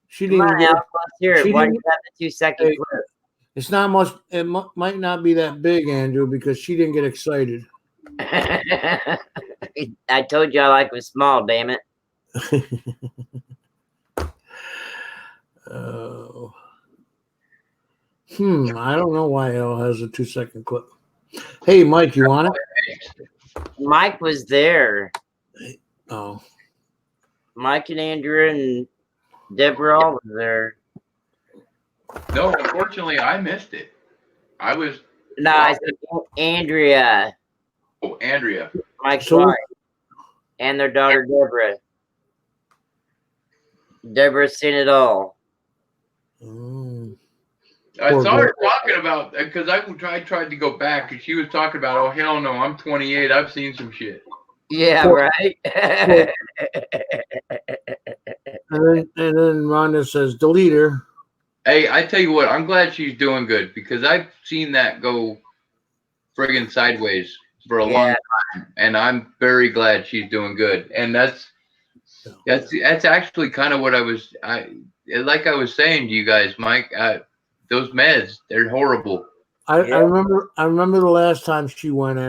She didn't get. Let's hear it. Why do you have the 2-second clip? It's not much. It might not be that big, Andrew, because she didn't get excited. I told you I like them small. Damn it. I don't know why L has a 2-second clip. Hey, Mike, you want it? Mike was there. Oh. Mike and Andrew and Deborah all was there. No, unfortunately, I missed it. I was. No, I said Andrea. Oh, Andrea. Mike's wife. And their daughter, Deborah. Deborah's seen it all. I saw her talking about, because I tried to go back, and she was talking about, oh, hell no, I'm 28. I've seen some shit. Yeah, right? And then Rhonda says, delete her. Hey, I tell you what, I'm glad she's doing good, because I've seen that go friggin' sideways for a long time, and I'm very glad she's doing good. And that's actually kind of what I was saying to you guys, Mike. Those meds, they're horrible. I remember the last time she went in,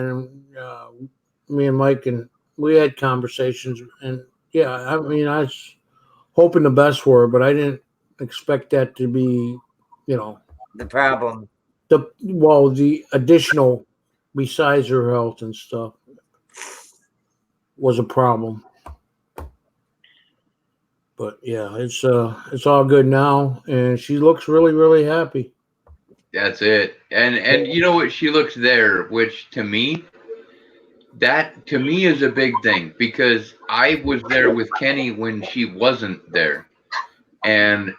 and me and Mike, and we had conversations, and I mean, I was hoping the best for her, but I didn't expect that to be, the problem. The additional, besides her health and stuff, was a problem. But yeah, it's all good now, and she looks really, really happy. That's it. And you know what? She looks there, which to me is a big thing, because I was there with Kenny when she wasn't there. And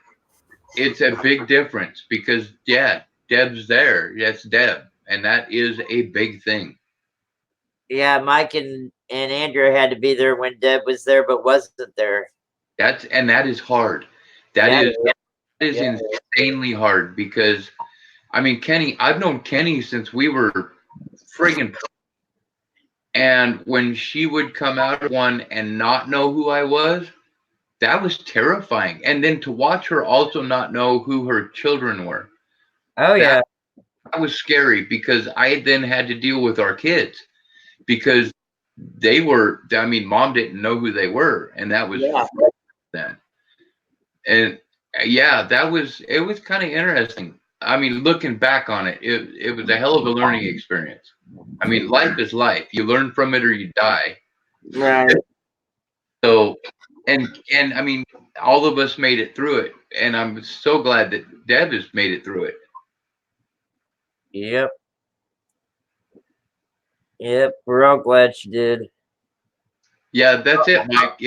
it's a big difference, because Deb's there. That's Deb. And that is a big thing. Yeah, Mike and Andrew had to be there when Deb was there, but wasn't there. That is hard. That is insanely hard, because I mean, Kenny, I've known Kenny since we were friggin'. And when she would come out of one and not know who I was, that was terrifying. And then to watch her also not know who her children were. Oh, yeah. That was scary, because I then had to deal with our kids, because they were, I mean, Mom didn't know who they were. And that was then. And it was kind of interesting. I mean, looking back on it, it was a hell of a learning experience. I mean, life is life. You learn from it or you die. Right. So, and I mean, all of us made it through it. And I'm so glad that Deb has made it through it. Yep. We're all glad she did. Yeah, that's it, Mike.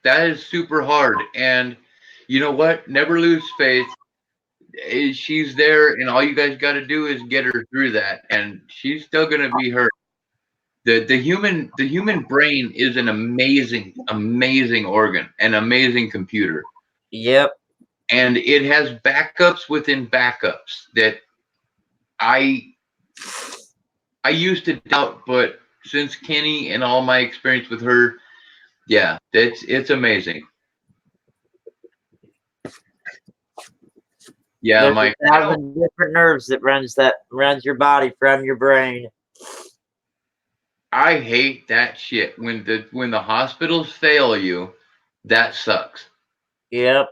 That is super hard. And you know what? Never lose faith. She's there, and all you guys got to do is get her through that, and she's still going to be her. The human brain is an amazing organ, an amazing computer. Yep. And it has backups within backups that I used to doubt, but since Kenny and all my experience with her, it's amazing. Yeah, There's Mike. 1,000 different nerves that runs your body from your brain. I hate that shit when the hospitals fail you. That sucks. Yep.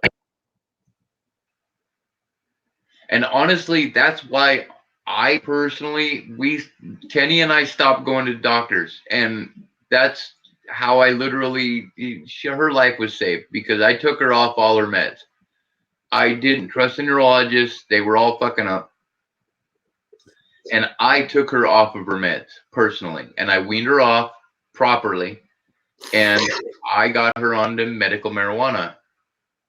And honestly, that's why I personally, Kenny and I stopped going to doctors, and that's how I literally, her life was saved because I took her off all her meds. I didn't trust the neurologists; they were all fucking up, and I took her off of her meds personally, and I weaned her off properly, and I got her onto medical marijuana,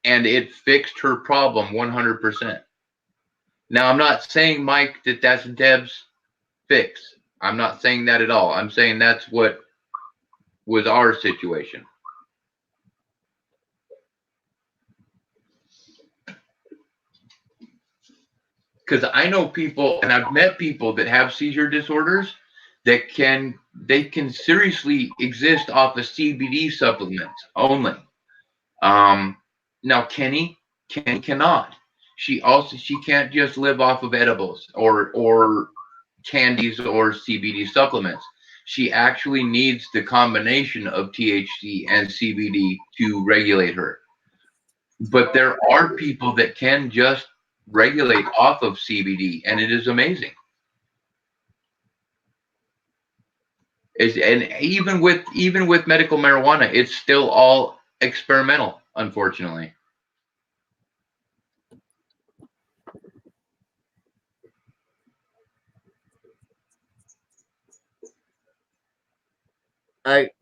and it fixed her problem 100%. Now, I'm not saying, Mike, that that's Deb's fix. I'm not saying that at all. I'm saying that's what was our situation. Because I know people, and I've met people that have seizure disorders that they can seriously exist off of CBD supplements only. Now Kenny cannot. She can't just live off of edibles or candies or CBD supplements. She actually needs the combination of THC and CBD to regulate her. But there are people that can just regulate off of CBD, and it is amazing. And even with medical marijuana, it's still all experimental, unfortunately.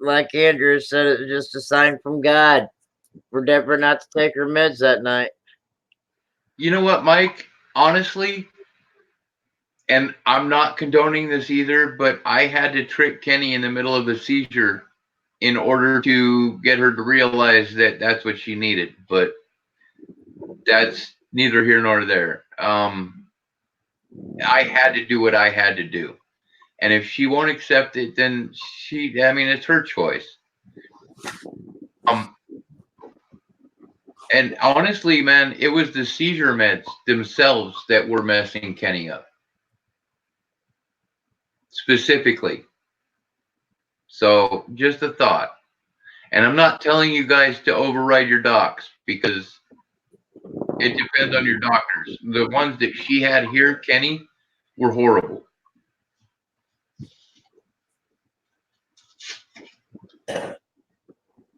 Like Andrew said, it was just a sign from God for Deborah not to take her meds that night. You know what, Mike? Honestly, and I'm not condoning this either, but I had to trick Kenny in the middle of a seizure in order to get her to realize that that's what she needed. But that's neither here nor there. I had to do what I had to do. And if she won't accept it, then it's her choice. And honestly, man, it was the seizure meds themselves that were messing Kenny up. Specifically. So just a thought. And I'm not telling you guys to override your docs because it depends on your doctors. The ones that she had here, Kenny, were horrible.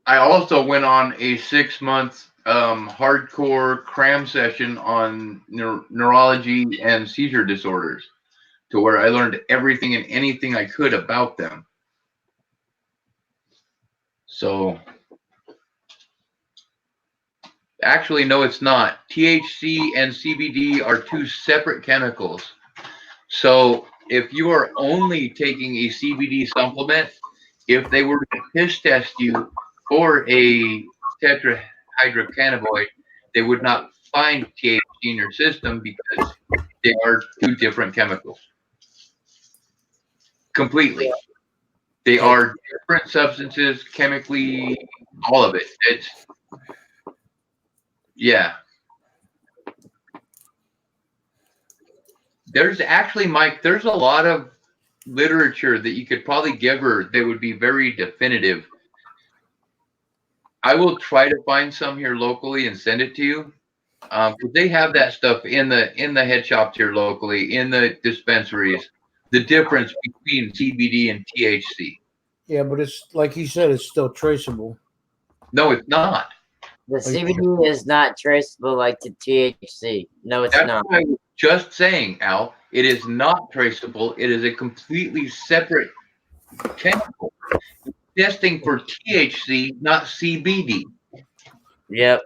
I also went on a 6-month hardcore cram session on neurology and seizure disorders to where I learned everything and anything I could about them. So actually, no, it's not. THC and CBD are two separate chemicals. So if you are only taking a CBD supplement, if they were to piss test you for a tetrahydrocannabinoid, they would not find THC in your system because they are two different chemicals. Completely. They are different substances, chemically, all of it. Yeah. There's actually, Mike, there's a lot of literature that you could probably give her that would be very definitive. I will try to find some here locally and send it to you. Because they have that stuff in the head shops here locally, in the dispensaries, the difference between CBD and THC. Yeah, but it's like you said, it's still traceable. No, it's not. The CBD is not traceable like the THC. No, it's not. What I was just saying, Al. It is not traceable. It is a completely separate chemical. Testing for THC, not CBD. Yep.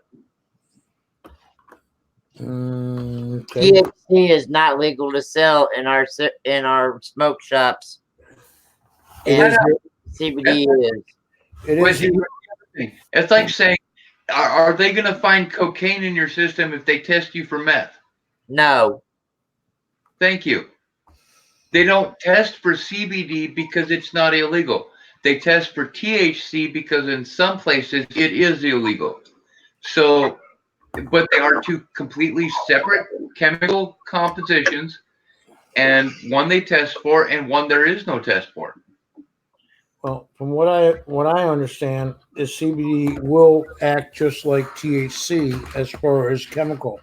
Okay. THC is not legal to sell in our smoke shops. And CBD is. It is. It's like saying, are they going to find cocaine in your system if they test you for meth? No. Thank you. They don't test for CBD because it's not illegal. They test for THC because in some places it is illegal. So but they are two completely separate chemical compositions, and one they test for, and one there is no test for. Well, from what I understand, is CBD will act just like THC as far as chemical.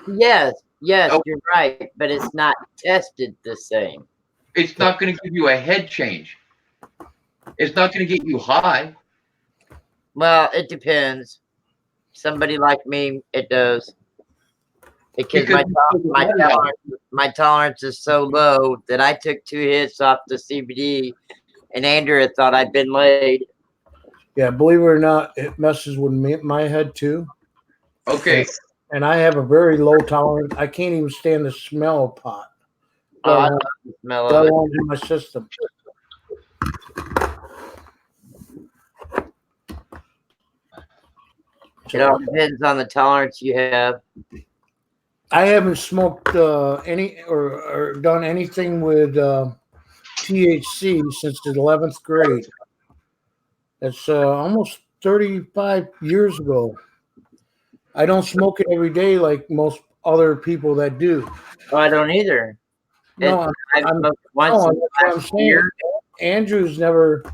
Yes, yes, Oh, you're right, but it's not tested the same. it's not going to give you a head change. It's not going to get you high. Well, it depends. Somebody like me, it does. Because Because my tolerance is so low that I took 2 hits off the CBD, and Andrea thought I'd been laid. Yeah, believe it or not, it messes with my head too. Okay. And I have a very low tolerance. I can't even stand the smell of pot. Oh, I Let love the smell let of it. alone in my system. It all depends on the tolerance you have. I haven't smoked any or done anything with THC since the 11th grade. That's almost 35 years ago. I don't smoke it every day like most other people that do. Oh, I don't either. No, I've I'm smoked once no, in the that's what I'm last saying. year. Andrew's never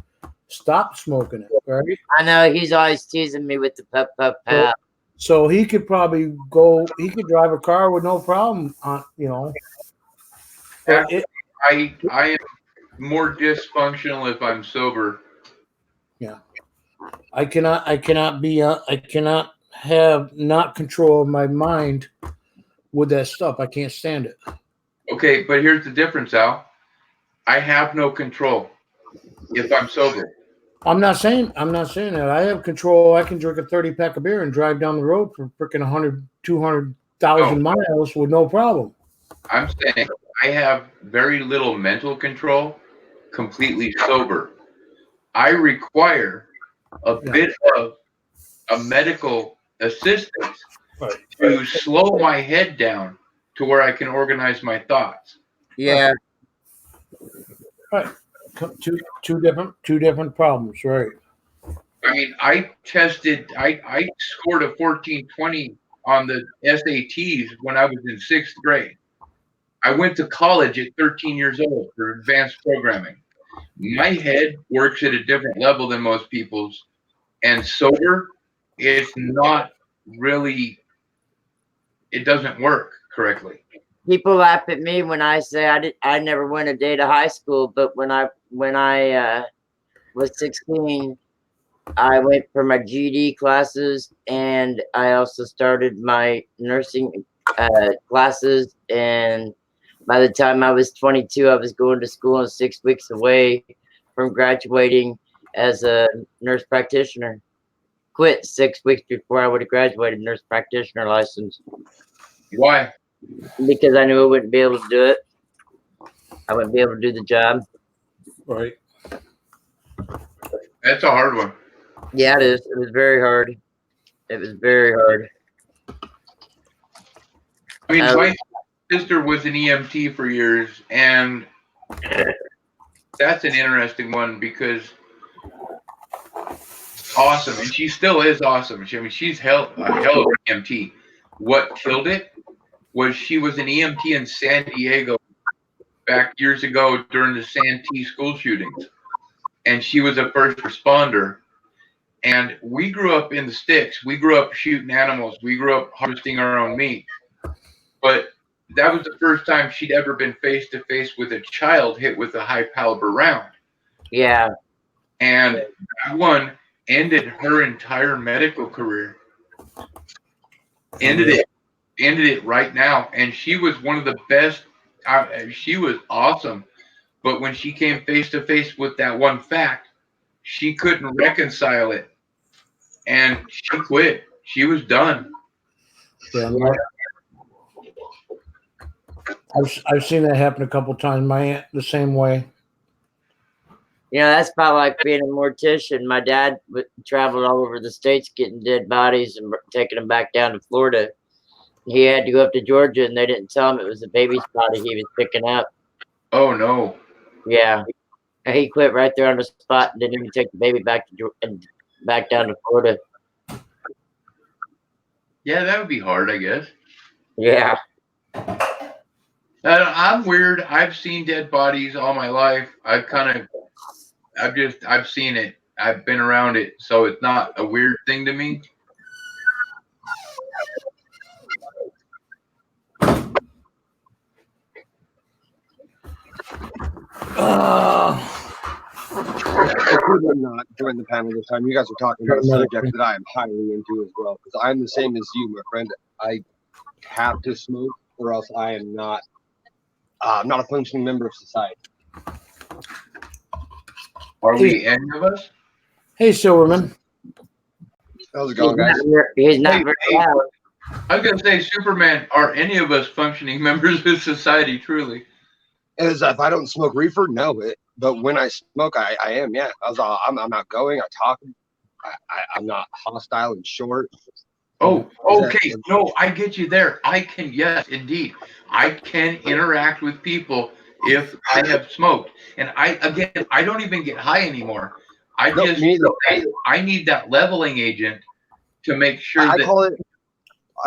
stopped smoking it, right? I know he's always teasing me with the puff puff So, pass. so he could probably go. He could drive a car with no problem. You know, but it. I am more dysfunctional if I'm sober. Yeah, I cannot have not control of my mind with that stuff. I can't stand it. Okay, but here's the difference, Al. I have no control if I'm sober. I'm not saying that. I have control. I can drink a 30 pack of beer and drive down the road for freaking 100, 200,000 miles with no problem. I'm saying I have very little mental control, completely sober. I require a bit of a medical assistance to slow my head down to where I can organize my thoughts. Yeah. Right. Two different problems, right? I mean, I scored a 1420 on the SATs when I was in 6th grade. I went to college at 13 years old for advanced programming. My head works at a different level than most people's, and sober, it's not really, it doesn't work correctly. People laugh at me when I say I never went a day to high school, but when I was 16, I went for my GED classes, and I also started my nursing classes. And by the time I was 22, I was going to school and 6 weeks away from graduating as a nurse practitioner. Quit 6 weeks before I would have graduated nurse practitioner license. Why? Because I knew I wouldn't be able to do it. I wouldn't be able to do the job. Right. That's a hard one. Yeah, it is. It was very hard. It was very hard. I mean, my sister was an EMT for years, and that's an interesting one because awesome, and she still is awesome. She's a hell of an EMT. What killed it was she was an EMT in San Diego back years ago during the Santee school shootings, and she was a first responder. And we grew up in the sticks. We grew up shooting animals. We grew up harvesting our own meat. But that was the first time she'd ever been face to face with a child hit with a high caliber round. Yeah. And that one ended her entire medical career. Ended it right now. And she was one of the best. She was awesome. But when she came face to face with that one fact, she couldn't reconcile it. And she quit. She was done. Yeah. I've seen that happen a couple times. My aunt the same way. You know, that's about like being a mortician. My dad traveled all over the states getting dead bodies and taking them back down to Florida. He had to go up to Georgia, and they didn't tell him it was a baby's body he was picking up. Oh, no. Yeah. He quit right there on the spot and didn't even take the baby back down to Florida. Yeah, that would be hard, I guess. Yeah. I'm weird. I've seen dead bodies all my life. I've seen it. I've been around it, so it's not a weird thing to me. I could have not joined the panel this time. You guys are talking about a subject that I am highly into as well, because I'm the same as you, my friend. I have to smoke, or else I am not. I'm not a functioning member of society. Are we any of us? Hey, Silverman. How's it going, guys? He's not very loud. I was gonna say, Superman. Are any of us functioning members of society? Truly. As if I don't smoke reefer, no. But when I smoke, I am. Yeah, I'm outgoing. I talk. I'm not hostile and short. Oh, okay. No, I get you there. I can, yes, indeed. I can interact with people if I have smoked. And I don't even get high anymore. I need that leveling agent to make sure I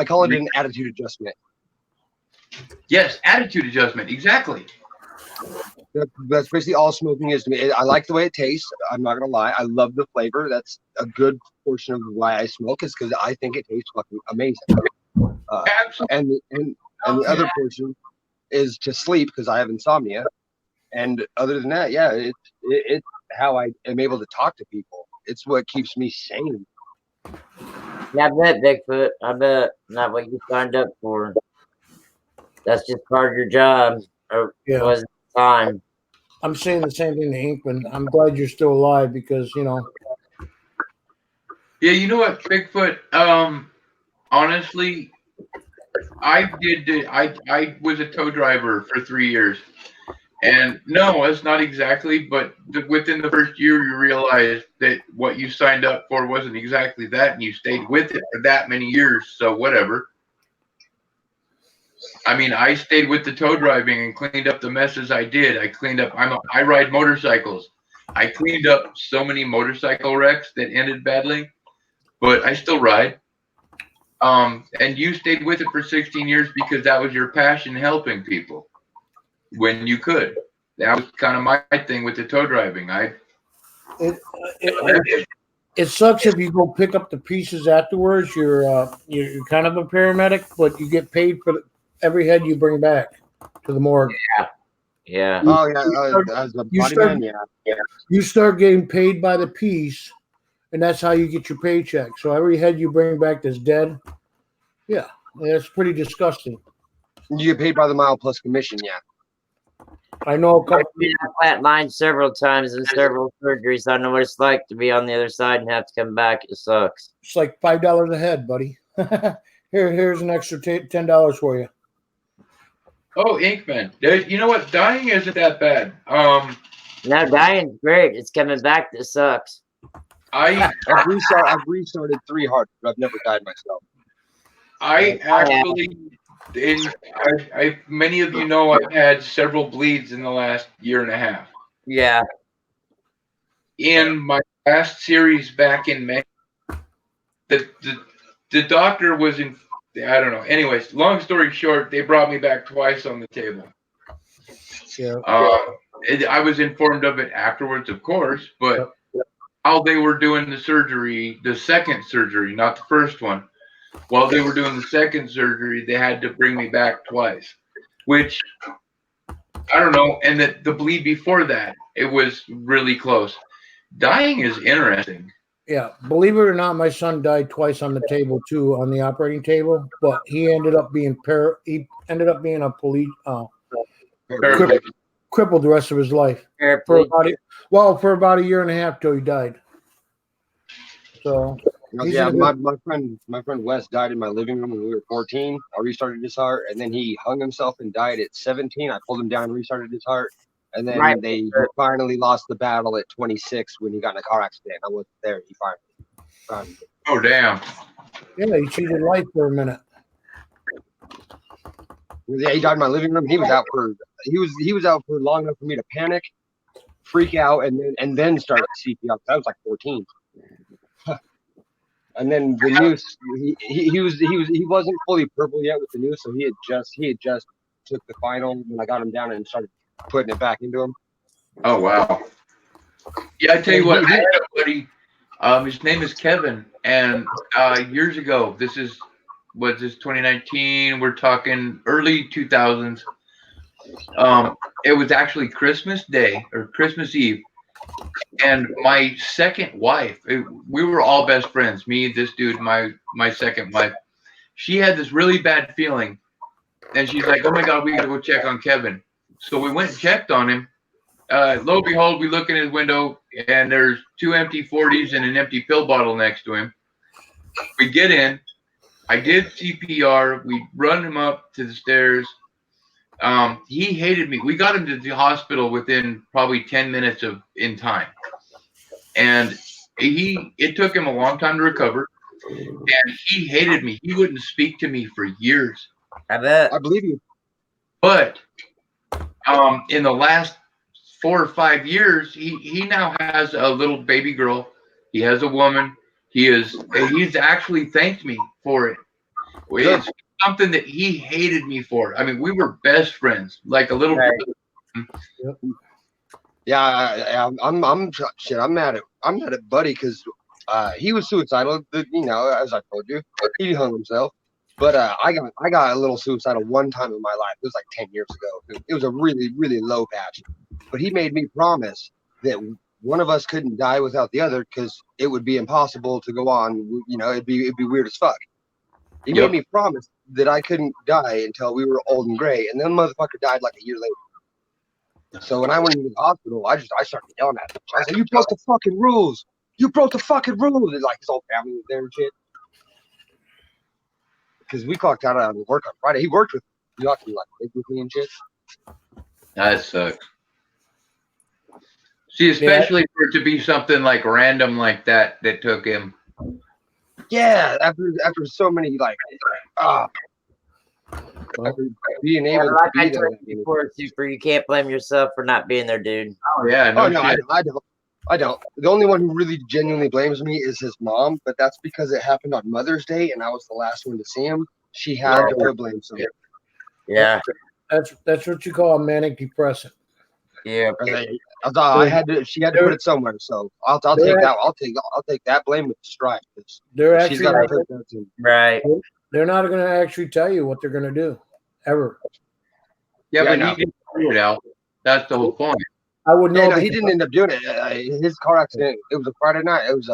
call it an attitude adjustment. Yes, attitude adjustment. Exactly. That's basically all smoking is to me. I like the way it tastes. I'm not gonna lie. I love the flavor. That's a good portion of why I smoke, is because I think it tastes fucking amazing. And the other portion is to sleep, because I have insomnia. And other than that, yeah, it's how I am able to talk to people. It's what keeps me sane. Yeah, I bet, Bigfoot. I bet not what you signed up for. That's just part of your job. Or was it time? I'm saying the same thing to Inkman. I'm glad you're still alive, because, you know. Yeah, you know what, Bigfoot? Honestly, I was a tow driver for 3 years. And no, it's not exactly, but within the first year, you realize that what you signed up for wasn't exactly that, and you stayed with it for that many years, so whatever. I mean, I stayed with the tow driving and cleaned up the messes I did. I ride motorcycles. I cleaned up so many motorcycle wrecks that ended badly, but I still ride. And you stayed with it for 16 years because that was your passion, helping people when you could. That was kind of my thing with the tow driving. It sucks if you go pick up the pieces afterwards. You're kind of a paramedic, but you get paid for every head you bring back to the morgue. Yeah. Oh yeah, as a body man, yeah. You start getting paid by the piece, and that's how you get your paycheck. So every head you bring back that's dead, yeah, that's pretty disgusting. You get paid by the mile plus commission, yeah. I know a couple. I've been flatlined several times in several surgeries. I know what it's like to be on the other side and have to come back. It sucks. It's like $5 a head, buddy. Here's an extra $10 for you. Oh, Inkman. You know what? Dying isn't that bad. No, dying's great. It's coming back that sucks. I've restarted 3 hearts, but I've never died myself. Many of you know I've had several bleeds in the last year and a half. Yeah. In my last series back in May, the doctor was in, I don't know. Anyways, long story short, they brought me back twice on the table. Yeah. I was informed of it afterwards, of course, but while they were doing the surgery, the second surgery, not the first one, while they were doing the second surgery, they had to bring me back twice, which I don't know. And the bleed before that, it was really close. Dying is interesting. Yeah, believe it or not, my son died twice on the table too, on the operating table. But he ended up being a police crippled the rest of his life for about a year and a half till he died. So yeah, my friend Wes died in my living room when we were 14. I restarted his heart, and then he hung himself and died at 17. I pulled him down and restarted his heart, and then they finally lost the battle at 26 when he got in a car accident. I wasn't there. He finally. Oh damn! Yeah, he cheated life for a minute. Yeah, he died in my living room. He was out for long enough for me to panic, freak out, and then start CPR. I was like 14. And then the noose, he wasn't fully purple yet with the noose, so he had just took the final when I got him down and started putting it back into him. Oh wow. Yeah, I tell you what, I had a buddy. His name is Kevin, and years ago, this 2019. We're talking early 2000s. It was actually Christmas Day or Christmas Eve, and my second wife. We were all best friends. Me, this dude, my second wife. She had this really bad feeling, and she's like, "Oh my God, we got to go check on Kevin." So we went and checked on him. Lo and behold, we look in his window, and there's 2 empty 40s and an empty pill bottle next to him. We get in. I did CPR. We run him up to the stairs. He hated me. We got him to the hospital within probably 10 minutes in time. And it took him a long time to recover. And he hated me. He wouldn't speak to me for years. I bet. I believe you. But in the last 4 or 5 years, he now has a little baby girl. He has a woman. He's actually thanked me for it. It's something that he hated me for. I mean, we were best friends, like a little brother. Yeah, I'm mad at Buddy because he was suicidal. You know, as I told you, he hung himself. But I got a little suicidal one time in my life. It was like 10 years ago. It was a really, really low patch. But he made me promise that one of us couldn't die without the other because it would be impossible to go on. You know, it'd be weird as fuck. He made me promise that I couldn't die until we were old and gray, and then motherfucker died like a year later. So when I went into the hospital, I started yelling at him. I said, "You broke the fucking rules! You broke the fucking rules!" And like his whole family was there and shit. Because we clocked out on work on Friday. He worked with me. He often like lived with me and shit. That sucks. See, especially for it to be something like random like that took him. Yeah, after so many after being able to like be I there. told you before, Super, you can't blame yourself for not being there, dude. Oh yeah, no, I don't. The only one who really genuinely blames me is his mom, but that's because it happened on Mother's Day and I was the last one to see him. She had to put blame somewhere. Yeah, that's what you call a manic depressant. Yeah, I had to. She had to put it somewhere, so I'll take that. I'll take that blame with stride. They're she's actually got to put that to right. They're not going to actually tell you what they're going to do, ever. Yeah, but he didn't figure it out. That's the whole point. I would know. No, he didn't end up doing it. His car accident. It was a Friday night. It was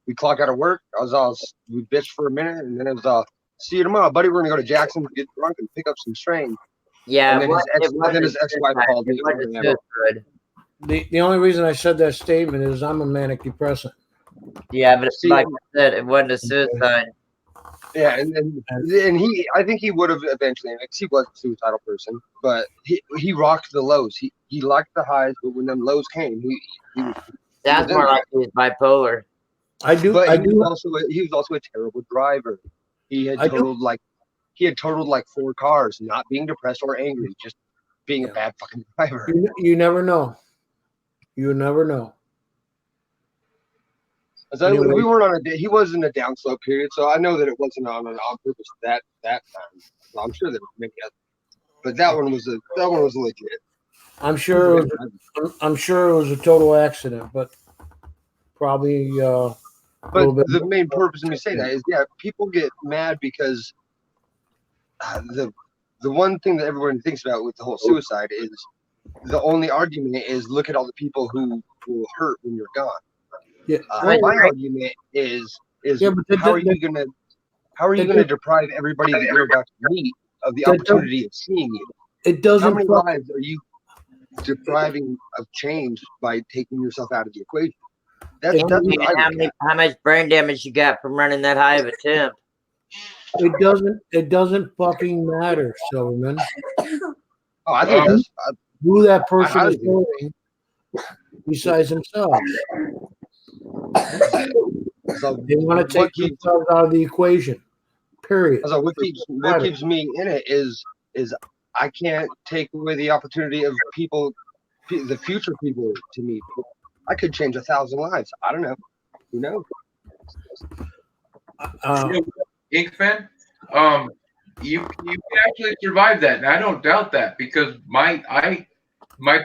we clocked out of work. We bitched for a minute, and then it was see you tomorrow, buddy. We're gonna go to Jackson, get drunk, and pick up some strain. Yeah, and then his ex-wife called me. The only reason I said that statement is I'm a manic depressant. Yeah, but like I said, it wasn't a suicide. Yeah, and I think he would have eventually, because he was a suicidal person, but he rocked the lows. He liked the highs, but when them lows came, he That's more like he was bipolar. He was also a terrible driver. He had totaled like 4 cars, not being depressed or angry, just being a bad fucking driver. You never know. You never know. Anyway, we weren't on he was in a downslope period, so I know that it wasn't on purpose that time. So I'm sure that maybe, but that one was legit. I'm sure it was a total accident, but probably. But the main purpose of me saying that is, people get mad because the one thing that everyone thinks about with the whole suicide is the only argument is look at all the people who will hurt when you're gone. Yeah. My argument is how are you gonna deprive everybody that you're about to meet of the opportunity of seeing you? It doesn't. How many lives are you depriving of change by taking yourself out of the equation? How much brain damage you got from running that high of a temp? It doesn't fucking matter, Silverman. Oh, I think it does. Who that person is hurting besides themselves. So they want to take themselves out of the equation. Period. So what keeps me in it is I can't take away the opportunity of people, the future people to meet. I could change 1,000 lives. I don't know. Who knows? Inkman, you can actually survive that, and I don't doubt that because my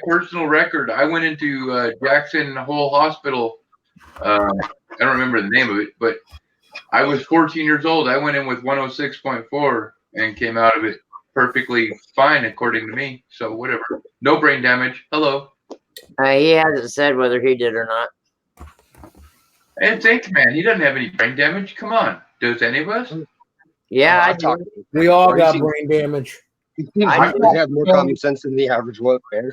personal record, I went into Jackson Hole Hospital. I don't remember the name of it, but I was 14 years old. I went in with 106.4 and came out of it perfectly fine, according to me. So whatever, no brain damage. Hello. He hasn't said whether he did or not. It's Inkman. He doesn't have any brain damage. Come on, does any of us? Yeah, I talked do. to him. We all Or he got seems- brain damage. He seems I to have more common sense than the average woke bear.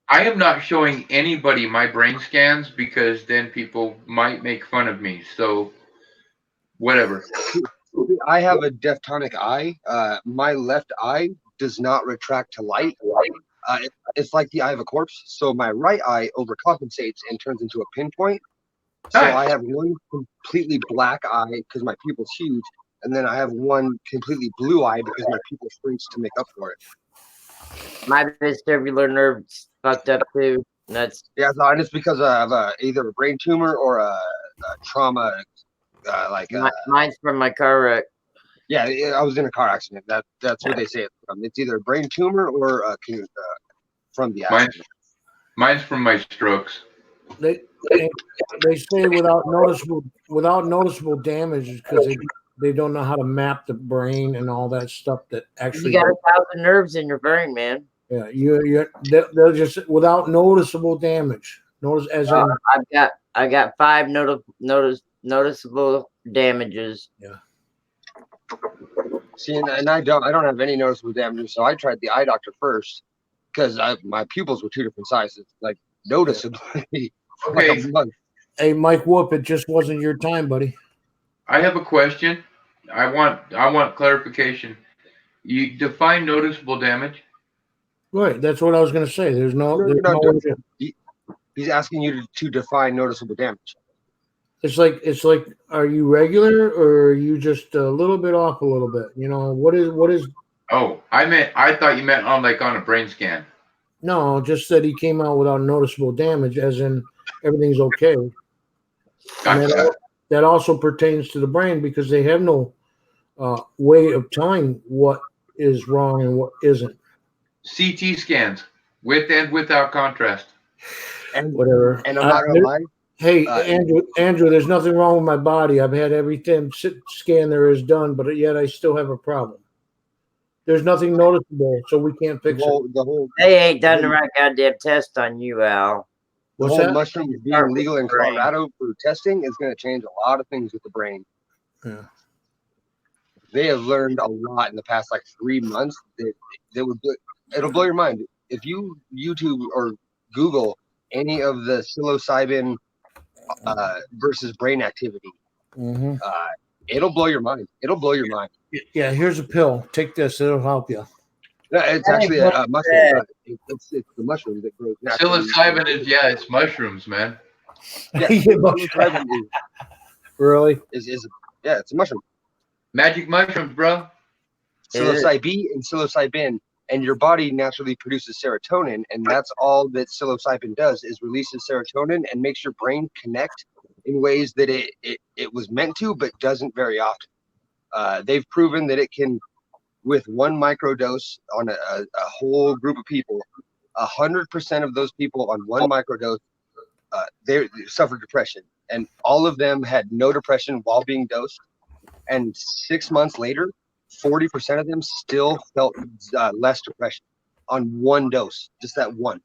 I am not showing anybody my brain scans because then people might make fun of me. So, whatever. I have a deftonic eye. My left eye does not retract to light. It's like the eye of a corpse. So my right eye overcompensates and turns into a pinpoint. So Nice. I have one completely black eye because my pupil's huge, and then I have one completely blue eye because my pupil shrinks to make up for it. My vestibular nerve's fucked up too. That's Yeah, no, and it's because of either a brain tumor or a trauma, mine's from my car wreck. Yeah, I was in a car accident. That's what they say it's from. It's either a brain tumor or from the accident. Mine's from my strokes. They say without noticeable damage because they don't know how to map the brain and all that stuff that actually. You got 1,000 nerves in your brain, man. Yeah, they'll just without noticeable damage. Notice as in I got 5 noticeable damages. Yeah. See, and I don't have any noticeable damage, so I tried the eye doctor first because my pupils were 2 different sizes, like noticeably. Okay. Like a month. Hey, Mike Whoop, it just wasn't your time, buddy. I have a question. I want clarification. You define noticeable damage. Right, that's what I was going to say. There's no He's asking you to define noticeable damage. It's like, are you regular or are you just a little bit off a little bit? You know, what is? Oh, I thought you meant on a brain scan. No, just that he came out without noticeable damage, as in everything's okay. And that also pertains to the brain because they have no way of telling what is wrong and what isn't. CT scans with and without contrast. And whatever. And I'm not gonna lie. Hey, Andrew, there's nothing wrong with my body. I've had everything scan there is done, but yet I still have a problem. There's nothing noticeable, so we can't fix it. They ain't done the right goddamn test on you, Al. The whole mushrooms being legal in Colorado for testing is going to change a lot of things with the brain. Yeah. They have learned a lot in the past 3 months. It'll blow your mind if you YouTube or Google any of the psilocybin versus brain activity. Mm-hmm. It'll blow your mind. It'll blow your mind. Yeah, here's a pill. Take this. It'll help you. No, it's actually a mushroom. It's the mushroom that grows naturally. Psilocybin is it's mushrooms, man. Yeah, psilocybin really? Is it's a mushroom. Magic mushrooms, bro. Psilocybe and psilocybin, and your body naturally produces serotonin, and that's all that psilocybin does is releases serotonin and makes your brain connect in ways that it was meant to, but doesn't very often. They've proven that it can, with one microdose on a whole group of people, 100% of those people on one microdose, they suffered depression, and all of them had no depression while being dosed. And 6 months later, 40% of them still felt less depression on one dose, just that one.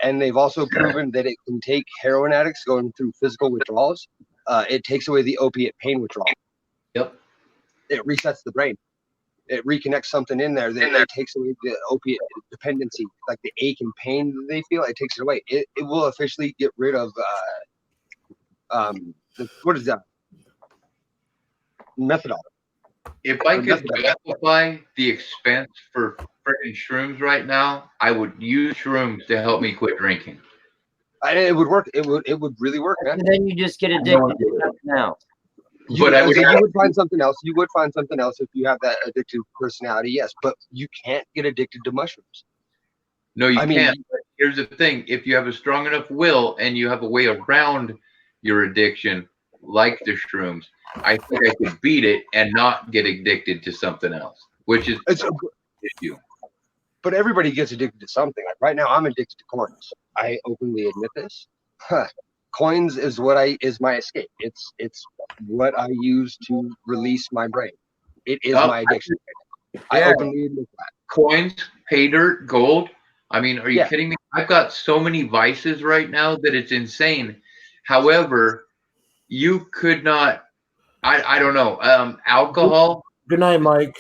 And they've also proven that it can take heroin addicts going through physical withdrawals. It takes away the opiate pain withdrawal. Yep. It resets the brain. It reconnects something in there that it takes away the opiate dependency, like the ache and pain that they feel. It takes it away. It will officially get rid of what is that? Methadone. If I could justify the expense for freaking shrooms right now, I would use shrooms to help me quit drinking. And it would work. It would really work, man. And then you just get addicted to something else. You would find something else. You would find something else if you have that addictive personality, yes. But you can't get addicted to mushrooms. No, you can't. But here's the thing: if you have a strong enough will and you have a way around your addiction, like the shrooms, I think I could beat it and not get addicted to something else, which is It's, the issue. but everybody gets addicted to something. Like right now, I'm addicted to coins. I openly admit this. Coins is my escape. It's what I use to release my brain. It is my addiction. I openly admit that. Coins, pay dirt, gold. I mean, are you Yeah. kidding me? I've got so many vices right now that it's insane. However, you could not. I don't know. Alcohol. Good night, Mike.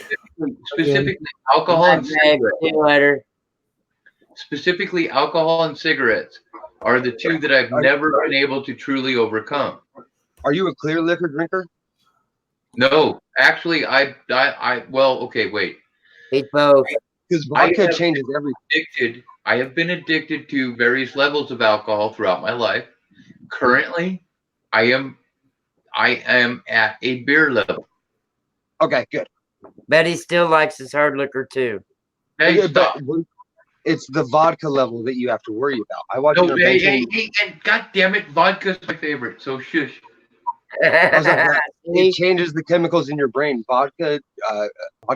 Specifically, alcohol and cigarettes. See you later. Specifically, alcohol and cigarettes are the two that I've never been able to truly overcome. Are you a clear liquor drinker? No, actually, well, okay, wait. It's both. Because vodka changes everything. I have been addicted to various levels of alcohol throughout my life. Currently, I am at a beer level. Okay, good. But he still likes his hard liquor too. Hey, Yeah, stop. but it's the vodka level that you have to worry about. I watched No, hey, and God damn it, vodka's my favorite. So shush. It changes the chemicals in your brain. Vodka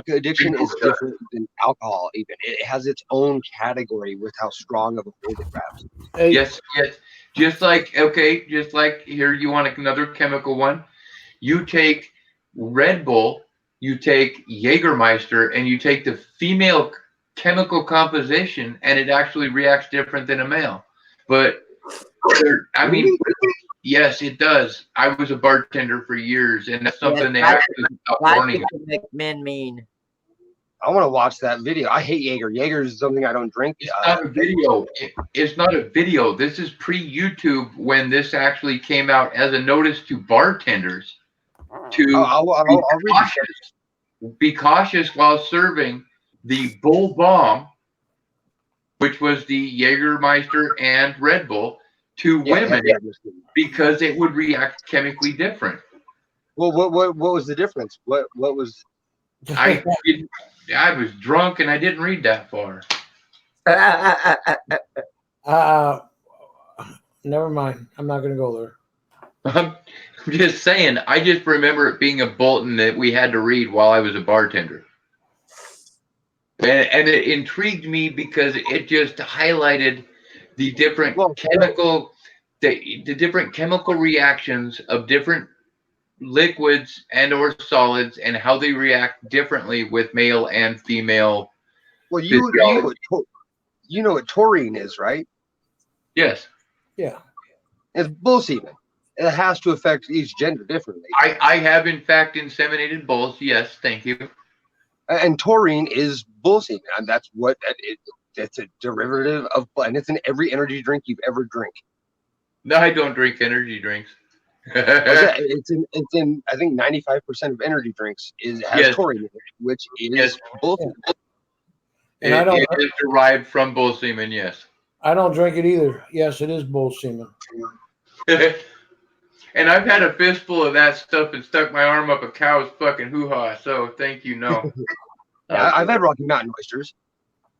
addiction is different than alcohol. Even it has its own category with how strong of a hold it grabs. Yes. Just like here, you want another chemical one. You take Red Bull, you take Jägermeister, and you take the female chemical composition, and it actually reacts different than a male. But I mean, yes, it does. I was a bartender for years, and that's something they actually stopped warning. Make men mean. I want to watch that video. I hate Jaeger. Jaeger is something I don't drink. It's not a video. It's not a video. This is pre-YouTube when this actually came out as a notice to bartenders to be cautious while serving the Bull Bomb, which was the Jägermeister and Red Bull, to women because it would react chemically different. Well, what was the difference? What was? I was drunk and I didn't read that far. Never mind. I'm not going to go there. I'm just saying. I just remember it being a bulletin that we had to read while I was a bartender. And it intrigued me because it just highlighted the different the different chemical reactions of different liquids and or solids and how they react differently with male and female. Well, you know what taurine is, right? Yes. Yeah. It's bull semen. It has to affect each gender differently. I have in fact inseminated bulls. Yes, thank you. And taurine is bull semen, and that's what it's a derivative of, and it's in every energy drink you've ever drank. No, I don't drink energy drinks. It's in I think 95% of energy drinks has taurine in it, which is bull semen. And it is derived from bull semen. Yes. I don't drink it either. Yes, it is bull semen. And I've had a fistful of that stuff and stuck my arm up a cow's fucking hoo-ha. So thank you. No. I've had Rocky Mountain oysters.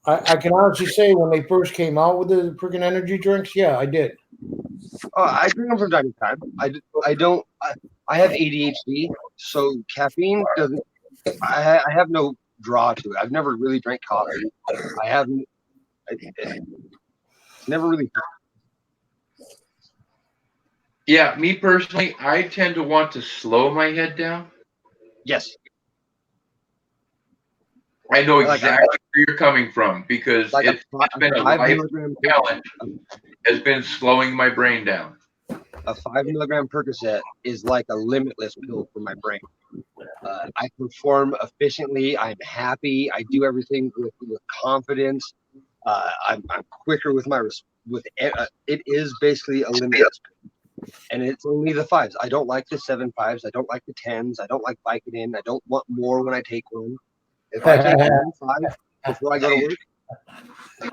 I can honestly say when they first came out with the freaking energy drinks, yeah, I did. I drink them from time to time. I have ADHD, so caffeine doesn't. I have no draw to it. I've never really drank coffee. I haven't. It's never really. Yeah, me personally, I tend to want to slow my head down. Yes. I know exactly where you're coming from because it's been a life challenge. Has been slowing my brain down. A 5 milligram Percocet is like a limitless pill for my brain. I perform efficiently. I'm happy. I do everything with confidence. I'm quicker with it is basically a limitless pill. And it's only the 5s. I don't like the 7.5s. I don't like the 10s. I don't like Vicodin. I don't want more when I take one. If I take 1 5 before I go to work,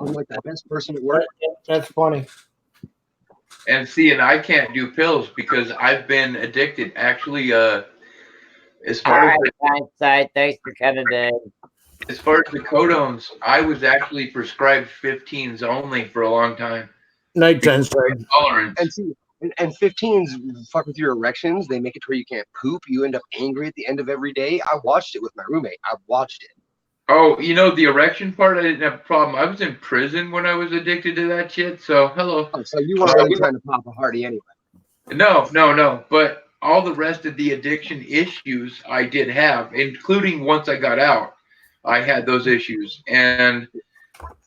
I'm like the best person at work. That's funny. And see, and I can't do pills because I've been addicted. Actually, as far as thanks for coming in. As far as the codones, I was actually prescribed 15s only for a long time. Night time, and And 15s fuck with your erections. They make it to where you can't poop. You end up angry at the end of every day. I watched it with my roommate. I watched it. Oh, you know, the erection part, I didn't have a problem. I was in prison when I was addicted to that shit. So, hello. Oh, so you weren't really trying to pop a Hardy anyway. No. But all the rest of the addiction issues I did have, including once I got out, I had those issues. And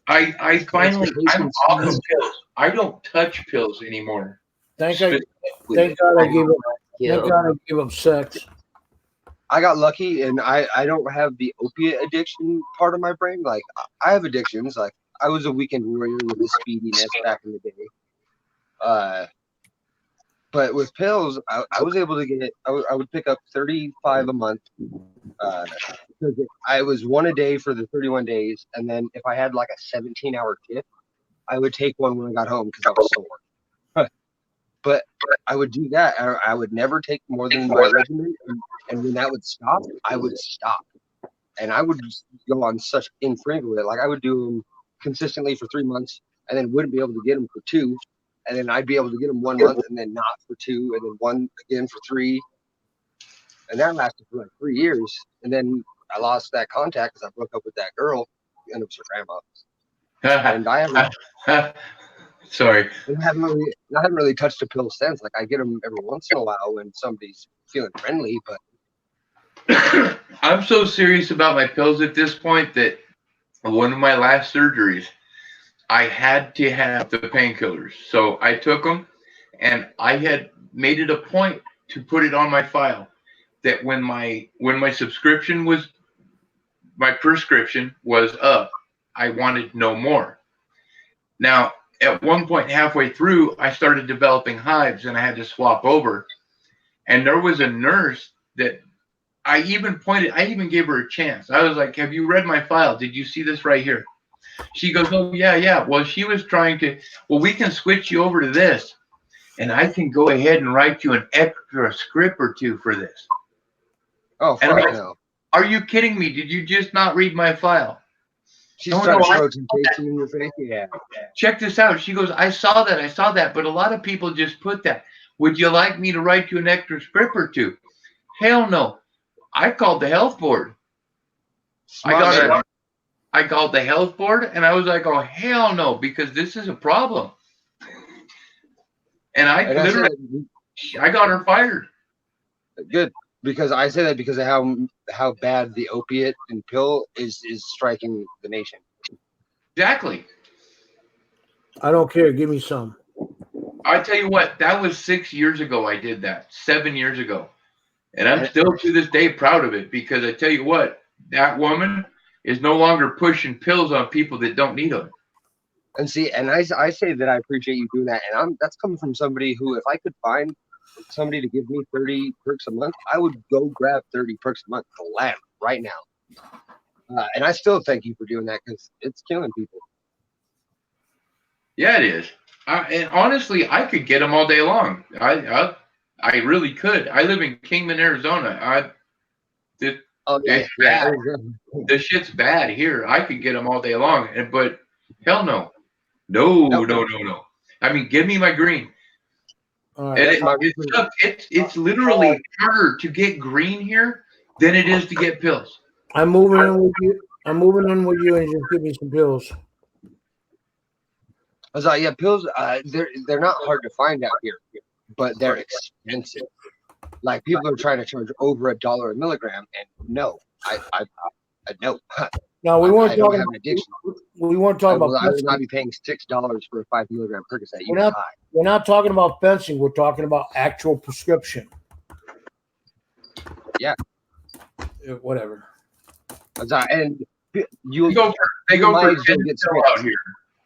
I finally, I'm off of pills. I don't touch pills anymore. Thank God I gave up. Thank God I gave up sex. I got lucky, and I don't have the opiate addiction part of my brain. Like, I have addictions. Like, I was a weekend warrior with the speediness back in the day. But with pills, I was able to get. I would pick up 35 a month. Because I was one a day for the 31 days, and then if I had like a 17-hour shift, I would take one when I got home because I was sore. But I would do that. I would never take more than my regimen, and when that would stop, I would stop, and I would just go on such infringement with it. Like I would do them consistently for 3 months, and then wouldn't be able to get them for 2, and then I'd be able to get them 1 month, and then not for 2, and then 1 again for 3, and that lasted for like 3 years, and then I lost that contact because I broke up with that girl, and it was her grandma, and I haven't. Sorry. I haven't really touched a pill since. Like I get them every once in a while when somebody's feeling friendly, but I'm so serious about my pills at this point that one of my last surgeries, I had to have the painkillers. So I took them, and I had made it a point to put it on my file that when my prescription was up, I wanted no more. Now, at one point halfway through, I started developing hives, and I had to swap over. And there was a nurse that I even gave her a chance. I was like, have you read my file? Did you see this right here? She goes, oh, yeah. Well, she was trying to, we can switch you over to this, and I can go ahead and write you an extra script or 2 for this. Oh, fuck like, no. Are you kidding me? Did you just not read my file? She's trying to throw temptation in your face. Yeah. Check this out. She goes, I saw that, but a lot of people just put that. Would you like me to write you an extra script or 2? Hell no. I called the health board. I called the health board, and I was like, oh, hell no, because this is a problem. And I got her fired. Good. Because I say that because of how bad the opiate and pill is striking the nation. Exactly. I don't care. Give me some. I tell you what, that was 6 years ago. I did that 7 years ago, and I'm still to this day proud of it because I tell you what, that woman is no longer pushing pills on people that don't need them. And see, and I say that I appreciate you doing that, and that's coming from somebody who, if I could find somebody to give me 30 perks a month, I would go grab 30 perks a month gladly right now. And I still thank you for doing that because it's killing people. Yeah, it is. And honestly, I could get them all day long. I really could. I live in Kingman, Arizona. The shit's bad here. I could get them all day long, but hell no. No. I mean, give me my green. Right, and it's literally harder to get green here than it is to get pills. I'm moving in with you. And just give me some pills. I was like, yeah, pills. They're not hard to find out here, but they're expensive. Like people are trying to charge over $1 a milligram, and no, I no. No, we weren't talking. We weren't talking about. I would not be paying $6 for a 5 milligram Percocet. We're not talking about fencing. We're talking about actual prescription. Yeah. Whatever. And they go for 10 a pill out here.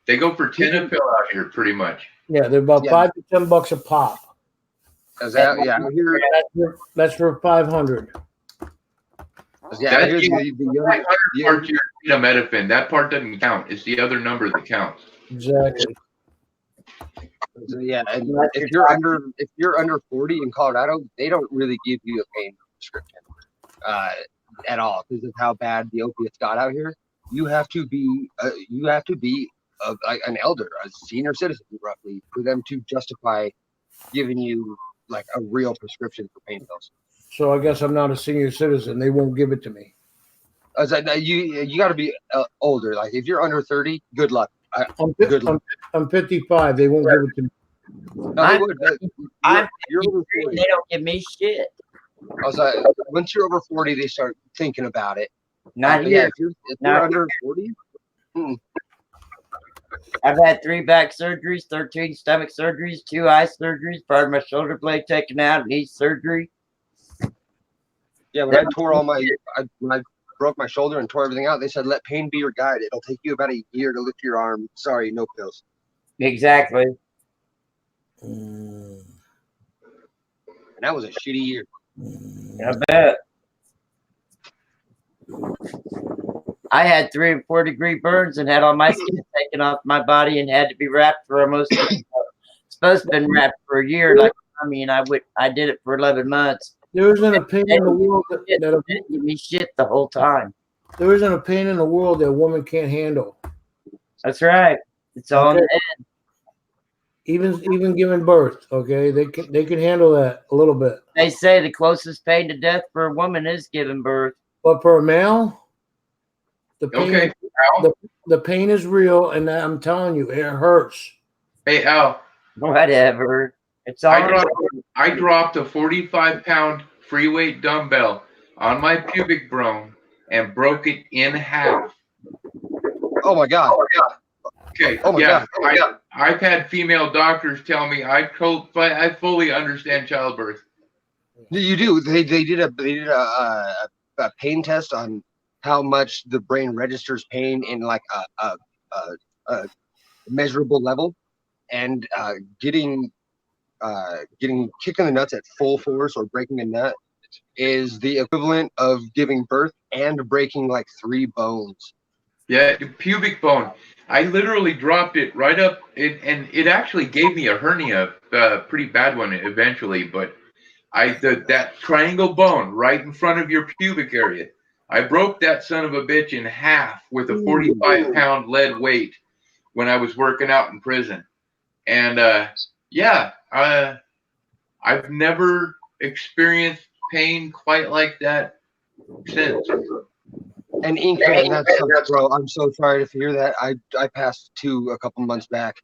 They go for 10 a pill out here, pretty much. Yeah, they're about $5 to $10 a pop. That's for 500. Yeah, you're acetaminophen. That part doesn't count. It's the other number that counts. Exactly. So, yeah, and if you're under 40 in Colorado, they don't really give you a pain prescription at all because of how bad the opiates got out here. You have to be like an elder, a senior citizen, roughly, for them to justify giving you like a real prescription for pain pills. So I guess I'm not a senior citizen. They won't give it to me. I was like, no, you got to be older. Like if you're under 30, good luck. Good luck. I'm 55. They won't give it to me. No, they would. You're over 40. They don't give me shit. I was like, once you're over 40, they start thinking about it. Not yeah, here. if you're under 40, I've had 3 back surgeries, 13 stomach surgeries, 2 eye surgeries, part of my shoulder blade taken out, knee surgery. Yeah, when I tore all when I broke my shoulder and tore everything out, they said, let pain be your guide. It'll take you about a year to lift your arm. Sorry, no pills. Exactly. And that was a shitty year. I bet. I had 3 and 4 degree burns and had all my skin taken off my body and had to be wrapped for almost supposed to have been wrapped for a year. Like I mean, I did it for 11 months. There isn't a pain in the world that didn't give me shit the whole time. there isn't a pain in the world that a woman can't handle. That's right. It's all in the head. Even giving birth, okay, they can handle that a little bit. They say the closest pain to death for a woman is giving birth. But for a male, the pain, Okay, the pain is real, and I'm telling you, it hurts. Hey, Al. Whatever. It's all. I dropped a 45-pound free weight dumbbell on my pubic bone and broke it in half. Oh my god. Okay. Oh my god. Oh my god. I've had female doctors tell me I fully understand childbirth. You do. They did a pain test on how much the brain registers pain in like a measurable level, and getting kicked in the nuts at full force or breaking a nut is the equivalent of giving birth and breaking like 3 bones. Yeah, pubic bone. I literally dropped it right up, and it actually gave me a hernia, pretty bad one eventually. But that triangle bone right in front of your pubic area, I broke that son of a bitch in half with a 45-pound lead weight when I was working out in prison. And I've never experienced pain quite like that since. And Inkman, that sucks, bro. I'm so sorry to hear that. I passed 2 a couple months back.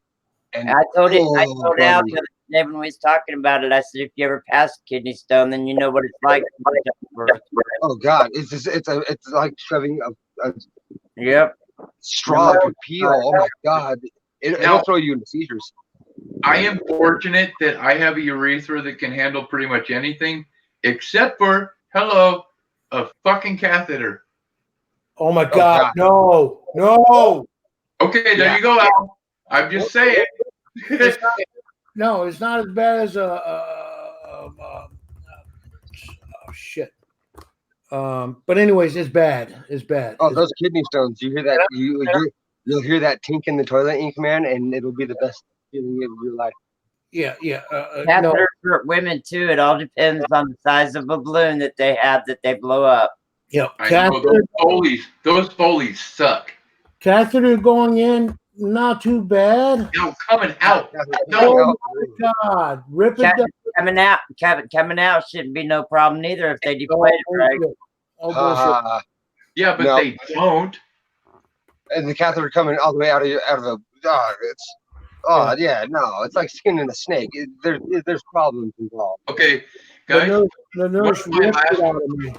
And I told Al buddy. the other day when we was talking about it, I said, if you ever pass a kidney stone, then you know what it's like. Oh god, it's like shoving a Yep. straw up your peel. Oh my god, it'll throw you into seizures. I am fortunate that I have a urethra that can handle pretty much anything, except for a fucking catheter. Oh my god, no. Okay, there you go, Al. I'm just saying. No, it's not as bad as shit. But anyways, it's bad. It's bad. Oh, those kidney stones! You hear that? You'll hear that tink in the toilet, Inkman, and it'll be the best feeling of your life. Yeah. Catheters for women too. It all depends on the size of a balloon that they have that they blow up. Yep. I know those Foleys suck. Catheter going in, not too bad. No, coming out. Oh my god, rip it down. Coming out shouldn't be no problem either if they deflate it right. Oh bullshit. Yeah, but they don't. And the catheter coming all the way out of the it's like skinning a snake. There's problems involved. Okay, guys. The nurse ripped it out of me.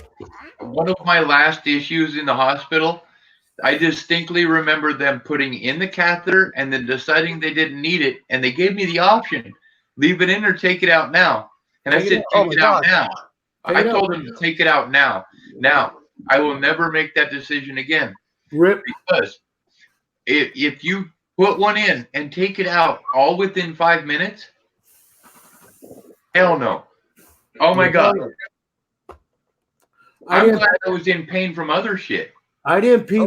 One of my last issues in the hospital, I distinctly remember them putting in the catheter and then deciding they didn't need it, and they gave me the option: leave it in or take it out now. And I said, take it out now. I told them to take it out now. Now, I will never make that decision again. Because if you put one in and take it out all within 5 minutes, hell no. Oh my God. I'm glad I was in pain from other shit. I didn't pee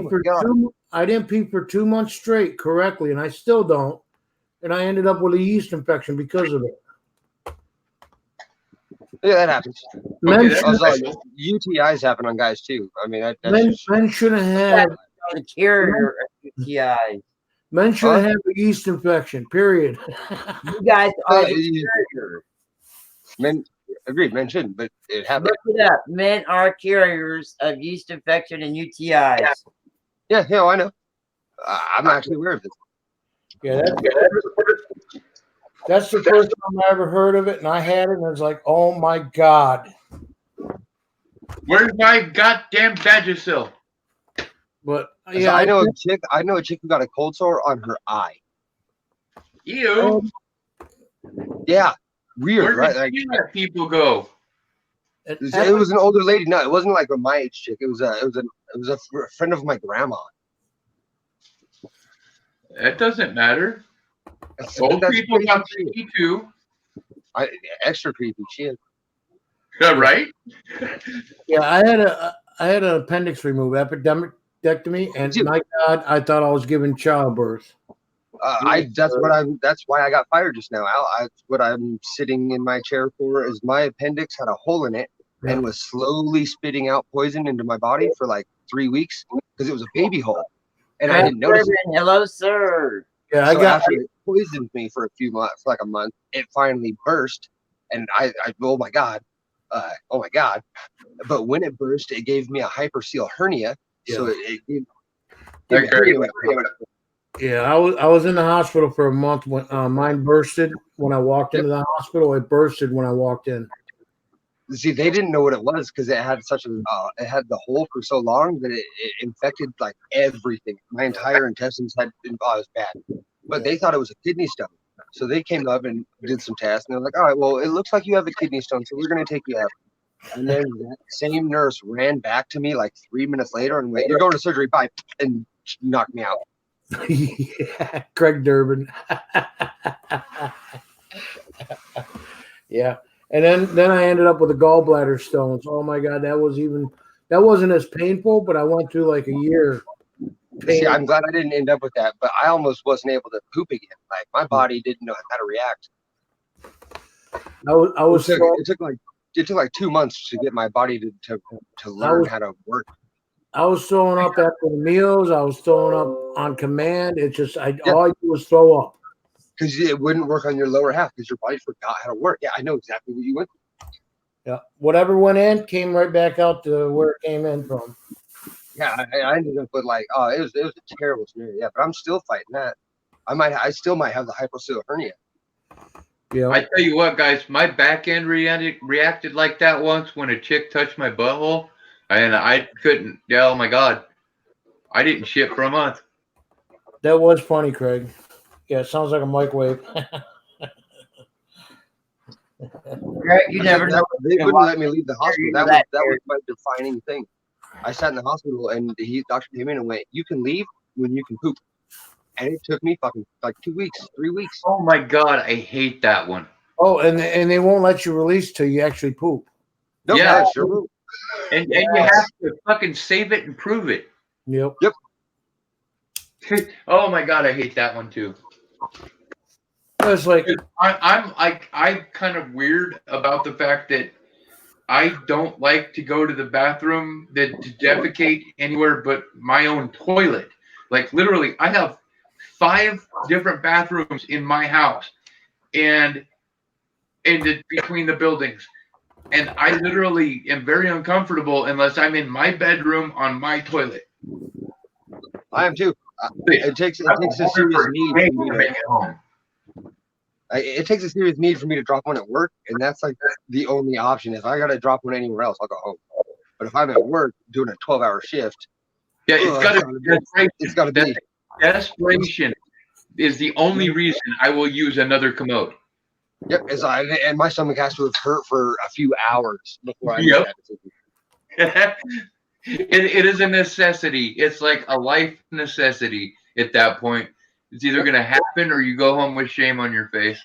for 2 months straight correctly, and I still don't. And I ended up with a yeast infection because of it. Yeah, that happens. UTIs happen on guys too. I mean, men shouldn't have the carrier of UTIs. Men shouldn't have a yeast infection, period. You guys are the you- carriers. Men, agreed, men shouldn't, but it happens. Look it up. Men are carriers of yeast infection and UTIs. Yeah, yeah, I know. I'm actually aware of this. Yeah, that's the first time I ever heard of it, and I had it, and I was like, oh my God. Where's my goddamn Vagisil? But So yeah, I know a chick who got a cold sore on her eye. Ew. Yeah, weird, Where right? did Like, you let people go? it was an older lady. No, it wasn't like a my age chick. It was a friend of my grandma. That doesn't matter. Old That's people crazy got too. me too. Extra creepy shit. Yeah, right? yeah, I had an appendix removed, appendectomy, and my God, I thought I was giving childbirth. That's why I got fired just now. What I'm sitting in my chair for is my appendix had a hole in it and was slowly spitting out poison into my body for like 3 weeks because it was a baby hole, and I didn't notice it. Hello, sir. Yeah, So after it poisoned me for a few months, like a month, it finally burst, and I oh my god. But when it burst, it gave me a hypercele hernia. So it gave Yeah, I was in the hospital for a month when mine bursted when I walked into the hospital. It bursted when I walked in. See, they didn't know what it was because it had it had the hole for so long that it infected like everything. My entire intestines it was bad, but they thought it was a kidney stone. So they came up and did some tests, and they're like, "All right, well, it looks like you have a kidney stone, so we're going to take you out." And then that same nurse ran back to me like 3 minutes later and went, "You're going to surgery, bye," and knocked me out. Yeah, Craig Durbin. Yeah, and then I ended up with a gallbladder stones. Oh my God, that wasn't as painful, but I went through like a year. See, I'm glad I didn't end up with that, but I almost wasn't able to poop again. Like my body didn't know how to react. It took like 2 months to get my body to learn how to work. I was throwing up after the meals. I was throwing up on command. It just all I do was throw up. Because it wouldn't work on your lower half because your body forgot how to work. Yeah, I know exactly what you went through. Yeah, whatever went in came right back out to where it came in from. Yeah, I ended up with like, it was a terrible scenario. Yeah, but I'm still fighting that. I still might have the hypercele hernia. Yeah. I tell you what, guys, my back end reacted like that once when a chick touched my butthole, and I couldn't. Yeah, oh my God, I didn't shit for a month. That was funny, Craig. Yeah, it sounds like a microwave. Greg, you never know. They wouldn't let me leave the hospital. That was my defining thing. I sat in the hospital and the doctor came in and went, "You can leave when you can poop." And it took me fucking like 2 weeks, 3 weeks. Oh my God, I hate that one. Oh, and they won't let you release till you actually poop. Nope, yeah, sure will. And you have to fucking save it and prove it. Yep. Oh my God, I hate that one too. It's like I'm kind of weird about the fact that I don't like to go to the bathroom to defecate anywhere but my own toilet. Like literally, I have 5 different bathrooms in my house, and between the buildings, and I literally am very uncomfortable unless I'm in my bedroom on my toilet. I am too. It takes a serious need for me to home. It takes a serious need for me to drop one at work, and that's like the only option. If I gotta drop one anywhere else, I'll go home. But if I'm at work doing a 12-hour shift, it's gotta be desperation is the only reason I will use another commode. Yep, and my stomach has to have hurt for a few hours before I make that decision. It is a necessity. It's like a life necessity at that point. It's either going to happen or you go home with shame on your face.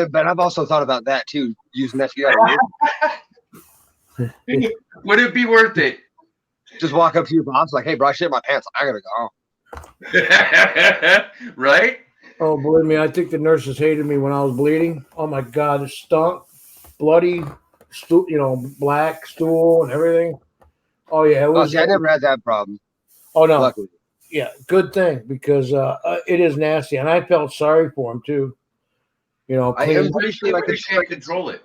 But I've also thought about that too, using that to get out of here. Would it be worth it? Just walk up to your boss like, "Hey, bro, I shit my pants. I gotta go." Right? Oh, believe me, I think the nurses hated me when I was bleeding. Oh my God, it stunk, bloody, black stool and everything. Oh yeah, it was. I never had that problem. Oh no, luckily. Yeah, good thing because it is nasty, and I felt sorry for him too. You know, I am clean. pretty sure I You could. can't control it.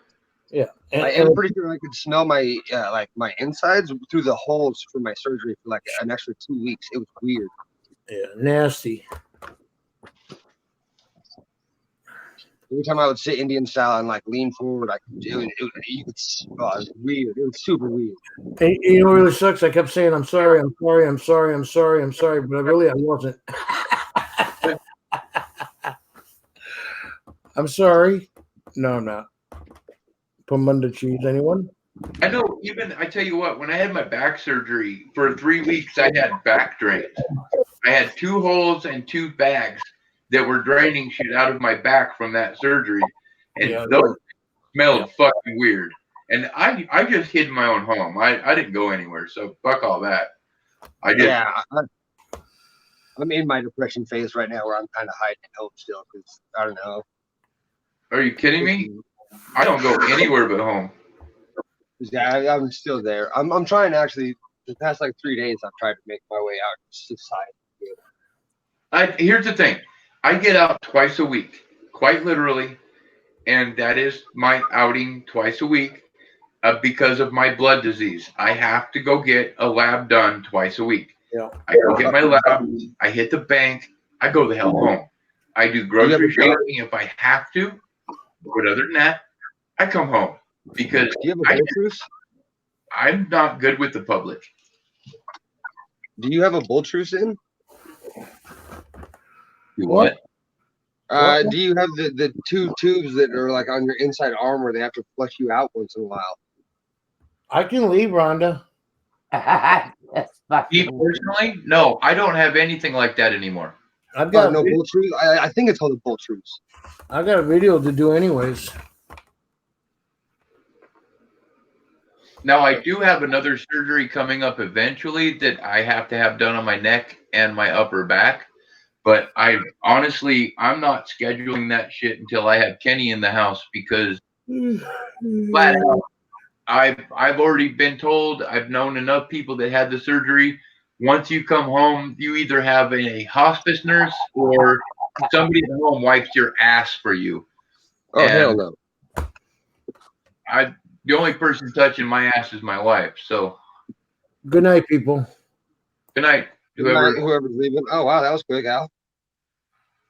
Yeah, I am pretty sure I could smell my like my insides through the holes from my surgery for like an extra 2 weeks. It was weird. yeah, nasty. Every time I would sit Indian style and like lean forward, you could, it was weird. It was super weird. And, you know what really sucks? I kept saying, "I'm sorry, I'm sorry, I'm sorry, I'm sorry, I'm sorry," but I wasn't. I'm sorry. No, I'm not. Pumunda cheese. Anyone? I know. Even I tell you what, when I had my back surgery for 3 weeks, I had back drains. I had 2 holes and 2 bags that were draining shit out of my back from that surgery, and Yeah. those smelled fucking weird. And I just hid in my own home. I didn't go anywhere, so fuck all that. I'm in my depression phase right now, where I'm kind of hiding at home still because I don't know. Are you kidding me? I don't go anywhere but home. Yeah, I'm still there. I'm trying to actually. The past like 3 days, I've tried to make my way out to society. Here's the thing. I get out twice a week, quite literally, and that is my outing twice a week because of my blood disease. I have to go get a lab done twice a week. Yeah. I go get my lab. I hit the bank. I go the hell home. I do grocery shopping if I have to, but other than that, I come home because I'm not good with the public. Do you have a bull truce in? What? Do you have the 2 tubes that are like on your inside arm where they have to flush you out once in a while? I can leave, Rhonda. Me personally, no, I don't have anything like that anymore. I've got no bull truce. I think it's called a bull truce. I got a video to do anyways. Now, I do have another surgery coming up eventually that I have to have done on my neck and my upper back. But I'm not scheduling that shit until I have Kenny in the house because flat out, I've already been told, I've known enough people that had the surgery. Once you come home, you either have a hospice nurse or somebody at home wipes your ass for you. Oh, hell no. The only person touching my ass is my wife. So good night, people. Good night. Whoever's leaving. Oh wow, that was quick, Al.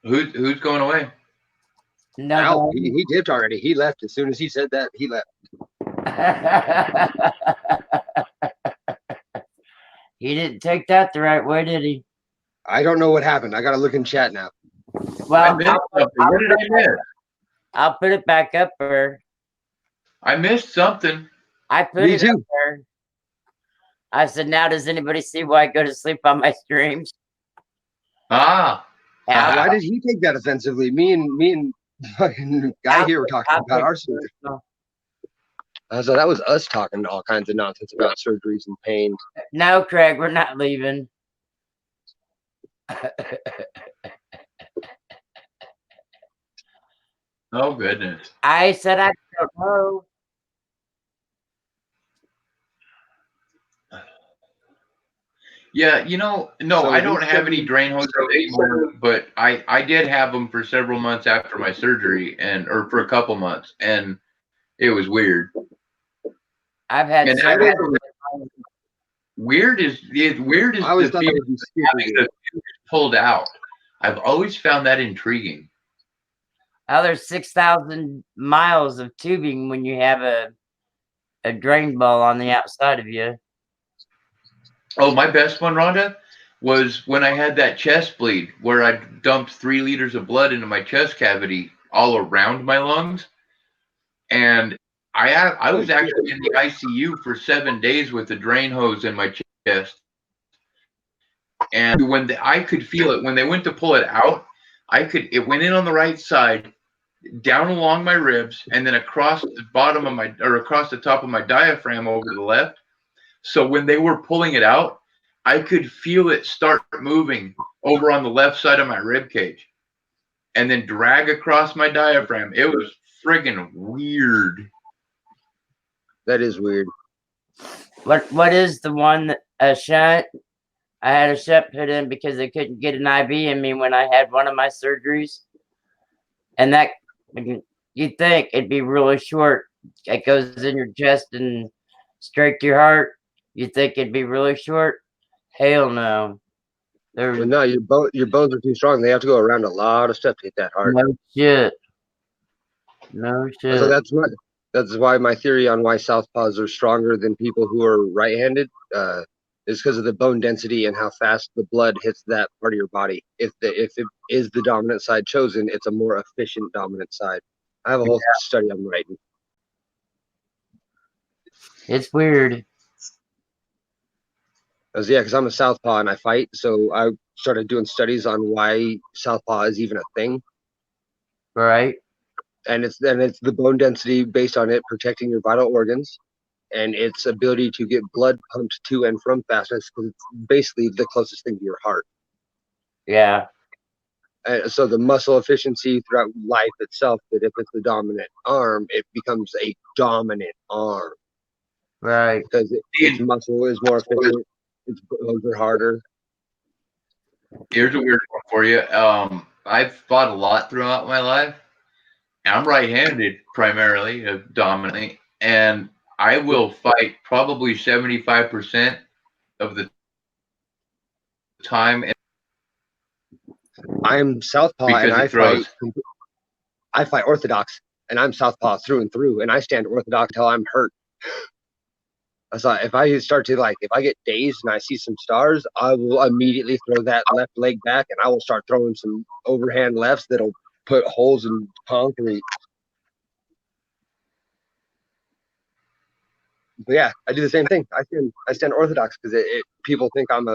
Who's going away? No, Al, he dipped already. He left as soon as he said that. He left. He didn't take that the right way, did he? I don't know what happened. I gotta look in chat now. Well, what did I miss? I'll put it back up there. I missed something. I put it up there. I said, now does anybody see why I go to sleep on my streams? Ah. Why did he take that offensively? Me and fucking guy here were talking about our surgery. So that was us talking all kinds of nonsense about surgeries and pain. No, Craig, we're not leaving. Oh, goodness. I said I don't know. Yeah, no, So I don't have any drain hoses anymore, but I did have them for several months after my surgery or for a couple months, and it was weird. I've had weird is the feeling of having the fuse pulled out. I've always found that intriguing. Oh, there's 6,000 miles of tubing when you have a drain ball on the outside of you. Oh, my best one, Rhonda, was when I had that chest bleed where I dumped 3 liters of blood into my chest cavity all around my lungs. And I was actually in the ICU for 7 days with a drain hose in my chest. And when I could feel it, when they went to pull it out, it went in on the right side, down along my ribs, and then across the top of my diaphragm over the left. So when they were pulling it out, I could feel it start moving over on the left side of my rib cage and then drag across my diaphragm. It was friggin' weird. That is weird. What is the one, a shunt? I had a shot put in because they couldn't get an IV in me when I had one of my surgeries. And that, you'd think it'd be really short. It goes in your chest and straight to your heart. You'd think it'd be really short. Hell no. Well, no, your bones are too strong. They have to go around a lot of stuff to hit that hard. No shit. No shit. So that's why my theory on why southpaws are stronger than people who are right-handed is because of the bone density and how fast the blood hits that part of your body. If it is the dominant side chosen, it's a more efficient dominant side. I have a whole study I'm writing. It's weird. Because I'm a southpaw and I fight, so I started doing studies on why southpaw is even a thing. Right. And it's the bone density based on it protecting your vital organs, and its ability to get blood pumped to and from fastness, because it's basically the closest thing to your heart. Yeah. So the muscle efficiency throughout life itself, that if it's the dominant arm, it becomes a dominant arm. Right. Because its muscle is more efficient, its bones are harder. Here's a weird one for you. I've fought a lot throughout my life. I'm right-handed primarily, dominantly, and I will fight probably 75% of the time. I'm southpaw and I fight orthodox, and I'm southpaw through and through, and I stand orthodox until I'm hurt. So if I start to if I get dazed and I see some stars, I will immediately throw that left leg back, and I will start throwing some overhand lefts that'll put holes in concrete. But yeah, I do the same thing. I stand orthodox because people think I'm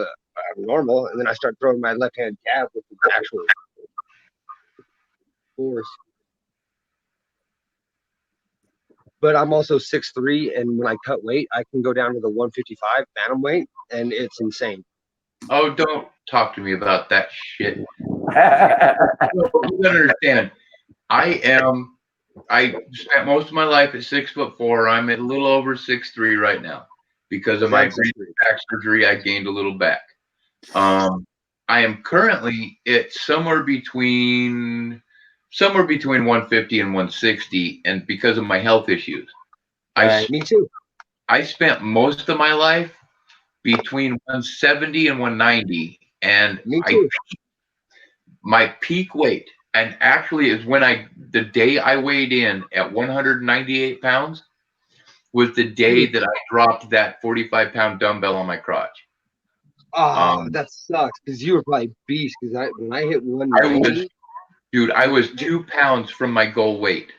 normal, and then I start throwing my left hand jab with the actual force. But I'm also 6'3", and when I cut weight, I can go down to the 155 phantom weight, and it's insane. Oh, don't talk to me about that shit. You gotta understand, I spent most of my life at 6'4". I'm at a little over 6'3" right now because of my back surgery. I gained a little back. I am currently at somewhere between 150 and 160, and because of my health issues, me too. I spent most of my life between 170 and 190, and me too. My peak weight, and actually is the day I weighed in at 198 pounds was the day that I dropped that 45-pound dumbbell on my crotch. Oh, that sucks, because you were probably beast. Because when I hit 190, I was 2 pounds from my goal weight.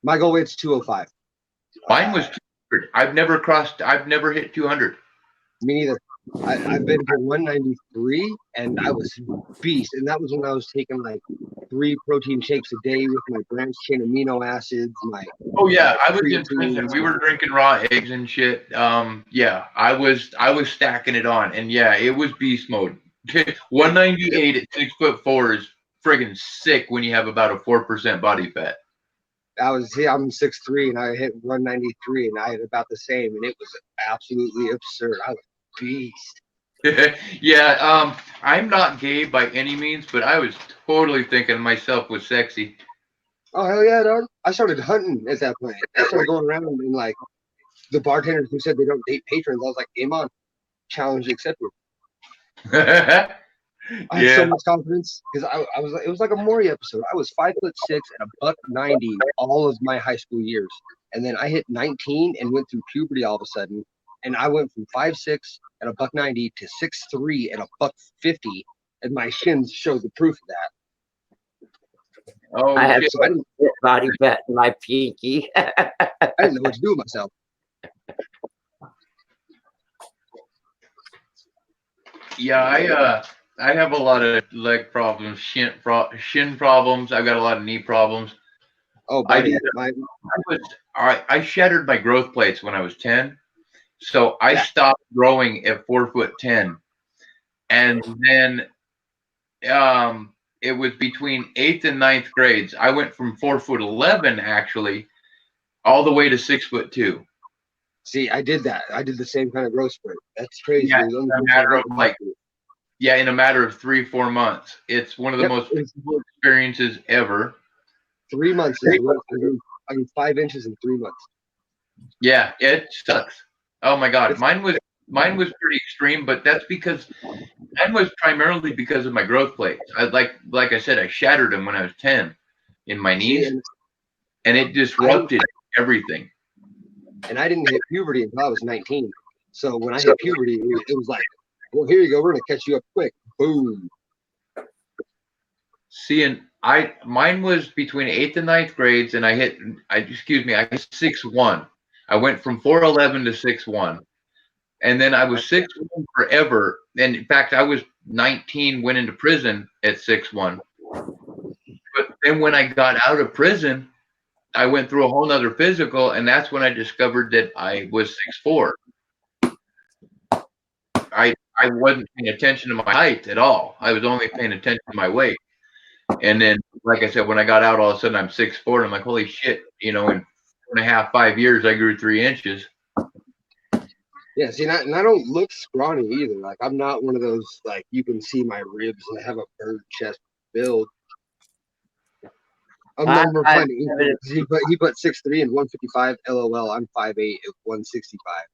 My goal weight's 205. Mine was 200. I've never hit 200. Me neither. I've been to 193, and I was beast. And that was when I was taking 3 protein shakes a day with my branched chain amino acids. Oh yeah, I was in prison. We were drinking raw eggs and shit. Yeah, I was stacking it on, and yeah, it was beast mode. 198 at 6'4" is friggin' sick when you have about a 4% body fat. I'm 6'3", and I hit 193, and I had about the same, and it was absolutely absurd. I was beast. Yeah, I'm not gay by any means, but I was totally thinking myself was sexy. Oh hell yeah, dog! I started hunting at that point. I started going around and the bartenders who said they don't date patrons. I was like, game on, challenge accepted. I had so much confidence because I was. It was like a Maury episode. I was 5'6" and $190 all of my high school years, and then I hit 19 and went through puberty all of a sudden, and I went from 5'6" and $190 to 6'3" and $150, and my shins show the proof of that. Oh, I have body fat in my pinky. I didn't know what to do with myself. Yeah, I have a lot of leg problems, shin problems. I've got a lot of knee problems. Oh, buddy, I shattered my growth plates when I was 10, so I stopped growing at 4'10", and then it was between 8th and 9th grades. I went from 4'11" actually, all the way to 6'2". See, I did that. I did the same kind of growth spurt. That's crazy. Yeah, it's a matter of Yeah, in a matter of 3-4 months. It's one of the most painful experiences ever. 3 months. I mean, 5 inches in 3 months. Yeah, it sucks. Oh my God, mine was pretty extreme, but that's because mine was primarily because of my growth plates. Like I said, I shattered them when I was 10 in my knees, and it disrupted everything. And I didn't hit puberty until I was 19. So when I hit puberty, it was like, well, here you go. We're gonna catch you up quick. Boom. See, and mine was between 8th and 9th grades, and I hit 6'1". I went from 4'11" to 6'1", and then I was 6'1" forever. And in fact, I was 19, went into prison at 6'1". But then when I got out of prison, I went through a whole nother physical, and that's when I discovered that I was 6'4". I wasn't paying attention to my height at all. I was only paying attention to my weight. And then, like I said, when I got out, all of a sudden I'm 6'4", and I'm like, holy shit, in 4.5, 5 years, I grew 3 inches. Yeah, see, and I don't look scrawny either. Like, I'm not one of those, like, you can see my ribs and I have a bird chest build. I'm number kind of he put 6'3" and 155. LOL, I'm 5'8" at 165.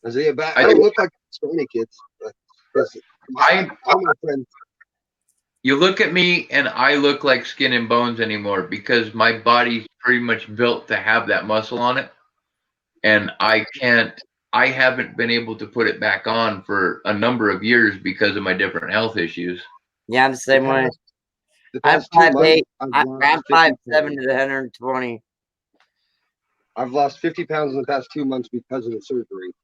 I say, I don't look like scrawny kids. All my friends. You look at me and I look like skin and bones anymore because my body's pretty much built to have that muscle on it. And I haven't been able to put it back on for a number of years because of my different health issues. Yeah, I'm the same way. I'm 5'8". I'm 5'7" to 120. I've lost 50 pounds in the past 2 months because of the surgery.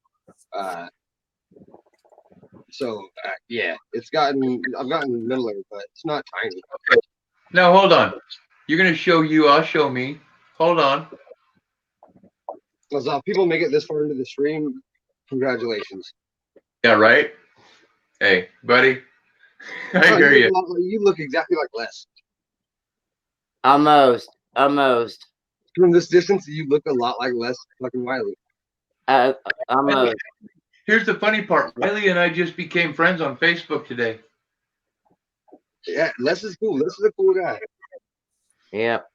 Yeah, I've gotten littler, but it's not tiny. Okay. Now hold on. You're gonna show you, I'll show me. Hold on. Because people make it this far into the stream, congratulations. Yeah, right? Hey, buddy. I hear you. You look exactly like Les. Almost. From this distance, you look a lot like Les fucking Wiley. Almost. Here's the funny part. Wiley and I just became friends on Facebook today. Yeah, Les is cool. Les is a cool guy. Yep.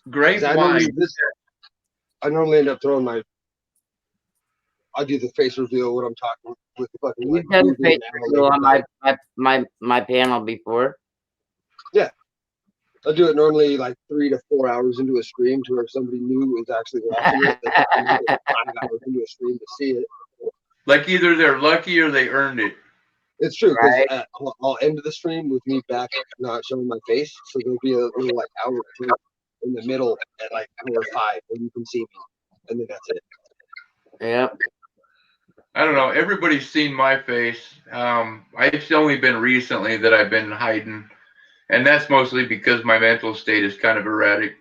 Great wine. I normally end up throwing I do the face reveal when I'm talking with the fucking. You've done face reveal on my panel before. Yeah. I do it normally like 3 to 4 hours into a stream to where somebody new is actually watching it. They have to make it 5 hours into a stream to see it. Like either they're lucky or they earned it. It's true, because I'll end the stream with me back not showing my face. So there'll be a little like hour in the middle at like hour 5 where you can see me. And then that's it. Yep. I don't know. Everybody's seen my face. It's only been recently that I've been hiding. And that's mostly because my mental state is kind of erratic.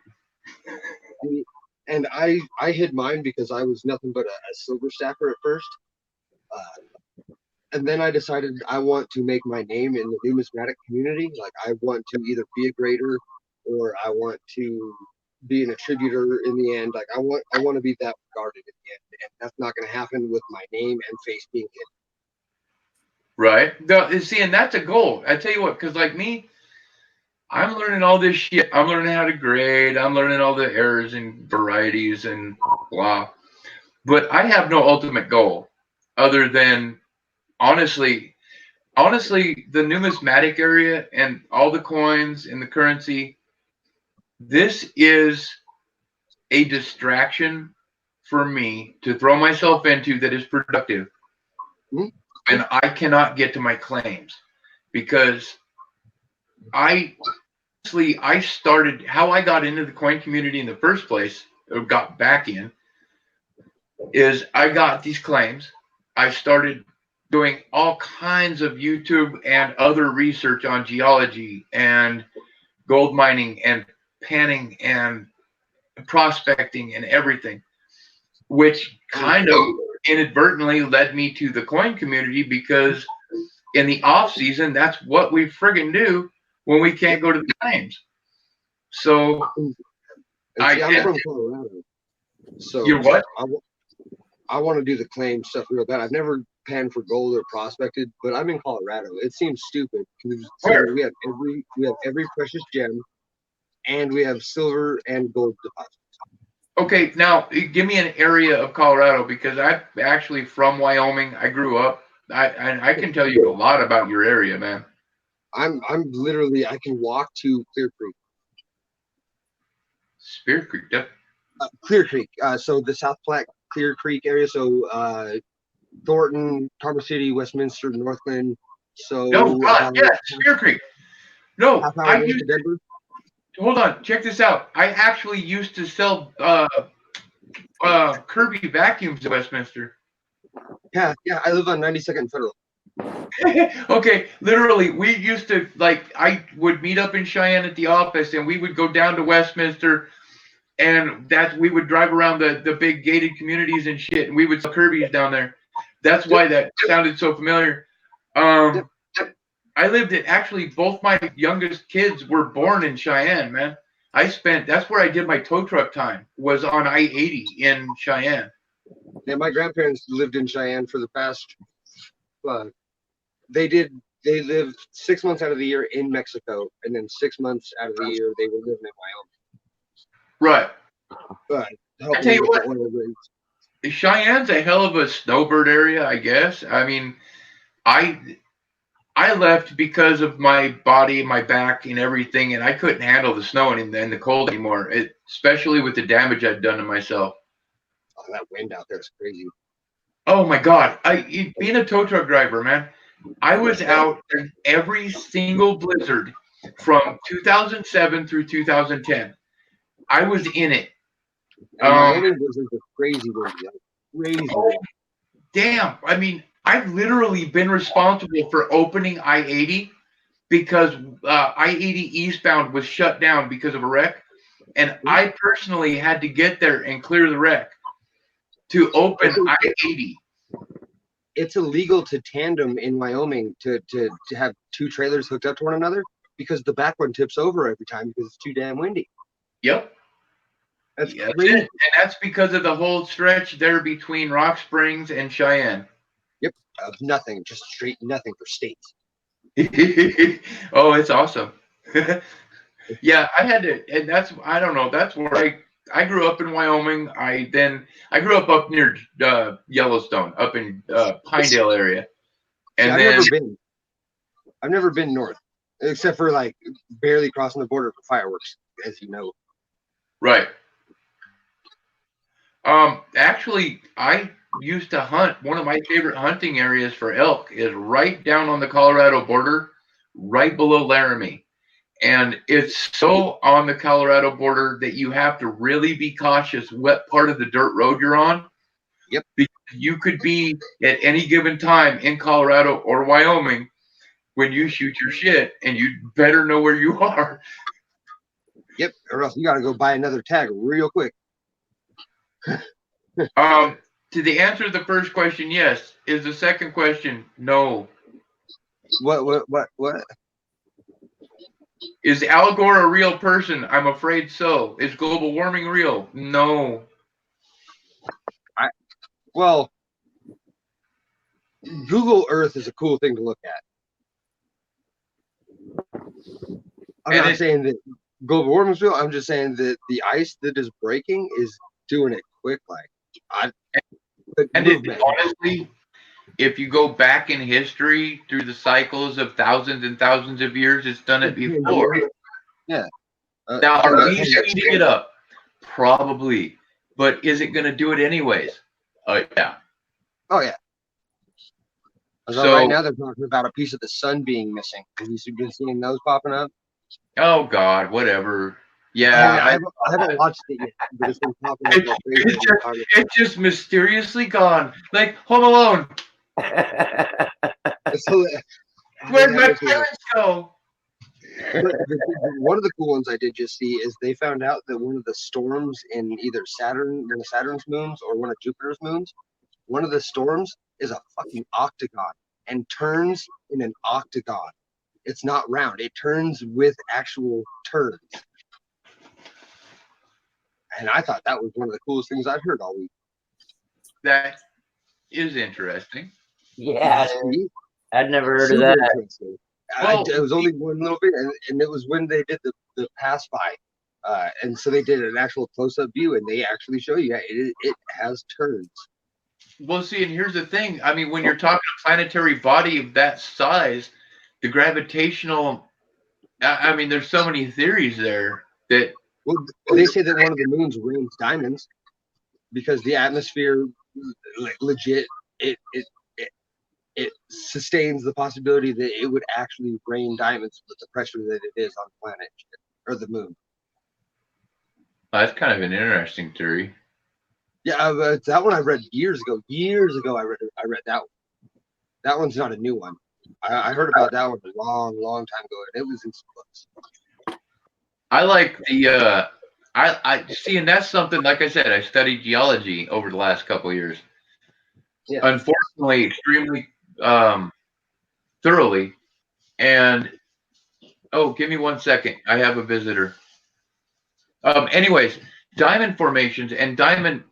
And I hid mine because I was nothing but a silver stacker at first. And then I decided I want to make my name in the numismatic community. Like, I want to either be a grader or I want to be an attributor in the end. Like, I want to be that regarded in the end. And that's not going to happen with my name and face being hidden. Right. See, and that's a goal. I tell you what, because like me, I'm learning all this shit. I'm learning how to grade. I'm learning all the errors and varieties and blah. But I have no ultimate goal other than, honestly, the numismatic area and all the coins and the currency, this is a distraction for me to throw myself into that is productive. And I cannot get to my claims because I started, how I got into the coin community in the first place, or got back in, is I got these claims. I started doing all kinds of YouTube and other research on geology and gold mining and panning and prospecting and everything, which kind of inadvertently led me to the coin community because in the off season, that's what we friggin' do when we can't go to the claims. So I'm from Colorado. So you're what? I want to do the claim stuff real bad. I've never panned for gold or prospected, but I'm in Colorado. It seems stupid because Where? we have every precious gem, and we have silver and gold deposits. Okay, now give me an area of Colorado because I'm actually from Wyoming. I grew up. I can tell you a lot about your area, man. I'm literally I can walk to Clear Creek. Spear Creek, yeah. Clear Creek. So the South Platte Clear Creek area. So Thornton, Tarver City, Westminster, Northland. So No, God, about yeah, Spear Creek. No, half hour I north used of Denver. hold on, check this out. I actually used to sell Kirby vacuums in Westminster. Yeah, I live on 92nd and Federal. Okay, literally, we used to I would meet up in Cheyenne at the office, and we would go down to Westminster, and we would drive around the big gated communities and shit, and we would sell Kirby's down there. That's why that sounded so familiar. I lived at actually both my youngest kids were born in Cheyenne, man. That's where I did my tow truck time, was on I-80 in Cheyenne. Yeah, my grandparents lived in Cheyenne for the past. They lived 6 months out of the year in Mexico, and then 6 months out of the year they were living in Wyoming. Right. But I tell you what, oil rigs. Cheyenne's a hell of a snowbird area, I guess. I mean, I left because of my body, my back, and everything, and I couldn't handle the snow and the cold anymore. Especially with the damage I'd done to myself. Oh, that wind out there is crazy. Oh my God! Being a tow truck driver, man, I was out in every single blizzard from 2007 through 2010. I was in it. And Wyoming blizzards are crazy windy. Crazy. Oh, damn! I mean, I've literally been responsible for opening I-80 because I-80 eastbound was shut down because of a wreck, and I personally had to get there and clear the wreck to open I-80. It's illegal to tandem in Wyoming to have two trailers hooked up to one another because the back one tips over every time because it's too damn windy. Yep. That's crazy. crazy. And that's because of the whole stretch there between Rock Springs and Cheyenne. Yep. Nothing, just straight nothing for states. Oh, it's awesome. Yeah, I had to, and I don't know, that's where I grew up in Wyoming. I grew up near Yellowstone, up in Pinedale area. And I've never been north, except for like barely crossing the border for fireworks, as you know. Right. Actually, I used to hunt. One of my favorite hunting areas for elk is right down on the Colorado border, right below Laramie. And it's so on the Colorado border that you have to really be cautious what part of the dirt road you're on. Yep. Because you could be at any given time in Colorado or Wyoming when you shoot your shit, and you better know where you are. Yep, or else you got to go buy another tag real quick. To the answer to the first question, yes. Is the second question no? What? Is Al Gore a real person? I'm afraid so. Is global warming real? No. Well, Google Earth is a cool thing to look at. I'm not saying that global warming is real. I'm just saying that the ice that is breaking is doing it quick. Honestly, if you go back in history through the cycles of thousands and thousands of years, it's done it before. Yeah. Now, are we speeding it up? Probably. But is it going to do it anyways? Yeah. Oh, yeah. So right now they're talking about a piece of the sun being missing. Have you been seeing those popping up? Oh, God, whatever. Yeah. I haven't watched it yet, but it's been popping up like crazy. It's just mysteriously gone. Like Home Alone. Where'd my parents go? One of the cool ones I did just see is they found out that one of the storms in either one of Saturn's moons or one of Jupiter's moons, one of the storms is a fucking octagon and turns in an octagon. It's not round. It turns with actual turns. And I thought that was one of the coolest things I've heard all week. That is interesting. Yeah, See? I'd never heard of Super that. interesting. Well, it was only one little bit, and it was when they did the pass by. And so they did an actual close-up view, and they actually show you it has turns. Well, see, and here's the thing. I mean, when you're talking a planetary body of that size, the gravitational, I mean, there's so many theories there that. Well, they say that one of the moons rains diamonds because the atmosphere, like legit, it sustains the possibility that it would actually rain diamonds with the pressure that it is on the planet or the moon. That's kind of an interesting theory. Yeah, but that one I read years ago. Years ago, I read that one. That one's not a new one. I heard about that one a long, long time ago, and it was in some books. I like the I see, and that's something, like I said, I studied geology over the last couple of years. Yeah. Unfortunately, extremely thoroughly. And oh, give me 1 second. I have a visitor. Anyways, diamond formations and diamond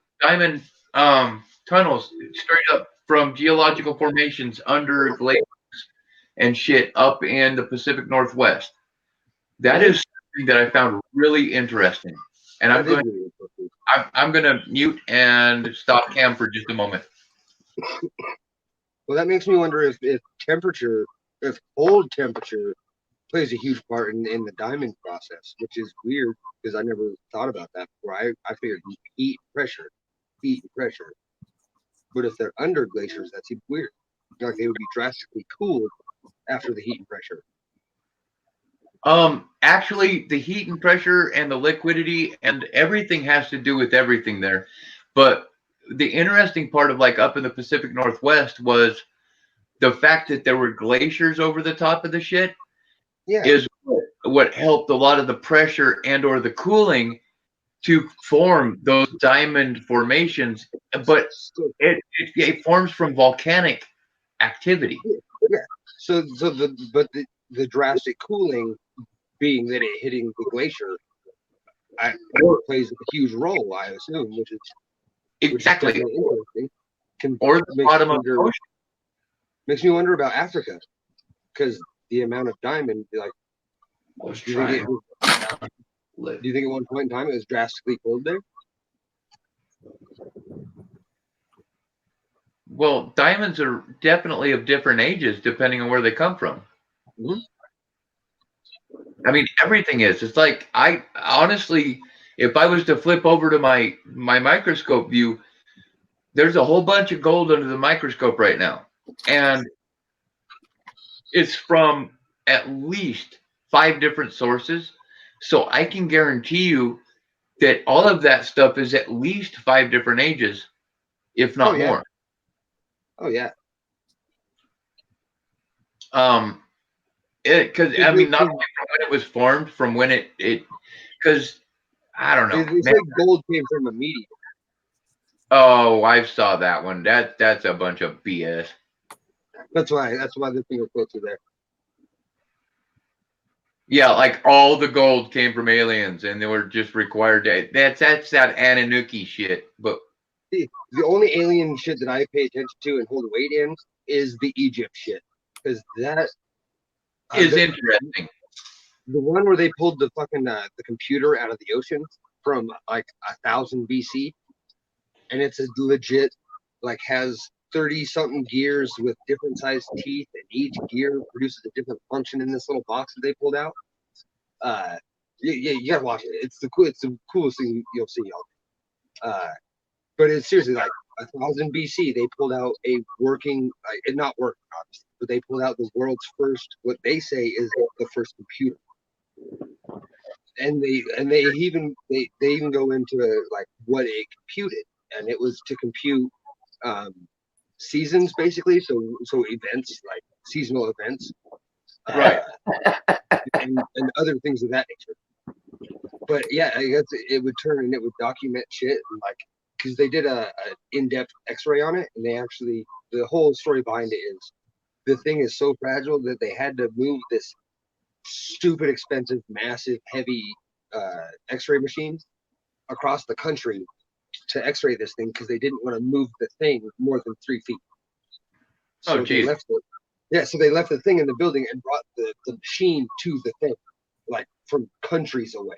tunnels straight up from geological formations under glaciers and shit up in the Pacific Northwest. That is something that I found really interesting. And I'm going to mute and stop cam for just a moment. Well, that makes me wonder if temperature, if cold temperature plays a huge part in the diamond process, which is weird because I never thought about that before. I figured heat and pressure. But if they're under glaciers, that's even weird. Like they would be drastically cooled after the heat and pressure. Actually, the heat and pressure and the liquidity and everything has to do with everything there. But the interesting part of like up in the Pacific Northwest was the fact that there were glaciers over the top of the shit. Yeah. Is what helped a lot of the pressure and or the cooling to form those diamond formations. But it forms from volcanic activity. Yeah. So the drastic cooling being that it hitting the glacier plays a huge role, I assume, which is exactly interesting. Or the bottom of the ocean. Makes me wonder about Africa because the amount of diamond, like, do you think at one point in time it was drastically cold there? Well, diamonds are definitely of different ages depending on where they come from. Mm-hmm. I mean, everything is. It's like I honestly, if I was to flip over to my microscope view, there's a whole bunch of gold under the microscope right now, and it's from at least 5 different sources. So I can guarantee you that all of that stuff is at least 5 different ages, if not more. Oh yeah. Because I mean, not only from when it was formed, from when it because I don't know. They say gold came from a meteor. Oh, I saw that one. That's a bunch of BS. That's why the finger quotes are there. Yeah, like all the gold came from aliens, and they were just required to. That's that Anunnaki shit. But the only alien shit that I pay attention to and hold weight in is the Egypt shit, because that is interesting. The one where they pulled the fucking the computer out of the ocean from like 1000 BC, and it's a legit, like, has 30 something gears with different sized teeth, and each gear produces a different function in this little box that they pulled out. You gotta watch it. It's the coolest thing you'll see, y'all. But it's seriously like 1000 BC. They pulled out a working, it not working obviously, but they pulled out the world's first, what they say is the first computer. And they even go into like what it computed, and it was to compute seasons basically, so events like seasonal events, right, and other things of that nature. But yeah, I guess it would turn and it would document shit, and like, because they did a in-depth X-ray on it, and they actually, the whole story behind it is the thing is so fragile that they had to move this stupid expensive, massive, heavy X-ray machine across the country to X-ray this thing because they didn't want to move the thing more than 3 feet. Oh, So they geez. left it. Yeah, so they left the thing in the building and brought the machine to the thing, like from countries away,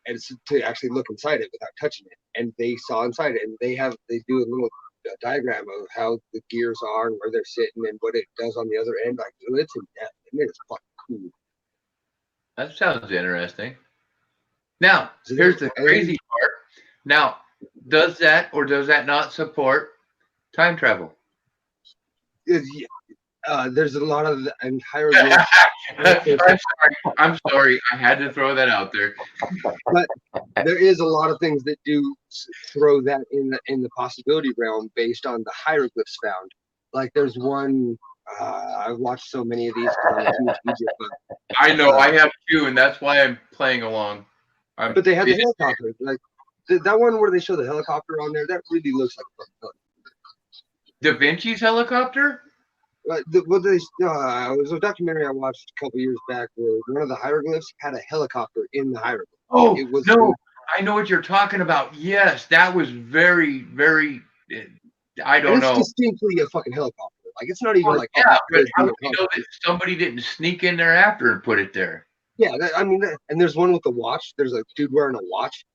and it's to actually look inside it without touching it. And they saw inside it, and they do a little diagram of how the gears are and where they're sitting and what it does on the other end. Like it's in depth, and it's fucking cool. That sounds interesting. Now, here's the crazy part. Now, does that or does that not support time travel? There's a lot of entire. I'm sorry. I had to throw that out there. But there is a lot of things that do throw that in the possibility realm based on the hieroglyphs found. Like there's one. I've watched so many of these because I'm a huge Egypt fan. I know. I have two, and that's why I'm playing along. But they have the helicopter. Like that one where they show the helicopter on there. That really looks like a helicopter. Da Vinci's helicopter? It was a documentary I watched a couple years back where one of the hieroglyphs had a helicopter in the hieroglyph. Oh, it was no. I know what you're talking about. Yes, that was very, very. I don't know. It's distinctly a fucking helicopter. Like it's not even like. Yeah, but how do you know that somebody didn't sneak in there after and put it there? Yeah, and there's one with a watch. There's a dude wearing a watch.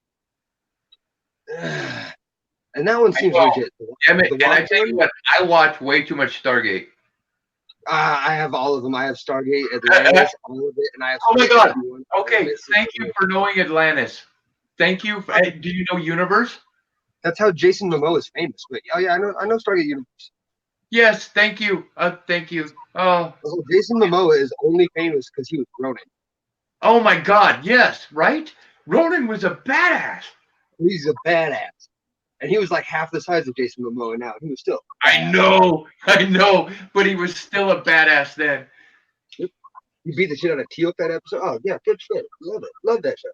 And that one seems legit. Damn it! And I tell you what, I watch way too much Stargate. I have all of them. I have Stargate, Atlantis, all of it, and I have. Oh my god! Okay, thank you for knowing Atlantis. Thank you. Do you know Universe? That's how Jason Momoa is famous. But oh yeah, I know Stargate Universe. Yes, thank you. Thank you. Oh, Jason Momoa is only famous because he was Ronin. Oh my god! Yes, right. Ronin was a badass. He's a badass. And he was like half the size of Jason Momoa now. He was still. I know, but he was still a badass then. Yep. You beat the shit out of Teal'c that episode. Oh yeah, good shit. Love it. Love that show.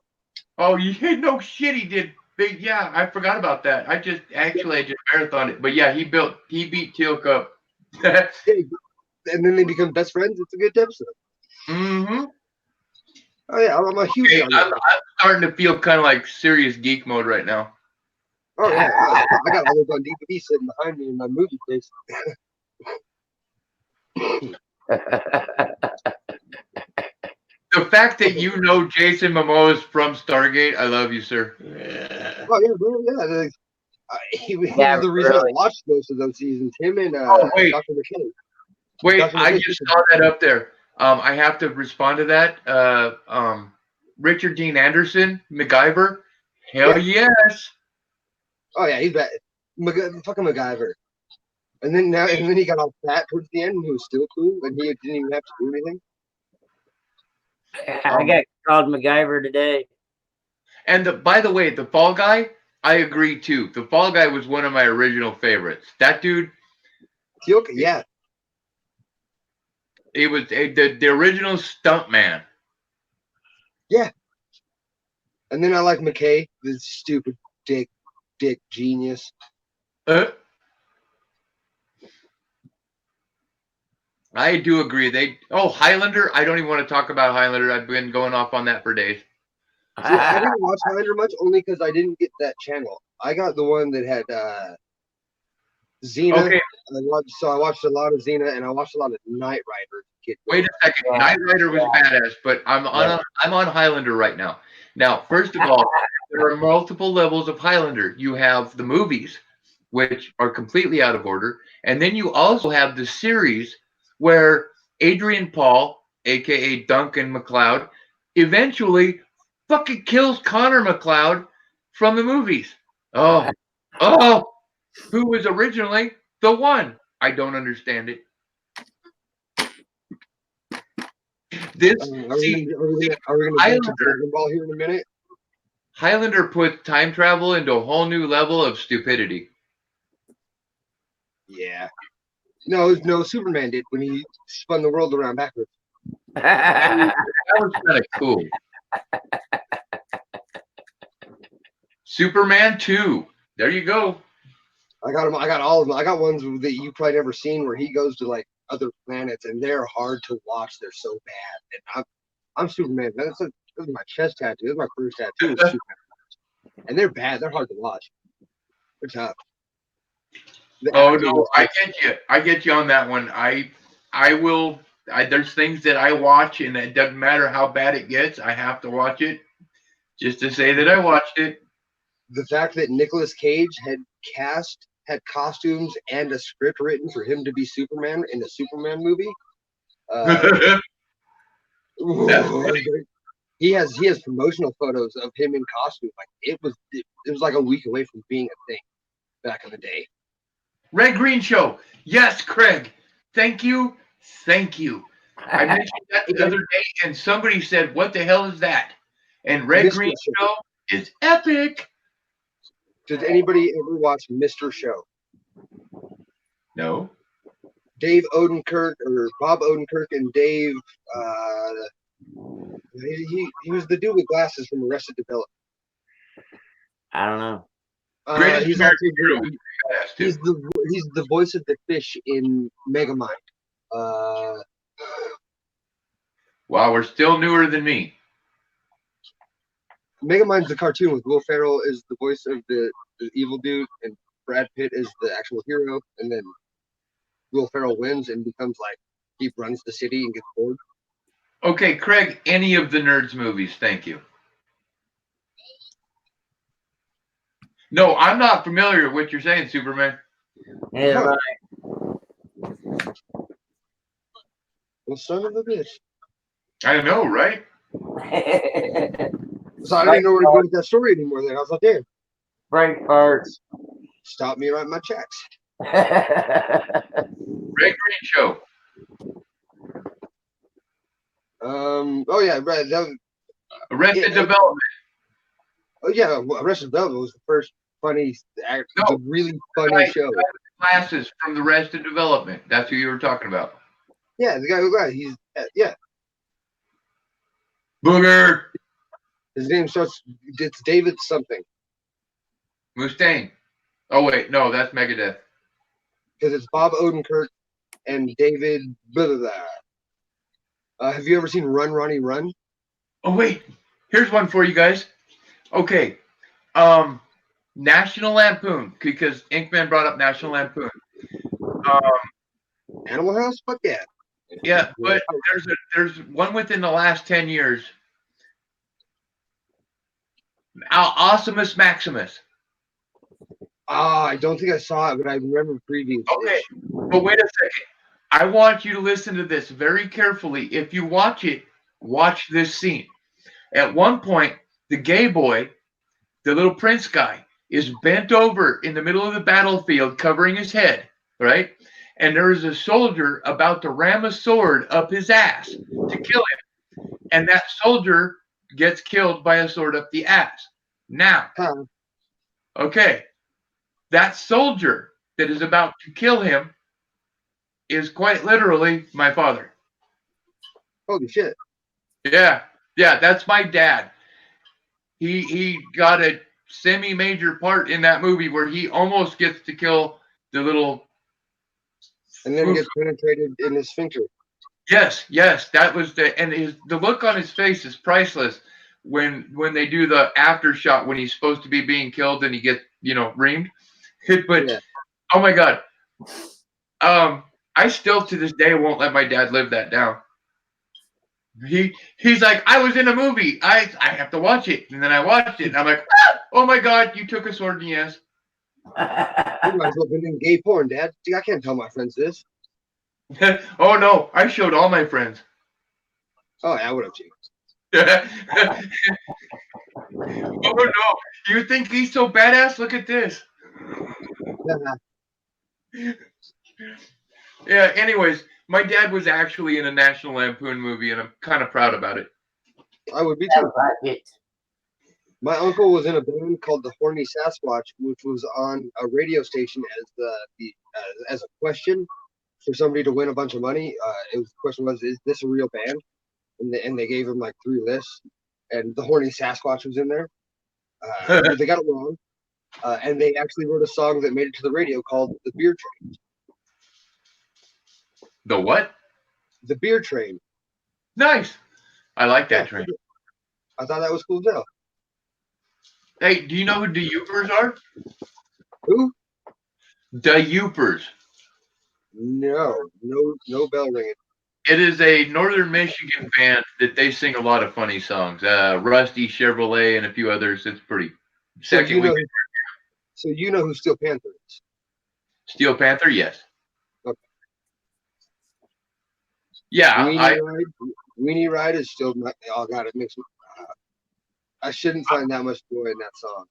Oh, no shit, he did. Yeah, I forgot about that. I just marathoned it. But yeah, he beat Teal'c up. And then they become best friends. It's a good episode. Mm-hmm. Oh yeah, I'm a huge. I'm starting to feel kind of like serious geek mode right now. Oh yeah, I got all those on DVD sitting behind me in my movie place. The fact that you know Jason Momoa is from Stargate, I love you, sir. Yeah. Oh yeah, bro. Yeah, he was the reason I watched most of those seasons. Him and wait. Dr. McKay. Wait, I just saw that up there. I have to respond to that. Richard Dean Anderson, MacGyver. Hell yes. Oh yeah, he's bad. Fucking MacGyver. And then he got all fat towards the end, and he was still cool, and he didn't even have to do anything. I got called MacGyver today. And by the way, the Fall Guy, I agree too. The Fall Guy was one of my original favorites. That dude. Yeah. It was the original stunt man. Yeah. And then I like McKay, the stupid dick genius. I do agree. Highlander. I don't even want to talk about Highlander. I've been going off on that for days. See, I didn't watch Highlander much only because I didn't get that channel. I got the one that had Xena. Okay. I watched a lot of Xena, and I watched a lot of Knight Rider. Wait a second. Knight Rider was badass, but I'm on Highlander right now. Now, first of all, there are multiple levels of Highlander. You have the movies, which are completely out of order, and then you also have the series where Adrian Paul, aka Duncan MacLeod, eventually fucking kills Connor MacLeod from the movies. Oh, who was originally the one? I don't understand it. Are we gonna get to Dragon Ball here in a minute? Highlander put time travel into a whole new level of stupidity. Yeah. No, Superman did when he spun the world around backwards. That was kind of cool. Superman 2. There you go. I got them. I got all of them. I got ones that you probably never seen where he goes to like other planets and they're hard to watch. They're so bad. And I'm Superman. That's my chest tattoo. That's my first tattoo. Superman. And they're bad. They're hard to watch. They're tough. The Oh acting no, was I get you. I get you on that one. I will. There's things that I watch, and it doesn't matter how bad it gets. I have to watch it just to say that I watched it. the fact that Nicolas Cage had costumes and a script written for him to be Superman in a Superman movie. He has promotional photos of him in costume. Like it was like a week away from being a thing back in the day. Red Green Show. Yes, Craig. Thank you. Thank you. I mentioned that the other day, and somebody said, "What the hell is that?" And Red Mr. Green Show. Show is epic. Did anybody ever watch Mr. Show? No. Dave Odenkirk or Bob Odenkirk and Dave. He was the dude with glasses from Arrested Development. I don't know. Greatest He's American also Hero. he's the voice of the fish in Megamind. Wow, we're still newer than me. Megamind's the cartoon with Will Ferrell is the voice of the evil dude, and Brad Pitt is the actual hero, and then Will Ferrell wins and becomes like he runs the city and gets bored. Okay, Craig, any of the Nerds movies, thank you. No, I'm not familiar with what you're saying, Superman. Yeah, right. Well, son of a bitch. I know, right? So I didn't know where to go with that story anymore. Then I was like, damn. Frank parts. Stop me writing my checks. Red Green Show. Oh yeah, right. Arrested Development. Oh yeah, Arrested Development was the first funny, the really funny show. Glasses from the Arrested Development. That's who you were talking about. Yeah, the guy who got he's yeah. Booger. His name starts. It's David something. Mustaine. Oh wait, no, that's Megadeth. Because it's Bob Odenkirk and David. Blah, blah, blah. Have you ever seen Run Ronnie Run? Oh wait, here's one for you guys. Okay, National Lampoon, because Inkman brought up National Lampoon. Animal House? Fuck yeah. Yeah, but there's one within the last 10 years. Awesomus Maximus. I don't think I saw it, but I remember previews. Okay, but wait a second. I want you to listen to this very carefully. If you watch it, watch this scene. At one point, the gay boy, the little prince guy, is bent over in the middle of the battlefield, covering his head, right? And there is a soldier about to ram a sword up his ass to kill him. And that soldier gets killed by a sword up the ass. Now, okay, that soldier that is about to kill him is quite literally my father. Holy shit. Yeah, that's my dad. He got a semi-major part in that movie where he almost gets to kill the little... And then gets penetrated in his sphincter. Yes, that was the look on his face is priceless when they do the after shot when he's supposed to be being killed and he gets, reamed. But yeah. Oh my God. I still to this day won't let my dad live that down. He's like, I was in a movie. I have to watch it. And then I watched it and I'm like, oh my God, you took a sword in the ass. You might as well have been in gay porn, Dad. I can't tell my friends this. Oh no, I showed all my friends. Oh yeah, what up, G? Oh no, you think he's so badass? Look at this. Yeah, anyways, my dad was actually in a National Lampoon movie and I'm kind of proud about it. I would be too. My uncle was in a band called the Horny Sasquatch, which was on a radio station as a question for somebody to win a bunch of money. The question was, is this a real band? And they gave him like 3 lists, and the Horny Sasquatch was in there. But they got it wrong, and they actually wrote a song that made it to the radio called "The Beer Train." The what? The Beer Train. Nice. I like that train. I thought that was cool as hell. Hey, do you know who the Ubers are? Who? The Youpers. No bell ringing. It is a Northern Michigan band that they sing a lot of funny songs. Rusty, Chevrolet, and a few others. It's pretty. So Second week. So you know who Steel Panther is? Steel Panther, yes. Okay. Yeah, Weenie Ride is still not. Oh God, it makes me. I shouldn't find that much joy in that song.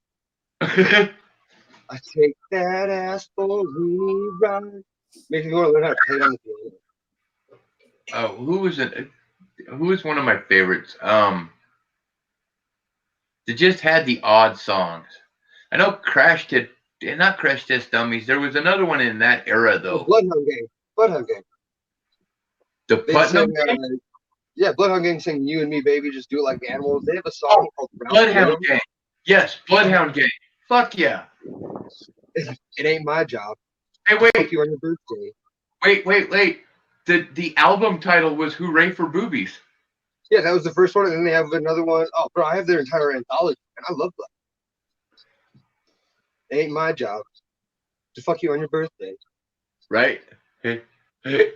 I take that ass for a weenie ride. Makes me want to learn how to play it on the piano. Oh, who was one of my favorites? They just had the odd songs. I know not Crash Test Dummies. There was another one in that era though. Bloodhound Gang. Bloodhound Gang. The Putnam Gang? Yeah, Bloodhound Gang sing "You and Me, Baby, Just Do It Like Animals." They have a song called Bloodhound Gang. Yes, Bloodhound Gang. Fuck yeah. It ain't my job. Hey, wait. Fuck you on your birthday. Wait. The album title was "Hooray for Boobies." Yeah, that was the first one, and then they have another one. Oh, bro, I have their entire anthology, and I love that. It ain't my job to fuck you on your birthday. Right?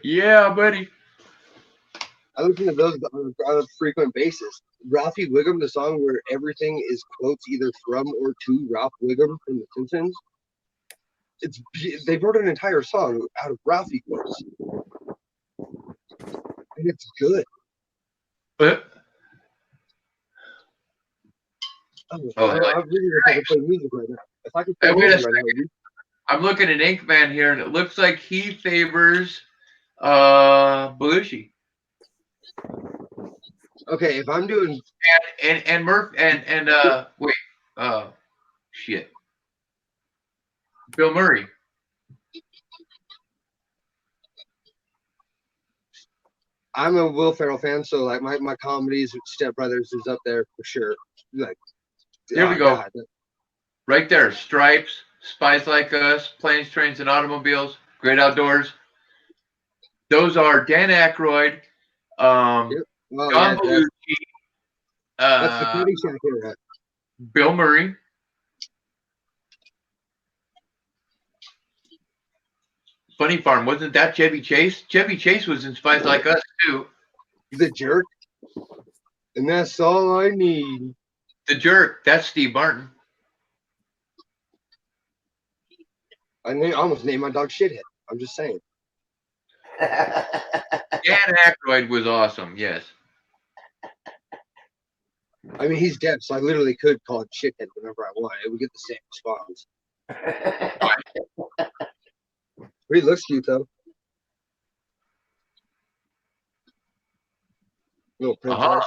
Yeah, buddy. I listen to those on a frequent basis. Ralphie Wiggum, the song where everything is quotes either from or to Ralph Wiggum from The Simpsons. They wrote an entire song out of Ralphie quotes, and it's good. I'm really if I could play music right now. If I could play music right now, I'm looking at Inkman here, and it looks like he favors Belushi. Okay, if I'm doing and Murph and shit, Bill Murray. I'm a Will Ferrell fan, so like my comedies, Step Brothers is up there for sure. Like, here we go. God. Right there, Stripes, Spies Like Us, Planes, Trains, and Automobiles, Great Outdoors. Those are Dan Aykroyd, John Belushi, that's the Caddyshack era. Bill Murray. Funny Farm, wasn't that Chevy Chase? Chevy Chase was in Spies Like Us too. The Jerk. And that's all I need. The Jerk, that's Steve Martin. I almost named my dog Shithead. I'm just saying. Dan Aykroyd was awesome, yes. I mean, he's dead, so I literally could call him Shithead whenever I want. It would get the same response. He looks cute, though. Little princess.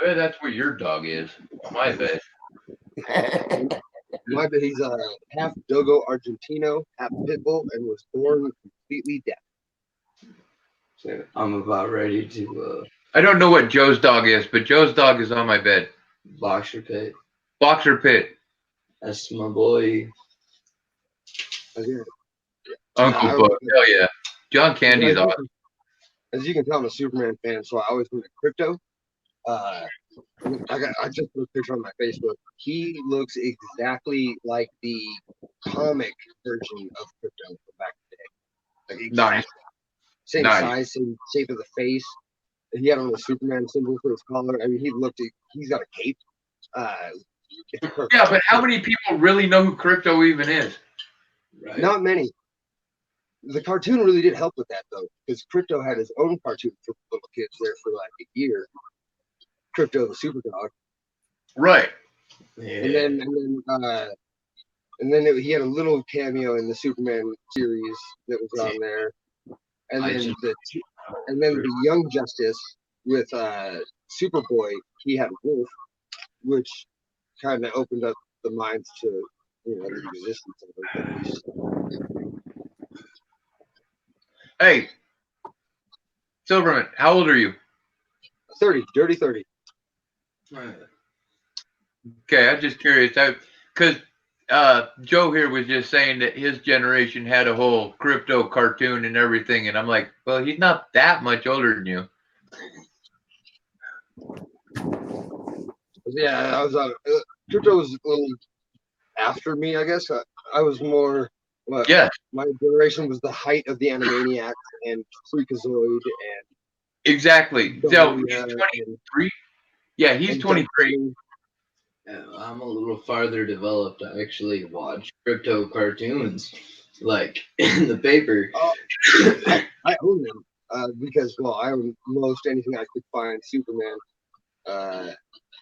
Hey, that's where your dog is. My bad. My bad. He's half Dogo Argentino, half Pitbull, and was born completely deaf. So I'm about ready to. I don't know what Joe's dog is, but Joe's dog is on my bed. Boxer Pit. Boxer Pit. That's my boy. Uncle Buck. Hell yeah. John Candy's awesome. As you can tell, I'm a Superman fan, so I always went to Crypto. I just put a picture on my Facebook. He looks exactly like the comic version of Crypto from back in the day. Like exactly. Nice. Same size, same shape of the face. He had on the Superman symbol for his collar. I mean, he's got a cape. Yeah, but how many people really know who Crypto even is? Right. Not many. The cartoon really did help with that, though, because Crypto had his own cartoon for little kids there for like a year. Crypto the Super Dog. Right. Yeah. And then he had a little cameo in the Superman series that was on there. And then the Young Justice with Superboy, he had Wolf, which kind of opened up the minds to the existence of it. Hey, Silverman, how old are you? 30, dirty 30. Okay, I'm just curious, because Joe here was just saying that his generation had a whole Crypto cartoon and everything, and I'm like, well, he's not that much older than you. Yeah, I was Crypto was a little after me, I guess. I was more. Yeah. My generation was the height of the Animaniacs and Freakazoid Exactly. and So he's Daria 23. Yeah, he's and 23. I'm a little farther developed. I actually watch crypto cartoons, like in the paper. I own them because, well, I own most anything I could find. Superman.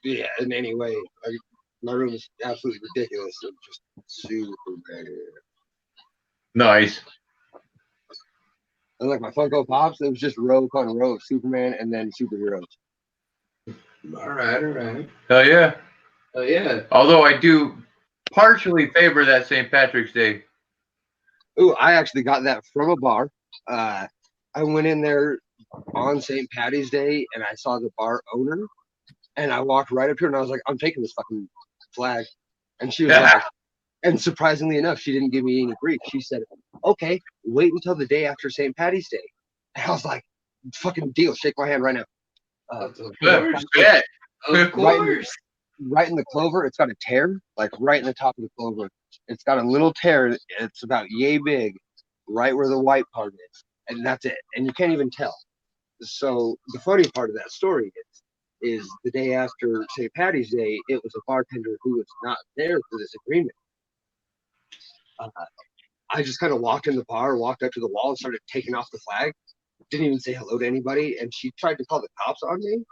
Yeah, in any way. My room is absolutely ridiculous. Of just Superman. Nice. And like my Funko Pops, it was just row upon row of Superman and then superheroes. All right. Hell yeah. Oh yeah. Although I do partially favor that St. Patrick's Day. Ooh, I actually got that from a bar. I went in there on St. Patty's Day and I saw the bar owner, and I walked right up to her and I was like, I'm taking this fucking flag. And she was like, and surprisingly enough, she didn't give me any grief. She said, okay, wait until the day after St. Patty's Day. And I was like, fucking deal, shake my hand right now. Of course. Yeah. Of course. Right in the clover, it's got a tear, like right in the top of the clover. It's got a little tear. It's about yay big, right where the white part is, and that's it. And you can't even tell. So the funny part of that story is the day after St. Patty's Day, it was a bartender who was not there for this agreement. I just kind of walked in the bar, walked up to the wall, and started taking off the flag. Didn't even say hello to anybody, and she tried to call the cops on me.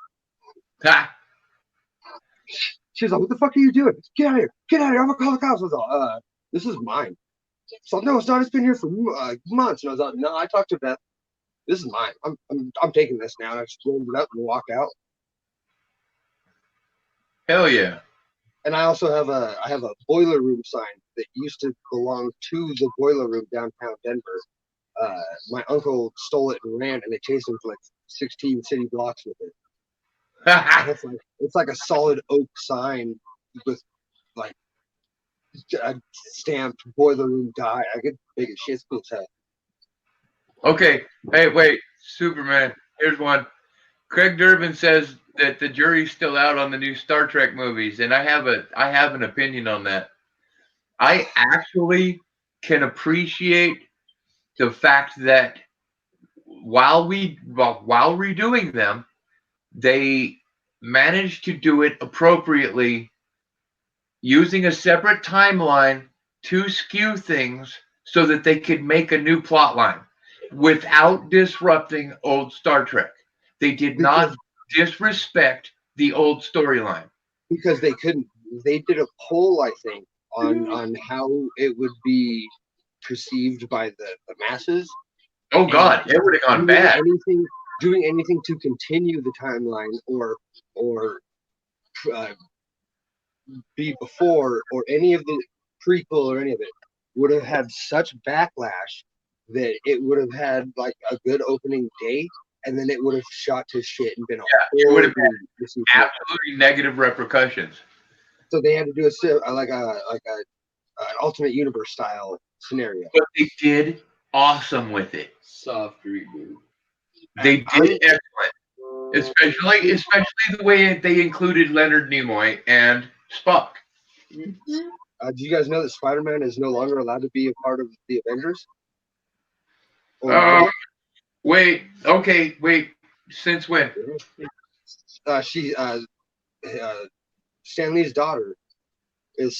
She was like, "What the fuck are you doing? Get out of here! Get out of here! I'm gonna call the cops." I was like, "This is mine." So no, it's not. It's been here for months. And I was like, "No, I talked to Beth. This is mine. I'm taking this now." And I just rolled it up and walked out. Hell yeah. And I also have a boiler room sign that used to belong to the boiler room downtown Denver. My uncle stole it and ran, and they chased him for like 16 city blocks with it. It's like a solid oak sign with like a stamped boiler room die. I get big as shit. Cool as hell. Okay. Hey, wait. Superman. Here's one. Craig Durbin says that the jury's still out on the new Star Trek movies, and I have an opinion on that. I actually can appreciate the fact that while redoing them, they managed to do it appropriately using a separate timeline to skew things so that they could make a new plot line without disrupting old Star Trek. They did not disrespect the old storyline. Because they couldn't. They did a poll, I think, on how it would be perceived by the masses. Oh God, it would have gone bad. Doing anything to continue the timeline or be before or any of the prequel or any of it would have had such backlash that it would have had like a good opening day, and then it would have shot to shit and been it would have been absolutely negative repercussions. So they had to do an alternate universe style scenario. But they did awesome with it. Soft reboot. They did excellent, especially the way they included Leonard Nimoy and Spock. Do you guys know that Spider-Man is no longer allowed to be a part of the Avengers? Wait. Since when? Stan Lee's daughter was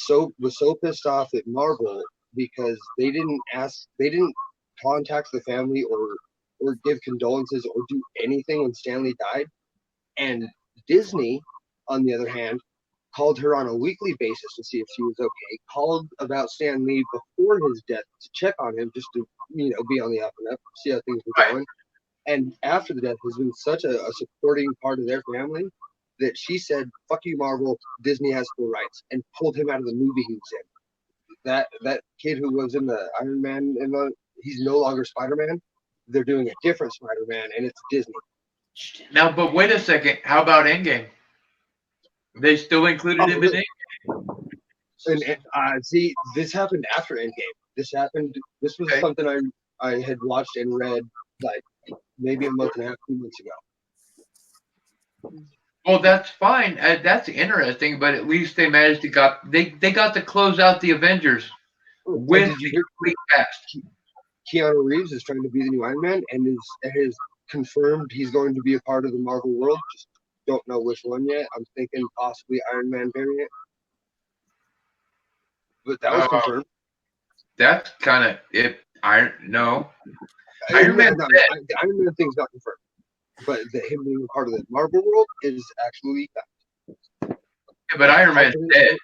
so pissed off at Marvel because they didn't contact the family or give condolences or do anything when Stan Lee died. And Disney, on the other hand, called her on a weekly basis to see if she was okay, called about Stan Lee before his death to check on him, just to, be on the up and up, see how things were going. And after the death has been such a supporting part of their family that she said, "Fuck you, Marvel, Disney has full rights," and pulled him out of the movie he was in. That kid who was in the Iron Man, he's no longer Spider-Man. They're doing a different Spider-Man, and it's Disney. Now, but wait a second. How about Endgame? They still included him in Endgame. And see, this happened after Endgame. This was something I had watched and read like maybe a month and a half, 2 months ago. Well, that's fine. That's interesting, but at least they managed to they got to close out the Avengers And with did you the hear complete cast. Keanu Reeves is trying to be the new Iron Man and is confirmed he's going to be a part of the Marvel world. Just don't know which one yet. I'm thinking possibly Iron Man variant, but that was confirmed. That's kind of it. No, Iron Iron Man's Man, dead. the Iron Man thing's not confirmed, but him being a part of the Marvel world is actually. Yeah, but Iron Man's dead.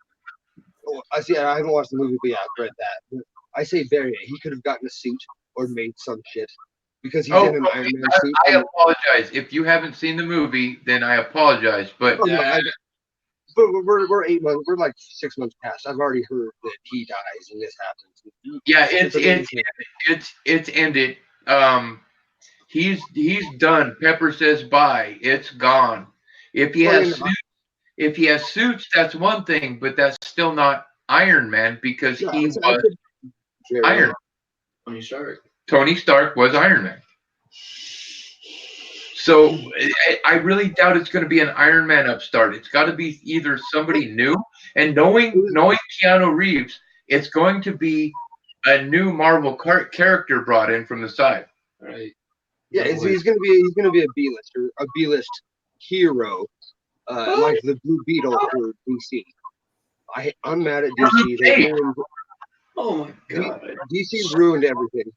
I see. I haven't watched the movie, but yeah, I've read that. But I say variant. He could have gotten a suit or made some shit because he's in an Iron Man suit. I apologize. If you haven't seen the movie, then I apologize. But Oh, no, but we're 8 months. We're like 6 months past. I've already heard that he dies and this happens. yeah, it's ended. He's done. Pepper says bye. It's gone. If he has suits, that's one thing, but that's still not Iron Man because he was Iron Man. Tony Stark. Tony Stark was Iron Man. So I really doubt it's going to be an Iron Man upstart. It's got to be either somebody new, and knowing Keanu Reeves, it's going to be a new Marvel character brought in from the side. Right. Yeah, he's gonna be a B-lister, a B-list hero, like the Blue Beetle for DC. I'm mad at DC. They ruined. Oh my god. DC ruined everything.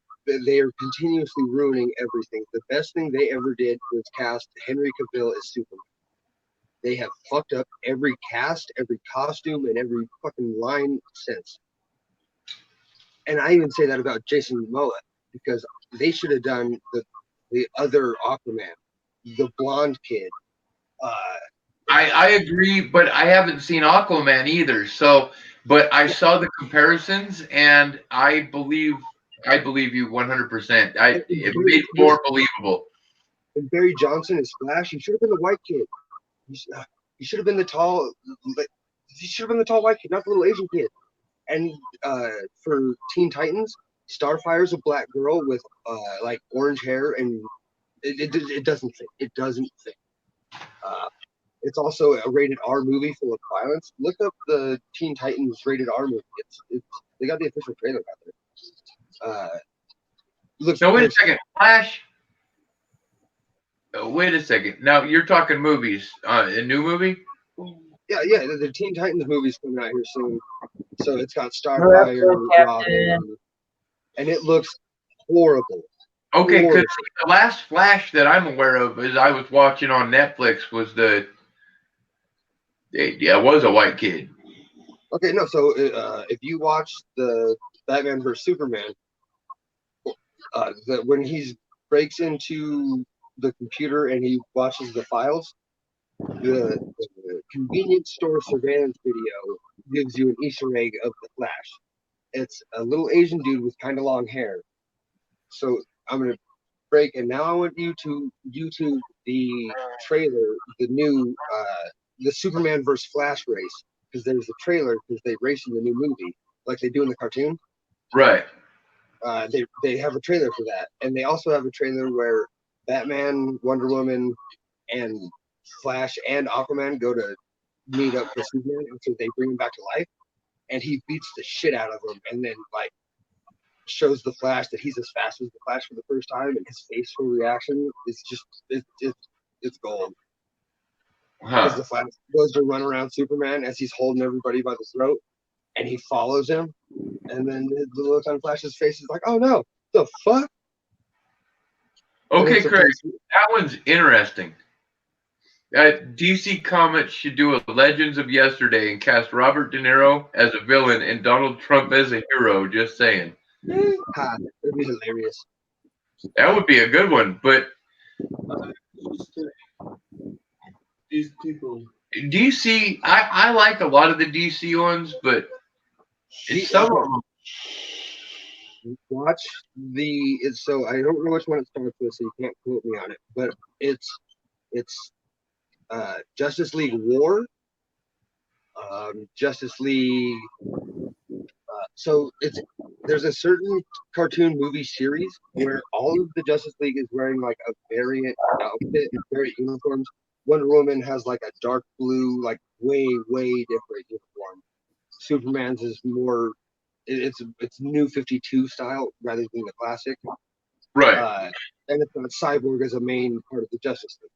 They are continuously ruining everything. The best thing they ever did was cast Henry Cavill as Superman. They have fucked up every cast, every costume, and every fucking line since. And I even say that about Jason Momoa because they should have done the other Aquaman, the blonde kid. I agree, but I haven't seen Aquaman either. So, but I saw the comparisons, and I believe you 100%. It made more believable. And Barry Johnson is Flash. He should have been the white kid. He should have been the tall. He should have been the tall white kid, not the little Asian kid. And for Teen Titans, Starfire's a black girl with like orange hair, and it doesn't fit. It doesn't fit. It's also a rated R movie full of violence. Look up the Teen Titans rated R movie. They got the official trailer out there. So wait a second, Flash. Wait a second. Now you're talking movies. A new movie? Yeah. The Teen Titans movie's coming out here soon. So it's got Starfire, Robin, and it looks horrible. Okay, because the last Flash that I'm aware of is I was watching on Netflix was it was a white kid. Okay, no. So if you watch the Batman vs Superman, when he breaks into the computer and he watches the files, the convenience store surveillance video gives you an Easter egg of the Flash. It's a little Asian dude with kind of long hair. So I'm gonna break, and now I want you to YouTube the trailer, the new the Superman vs Flash race, because there's a trailer because they race in the new movie like they do in the cartoon. Right. They have a trailer for that, and they also have a trailer where Batman, Wonder Woman, and Flash and Aquaman go to meet up for Superman after they bring him back to life, and he beats the shit out of him, and then like shows the Flash that he's as fast as the Flash for the first time, and his facial reaction is just it's gold. Because the Flash goes to run around Superman as he's holding everybody by the throat, and he follows him, and then the look on Flash's face is like, "Oh no, the fuck." Okay, Craig, that one's interesting. DC Comics should do a Legends of Yesterday and cast Robert De Niro as a villain and Donald Trump as a hero. Just saying. It'd be hilarious. That would be a good one, but these people. DC, I like a lot of the DC ones, but some of them. Watch so I don't know which one it starts with, so you can't quote me on it, but it's Justice League War, Justice League. So there's a certain cartoon movie series where all of the Justice League is wearing like a variant outfit, variant uniforms. Wonder Woman has like a dark blue, like way different uniform. Superman's is more, it's new 52 style rather than the classic. Right. And it's got Cyborg as a main part of the Justice League.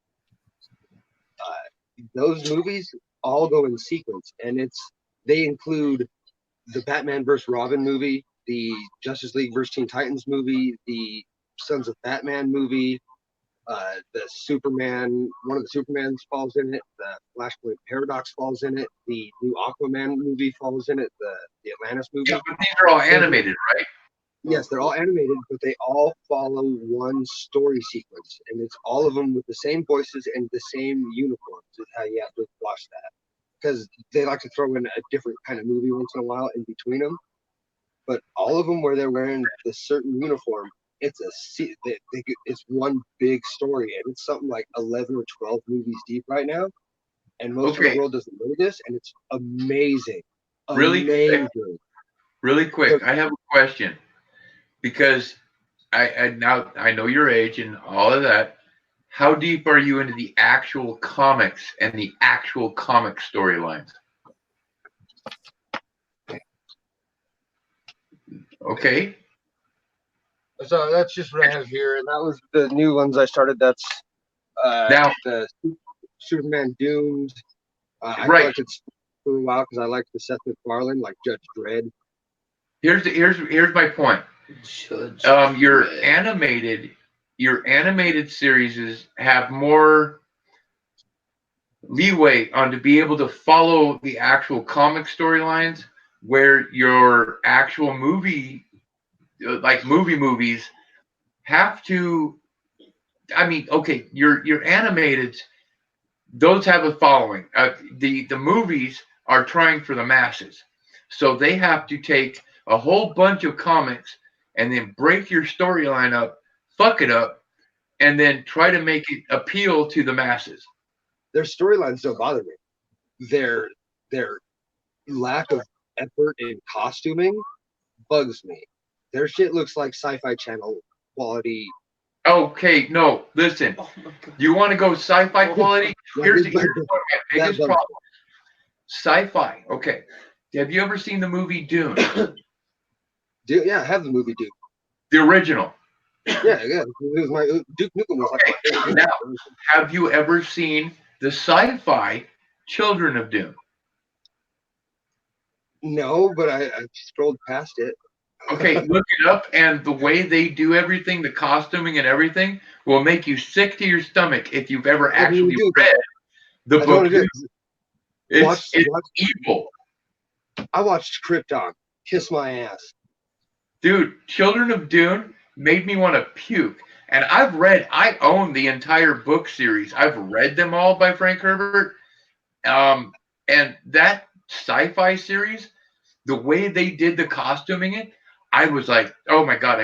Those movies all go in sequence, and they include the Batman vs. Robin movie, the Justice League vs. Teen Titans movie, the Sons of Batman movie, the Superman, one of the Supermans falls in it, the Flashpoint Paradox falls in it, the new Aquaman movie falls in it, the Atlantis movie. Yeah, but these are all animated, right? Yes, they're all animated, but they all follow one story sequence, and it's all of them with the same voices and the same uniforms. Is how you have to watch that, because they like to throw in a different kind of movie once in a while in between them. But all of them where they're wearing this certain uniform, it's it's one big story, and it's something like 11 or 12 movies deep right now. And most of the world doesn't know this, and it's amazing. Amazing. Really quick, I have a question. Because I know your age and all of that. How deep are you into the actual comics and the actual comic storylines? Okay. So that's just what I have here, and that was the new ones I started. That's now the Superman Doomed. I right. collected for a while because I liked the Seth MacFarlane, like Judge Dredd. Here's my point. Your animated series have more leeway on to be able to follow the actual comic storylines, where your actual movie, like movies, have to. I mean, okay, your animated, those have a following. The movies are trying for the masses, so they have to take a whole bunch of comics and then break your storyline up, fuck it up, and then try to make it appeal to the masses. Their storylines don't bother me. Their lack of effort in costuming bugs me. Their shit looks like Sci-Fi Channel quality. Okay, no, listen. You want to go sci-fi quality? Here's one of my biggest problems. Sci-fi. Okay. Have you ever seen the movie Dune? Yeah, I have the movie Dune. The original. Yeah. It was my Duke Nukem was like my favorite. Now, have you ever seen the sci-fi Children of Dune? No, but I scrolled past it. Okay, look it up, and the way they do everything, the costuming and everything, will make you sick to your stomach if you've ever actually read the book. It's evil. I watched Krypton. Kiss my ass. Dude, Children of Dune made me want to puke. And I own the entire book series. I've read them all by Frank Herbert. And that sci-fi series, the way they did the costuming I was like, oh my God,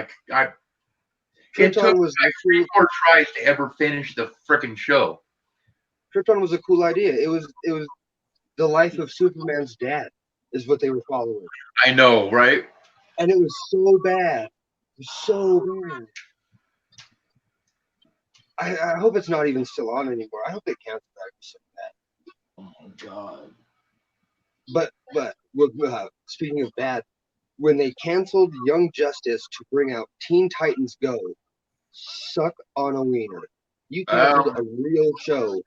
it took me 3 or 4 tries to ever finish the frickin' show. Krypton was a cool idea. It was the life of Superman's dad is what they were following. I know, right? And it was so bad. It was so bad. I hope it's not even still on anymore. I hope they canceled that. It was so bad. Oh my God. But speaking of bad, when they canceled Young Justice to bring out Teen Titans Go, suck on a wiener. You canceled a real show,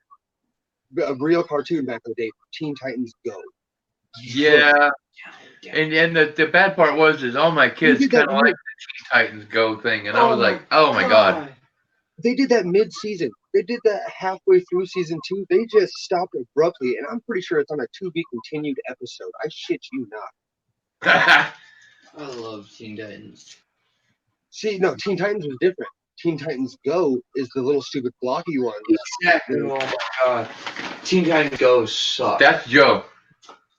a real cartoon back in the day, Teen Titans Go. Yeah. And the bad part is all my kids kind of like the Teen Titans Go thing, and I was like, oh my God. They did that mid-season. They did that halfway through season 2. They just stopped abruptly, and I'm pretty sure it's on a to-be continued episode. I shit you not. I love Teen Titans. See, no, Teen Titans was different. Teen Titans Go is the little stupid blocky one. Exactly. Oh my God. Teen Titans Go sucks. That's Joe.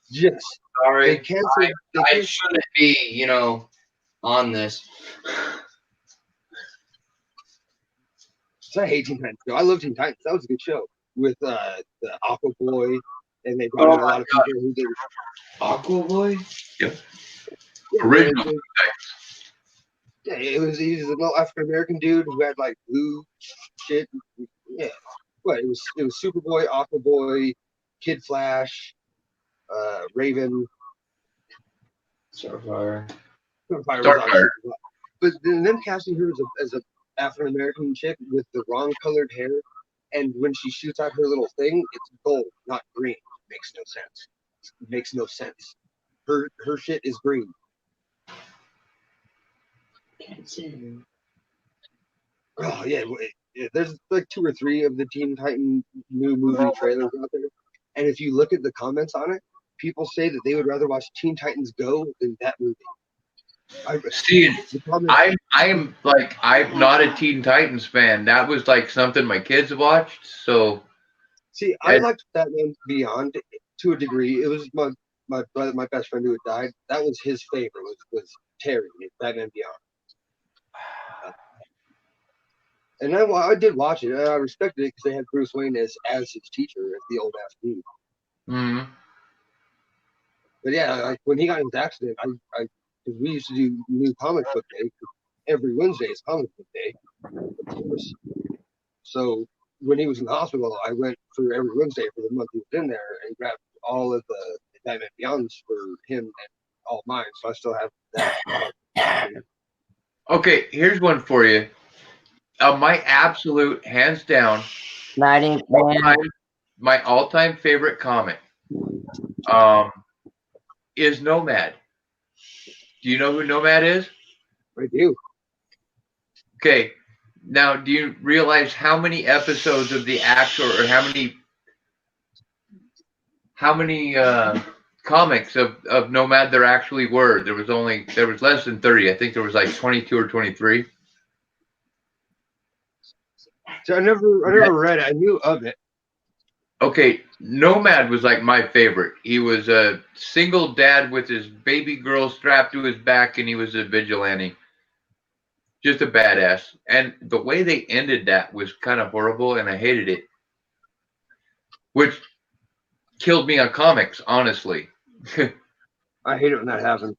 Yes. Sorry. I shouldn't be, on this. So I hate Teen Titans Go. I love Teen Titans. That was a good show with the Aqua Boy, and they brought in a lot of people who did Aqua Boy. Yep. Yeah, Original. Yeah, he was a little African American dude who had like blue shit. Yeah. what it was Superboy, Aquaboy, Kid Flash, Raven, Starfire. Starfire was obviously, but then them casting her as a African American chick with the wrong colored hair, and when she shoots out her little thing, it's gold, not green. Makes no sense. It makes no sense. Her shit is green. Can't see. Oh yeah, there's like 2 or 3 of the Teen Titan new movie trailers out there, and if you look at the comments on it, people say that they would rather watch Teen Titans Go than that movie. See, I'm not a Teen Titans fan. That was like something my kids watched. So, see, I liked Batman Beyond to a degree. It was my brother, my best friend who had died. That was his favorite. Was Terry in Batman Beyond. And I did watch it. I respected it because they had Bruce Wayne as his teacher, as the old ass dude. Mm-hmm. But yeah, like when he got in his accident, because we used to do new comic book day. Every Wednesday is comic book day, of course. So when he was in the hospital, I went for every Wednesday for the month he was in there and grabbed all of the Batman Beyonds for him and all mine. So I still have that. Okay, here's one for you. My absolute, hands down, my all-time favorite comic is Nomad. Do you know who Nomad is? I do. Okay. Now, do you realize how many episodes of the actual, or how many comics of Nomad there actually were? There was less than 30. I think there was like 22 or 23. So I never read it. I knew of it. Okay, Nomad was like my favorite. He was a single dad with his baby girl strapped to his back, and he was a vigilante. Just a badass. And the way they ended that was kind of horrible, and I hated it. Which killed me on comics, honestly. I hate it when that happens.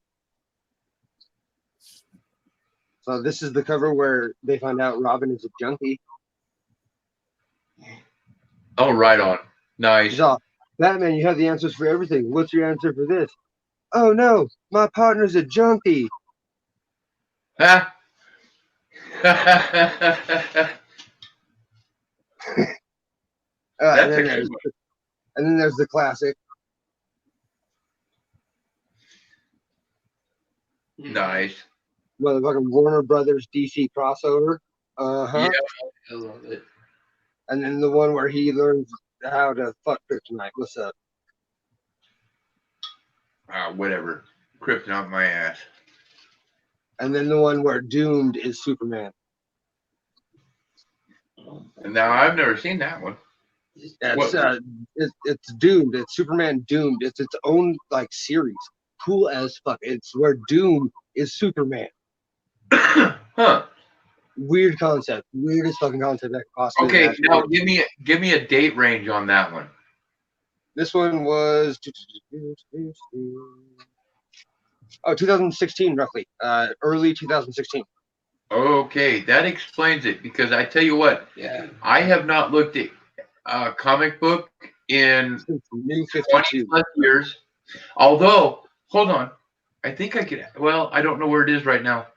So this is the cover where they find out Robin is a junkie. Oh, right on. Nice. So, Batman, you have the answers for everything. What's your answer for this? Oh no, my partner's a junkie. Huh? and then there's the classic. Nice. Motherfucking Warner Brothers DC crossover. Yeah, I love it. And then the one where he learns how to fuck Kryptonite. What's up? Whatever. Kryptonite my ass. And then the one where Doomed is Superman. Now I've never seen that one. It's Doomed. It's Superman Doomed. It's its own like series. Cool as fuck. It's where Doom is Superman. Huh. Weird concept. Weirdest fucking concept that could possibly. Okay, now give me a date range on that one. This one was 2016 roughly. Early 2016. Okay, that explains it, because I tell you what, I have not looked at a comic book in 20 plus years. Although, hold on, I think I could. Well, I don't know where it is right now.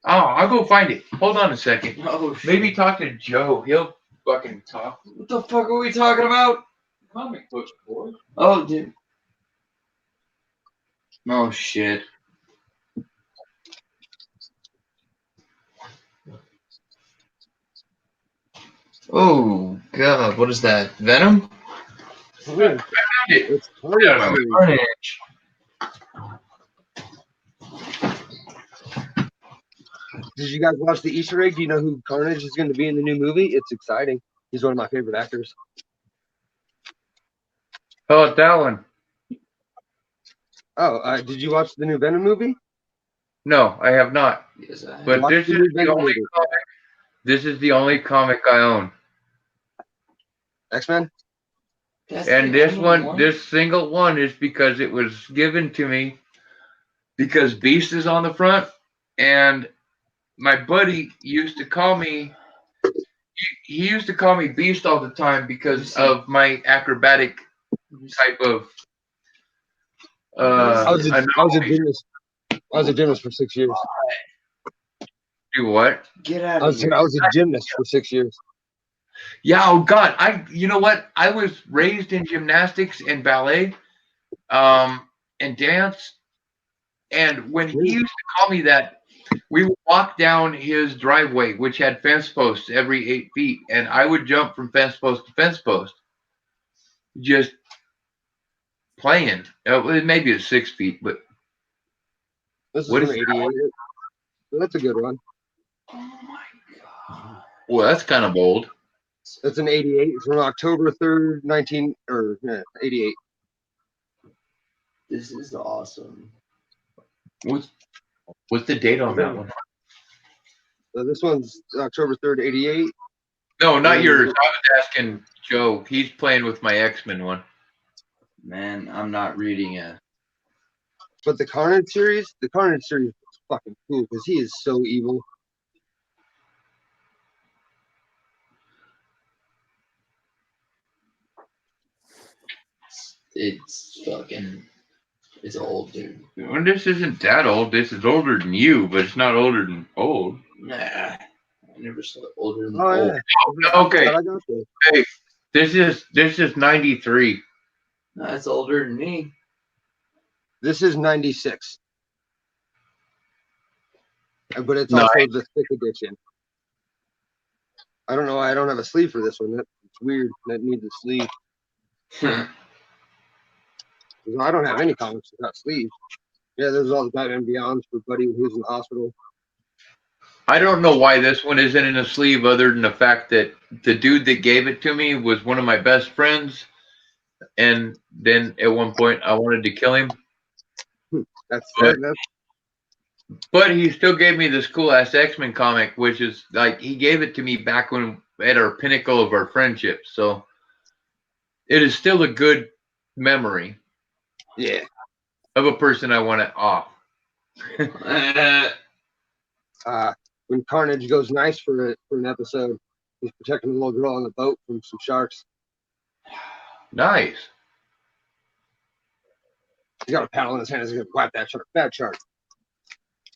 Oh, I'll go find it. Hold on a second. Oh, maybe talk to Joe. He'll fucking talk. What the fuck are we talking about? Comic books, boy. Oh, dude. Oh, shit. Oh, God. What is that? Venom? It's Carnage. Did you guys watch the Easter egg? Do you know who Carnage is going to be in the new movie? It's exciting. He's one of my favorite actors. Oh, that one. Oh, did you watch the new Venom movie? No, I have not. Yes, I have. But this is the only comic. This is the only comic I own. X-Men? And this single one is because it was given to me because Beast is on the front, and my buddy used to call me he used to call me Beast all the time because of my acrobatic type of I was a anomaly. gymnast. I was a gymnast for 6 years. Do what? Get out I of was here. I was a gymnast for 6 years. Yeah, oh God. You know what? I was raised in gymnastics and ballet, and dance. And when he used to call me that, we would walk down his driveway, which had fence posts every 8 feet, and I would jump from fence post to fence post, just playing. Maybe it's 6 feet, but This is what from is that? '88. That's a good one. Well, that's kind of bold. That's an '88 from October 3rd, '88. This is awesome. What's the date on that one? So this one's October 3rd, '88. No, not yours. I was asking Joe. He's playing with my X-Men one. Man, I'm not reading it. But the Carnage series is fucking cool because he is so evil. It's old, dude. Well, this isn't that old. This is older than you, but it's not older than old. Nah, I never saw older than Oh old. yeah. Okay. I got this. Hey, this is 93. No, it's older than me. This is '96. But it's Nice. also the thick edition. I don't know why I don't have a sleeve for this one. It's weird. That needs a sleeve. I don't have any comics without sleeves. Yeah, there's all the Batman Beyonds for Buddy when he was in the hospital. I don't know why this one isn't in a sleeve, other than the fact that the dude that gave it to me was one of my best friends, and then at one point I wanted to kill him. But he still gave me this cool ass X-Men comic, which is like he gave it to me back when at our pinnacle of our friendship. So it is still a good memory. Yeah. Of a person I want to off. When Carnage goes nice for an episode, he's protecting the little girl on the boat from some sharks. Nice. He's got a paddle in his hand. He's gonna whack that shark. Bad shark.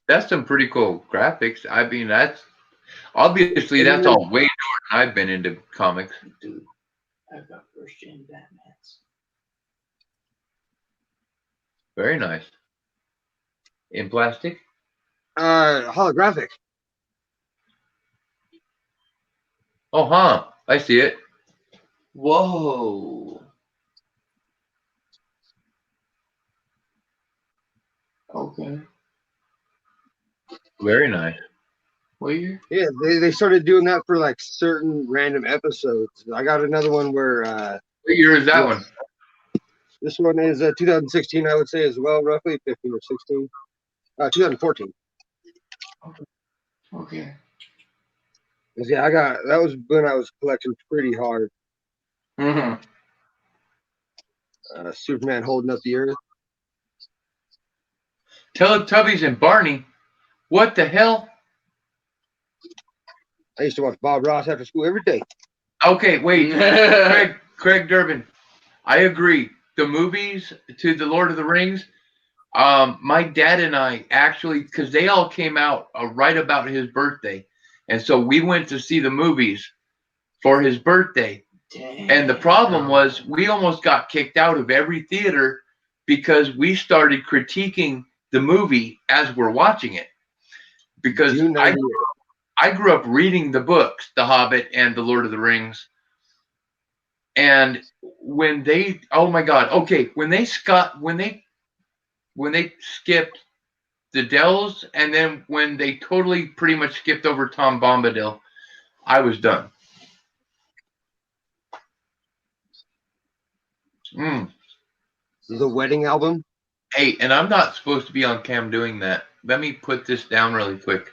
That's some pretty cool graphics. I mean, that's obviously that's all way more than I've been into comics. Dude, I've got first gen Batmans. Very nice. In plastic? Holographic. Oh, huh. I see it. Whoa. Okay. Very nice. What year? Yeah, they started doing that for like certain random episodes. I got another one where. What year is that one? This one is 2016, I would say, as well, roughly 15 or 16. 2014. Okay. Yeah, that was when I was collecting pretty hard. Mm-hmm. Superman holding up the earth. Teletubbies and Barney. What the hell? I used to watch Bob Ross after school every day. Okay, wait. Craig Durbin. I agree. The movies to the Lord of the Rings, my dad and I actually, because they all came out right about his birthday. And so we went to see the movies for his birthday. Damn. And the problem was we almost got kicked out of every theater because we started critiquing the movie as we're watching it. Because I grew up reading the books, The Hobbit and The Lord of the Rings. And when they, oh my God, okay, when they skipped the Dells, and then when they totally pretty much skipped over Tom Bombadil, I was done. The Wedding Album. Hey, and I'm not supposed to be on cam doing that. Let me put this down really quick.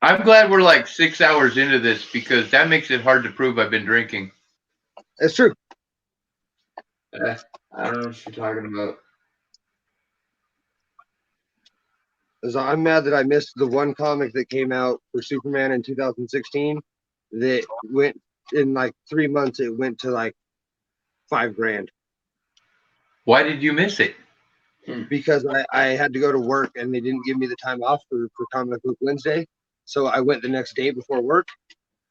I'm glad we're like 6 hours into this because that makes it hard to prove I've been drinking. It's true. I don't know what you're talking about. 'Cause I'm mad that I missed the one comic that came out for Superman in 2016 that went in like 3 months. It went to like $5,000 Why did you miss it? because I had to go to work and they didn't give me the time off for Comic Book Wednesday. So I went the next day before work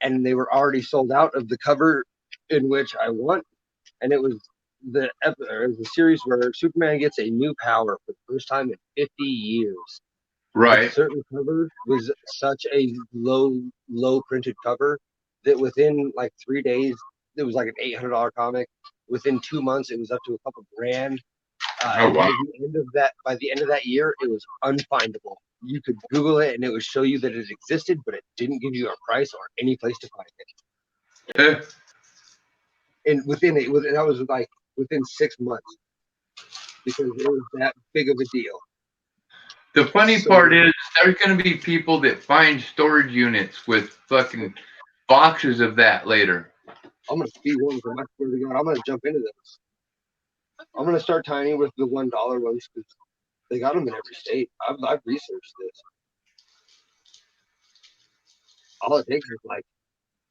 and they were already sold out of the cover in which I want. And it was the series where Superman gets a new power for the first time in 50 years. Right. A certain cover was such a low printed cover that within like 3 days, it was like an $800 comic. Within 2 months, it was up to a couple grand. Oh, wow. By the end of that year, it was unfindable. You could Google it and it would show you that it existed, but it didn't give you a price or any place to find it. And that was like within 6 months because it was that big of a deal. The funny part is there's going to be people that find storage units with fucking boxes of that later. I'm going to be one of them. I swear to God, I'm going to jump into this. I'm going to start tiny with the $1 ones because they got them in every state. I've researched this. All it takes is like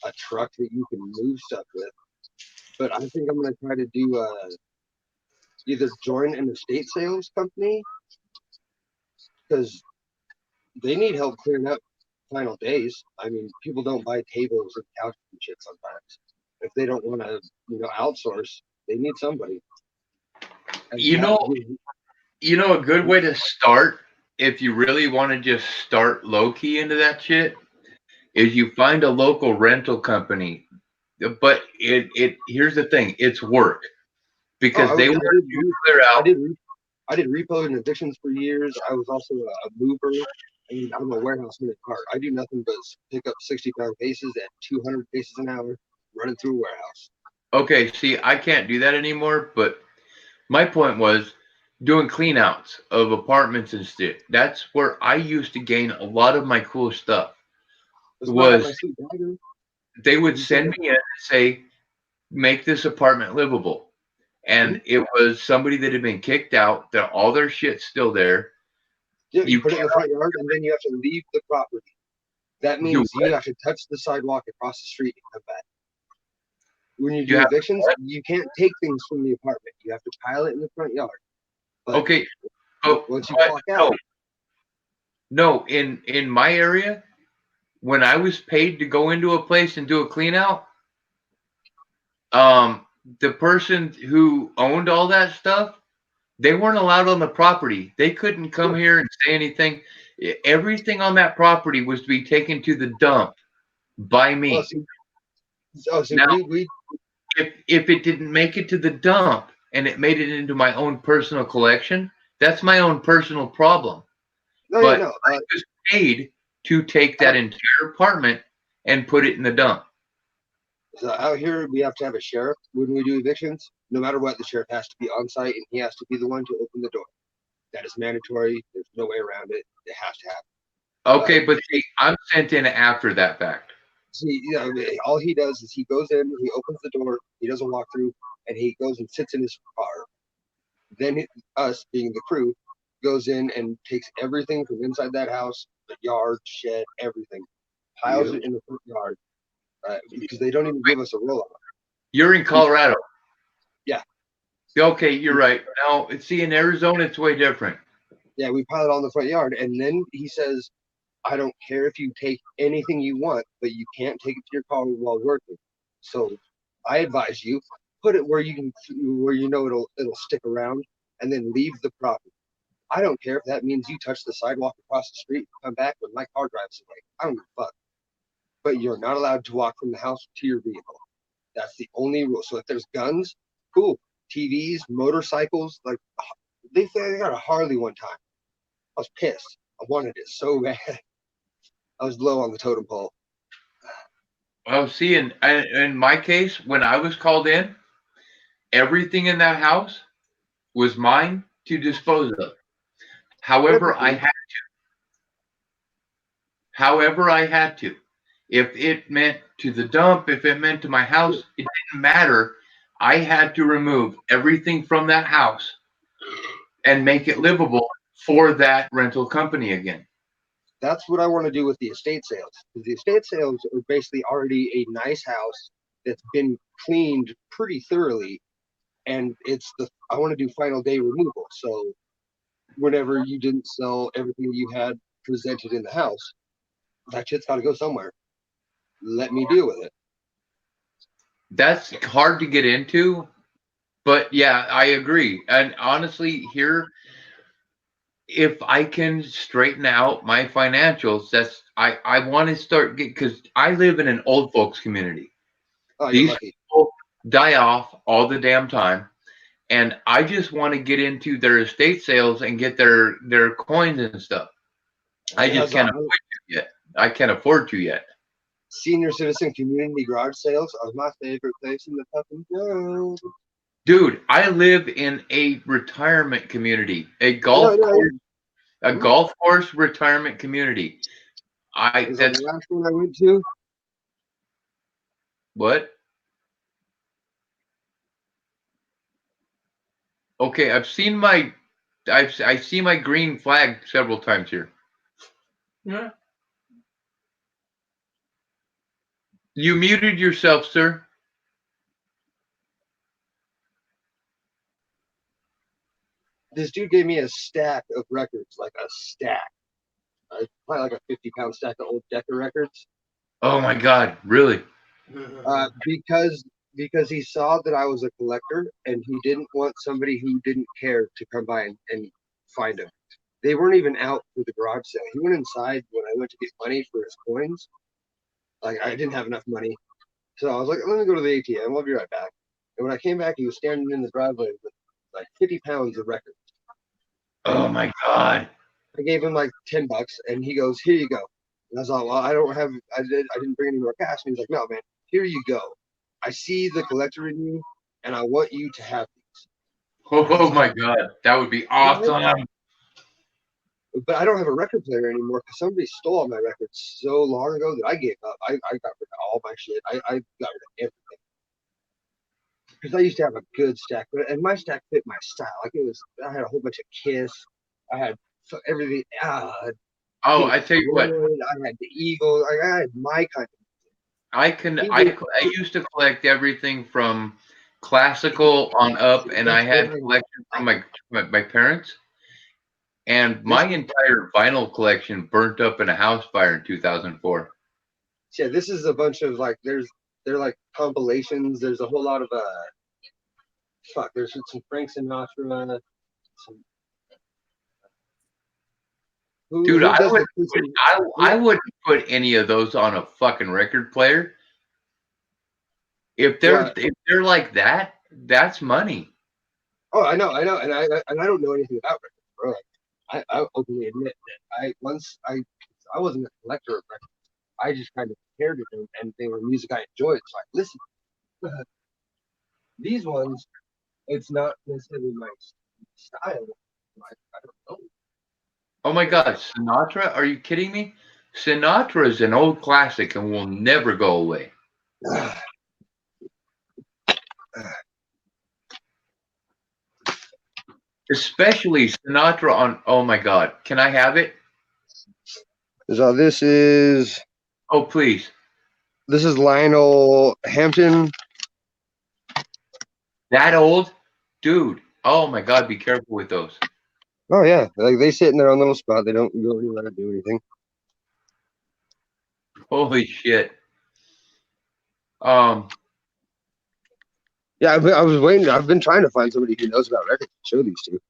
a truck that you can move stuff with. But I think I'm going to try to do either join an estate sales company because they need help clearing up final days. I mean, people don't buy tables and couches and shit sometimes. If they don't want to, outsource, they need somebody. And You know, a good way to start if you really want to just start low key into that shit is you find a local rental company. But here's the thing, it's work because they want to clear out. I did repo and evictions for years. I was also a mover. I mean, I'm a warehouse man at heart. I do nothing but pick up 60-pound cases at 200 cases an hour, running through a warehouse. Okay, see, I can't do that anymore, but my point was doing clean outs of apartments and shit. That's where I used to gain a lot of my cool stuff. They would send me in and say, make this apartment livable. And it was somebody that had been kicked out, that all their shit's still there. Yeah, you put it in the front yard and then you have to leave the property. That means you have to touch the sidewalk across the street and come back. When you do evictions, you can't take things from the apartment. You have to pile it in the front yard. But okay. Once you walk out. No, in my area, when I was paid to go into a place and do a clean out, the person who owned all that stuff, they weren't allowed on the property. They couldn't come here and say anything. Everything on that property was to be taken to the dump by me. Now, if it didn't make it to the dump and it made it into my own personal collection, that's my own personal problem. I was paid to take that entire apartment and put it in the dump. So out here, we have to have a sheriff when we do evictions. No matter what, the sheriff has to be on site and he has to be the one to open the door. That is mandatory. There's no way around it. It has to happen. Okay, but see, I'm sent in after that fact. See, all he does is he goes in, he opens the door, he doesn't walk through, and he goes and sits in his car. Then us, being the crew, goes in and takes everything from inside that house, the yard, shed, everything, piles it in the front yard, because they don't even give us a roll-off. You're in Colorado. Yeah. Okay, you're right. Now, see, in Arizona, it's way different. Yeah, we pile it on the front yard, and then he says, I don't care if you take anything you want, but you can't take it to your car while working. So I advise you, put it where you know it'll stick around, and then leave the property. I don't care if that means you touch the sidewalk across the street and come back when my car drives away. I don't give a fuck. But you're not allowed to walk from the house to your vehicle. That's the only rule. So if there's guns, cool. TVs, motorcycles, like they got a Harley one time. I was pissed. I wanted it so bad. I was low on the totem pole. Well, see, in my case, when I was called in, everything in that house was mine to dispose of. However, I had to. If it meant to the dump, if it meant to my house, it didn't matter. I had to remove everything from that house and make it livable for that rental company again. That's what I want to do with the estate sales. Because the estate sales are basically already a nice house that's been cleaned pretty thoroughly, and I want to do final day removal. So whenever you didn't sell everything you had presented in the house, that shit's got to go somewhere. Let me deal with it. That's hard to get into, but yeah, I agree. And honestly, here, if I can straighten out my financials, I want to start because I live in an old folks community. Oh, you're These lucky. people die off all the damn time, and I just want to get into their estate sales and get their coins and stuff. I just can't afford to yet. I can't afford to yet. Senior citizen community garage sales are my favorite place in the fucking world. Dude, I live in a retirement community, a golf course retirement community. Is that the last one I went to? What? Okay, I see my green flag several times here. Yeah. You muted yourself, sir. This dude gave me a stack of records, like a stack. Probably like a 50-pound stack of old Decca records. Oh my God, really? Because he saw that I was a collector, and he didn't want somebody who didn't care to come by and find them. They weren't even out for the garage sale. He went inside when I went to get money for his coins. Like, I didn't have enough money. So I was like, let me go to the ATM. I'll be right back. And when I came back, he was standing in the driveway with like 50 pounds of records. Oh my God. I gave him like $10 and he goes, here you go. And I was like, well, I didn't bring any more cash. And he's like, no, man, here you go. I see the collector in you and I want you to have these. Oh my God. That would be awesome. But I don't have a record player anymore because somebody stole all my records so long ago that I gave up. I got rid of all my shit. I got rid of everything. Because I used to have a good stack, and my stack fit my style. Like I had a whole bunch of Kiss. I had everything. I tell you what. I had the Eagle. I had my kind of. I used to collect everything from classical on up, and I had collection from my parents. And my entire vinyl collection burnt up in a house fire in 2004. Yeah, this is a bunch of like they're like compilations. There's a whole lot of there's some Frank Sinatra. Dude, I wouldn't put any of those on a fucking record player. If they're like that, that's money. Oh, I know, and I don't know anything about records, bro. Like, I openly admit that I wasn't a collector of records. I just kind of cared to them, and they were music I enjoyed, so I listened. These ones, it's not necessarily my style. I don't know. Oh my God, Sinatra? Are you kidding me? Sinatra is an old classic and will never go away. Especially Sinatra on, oh my God. Can I have it? So this is... Oh, please. This is Lionel Hampton. That old? Dude. Oh my God, be careful with those. Oh yeah, like they sit in their own little spot. They don't go anywhere to do anything. Holy shit. Yeah, I was waiting. I've been trying to find somebody who knows about records to show these to.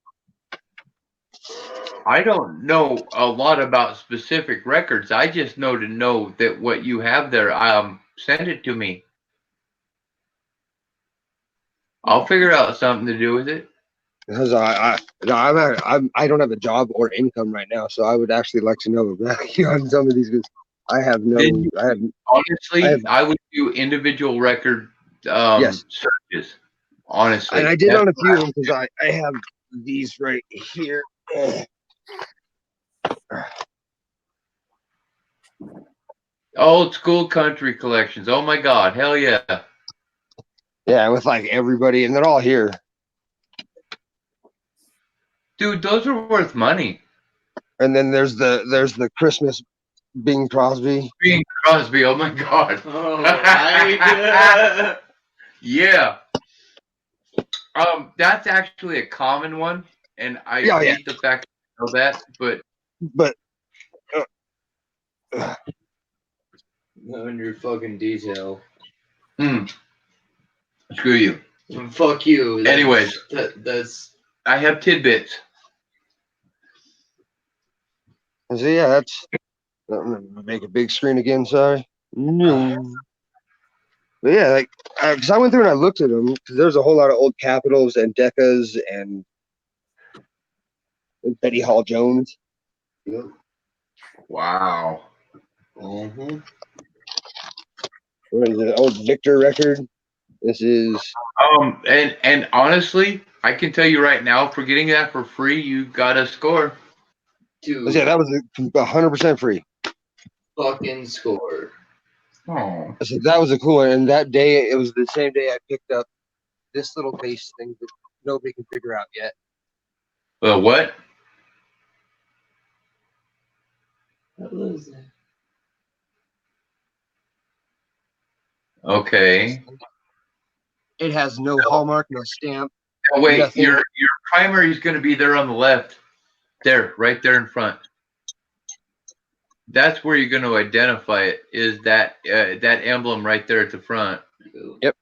I don't know a lot about specific records. I just know that what you have there, send it to me. I'll figure out something to do with it. Because I don't have a job or income right now, so I would actually like to know about you on some of these. I have no. I would do individual record searches. Honestly, and I did on a few of them because I have these right here. Old school country collections. Oh my God, hell yeah! Yeah, with like everybody, and they're all here. Dude, those are worth money. And then there's the Christmas Bing Crosby. Bing Crosby. Oh my God. Oh, I, Yeah. That's actually a common one, and I Yeah, hate the fact that I know that, but knowing your fucking detail. Screw you. Fuck you. Anyways, That's. I have tidbits. so yeah, that's. I'm gonna make a big screen again. Sorry. But yeah, like, because I went through and I looked at them, because there's a whole lot of old Capitals and Decas and Betty Hall Jones. Wow. Mm-hmm. What is it? Old Victor record. This is. And honestly, I can tell you right now, for getting that for free, you got a score. Dude. Yeah, that was 100% free. Fucking score. Oh. I said that was a cool one, and that day it was the same day I picked up this little base thing that nobody can figure out yet. What? What was that? Okay. It has no hallmark, no stamp. Oh, wait, nothing. your primary is going to be there on the left. There, right there in front. That's where you're going to identify it, is that emblem right there at the front. Yep.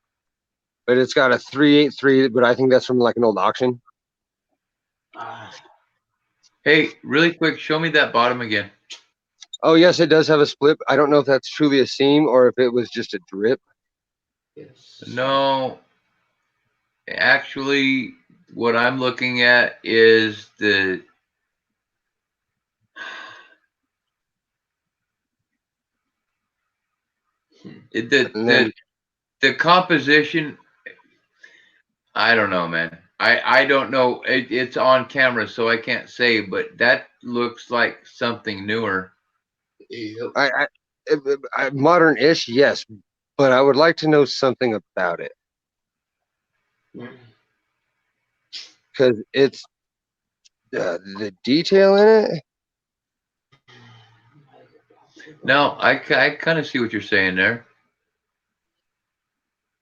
But it's got a 383, but I think that's from like an old auction. Hey, really quick, show me that bottom again. Oh, yes, it does have a split. I don't know if that's truly a seam or if it was just a drip. Yes. No. Actually, what I'm looking at is the composition. I don't know, man. I don't know. It's on camera, so I can't say, but that looks like something newer. I modern-ish, yes, but I would like to know something about it. Because it's the detail in it. No, I kind of see what you're saying there.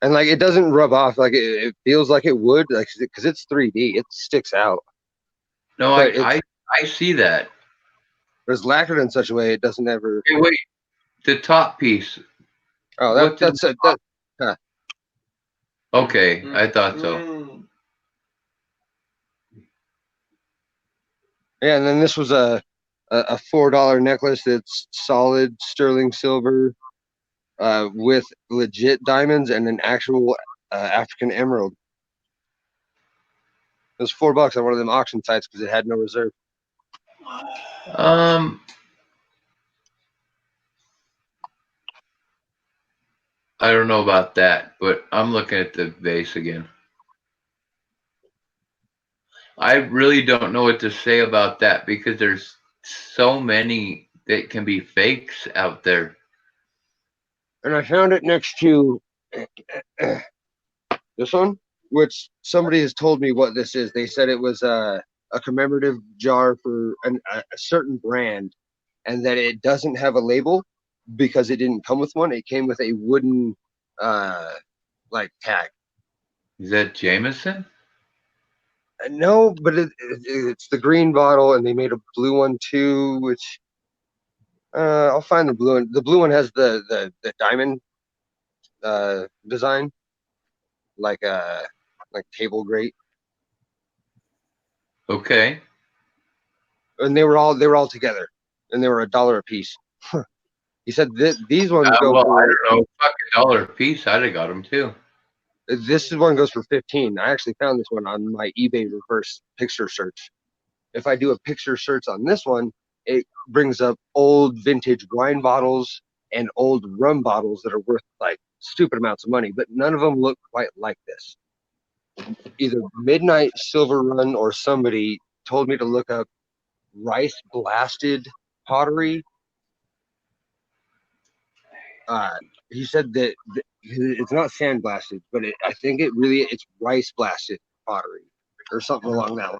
And like it doesn't rub off, like it feels like it would, like because it's 3D, it sticks out. No, I see that. But it's lacquered in such a way it doesn't ever. Hey, wait, the top piece. Oh, that's it. Huh. Okay, I thought so. Yeah, and then this was a $4 necklace that's solid sterling silver, with legit diamonds and an actual African emerald. It was $4 on one of them auction sites because it had no reserve. I don't know about that, but I'm looking at the base again. I really don't know what to say about that because there's so many that can be fakes out there. And I found it next to this one, which somebody has told me what this is. They said it was a commemorative jar for a certain brand, and that it doesn't have a label because it didn't come with one. It came with a wooden like tag. Is that Jameson? No, but it's the green bottle, and they made a blue one too, which I'll find the blue one. The blue one has the diamond design, like table grate. Okay. And they were all together, and they were $1 a piece. He said these ones go well, for. I don't know, fuck $1 a piece. I'd have got them too. This one goes for 15. I actually found this one on my eBay reverse picture search. If I do a picture search on this one, it brings up old vintage wine bottles and old rum bottles that are worth like stupid amounts of money, but none of them look quite like this. Either Midnight Silver Run or somebody told me to look up rice blasted pottery. He said that it's not sandblasted, but I think it's rice blasted pottery or something along that line.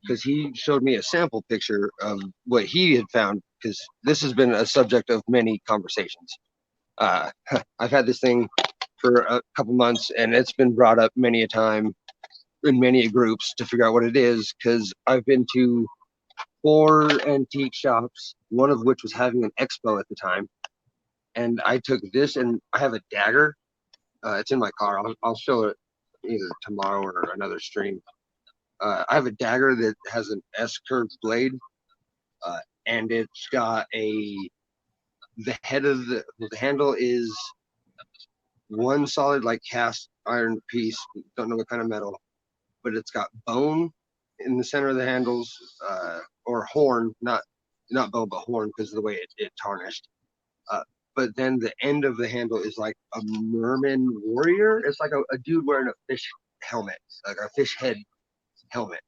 because he showed me a sample picture of what he had found, because this has been a subject of many conversations. I've had this thing for a couple months, and it's been brought up many a time in many groups to figure out what it is, because I've been to 4 antique shops, one of which was having an expo at the time, and I took this, and I have a dagger. It's in my car. I'll show it either tomorrow or another stream. I have a dagger that has an S-curved blade, and it's got the head of the handle is one solid like cast iron piece. Don't know what kind of metal, but it's got bone in the center of the handles, or horn, not bone, but horn, because of the way it tarnished. But then the end of the handle is like a merman warrior. It's like a dude wearing a fish helmet, like a fish head helmet.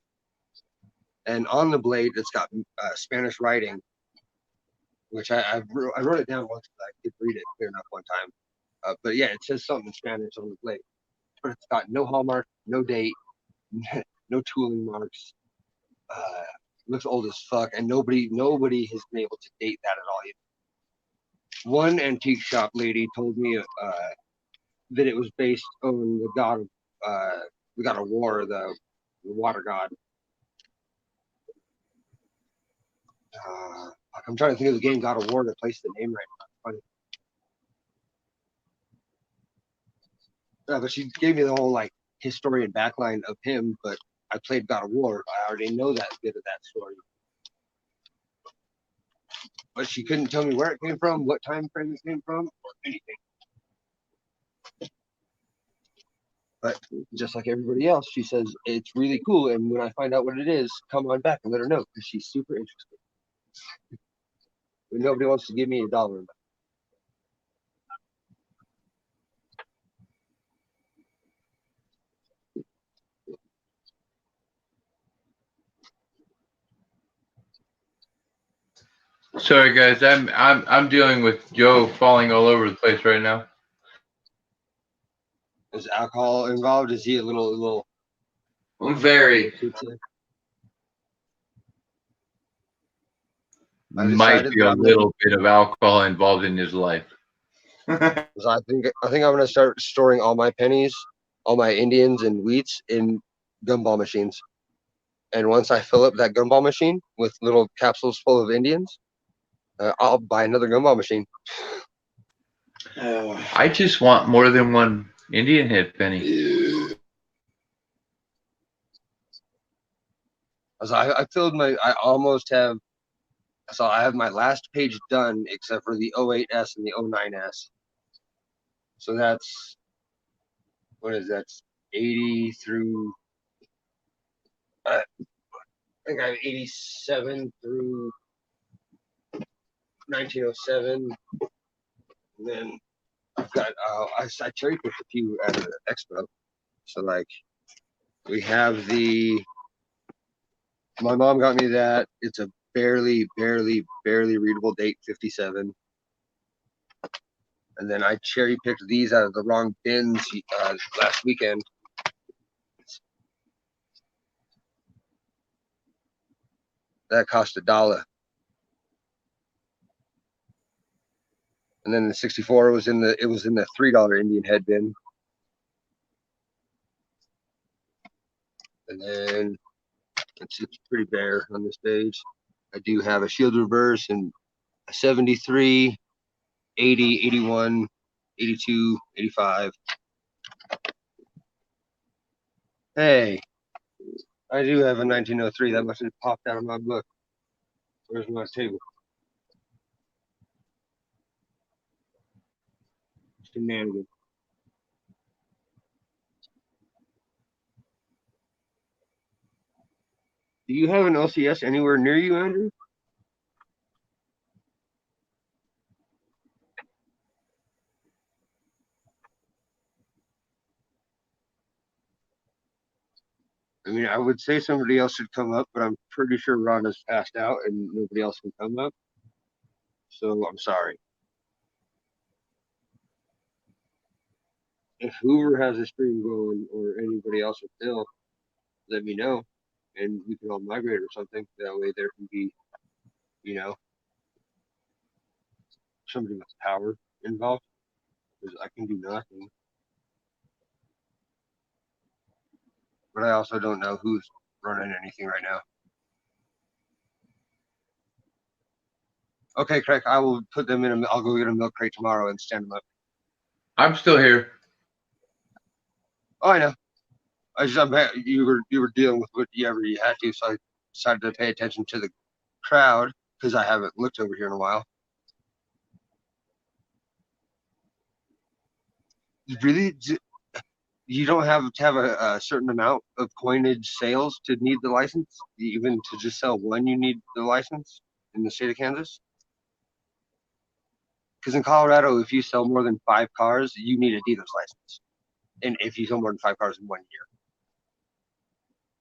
And on the blade, it's got Spanish writing, which I wrote it down once, but I could read it clear enough one time. But yeah, it says something in Spanish on the blade. But it's got no hallmark, no date, no tooling marks. Looks old as fuck, and nobody has been able to date that at all either. One antique shop lady told me that it was based on the god of war, the water god. I'm trying to think of the game God of War to place the name right now. Funny. Yeah, but she gave me the whole like history and backline of him, but I played God of War. I already know that bit of that story. But she couldn't tell me where it came from, what time frame it came from, or anything. But just like everybody else, she says it's really cool, and when I find out what it is, come on back and let her know, because she's super interested. But nobody wants to give me $1. Sorry guys, I'm dealing with Joe falling all over the place right now. Is alcohol involved? Is he a little? Very. Might be a little bit of alcohol involved in his life. So I think I'm gonna start storing all my pennies, all my Indians and wheats in gumball machines. And once I fill up that gumball machine with little capsules full of Indians, I'll buy another gumball machine. I just want more than one Indian head penny. So I filled I almost have. So I have my last page done except for the 08S and the 09S. So that's, what is that? 80 through, I think I have 87 through 1907. And then I've got, I cherry picked a few at the expo. So like, we have my mom got me that. It's a barely readable date, 57. And then I cherry picked these out of the wrong bins last weekend. That cost $1. And then the 64 was in the $3 Indian head bin. And then it's pretty bare on this page. I do have a shield reverse and a 73, 80, 81, 82, 85. Hey, I do have a 1903. That must have popped out of my book. Where's my table? Shenanigans. Do you have an LCS anywhere near you, Andrew? I mean, I would say somebody else should come up, but I'm pretty sure Rhonda's passed out and nobody else can come up. So I'm sorry. If Hoover has a stream going or anybody else with Bill, let me know. and we can all migrate or something. That way there can be, you know, somebody with power involved, because I can do nothing. But I also don't know who's running anything right now. Okay, Craig, I will put them in. I'll go get a milk crate tomorrow and stand them up. I'm still here. Oh, I know. You were dealing with whatever you had to, so I decided to pay attention to the crowd because I haven't looked over here in a while. Really, you don't have to have a certain amount of coinage sales to need the license. Even to just sell one, you need the license in the state of Kansas. Because in Colorado, if you sell more than 5 cars, you need a dealer's license. And if you sell more than 5 cars in 1 year,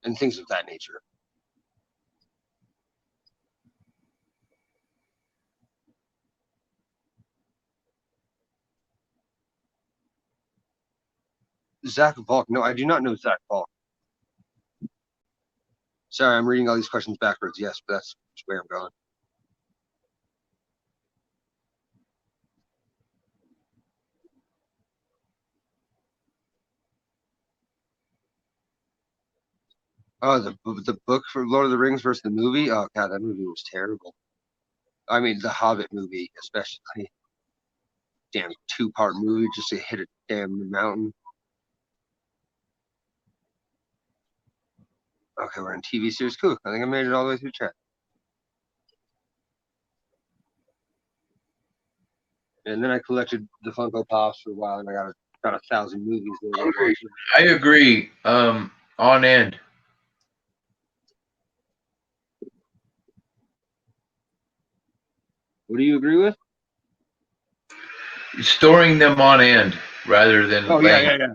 and things of that nature. Zach Volk. No, I do not know Zach Volk. Sorry, I'm reading all these questions backwards. Yes, but that's where I'm going. Oh, the book for Lord of the Rings versus the movie. Oh god, that movie was terrible. I mean, the Hobbit movie, especially. Damn 2-part movie just to hit a damn mountain. Okay, we're in TV series. Cool. I think I made it all the way through chat. And then I collected the Funko Pops for a while, and I got about 1,000 movies there. I agree. On end. What do you agree with? Storing them on end rather than Oh laying. yeah.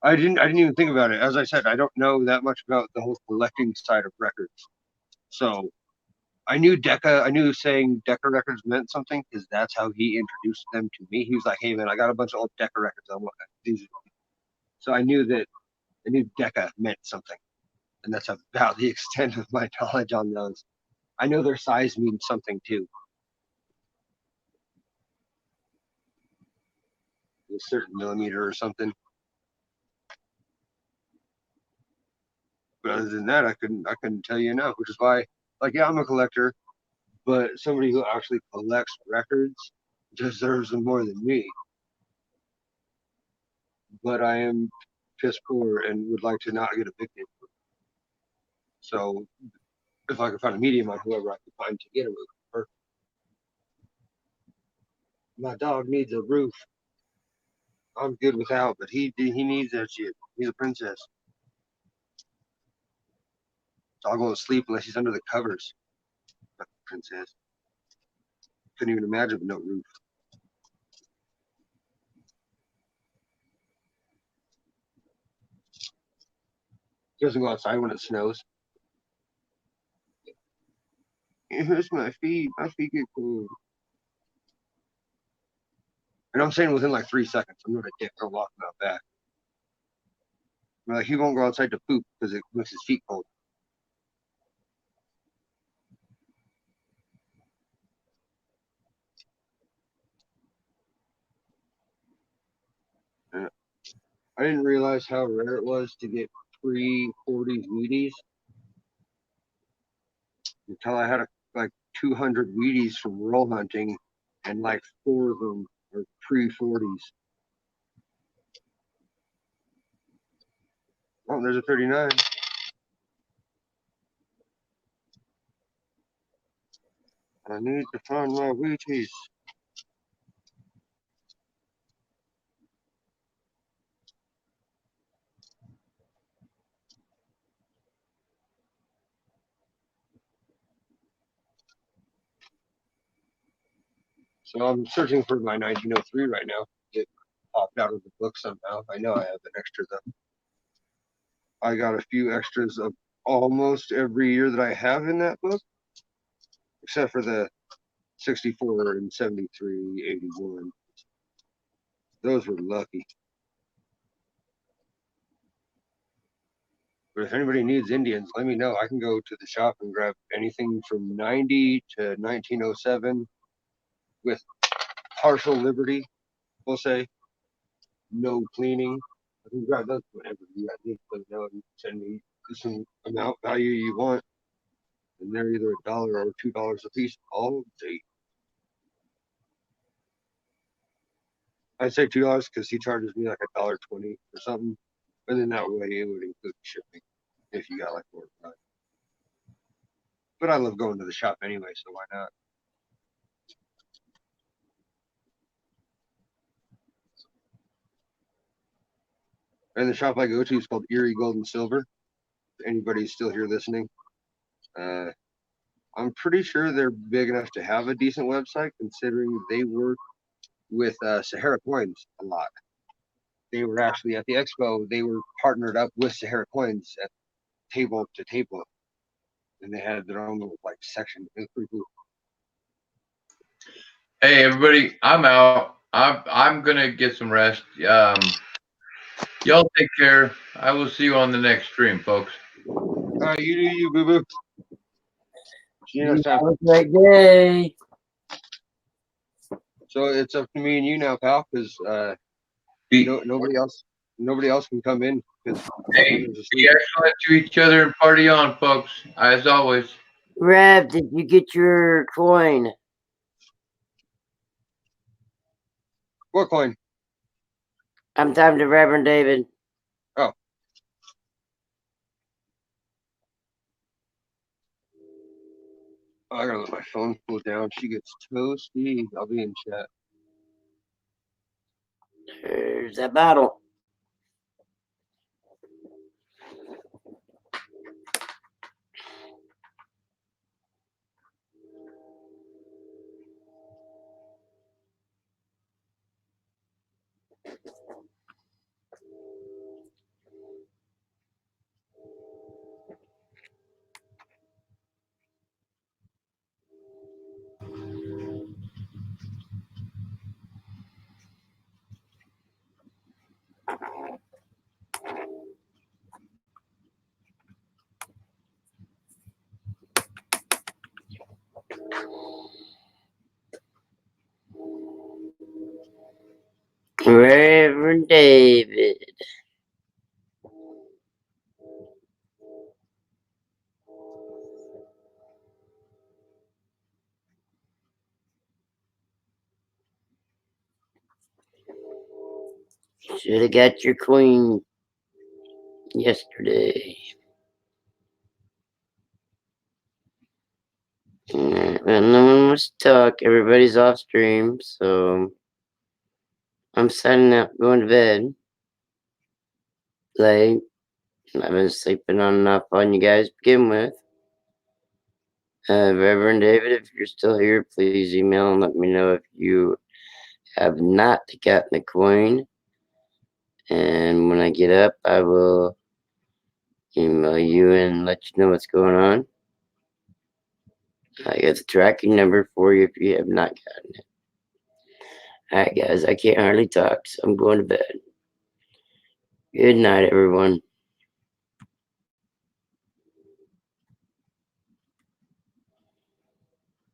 I didn't even think about it. As I said, I don't know that much about the whole collecting side of records. So I knew Decca. I knew saying Decca records meant something because that's how he introduced them to me. He was like, "Hey man, I got a bunch of old Decca records. I want these." So I knew Decca meant something, and that's about the extent of my knowledge on those. I know their size means something too. A certain millimeter or something. But other than that, I couldn't tell you enough, which is why, like, yeah, I'm a collector, but somebody who actually collects records deserves them more than me. But I am piss poor and would like to not get evicted. So if I could find a medium on whoever I could find to get a roof, perfect. My dog needs a roof. I'm good without, but he needs that shit. He's a princess. Dog won't sleep unless he's under the covers. Fucking princess. Couldn't even imagine with no roof. He doesn't go outside when it snows. It hurts my feet. My feet get cold. And I'm saying within like 3 seconds. I'm not a dick. Don't walk about that. Like, he won't go outside to poop because it makes his feet cold. And I didn't realize how rare it was to get pre-40s Wheaties until I had like 200 Wheaties from roll hunting, and like 4 of them are pre-40s. Oh, there's a 39. I need to find my Wheaties. So I'm searching for my 1903 right now. It popped out of the book somehow. I know I have an extra though. I got a few extras of almost every year that I have in that book, except for the 64 and 73, 81. Those were lucky. But if anybody needs Indians, let me know. I can go to the shop and grab anything from 90 to 1907 with partial liberty, we'll say. No cleaning. I can grab those whenever you guys need. Let me know and send me some amount value you want. And they're either $1 or $2 a piece all day. I'd say $2 because he charges me like $1.20 or something. And then that way it would include shipping if you got like more time. But I love going to the shop anyway, so why not? And the shop I go to is called Erie Gold and Silver. If anybody's still here listening, I'm pretty sure they're big enough to have a decent website, considering they work with Sahara Coins a lot. They were actually at the expo. They were partnered up with Sahara Coins at table to table, and they had their own little like section. It was pretty cool. Hey everybody, I'm out. I'm gonna get some rest. Y'all take care. I will see you on the next stream, folks. All right, you do you, boo boo. See you next time. Have a great day. So it's up to me and you now, pal, because nobody else can come in. Hey, be excellent to each other and party on, folks. As always. Rev, did you get your coin? What coin? I'm talking to Reverend David. Oh. I gotta let my phone cool down. She gets toasty. I'll be in chat. There's that bottle. Reverend David. Should have got your queen yesterday. Well, no one wants to talk. Everybody's off stream, so I'm signing out, going to bed. Late. I've been sleeping on enough on you guys to begin with. Reverend David, if you're still here, please email and let me know if you have not gotten the coin. And when I get up, I will email you and let you know what's going on. I got the tracking number for you if you have not gotten it. Alright guys, I can't hardly talk, so I'm going to bed. Good night, everyone.